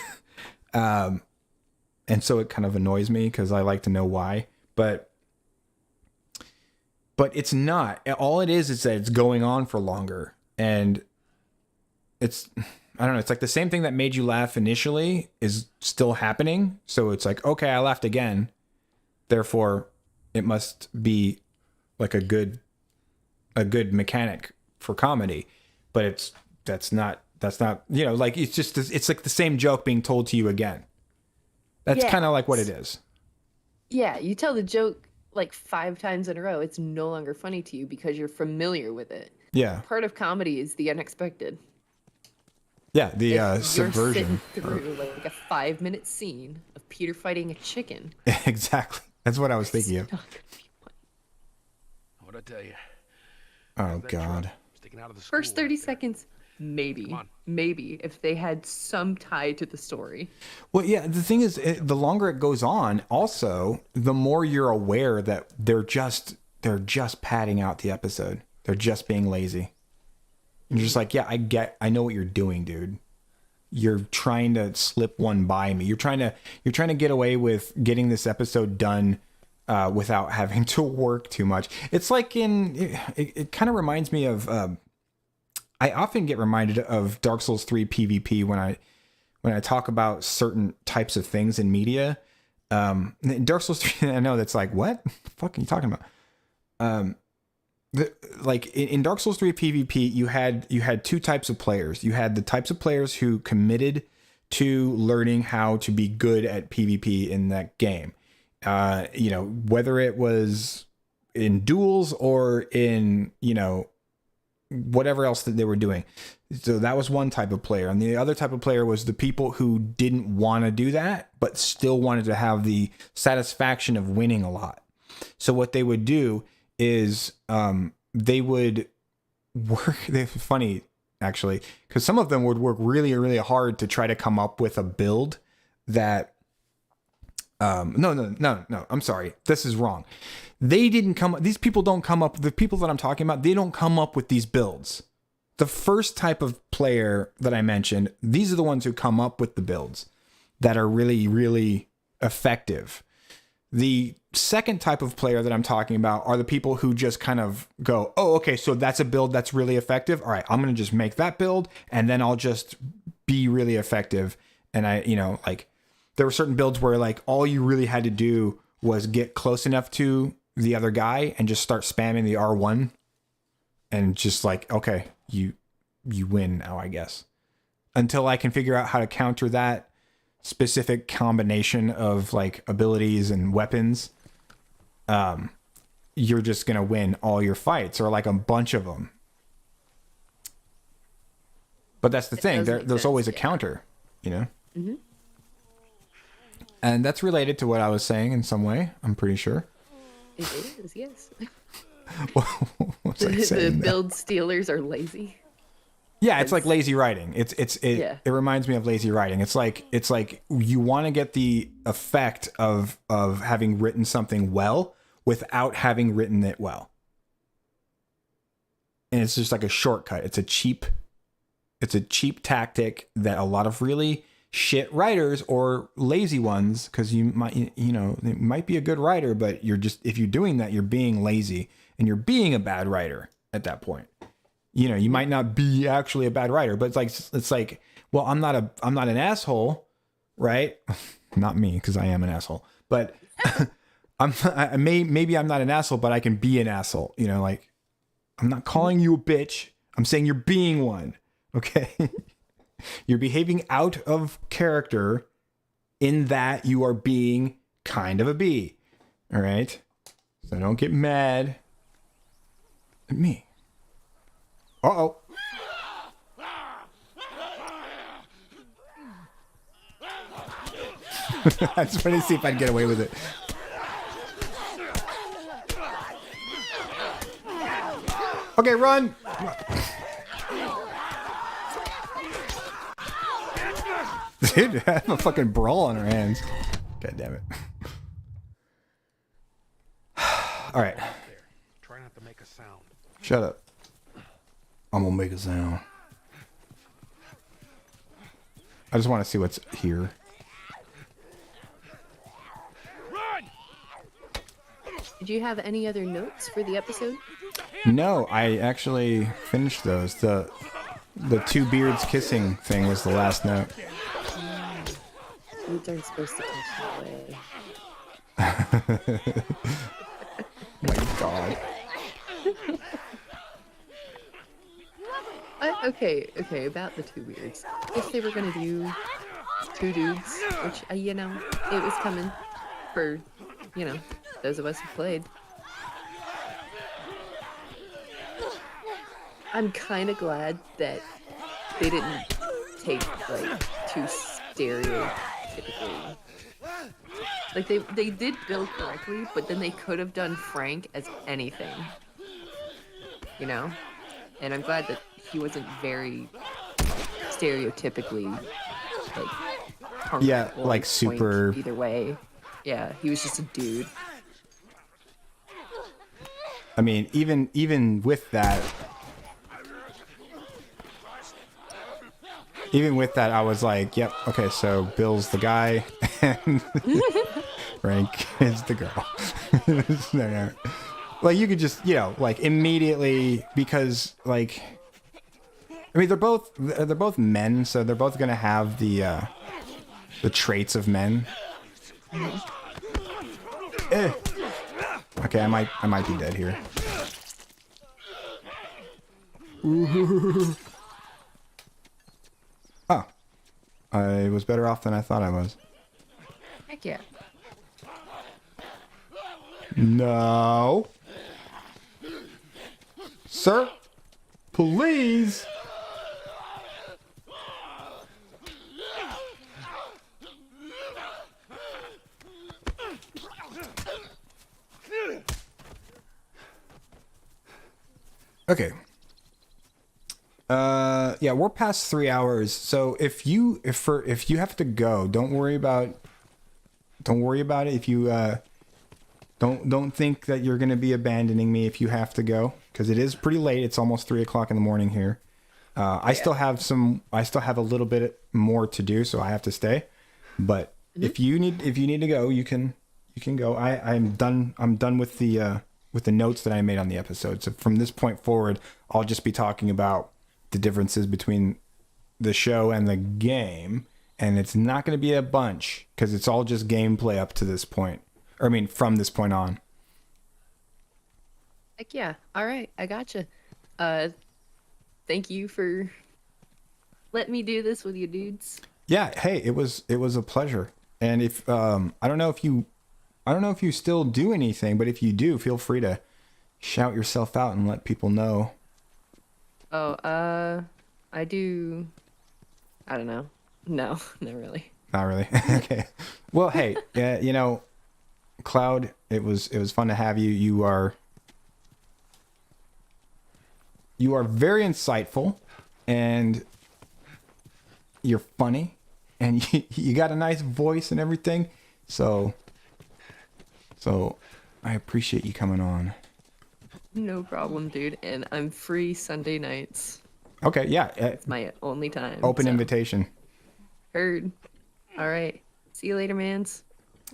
And so it kind of annoys me because I like to know why. But it's not. All it is that it's going on for longer. And it's, I don't know. It's like the same thing that made you laugh initially is still happening. So it's like, okay, I laughed again. Therefore, it must be like a good mechanic for comedy. But that's not, like it's like the same joke being told to you again. That's kind of like what it is. Yeah, you tell the joke like 5 times in a row. It's no longer funny to you because you're familiar with it. Yeah. Part of comedy is the unexpected. Yeah, the You're subversion. sitting through like a 5-minute scene of Peter fighting a chicken. Exactly. That's what I was thinking of. Not gonna be funny. What'd I tell you? Oh God. Sticking out of the First school 30 right there. seconds, maybe. Come on. Maybe if they had some tie to the story. Well, yeah, the thing is, the longer it goes on, also, the more you're aware that they're just padding out the episode. They're just being lazy. And you're just like, yeah, I know what you're doing, dude. You're trying to slip one by me. You're trying to get away with getting this episode done without having to work too much. It's like it kind of reminds me of I often get reminded of Dark Souls 3 PvP when I talk about certain types of things in media. In Dark Souls 3, I know that's like, what the fuck are you talking about? Like in Dark Souls 3 PvP, you had 2 types of players. You had the types of players who committed to learning how to be good at PvP in that game. Whether it was in duels or in, whatever else that they were doing. So that was one type of player. And the other type of player was the people who didn't want to do that, but still wanted to have the satisfaction of winning a lot. So what they would do is they would work. It's funny, actually, because some of them would work really, really hard to try to come up with a build that no, I'm sorry. This is wrong. They didn't come, these people don't come up, the people that I'm talking about, they don't come up with these builds. The first type of player that I mentioned, these are the ones who come up with the builds that are really, really effective. The second type of player that I'm talking about are the people who just kind of go, oh, okay, so that's a build that's really effective. All right, I'm going to just make that build and then I'll just be really effective. And like there were certain builds where like all you really had to do was get close enough to the other guy and just start spamming the R1 and just like, okay, you win now, I guess. Until I can figure out how to counter that specific combination of like abilities and weapons, you're just gonna win all your fights or like a bunch of them. But that's the thing. There's always a counter, you know. Mm-hmm. And that's related to what I was saying in some way. I'm pretty sure. It is, yes. What was I The saying, though? build stealers are lazy. Yeah, it's like lazy writing. It reminds me of lazy writing. It's like you want to get the effect of having written something well without having written it well. And it's just like a shortcut. It's a cheap tactic that a lot of really shit writers or lazy ones, because you might be a good writer, but if you're doing that, you're being lazy and you're being a bad writer at that point. You know, you might not be actually a bad writer, but it's like, well, I'm not an asshole, right? Not me, because I am an asshole, but maybe I'm not an asshole, but I can be an asshole. You know, like I'm not calling you a bitch. I'm saying you're being one. Okay. You're behaving out of character in that you are being kind of a bee. All right. So don't get mad at me. Uh-oh. I just wanted to see if I'd get away with it. Okay, run. Dude, I have a fucking brawl on our hands. God damn it. All right. Try not to make a sound. Shut up. I'm gonna make a sound. I just want to see what's here. Did you have any other notes for the episode? No, I actually finished those. The two beards kissing thing was the last note. Beards aren't supposed to touch that way. My God. Okay, about the two beards. If they were gonna do two dudes, which, it was coming for, those of us who played. I'm kind of glad that they didn't take, like, too stereotypically. Like, they did build correctly, but then they could have done Frank as anything. You know? And I'm glad that he wasn't very stereotypically, like, punk Yeah, or like point super... either way. Yeah, he was just a dude. I mean, even with that... Even with that, I was like, yep, okay, so Bill's the guy, and Frank is the girl. No. Like, you could just, like, immediately, because, like... I mean, they're both men, so they're both gonna have the traits of men. Okay, I might be dead here. Ooh. Oh, I was better off than I thought I was. Heck yeah. No, sir, please. Okay. Yeah, we're past 3 hours. So if you have to go, don't worry about it. If you don't think that you're gonna be abandoning me if you have to go, because it is pretty late. It's almost 3 o'clock in the morning here. I still have a little bit more to do, so I have to stay. But if you need to go, you can go. I'm done with the notes that I made on the episode. So from this point forward, I'll just be talking about the differences between the show and the game, and it's not going to be a bunch because it's all just gameplay up to this point. Or I mean, from this point on. Heck yeah. All right, I gotcha. Thank you for letting me do this with you dudes. Yeah, hey, it was a pleasure. And if I don't know if you still do anything, but if you do, feel free to shout yourself out and let people know. Oh, I do. I don't know. No, not really. Not really. Okay. Well, hey, Cloud, it was fun to have you. You are very insightful, and you're funny, and you got a nice voice and everything. So I appreciate you coming on. No problem, dude. And I'm free Sunday nights. Okay, yeah. It's my only time. Open so. invitation. Heard. All right. See you later, mans.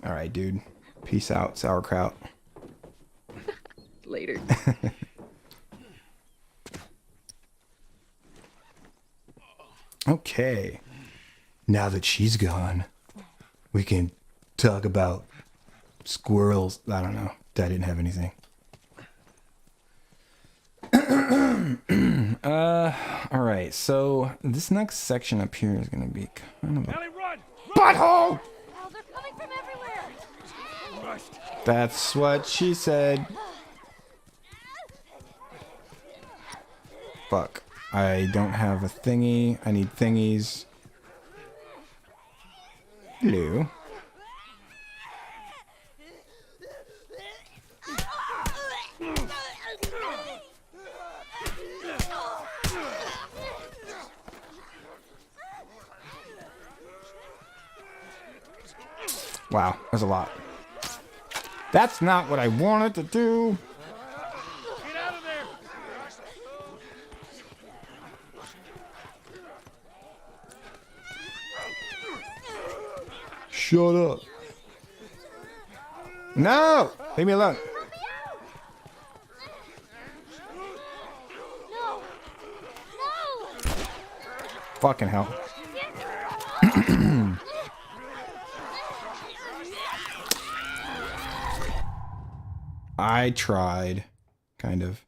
All right, dude. Peace out, sauerkraut. Later. Okay. Now that she's gone, we can talk about squirrels. I don't know. I didn't have anything. All right. So this next section up here is gonna be kind of a Ellie, run! butthole. Oh, they're coming from everywhere. Rust. That's what she said. Fuck. I don't have a thingy. I need thingies. Hello. Wow, that's a lot. That's not what I wanted to do. Get out of there! Shut up. No! Leave me alone. No. No. Fucking hell. I tried. Kind of.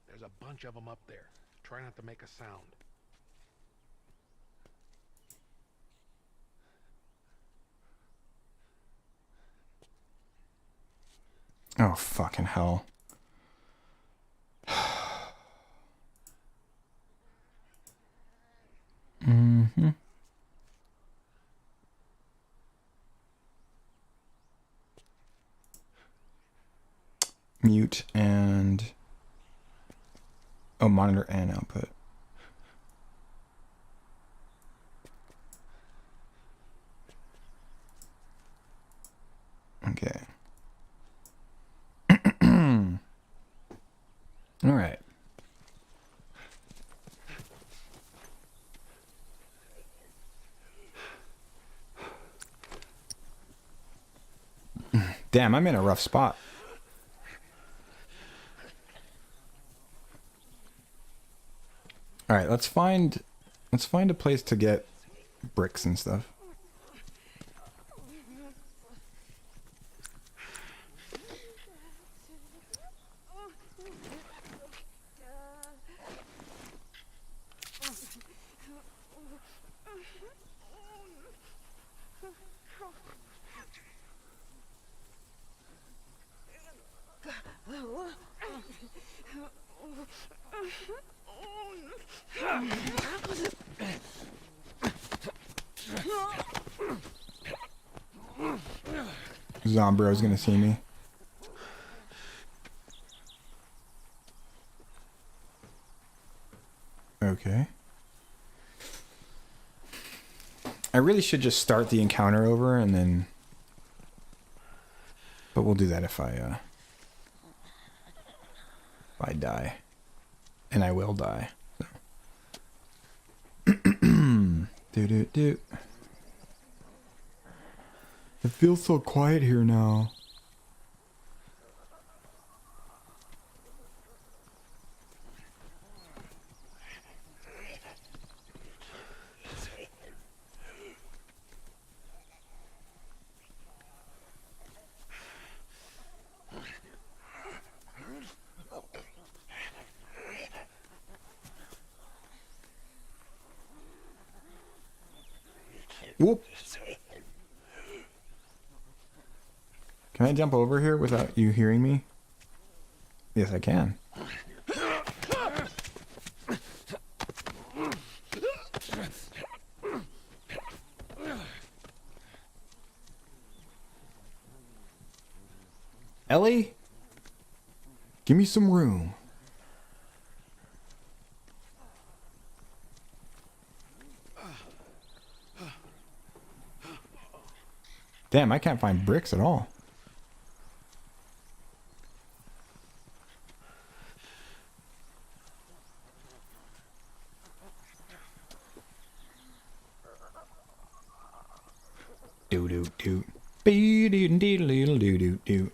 There's a bunch of them up there. Try not to make a sound. Oh, fucking hell. Mm-hmm. Mute and... Oh, monitor and output. Okay. All right. Damn, I'm in a rough spot. All right, let's find a place to get bricks and stuff. Zombro's gonna see me. Okay. I really should just start the encounter over and then... But we'll do that if I die. And I will die. So. Do. It feels so quiet here now. Whoop. Can I jump over here without you hearing me? Yes, I can. Ellie? Give me some room. Damn, I can't find bricks at all. Do do do. Be doo doo doo doo doo doo.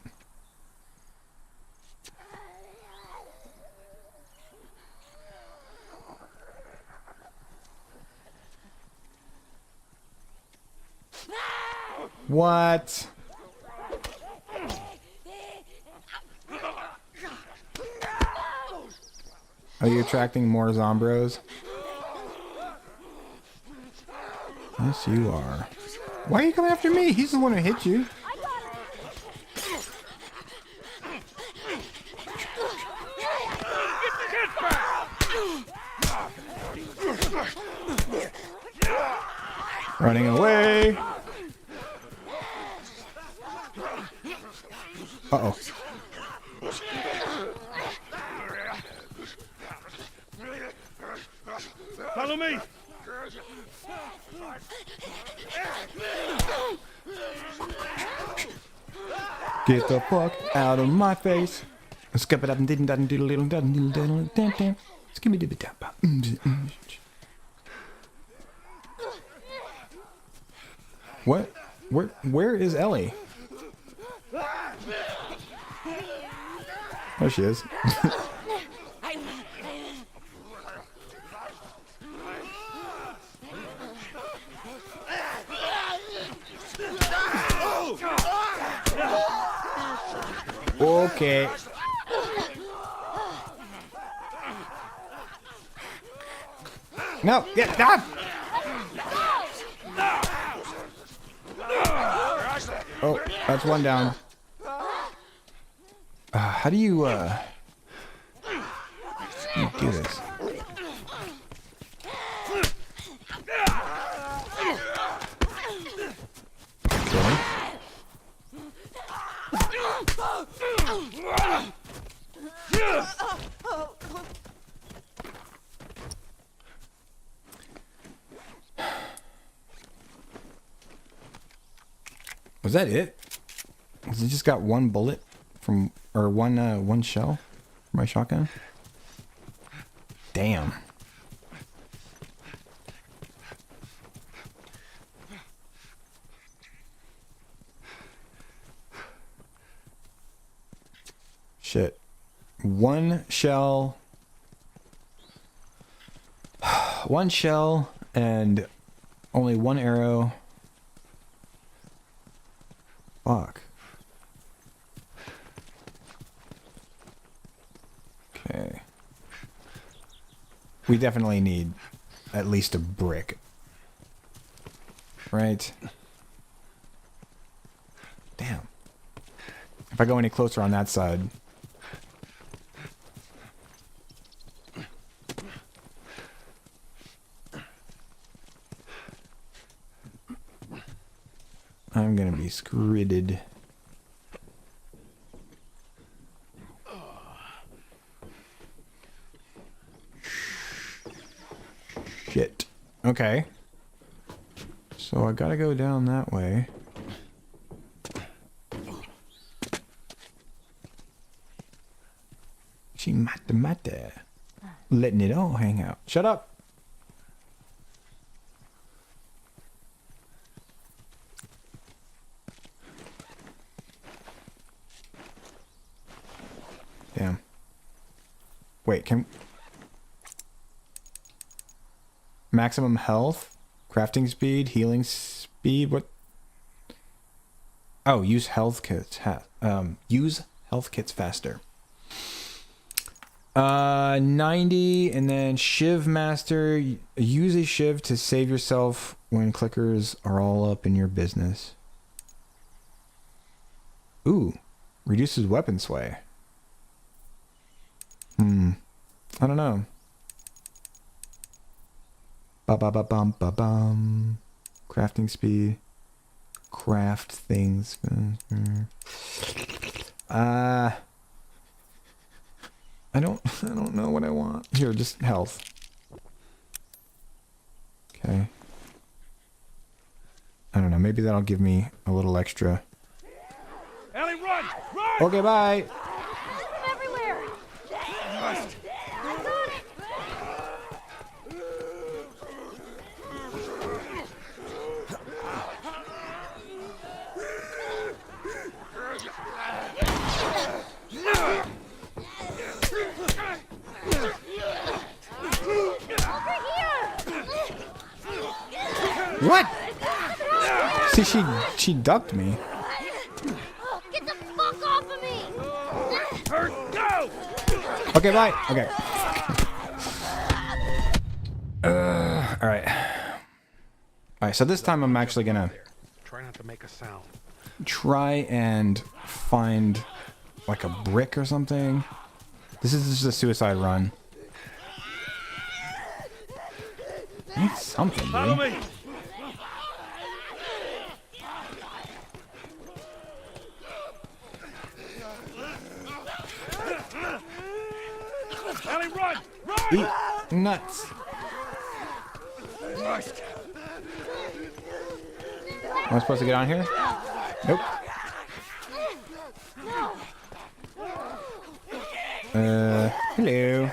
What? Are you attracting more Zombros? Yes, you are. Why are you coming after me? He's the one who hit you. Running away. Uh-oh. Follow me. Get the fuck out of my face. Skip it up and didn't skip it up. What? Where is Ellie? There she is. Okay. No, get up! Oh, that's one down. How do you do this? Really? Was that it? Has it just got one bullet from, or one shell from my shotgun? Damn. Shit. One shell. One shell and only one arrow. Fuck. Okay. We definitely need at least a brick. Right? Damn. If I go any closer on that side... I'm gonna be screwed. Shit. Okay. So I gotta go down that way. She mate. Letting it all hang out. Shut up. Damn. Wait, can... Maximum health? Crafting speed? Healing speed? What? Oh, use health kits. Use health kits faster. 90, and then Shiv Master. Use a Shiv to save yourself when clickers are all up in your business. Ooh. Reduces weapon sway. I don't know. Ba-ba-ba-bum-ba-bum. Crafting speed. Craft things. I don't know what I want. Here, just health. Okay. I don't know. Maybe that'll give me a little extra. Ellie, run! Run! Okay, bye. Everywhere! What? See, she ducked me. Get the fuck off of me! Go! Okay, bye. Okay. All right. All right. So this time I'm actually gonna Try not to make a sound. try and find like a brick or something. This is just a suicide run. I need something, Follow dude. me! Ellie, run! Run! Eat nuts. Am I supposed to get on here? Nope. Hello.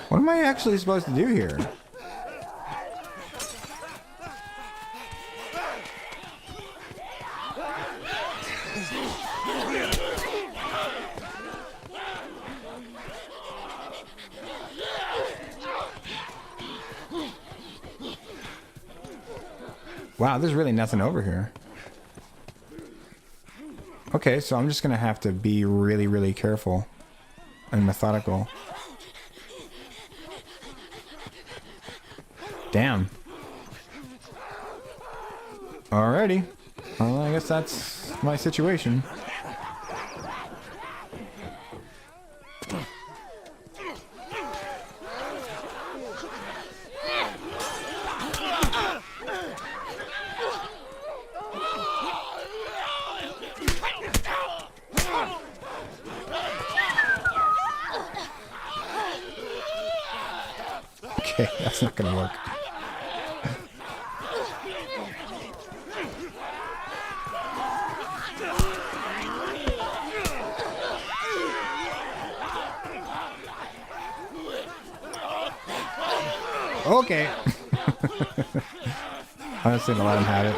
What am I actually supposed to do here? Wow, there's really nothing over here. Okay, so I'm just gonna have to be really, really careful and methodical. Damn. Alrighty. Well, I guess that's my situation. Okay, that's not gonna work. Okay. I'm just gonna let him have it.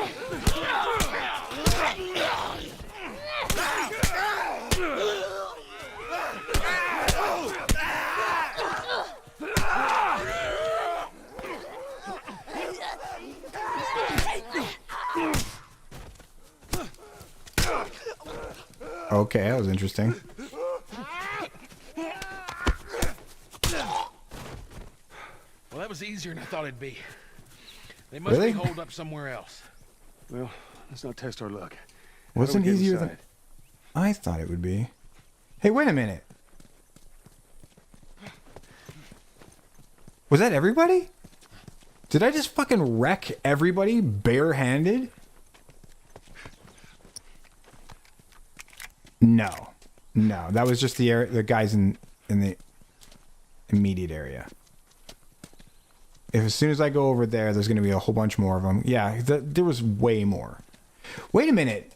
Okay, that was interesting. Well, that was easier than I thought it'd be. They must Really? be holed up somewhere else. Well, let's not test our luck. Wasn't How do we get easier than inside? I thought it would be. Hey, wait a minute. Was that everybody? Did I just fucking wreck everybody barehanded? No. No, that was just the guys in the immediate area. if as soon as I go over there, there's going to be a whole bunch more of them. Yeah, there was way more. Wait a minute.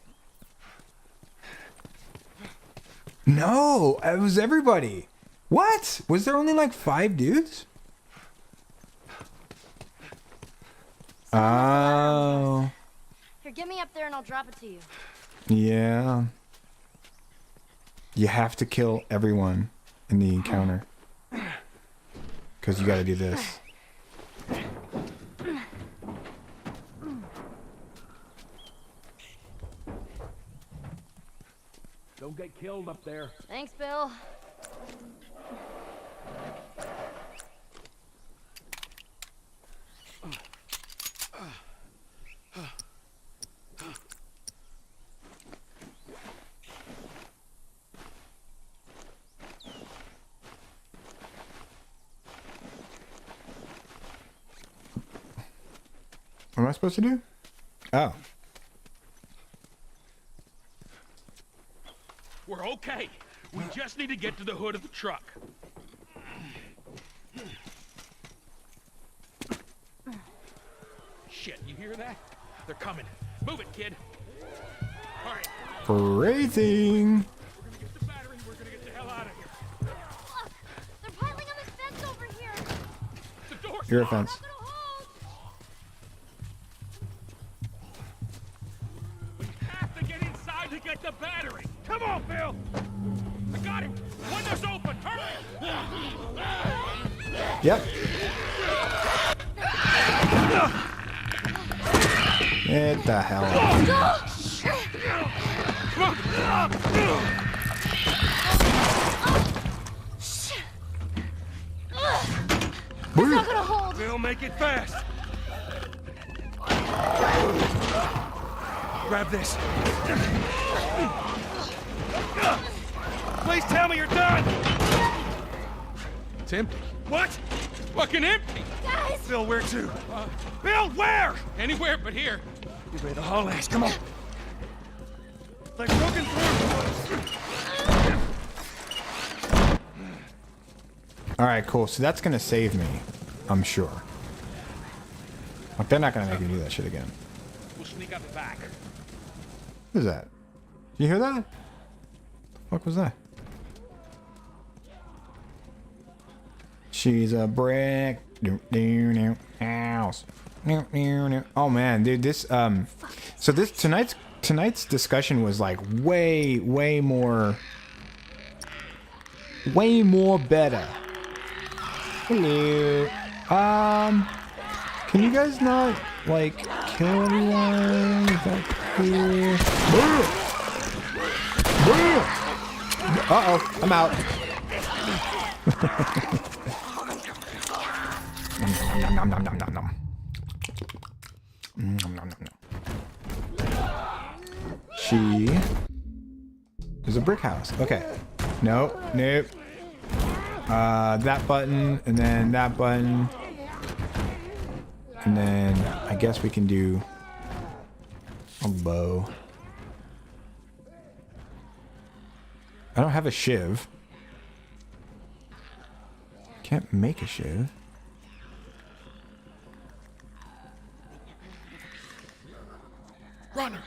No, it was everybody. What? Was there only like 5 dudes? Oh. Here, get me up there and I'll drop it to you. Yeah. You have to kill everyone in the encounter. Because you got to do this. Don't get killed up there. Thanks, Bill. What am I supposed to do? Oh. We're okay. We just need to get to the hood of the truck. Shit, you hear that? They're coming. Move it, kid. All right. Phrasing. We're gonna get the battery. We're gonna get the hell out of here. Look! They're piling on this fence over here! The door's Your locked. offense. Not gonna hold! We have to get inside to get the battery. Come on, Bill. I got him. Window's open. Hurry. Yep. Get the hell out. Not gonna hold! Bill, make it fast. Grab this. Please tell me you're done. It's empty. What? It's fucking empty. Guys! Bill, where to? Bill, where? Anywhere but here. You better haul ass. Come on. Like broken through. Alright, cool. So that's going to save me. I'm sure. Like, they're not going to make me do that shit again. We'll sneak out the back. What is that? Did you hear that? The fuck was that? She's a brick. House. Oh man, dude, this so this tonight's discussion was like way more better. Hello. Can you guys not like kill anyone? Is that cool? Uh-oh, I'm out. Nom, nom, nom, nom, nom. Nom, nom, nom, nom. She is a brick house. Okay. Nope. Nope. That button, and then that button. And then I guess we can do a bow. I don't have a shiv. Can't make a shiv. Runner.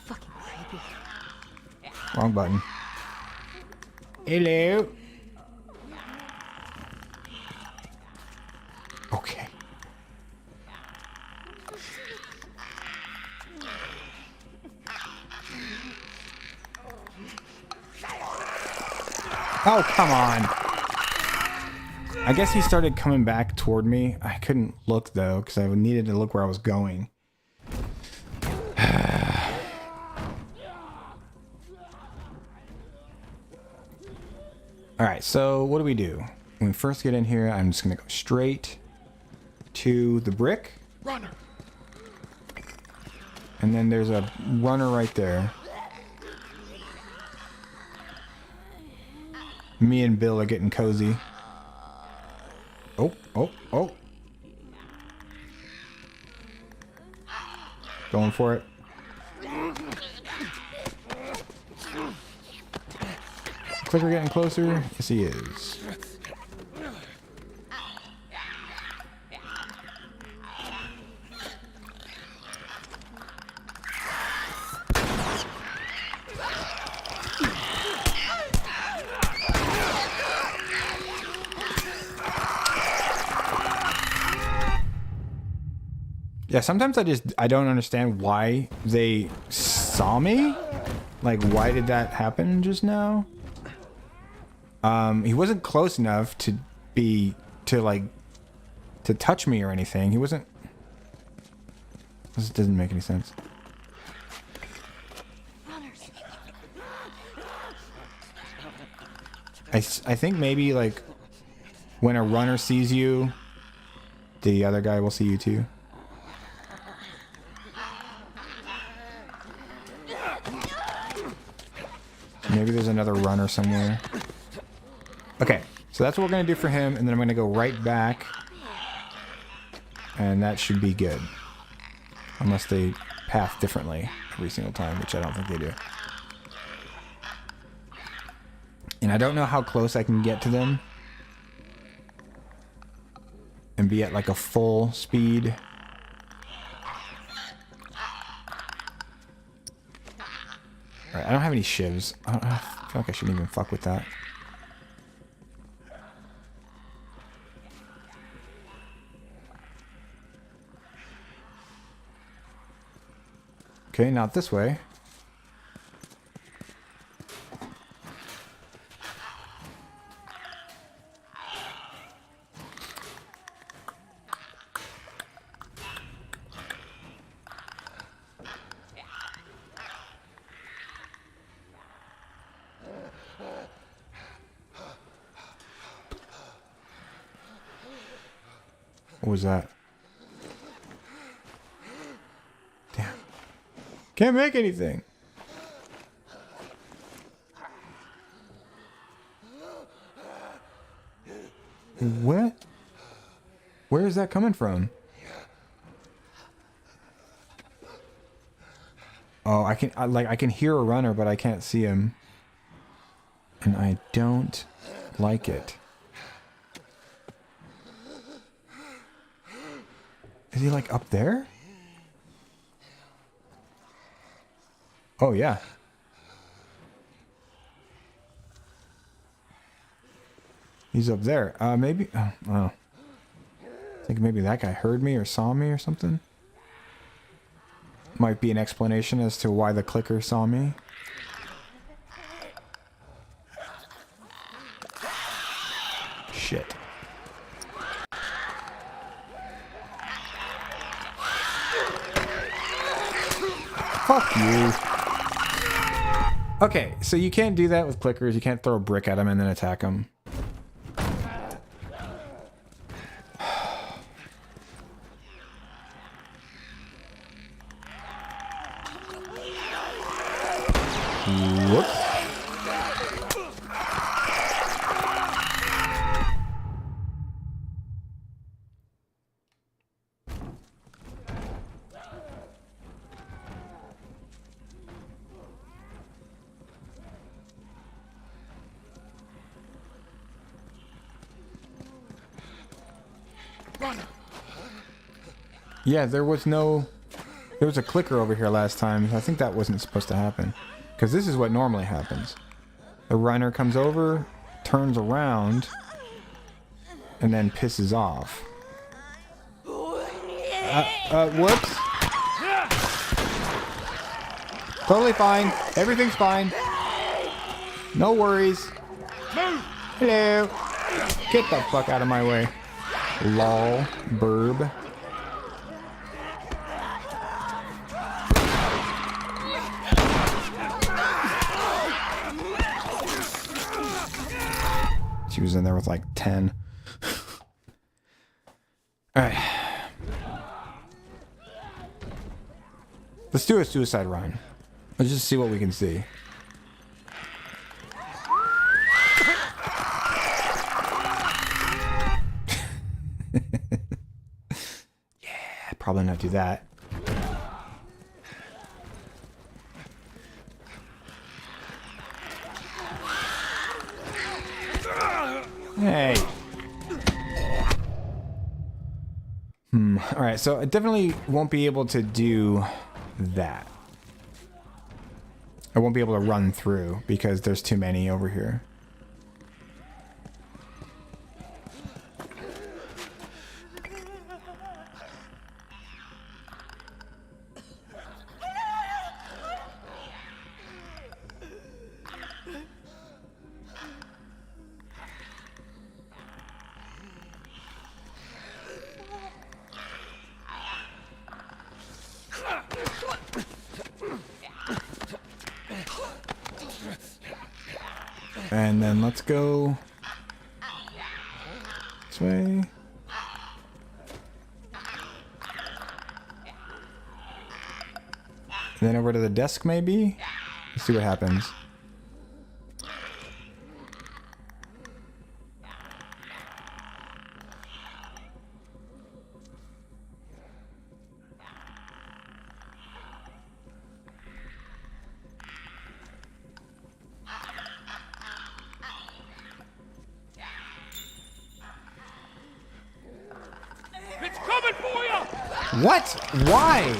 Fucking creepy. Wrong button. Hello. Okay. Oh, come on. I guess he started coming back toward me. I couldn't look though, because I needed to look where I was going. Alright, so what do we do? When we first get in here, I'm just going to go straight to the brick. Runner. And then there's a runner right there. Me and Bill are getting cozy. Oh, oh, oh. Going for it. Clicker getting closer? Yes, he is. Yeah, sometimes I don't understand why they saw me. Like, why did that happen just now? He wasn't close enough to touch me or anything. He wasn't... This doesn't make any sense. I think maybe, like, when a runner sees you, the other guy will see you too. Maybe there's another runner somewhere. Okay, so that's what we're going to do for him, and then I'm going to go right back. And that should be good. Unless they path differently every single time, which I don't think they do. And I don't know how close I can get to them. And be at like a full speed. Alright, I don't have any shivs. I feel like I shouldn't even fuck with that. Okay, not this way. What was that? Damn. Can't make anything. What? Where is that coming from? Oh, I can hear a runner, but I can't see him. And I don't like it. Is he like up there? Oh yeah. He's up there. Maybe. Oh, I think maybe that guy heard me or saw me or something. Might be an explanation as to why the clicker saw me. Shit. Fuck you. Okay, so you can't do that with clickers. You can't throw a brick at them and then attack them. Whoops. Yeah, there was a clicker over here last time. I think that wasn't supposed to happen. Because this is what normally happens. The runner comes over, turns around, and then pisses off. Whoops. Totally fine. Everything's fine. No worries. Hello. Get the fuck out of my way. Lol. Burb. She was in there with like 10. Alright. Let's do a suicide run. Let's just see what we can see. Probably not do that. Hey. All right, so I definitely won't be able to do that. I won't be able to run through because there's too many over here. And then let's go this way. And then over to the desk, maybe? Let's see what happens. It's coming for you! What? Why?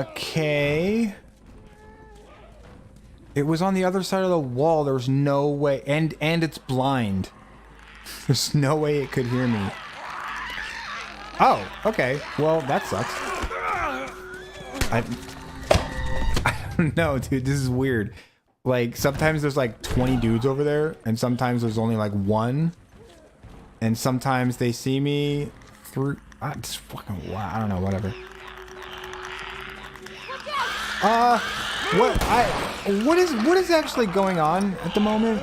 Okay. It was on the other side of the wall. There's no way. And it's blind. There's no way it could hear me. Oh, okay. Well, that sucks. I don't know, dude. This is weird. Like, sometimes there's like 20 dudes over there, and sometimes there's only like one. And sometimes they see me through... it's fucking wow. I don't know, whatever. What is actually going on at the moment?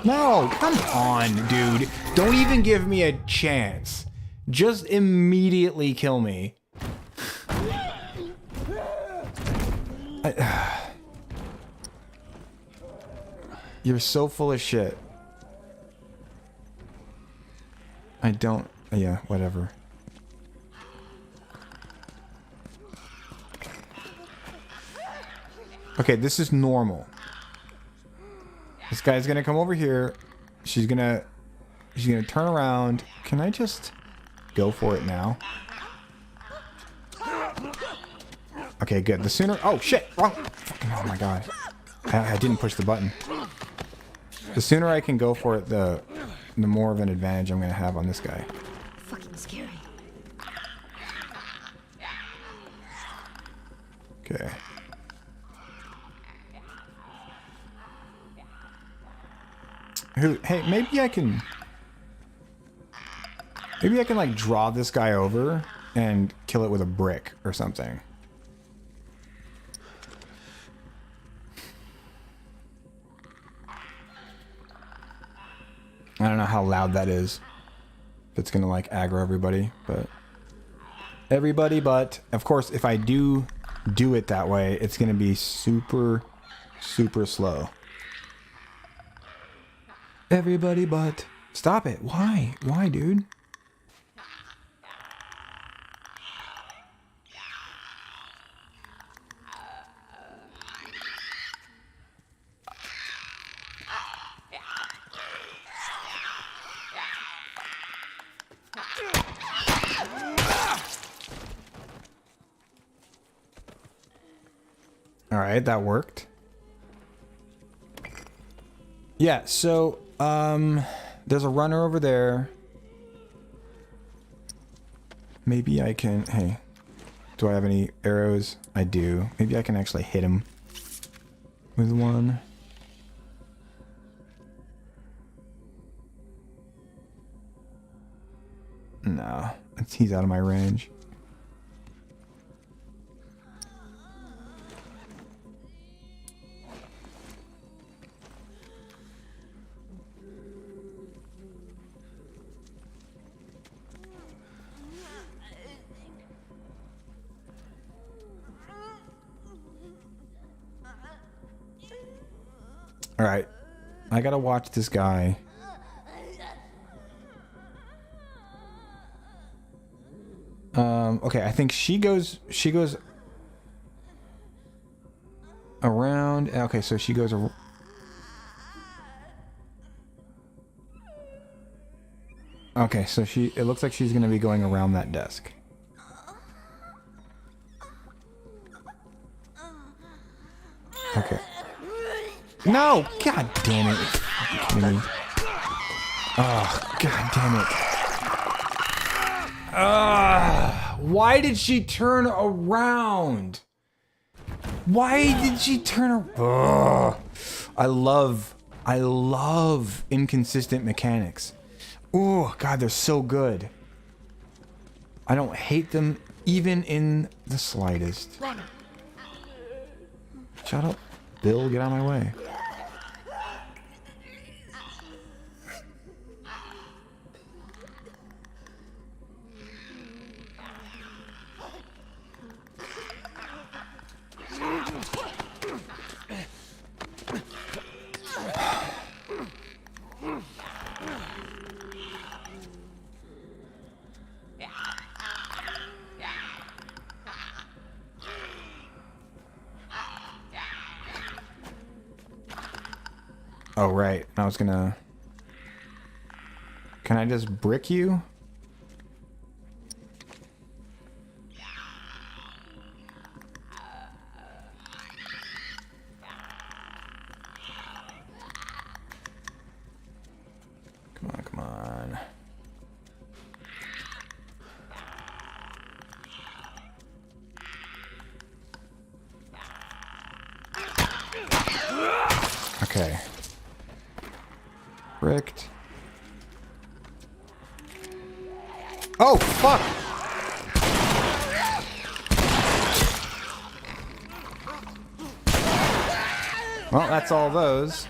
No, come on, dude. Don't even give me a chance. Just immediately kill me. You're so full of shit. I don't... Yeah, whatever. Okay, this is normal. This guy's gonna come over here. She's gonna turn around. Can I just go for it now? Okay, good. The sooner... Oh, shit! Wrong! Fucking, oh my god. I didn't push the button. The sooner I can go for it, the more of an advantage I'm gonna have on this guy. Fucking scary. Okay. Hey, maybe I can like draw this guy over and kill it with a brick or something. I don't know how loud that is. If it's gonna like aggro everybody, but of course if I do it that way, it's gonna be super slow. Everybody but... Stop it. Why? Why, dude? All right, that worked. Yeah, so there's a runner over there. Maybe I can... Hey, do I have any arrows? I do. Maybe I can actually hit him with one. No, he's out of my range. All right. I gotta watch this guy. Okay, I think she goes around. Okay, so she goes around. Okay, so it looks like she's gonna be going around that desk. Okay. No! God damn it. Are you kidding me? Oh, god damn it. Why did she turn around? Why did she turn around? I love inconsistent mechanics. Oh, God, they're so good. I don't hate them even in the slightest. Shut up, Bill, get out of my way. Oh, right. I was gonna... Can I just brick you? Come on, come on. Okay. Bricked. Oh, fuck! Well, that's all those.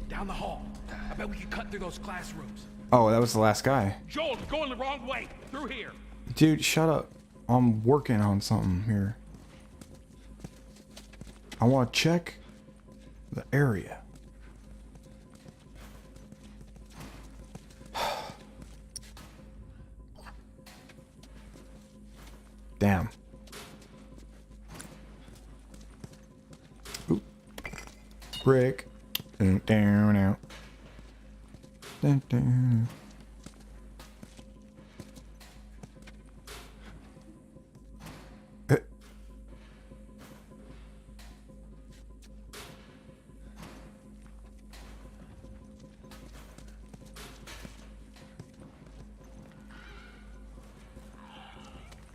Down the hall. I bet we could cut through those classrooms. Oh, that was the last guy. Joel, you're going the wrong way. Through here. Dude, shut up. I'm working on something here. I want to check the area. Damn. Oop. Brick. Down, out. Down.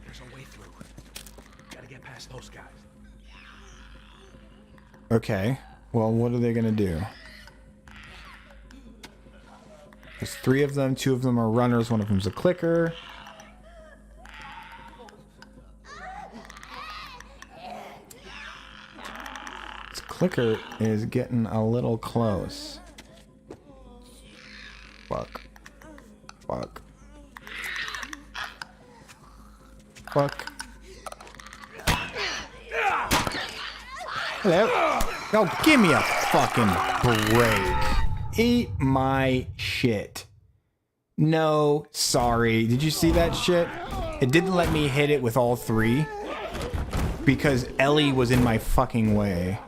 There's a way through. Gotta get past those guys. Okay. Well, what are they gonna do? There's 3 of them. 2 of them are runners. 1 of them's a clicker. This clicker is getting a little close. Fuck. Fuck. Fuck. Hello? Oh, give me a fucking break. Eat my shit. No, sorry. Did you see that shit? It didn't let me hit it with all 3 because Ellie was in my fucking way.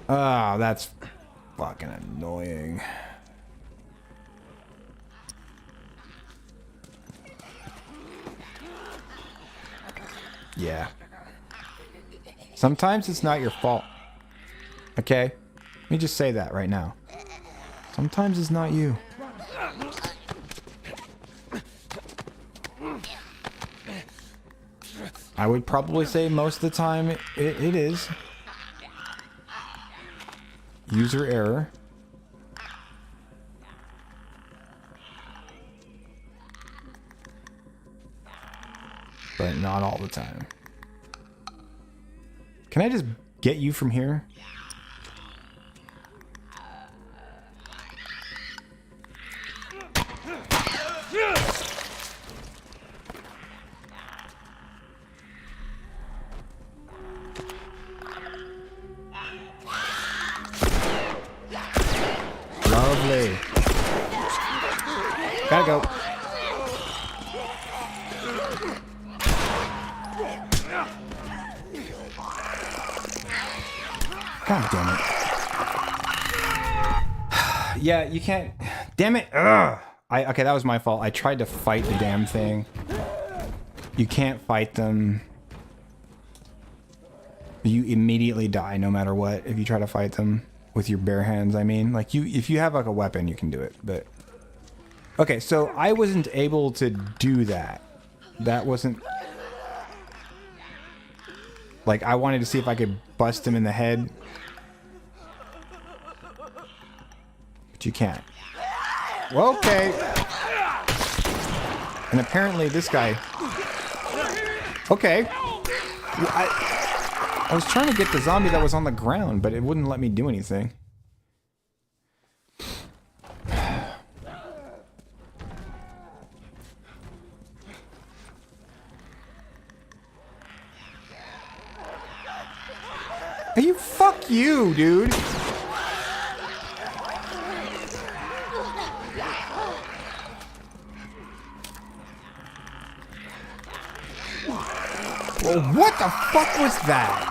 Ah, that's fucking annoying. Yeah. Sometimes it's not your fault. Okay? Let me just say that right now. Sometimes it's not you. I would probably say most of the time it is. User error. But not all the time. Can I just get you from here? Gotta go. God damn it. Yeah, you can't. Damn it. Ugh. Okay, that was my fault. I tried to fight the damn thing. You can't fight them. You immediately die no matter what if you try to fight them with your bare hands. I mean, like if you have like a weapon, you can do it. But okay, so I wasn't able to do that. That wasn't like I wanted to see if I could bust him in the head, but you can't. Well, okay. And apparently this guy. Okay. I was trying to get the zombie that was on the ground, but it wouldn't let me do anything. Are you fuck you, dude? Well, what the fuck was that?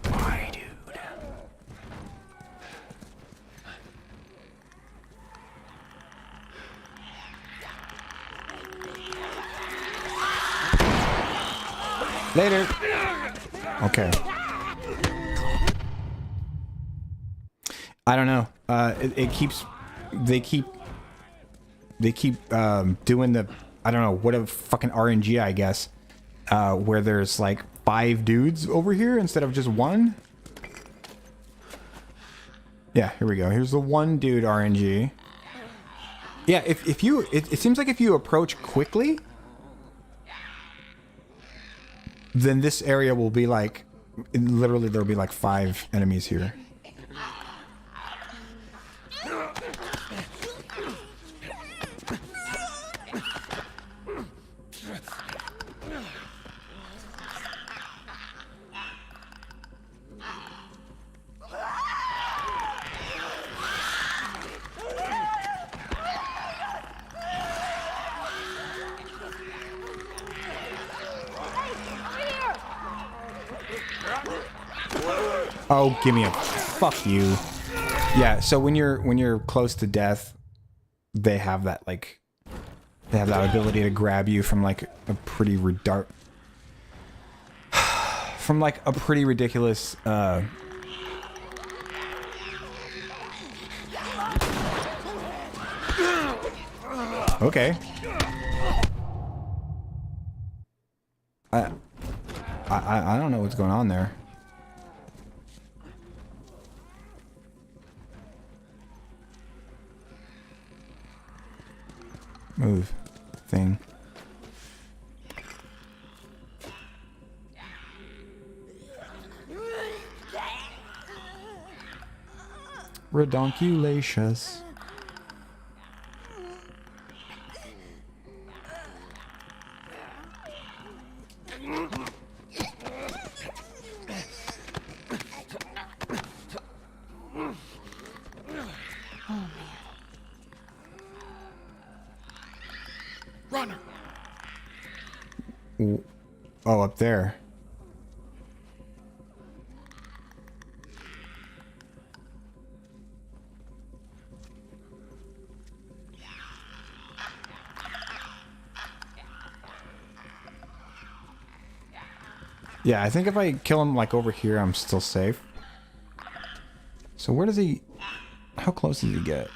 Why, dude? Later. Okay. I don't know. It keeps. They keep doing the, I don't know, whatever fucking RNG, I guess, where there's like 5 dudes over here instead of just one. Yeah, here we go. Here's the 1 dude RNG. Yeah, if you, it seems like if you approach quickly, then this area will be like, literally there'll be like 5 enemies here. Oh, give me a fuck you. Yeah, so when you're close to death, they have that like they have that ability to grab you from like a pretty ridiculous okay. I don't know what's going on there. Move thing. Redonkulatious. Runner. Oh, up there. Yeah, I think if I kill him like over here, I'm still safe. So where does he... How close does he get?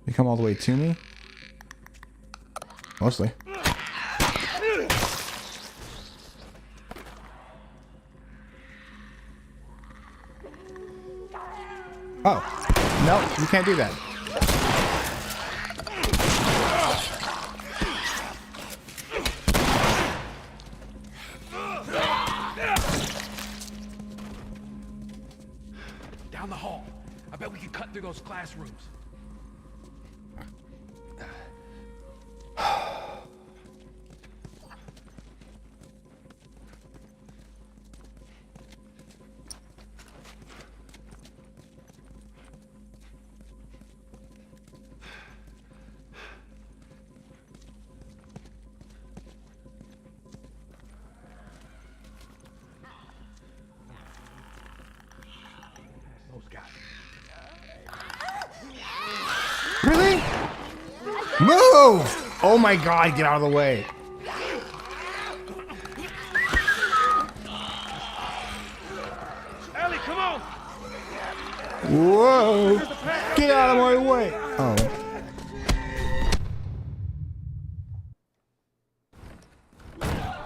You come all the way to me? Mostly. Oh. No, you can't do that. Down the hall. I bet we can cut through those classrooms. Move! Oh my god, get out of the way. Ellie, come on! Whoa! Get out of my way! Oh.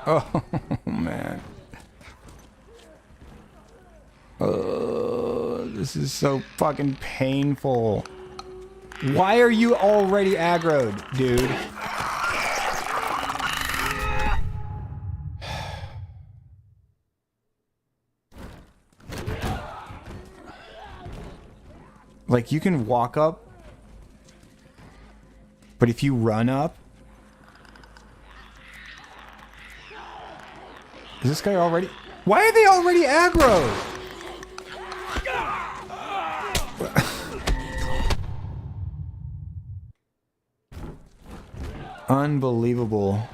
Oh, man. Oh, this is so fucking painful. Why are you already aggroed, dude? Like, you can walk up, but if you run up... Is this guy already... Why are they already aggro? Unbelievable.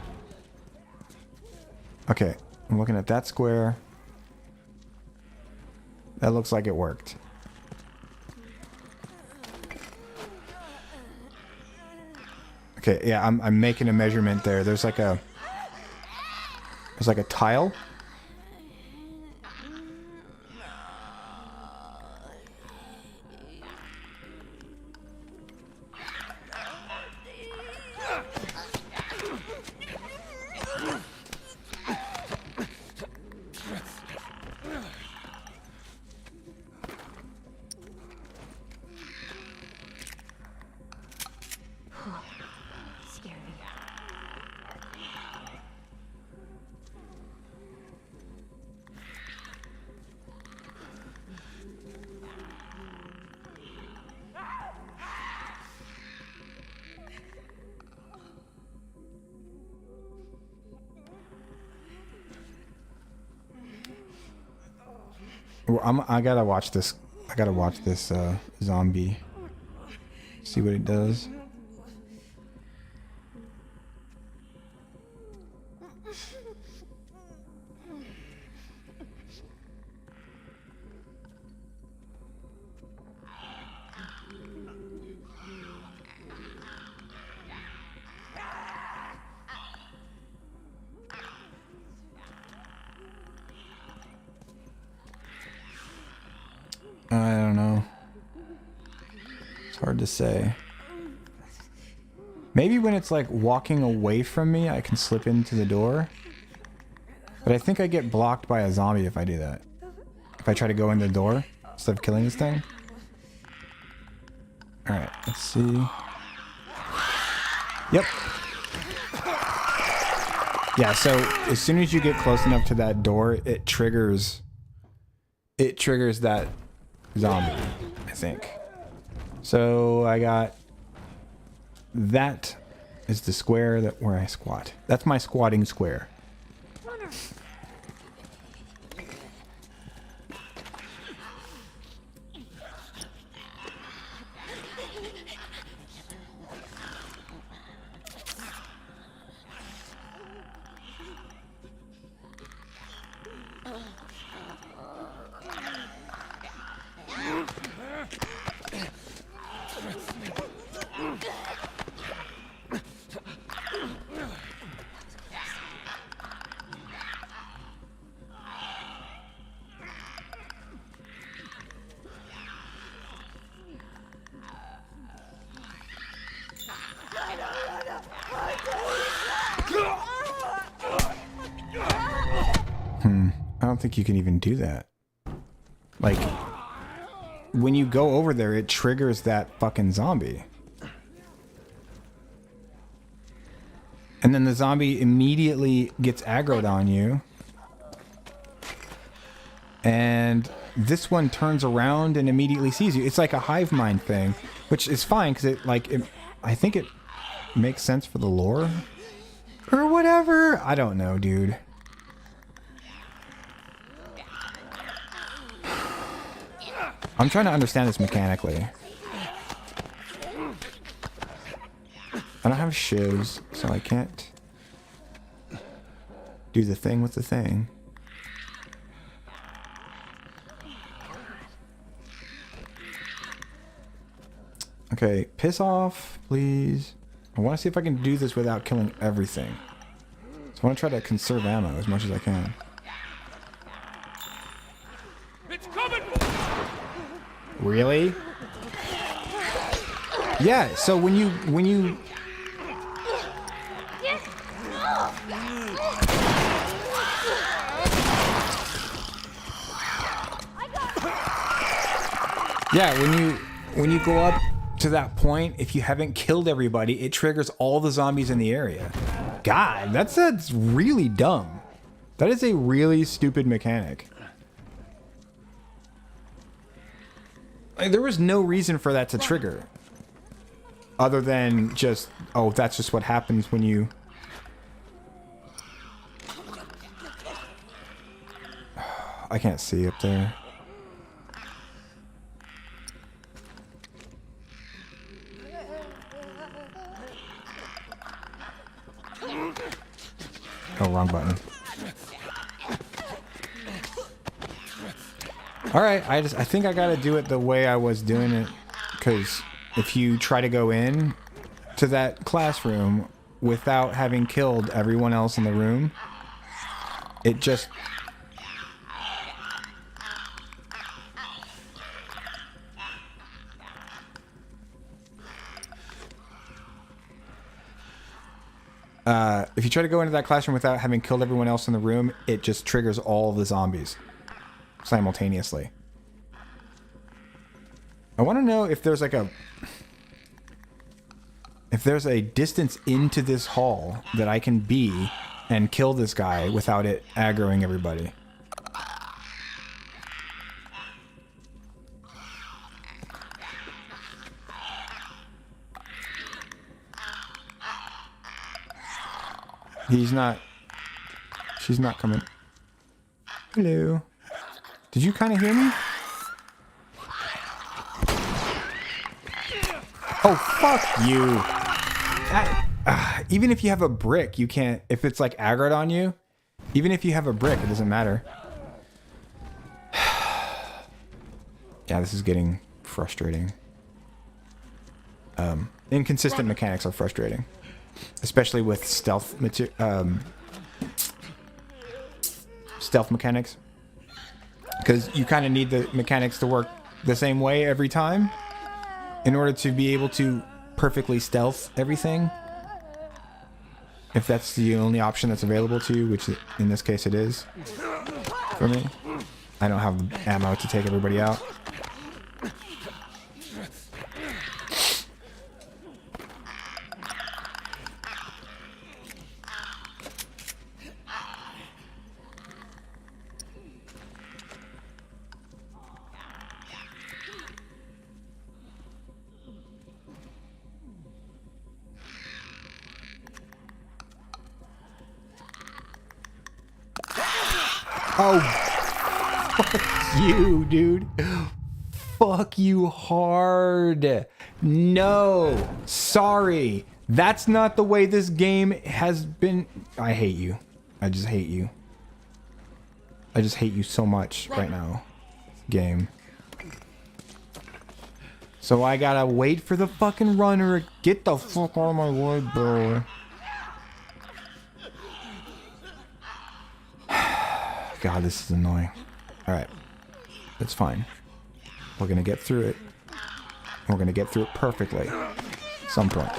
Okay, I'm looking at that square. That looks like it worked. Okay, yeah, I'm making a measurement there. There's like a tile. Well, I gotta watch this. I gotta watch this zombie. See what it does. I don't know. It's hard to say. Maybe when it's like walking away from me, I can slip into the door. But I think I get blocked by a zombie if I do that. If I try to go in the door instead of killing this thing. Alright, let's see. Yep. Yeah, so as soon as you get close enough to that door, it triggers that zombie, I think. So I got that is the square that where I squat. That's my squatting square. I don't think you can even do that. Like, when you go over there, it triggers that fucking zombie. And then the zombie immediately gets aggroed on you. And this one turns around and immediately sees you. It's like a hive mind thing, which is fine because I think it makes sense for the lore or whatever. I don't know, dude. I'm trying to understand this mechanically. I don't have shivs, so I can't do the thing with the thing. Okay, piss off, please. I want to see if I can do this without killing everything. So I want to try to conserve ammo as much as I can. It's coming! Really? Yeah, so when you yeah, when you go up to that point, if you haven't killed everybody, it triggers all the zombies in the area. God, that's really dumb. That is a really stupid mechanic. Like, there was no reason for that to trigger. Other than just, oh, that's just what happens when you... I can't see up there. Oh, wrong button. Alright, I think I gotta do it the way I was doing it, because if you try to go in to that classroom without having killed everyone else in the room, it just... if you try to go into that classroom without having killed everyone else in the room, it just triggers all of the zombies simultaneously. I want to know if there's like if there's a distance into this hall that I can be and kill this guy without it aggroing everybody. He's not... She's not coming. Hello. Did you kind of hear me? Oh, fuck you. Even if you have a brick, you can't... If it's like aggroed on you, even if you have a brick, it doesn't matter. Yeah, this is getting frustrating. Inconsistent mechanics are frustrating. Especially with stealth mechanics, because you kind of need the mechanics to work the same way every time in order to be able to perfectly stealth everything, if that's the only option that's available to you, which in this case it is for me. I don't have ammo to take everybody out. Oh, fuck you, dude. Fuck you hard. No, sorry. That's not the way this game has been. I hate you. I just hate you. I just hate you so much right now, game. So I gotta wait for the fucking runner. Get the fuck out of my way, bro. God, this is annoying. Alright. It's fine. We're gonna get through it. We're gonna get through it perfectly. At some point.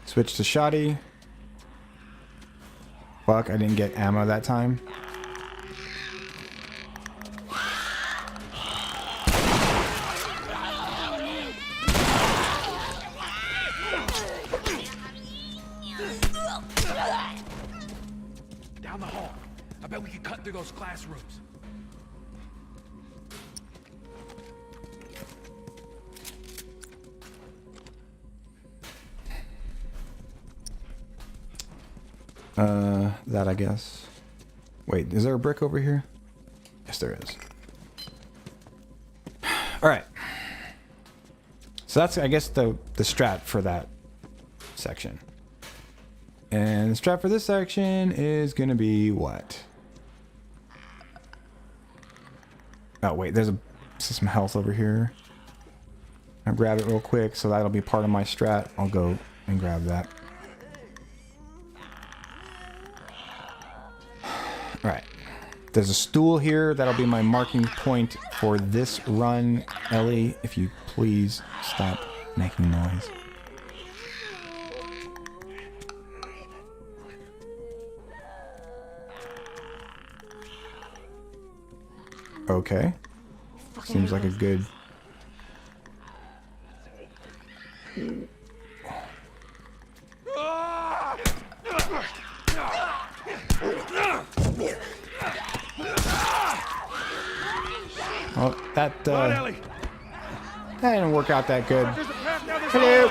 Switch to shoddy. Fuck, I didn't get ammo that time. Down the hall. I bet we can cut through those classrooms. That I guess. Wait, is there a brick over here? Yes, there is. All right. So that's, I guess, the strat for that section. And the strat for this section is going to be what? Oh, wait, there's some health over here. I'll grab it real quick, so that'll be part of my strat. I'll go and grab that. All right. There's a stool here. That'll be my marking point for this run. Ellie, if you please stop making noise. Okay. Seems like a good... Well, that didn't work out that good. Hello.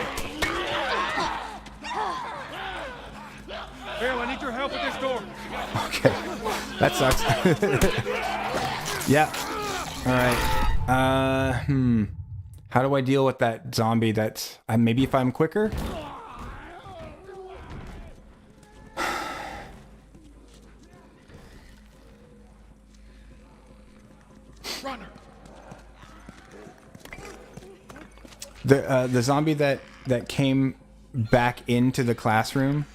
Bill, I need your help with this door. Okay, that sucks. Yeah. All right. How do I deal with that zombie? That's maybe if I'm quicker. Runner. The zombie that came back into the classroom,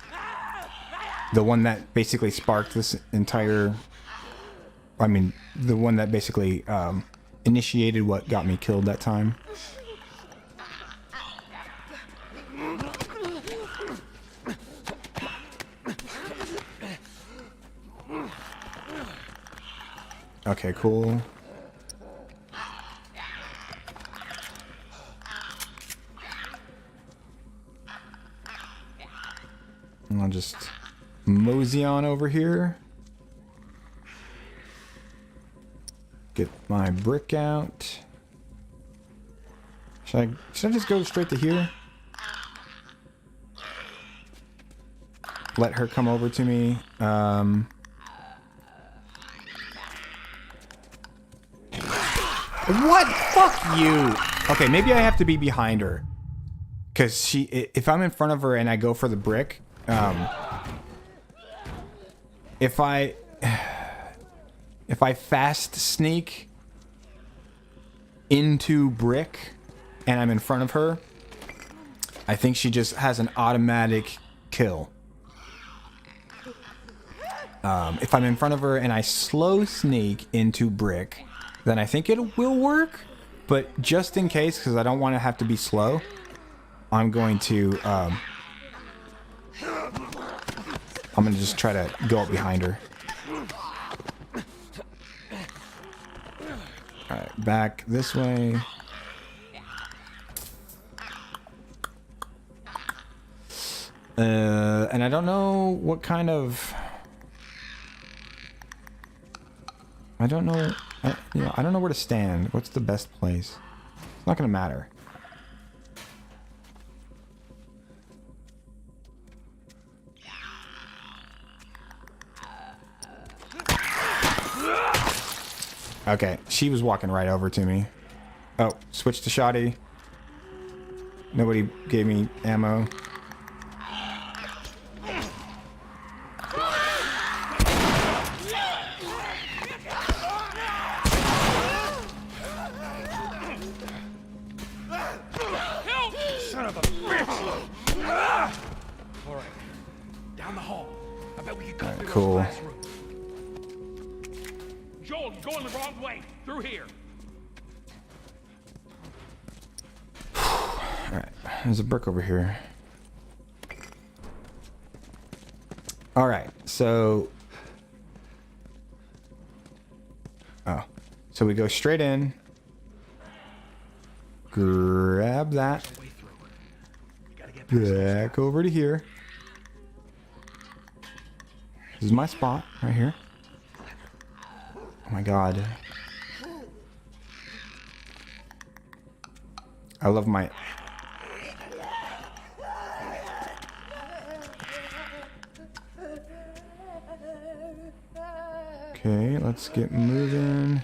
the one that basically sparked this entire, I mean, the one that basically initiated what got me killed that time. Okay, cool. And I'll just mosey on over here. Get my brick out. Should I just go straight to here? Let her come over to me. What? Fuck you. Okay, maybe I have to be behind her. Because if I'm in front of her and I go for the brick, if I fast sneak into brick and I'm in front of her, I think she just has an automatic kill. If I'm in front of her and I slow sneak into brick, then I think it will work. But just in case, because I don't want to have to be slow, I'm going to just try to go up behind her. Alright, back this way. And I don't know what kind of... I don't know where to stand. What's the best place? It's not gonna matter. Okay, she was walking right over to me. Oh, switch to shoddy. Nobody gave me ammo. Son of a bitch! All right, down the hall. I bet we can cut through those cool. glass rooms. Joel, you're going the wrong way. Through here. Alright, there's a brick over here. Alright, so... Oh. So we go straight in. Grab that. Back over to here. This is my spot, right here. Oh my god. I love my... Okay, let's get moving.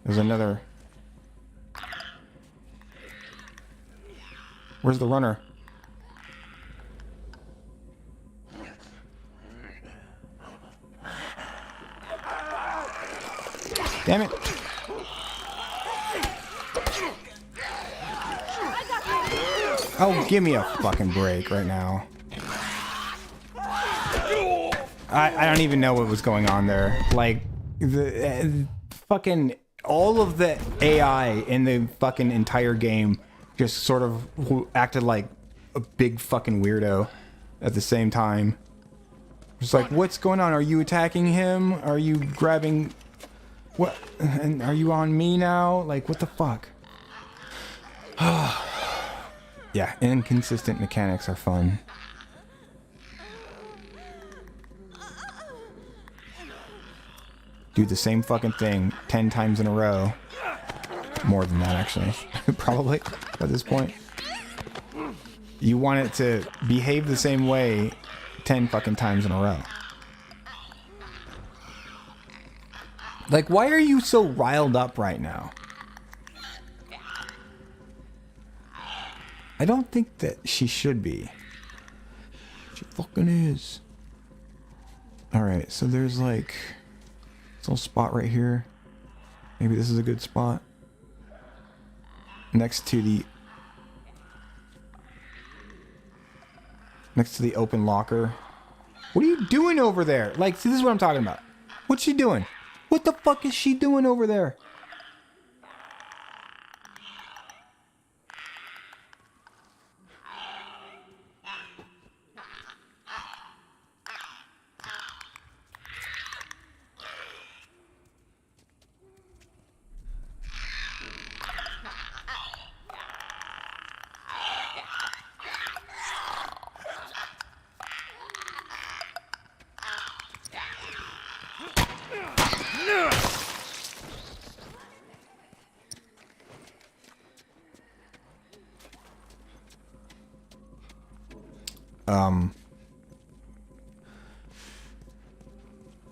There's another. Where's the runner? Damn it. Oh, give me a fucking break right now. I don't even know what was going on there. Like, the fucking... all of the AI in the fucking entire game just sort of acted like a big fucking weirdo at the same time. Just like, what's going on? Are you attacking him? Are you grabbing... what? And are you on me now? Like, what the fuck? Yeah, inconsistent mechanics are fun. Do the same fucking thing 10 times in a row. More than that, actually. Probably, at this point. You want it to behave the same way 10 fucking times in a row. Like, why are you so riled up right now? I don't think that she should be. She fucking is. Alright, so there's like... this little spot right here. Maybe this is a good spot. Next to the open locker. What are you doing over there? Like, see, this is what I'm talking about. What's she doing? What the fuck is she doing over there?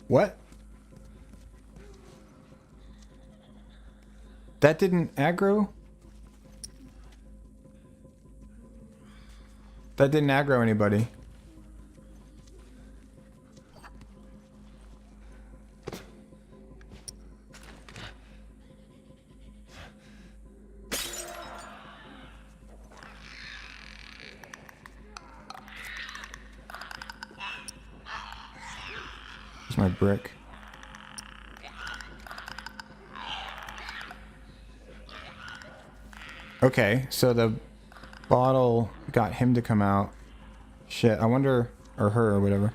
What? That didn't aggro? That didn't aggro anybody. Here's my brick. Okay, so the bottle got him to come out. Shit, I wonder, or her, or whatever.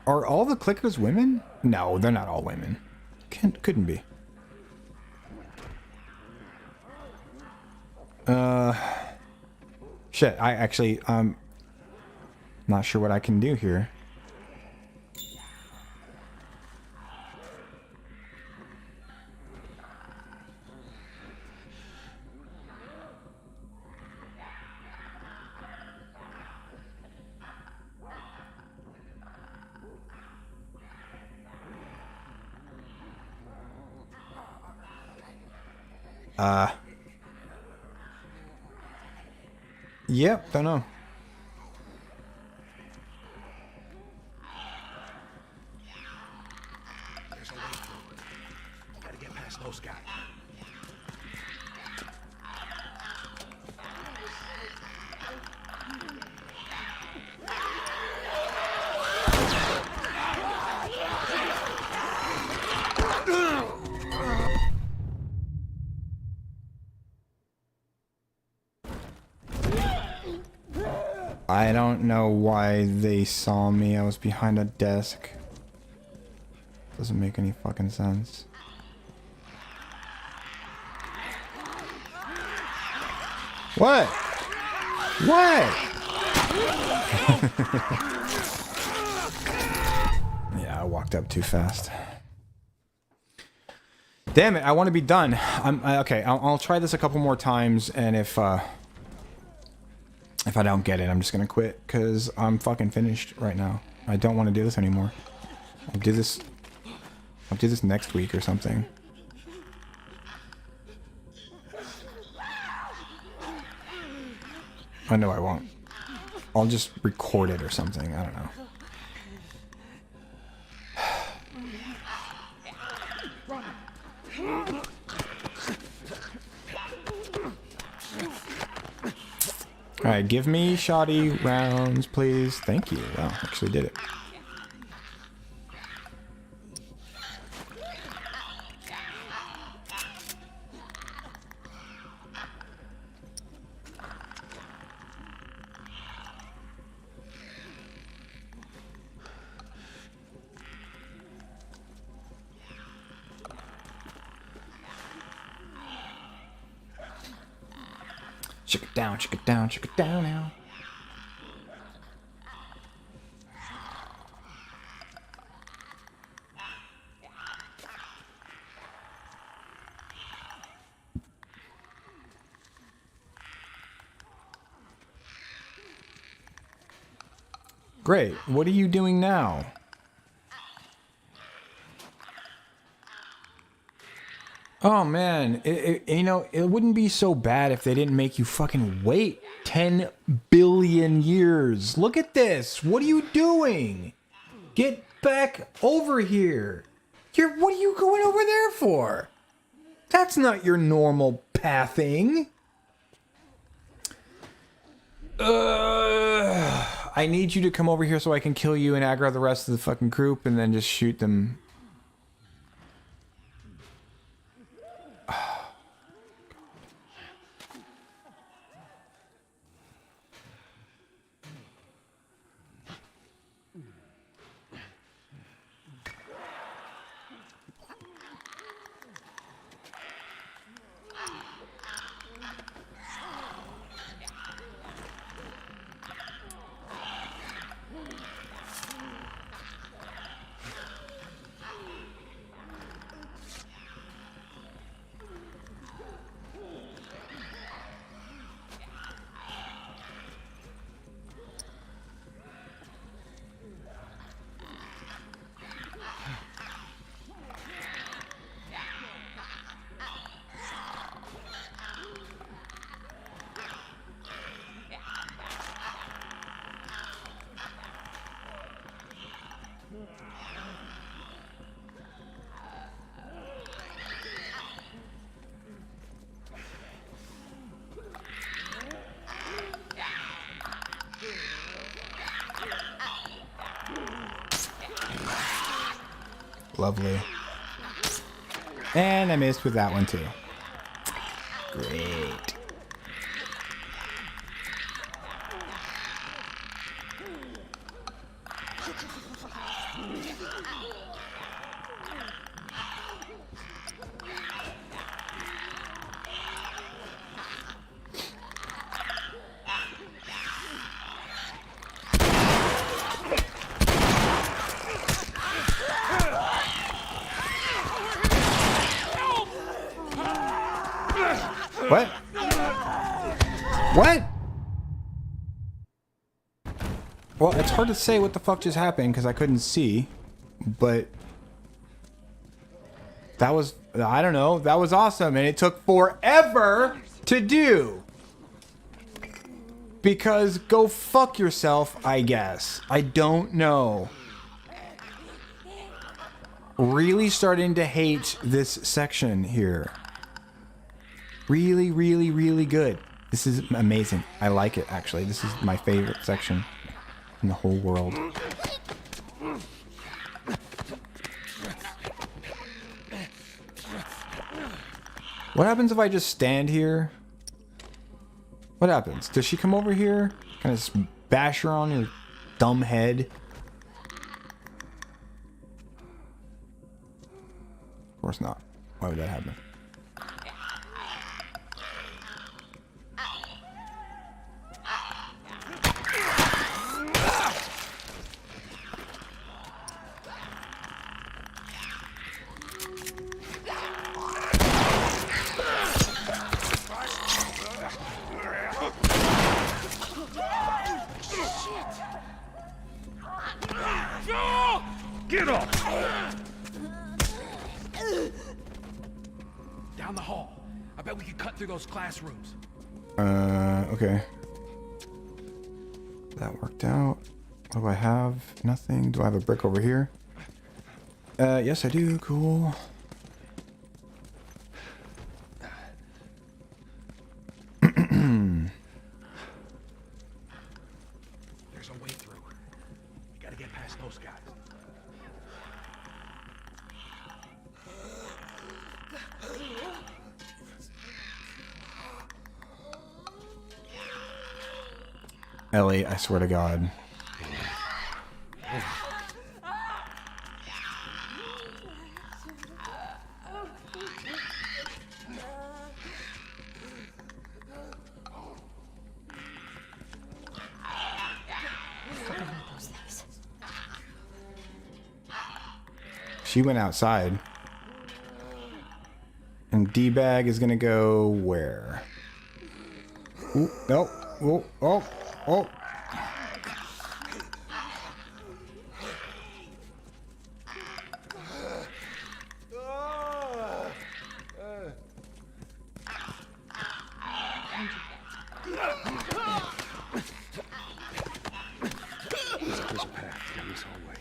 Are all the clickers women? No, they're not all women. Couldn't be. Shit, I actually, not sure what I can do here. Yep, don't know. There's a way through. Gotta get past those guys. I don't know why they saw me. I was behind a desk. Doesn't make any fucking sense. What? What? Yeah, I walked up too fast. Damn it, I want to be done. Okay, I'll try this a couple more times, and if If I don't get it, I'm just gonna quit because I'm fucking finished right now. I don't want to do this anymore. I'll do this next week or something. I know I won't. I'll just record it or something. I don't know. Alright, give me shoddy rounds, please. Thank you. Wow, actually did it. Check it down, check it down, check it down now. Great. What are you doing now? Oh man, you know, it wouldn't be so bad if they didn't make you fucking wait 10 billion years. Look at this. What are you doing? Get back over here. What are you going over there for? That's not your normal pathing. I need you to come over here so I can kill you and aggro the rest of the fucking group and then just shoot them. Lovely. And I missed with that one too. Great. What? What? Well, it's hard to say what the fuck just happened because I couldn't see, but that was, I don't know, that was awesome and it took forever to do. Because go fuck yourself, I guess. I don't know. Really starting to hate this section here. Really, really, really good. This is amazing. I like it, actually. This is my favorite section in the whole world. What happens if I just stand here? What happens? Does she come over here? Kind of bash her on your dumb head? Of course not. Why would that happen? Get off! Down the hall. I bet we could cut through those classrooms. Okay. That worked out. What do I have? Nothing. Do I have a brick over here? Yes I do. Cool. There's a way through. You gotta get past those guys. Ellie, I swear to God. She went outside. And D-bag is gonna go where? Ooh, no. Oh, oh, oh. There's a path down this hallway.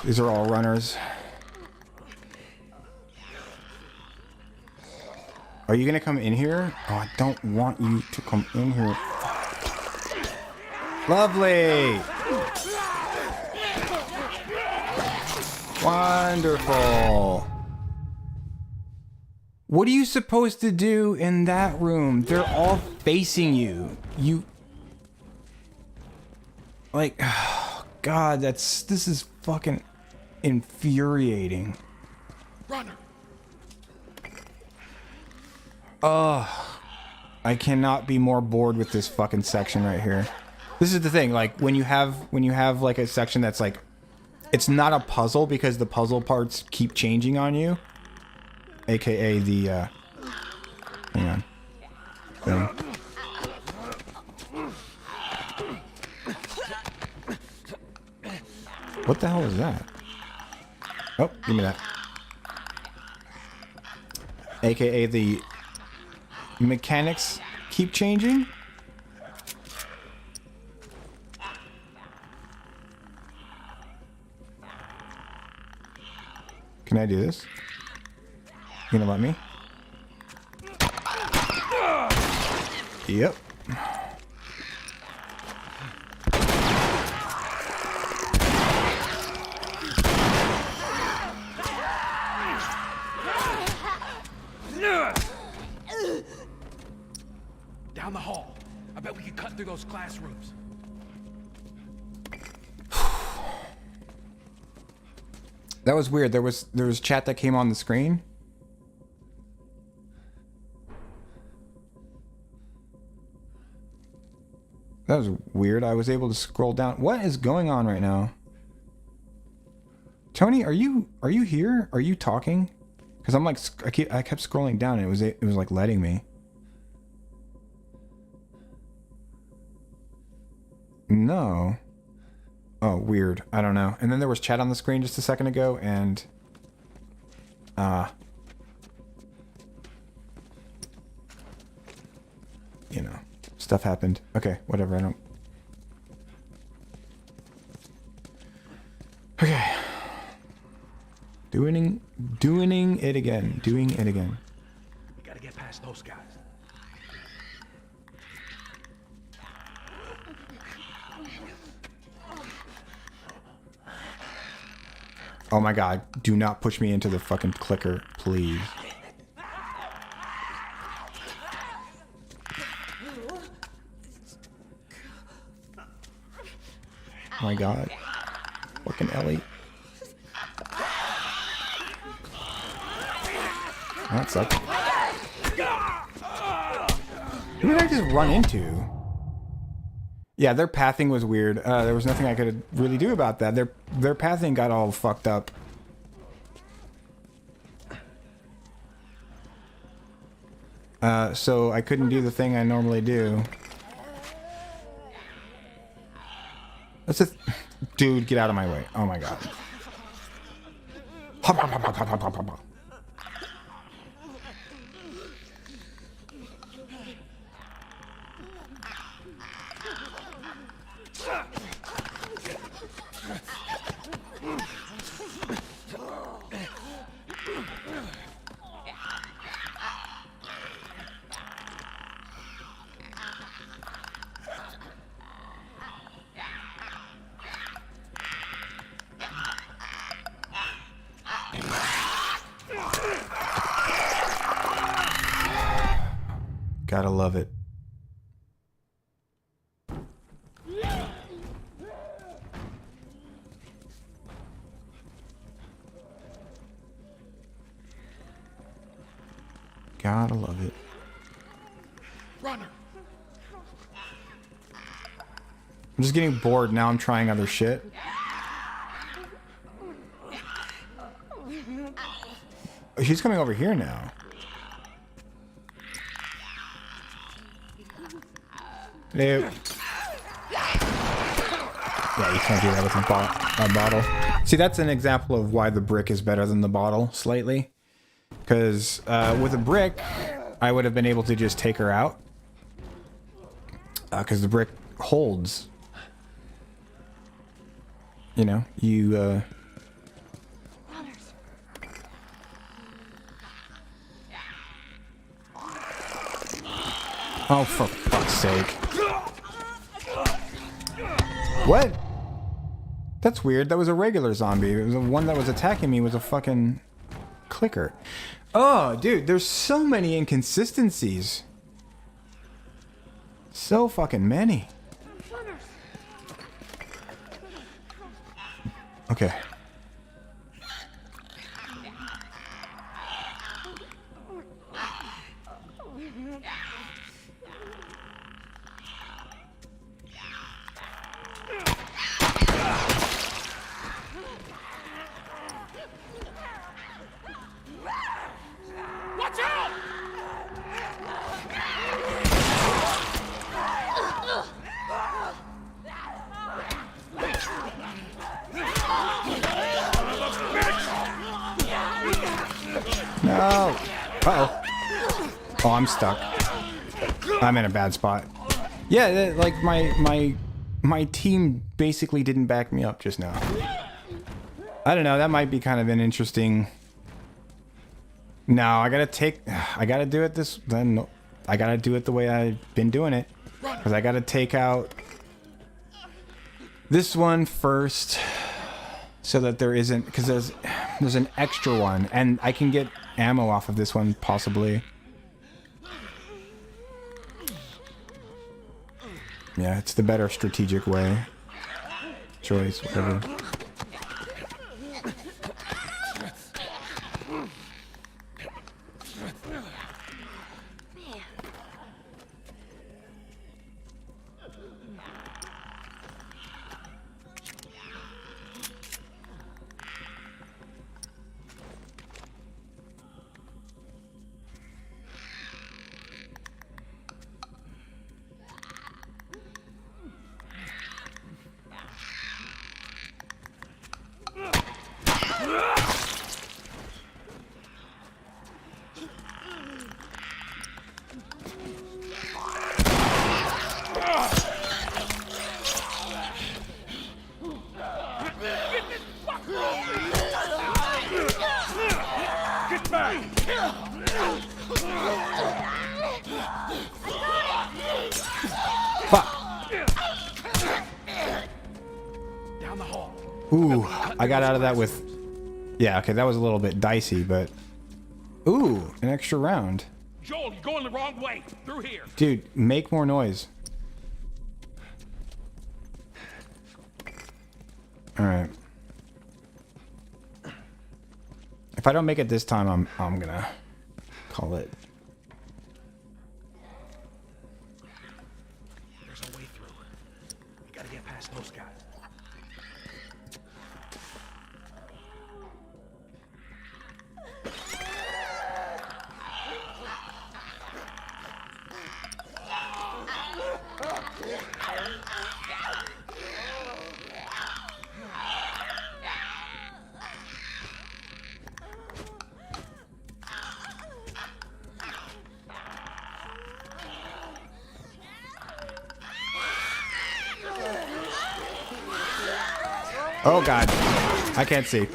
These are all runners. Are you gonna come in here? Oh, I don't want you to come in here. Lovely! Wonderful! What are you supposed to do in that room? They're all facing you. You... Like, oh God, this is fucking infuriating. Runner. I cannot be more bored with this fucking section right here. This is the thing, like when you have like a section that's like, it's not a puzzle because the puzzle parts keep changing on you, aka the hang on thing. What the hell is that? Oh, give me that. AKA the mechanics keep changing. Can I do this? You gonna let me? Yep. Down the hall. I bet we could cut through those classrooms. That was weird. There was chat that came on the screen. That was weird. I was able to scroll down. What is going on right now? Tony, are you here? Are you talking? Because I'm like I kept scrolling down and it was like letting me. No. Oh, weird. I don't know. And then there was chat on the screen just a second ago, and you know, stuff happened. Okay, whatever. I don't. Okay. Doing it again. Doing it again. We gotta get past those guys. Oh my God, do not push me into the fucking clicker, please. Oh my God. Fucking Ellie. That sucked. Who did I just run into? Yeah, their pathing was weird. There was nothing I could really do about that. Their pathing got all fucked up. So I couldn't do the thing I normally do. That's a... Dude, get out of my way. Oh my god. Hop, hop, hop, hop, hop, hop, hop, hop. Gotta love it. Gotta love it. Runner. I'm just getting bored now. I'm trying other shit. Oh, she's coming over here now. Nope. Yeah, you can't do that with a bottle. See, that's an example of why the brick is better than the bottle, slightly. Because with a brick, I would have been able to just take her out. Because the brick holds. You know, you... Oh, for fuck's sake. What? That's weird. That was a regular zombie. It was the one that was attacking me was a fucking clicker. Oh, dude, there's so many inconsistencies. So fucking many. Okay. No. Uh-oh. Oh, I'm stuck. I'm in a bad spot. Yeah, like my team basically didn't back me up just now. I don't know, that might be kind of an interesting... No, I gotta do it this... Then I gotta do it the way I've been doing it. Because I gotta take out this one first. So that there isn't... Because there's an extra one. And I can get ammo off of this one, possibly. Yeah, it's the better strategic way. Choice, whatever. Ooh, I got out of that with... Yeah, okay, that was a little bit dicey, but... Ooh, an extra round. Joel, you're going the wrong way. Through here. Dude, make more noise. Alright. If I don't make it this time, I'm gonna call it. There's a way through. We gotta get past those guys. Oh god. I can't see.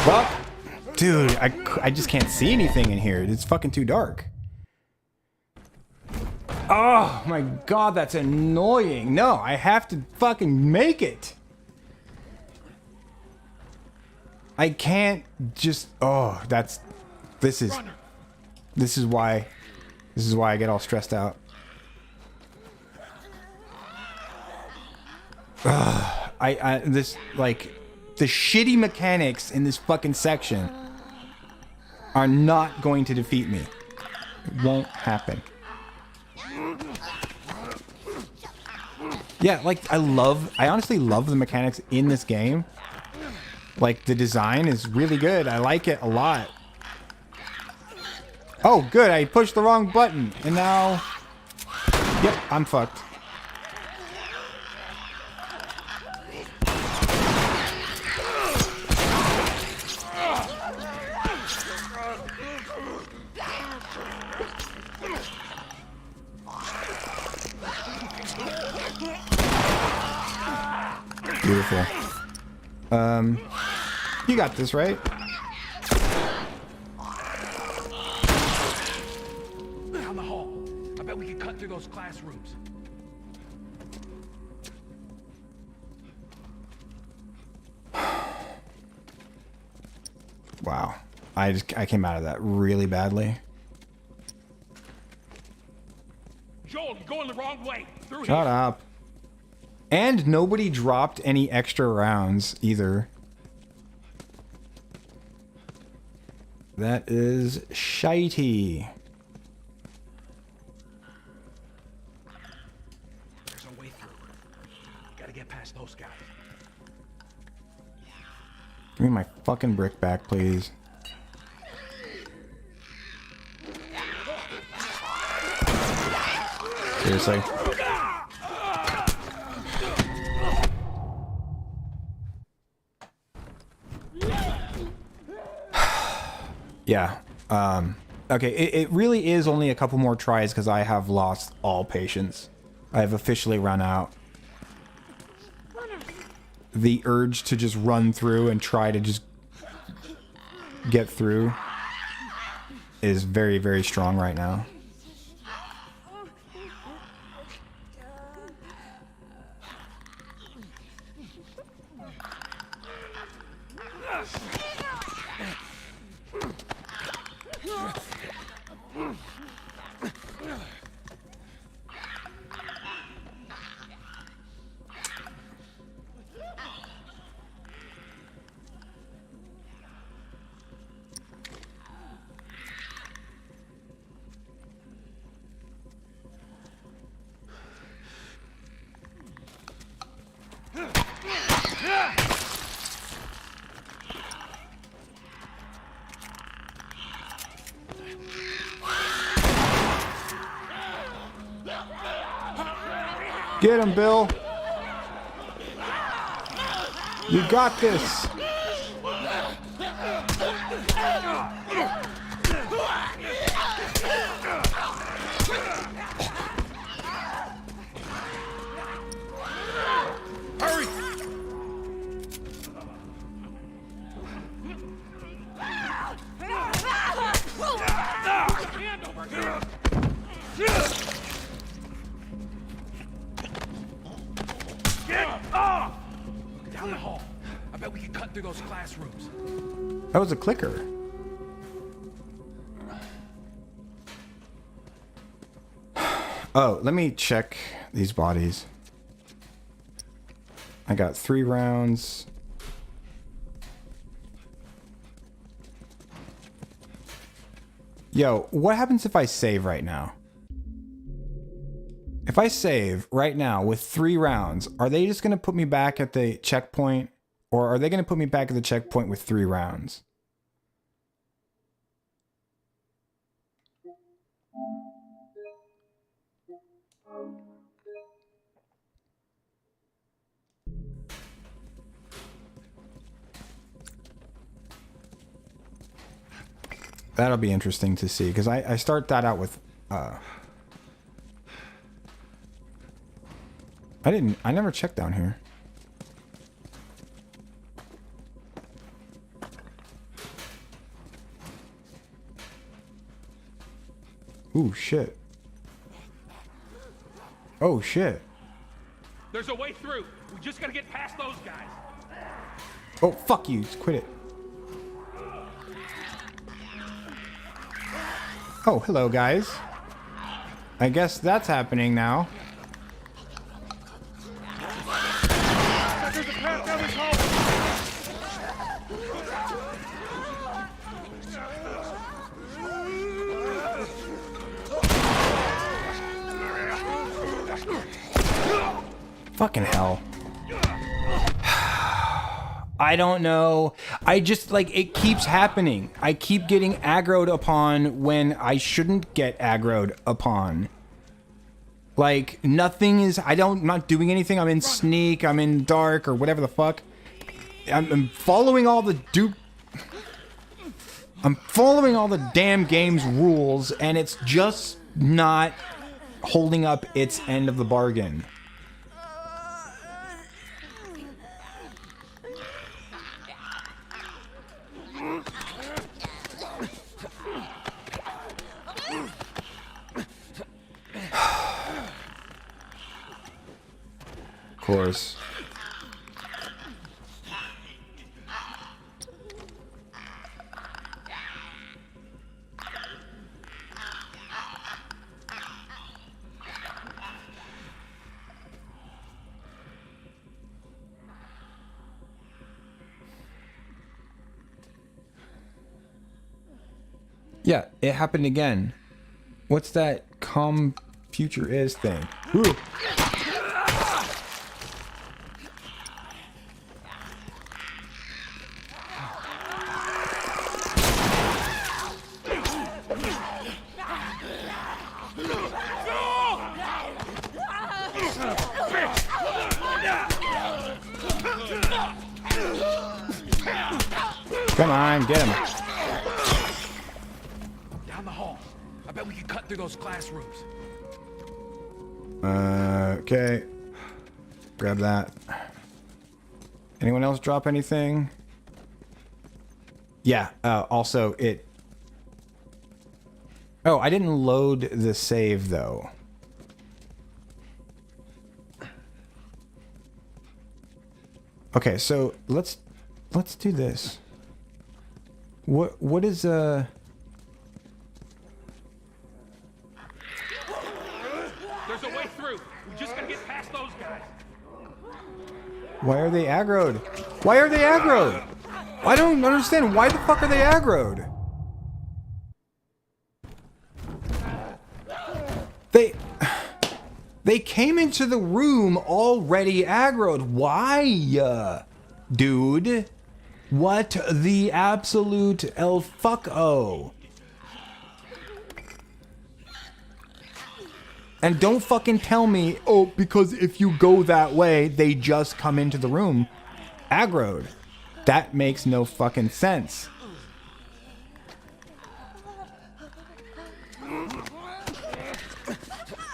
Well, dude, I just can't see anything in here. It's fucking too dark. Oh my god, that's annoying. No, I have to fucking make it. I can't just... Oh, that's... This is why I get all stressed out. This, like, the shitty mechanics in this fucking section are not going to defeat me. It won't happen. Yeah, like, I honestly love the mechanics in this game. Like, the design is really good. I like it a lot. Oh, good. I pushed the wrong button. And now... Yep, I'm fucked. Beautiful. You got this, right? Down the hall. I bet we can cut through those classrooms. Wow. I came out of that really badly. Joel, you're going the wrong way. Through Shut here. up. And nobody dropped any extra rounds either. That is shitey. There's a way through. Gotta get past those guys. Give me my fucking brick back, please. Seriously. Yeah. Okay, it really is only a couple more tries because I have lost all patience. I have officially run out. The urge to just run through and try to just get through is very, very strong right now. Get him, Bill. You got this. Hurry! Hand over here! Get off! Down the hall. I bet we can cut through those classrooms. That was a clicker. Oh, let me check these bodies. I got 3 rounds. Yo, what happens if I save right now? If I save right now with 3 rounds, are they just going to put me back at the checkpoint? Or are they going to put me back at the checkpoint with 3 rounds? That'll be interesting to see, because I start that out with... I never checked down here. Ooh, shit. Oh, shit. There's a way through. We just gotta get past those guys. Oh, fuck you. Just quit it. Oh, hello, guys. I guess that's happening now. Fucking hell. I don't know. I just, like, it keeps happening. I keep getting aggroed upon when I shouldn't get aggroed upon. Like, nothing is... I'm not doing anything. I'm in sneak. I'm in dark or whatever the fuck. I'm following all the I'm following all the damn game's rules, and it's just not holding up its end of the bargain. Of course. Yeah, it happened again. What's that future is thing? Ooh. Come on, get him. Down the hall. I bet we can cut through those classrooms. Okay. Grab that. Anyone else drop anything? Yeah, also it... Oh, I didn't load the save, though. Okay, so let's do this. What is There's a way through. We just gotta get past those guys. Why are they aggroed? Why are they aggroed? I don't understand. Why the fuck are they aggroed? They came into the room already aggroed. Why? Dude? What the absolute el-fuck-o? And don't fucking tell me, oh, because if you go that way, they just come into the room aggroed. That makes no fucking sense.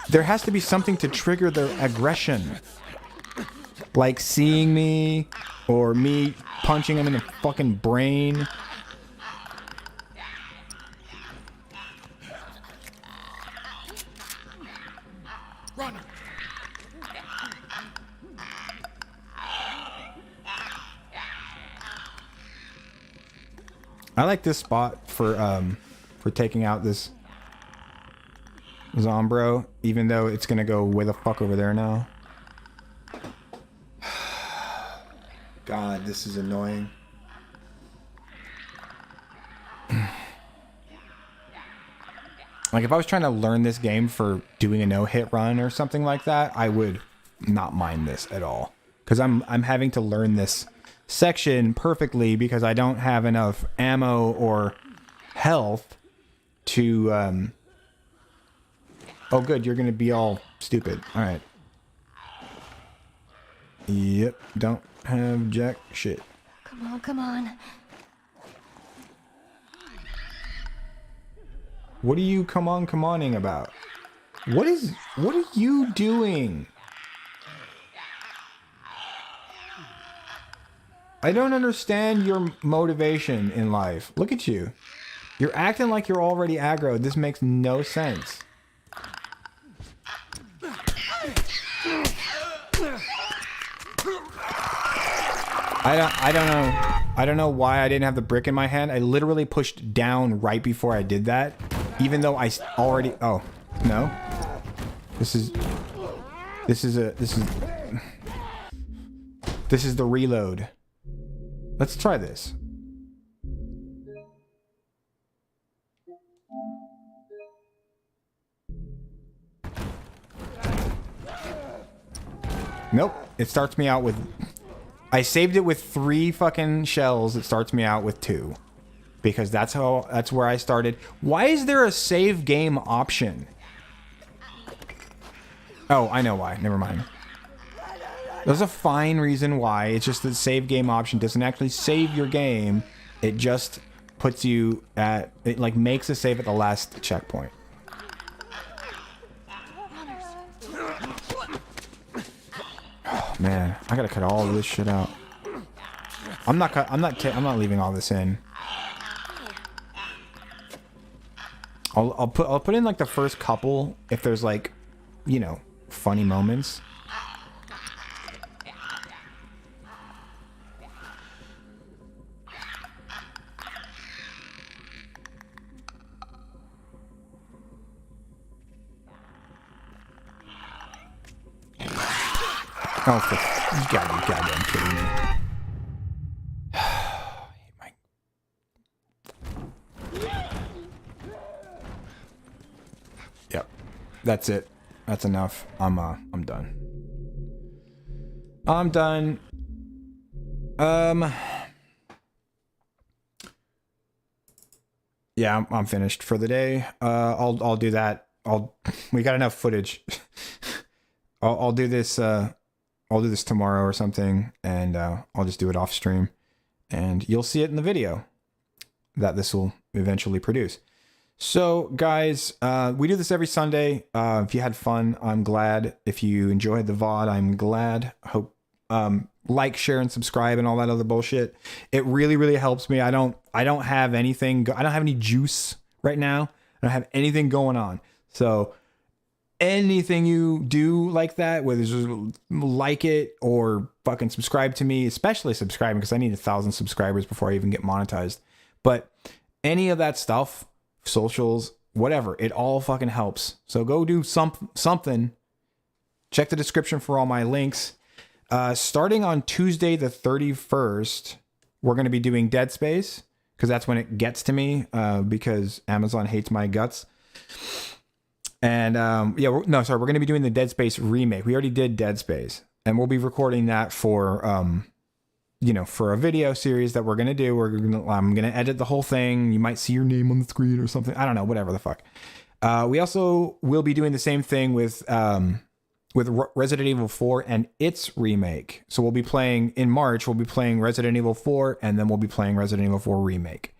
There has to be something to trigger their aggression. Like seeing me, or me punching them in the fucking brain. Run. I like this spot for taking out this Zombro, even though it's gonna go way the fuck over there now. God, this is annoying. Like, if I was trying to learn this game for doing a no-hit run or something like that, I would not mind this at all. Because I'm having to learn this section perfectly because I don't have enough ammo or health to... Oh, good, you're going to be all stupid. All right. Yep, don't have jack shit. Come on, come on. What are you come oning about? What are you doing? I don't understand your motivation in life. Look at you. You're acting like you're already aggroed. This makes no sense. I don't know. I don't know why I didn't have the brick in my hand. I literally pushed down right before I did that, even though I already. Oh no. This is the reload. Let's try this. Nope. It starts me out with... I saved it with 3 fucking shells. It starts me out with 2. Because that's where I started. Why is there a save game option? Oh, I know why. Never mind. There's a fine reason why. It's just the save game option doesn't actually save your game. It just puts you at... It like makes a save at the last checkpoint. Oh, man, I gotta cut all of this shit out. I'm not leaving all this in. I'll put in like the first couple if there's like, you know, funny moments. Oh, you gotta be goddamn kidding me. Yep. That's it. That's enough. I'm done. I'm done. Yeah, I'm finished for the day. I'll do that. We got enough footage. I'll do this I'll do this tomorrow or something, and I'll just do it off stream, and you'll see it in the video that this will eventually produce. So guys, we do this every Sunday. If you had fun, I'm glad. If you enjoyed the VOD, I'm glad. Hope like, share, and subscribe and all that other bullshit. It really, really helps me. I don't have anything. I don't have any juice right now. I don't have anything going on. So anything you do like that, whether it's just like it or fucking subscribe to me, especially subscribing, because I need 1,000 subscribers before I even get monetized. But any of that stuff, socials, whatever, it all fucking helps. So go do something. Check the description for all my links. Starting on Tuesday the 31st, we're going to be doing Dead Space, because that's when it gets to me, because Amazon hates my guts. And yeah, we're going to be doing the Dead Space remake. We already did Dead Space, and we'll be recording that for for a video series that we're going to do. I'm going to edit the whole thing. You might see your name on the screen or something. I don't know, whatever the fuck. We also will be doing the same thing with Resident Evil 4 and its remake. So we'll be playing in March. We'll be playing Resident Evil 4, and then we'll be playing Resident Evil 4 remake.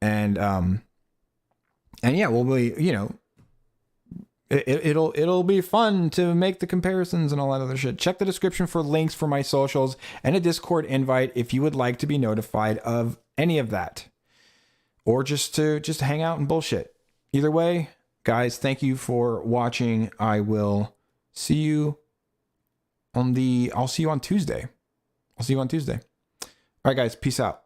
And yeah, we'll be, It'll be fun to make the comparisons and all that other shit. Check the description for links for my socials and a Discord invite if you would like to be notified of any of that, or just to hang out and bullshit. Either way, guys, thank you for watching. I will see you on Tuesday. I'll see you on Tuesday. All right, guys, peace out.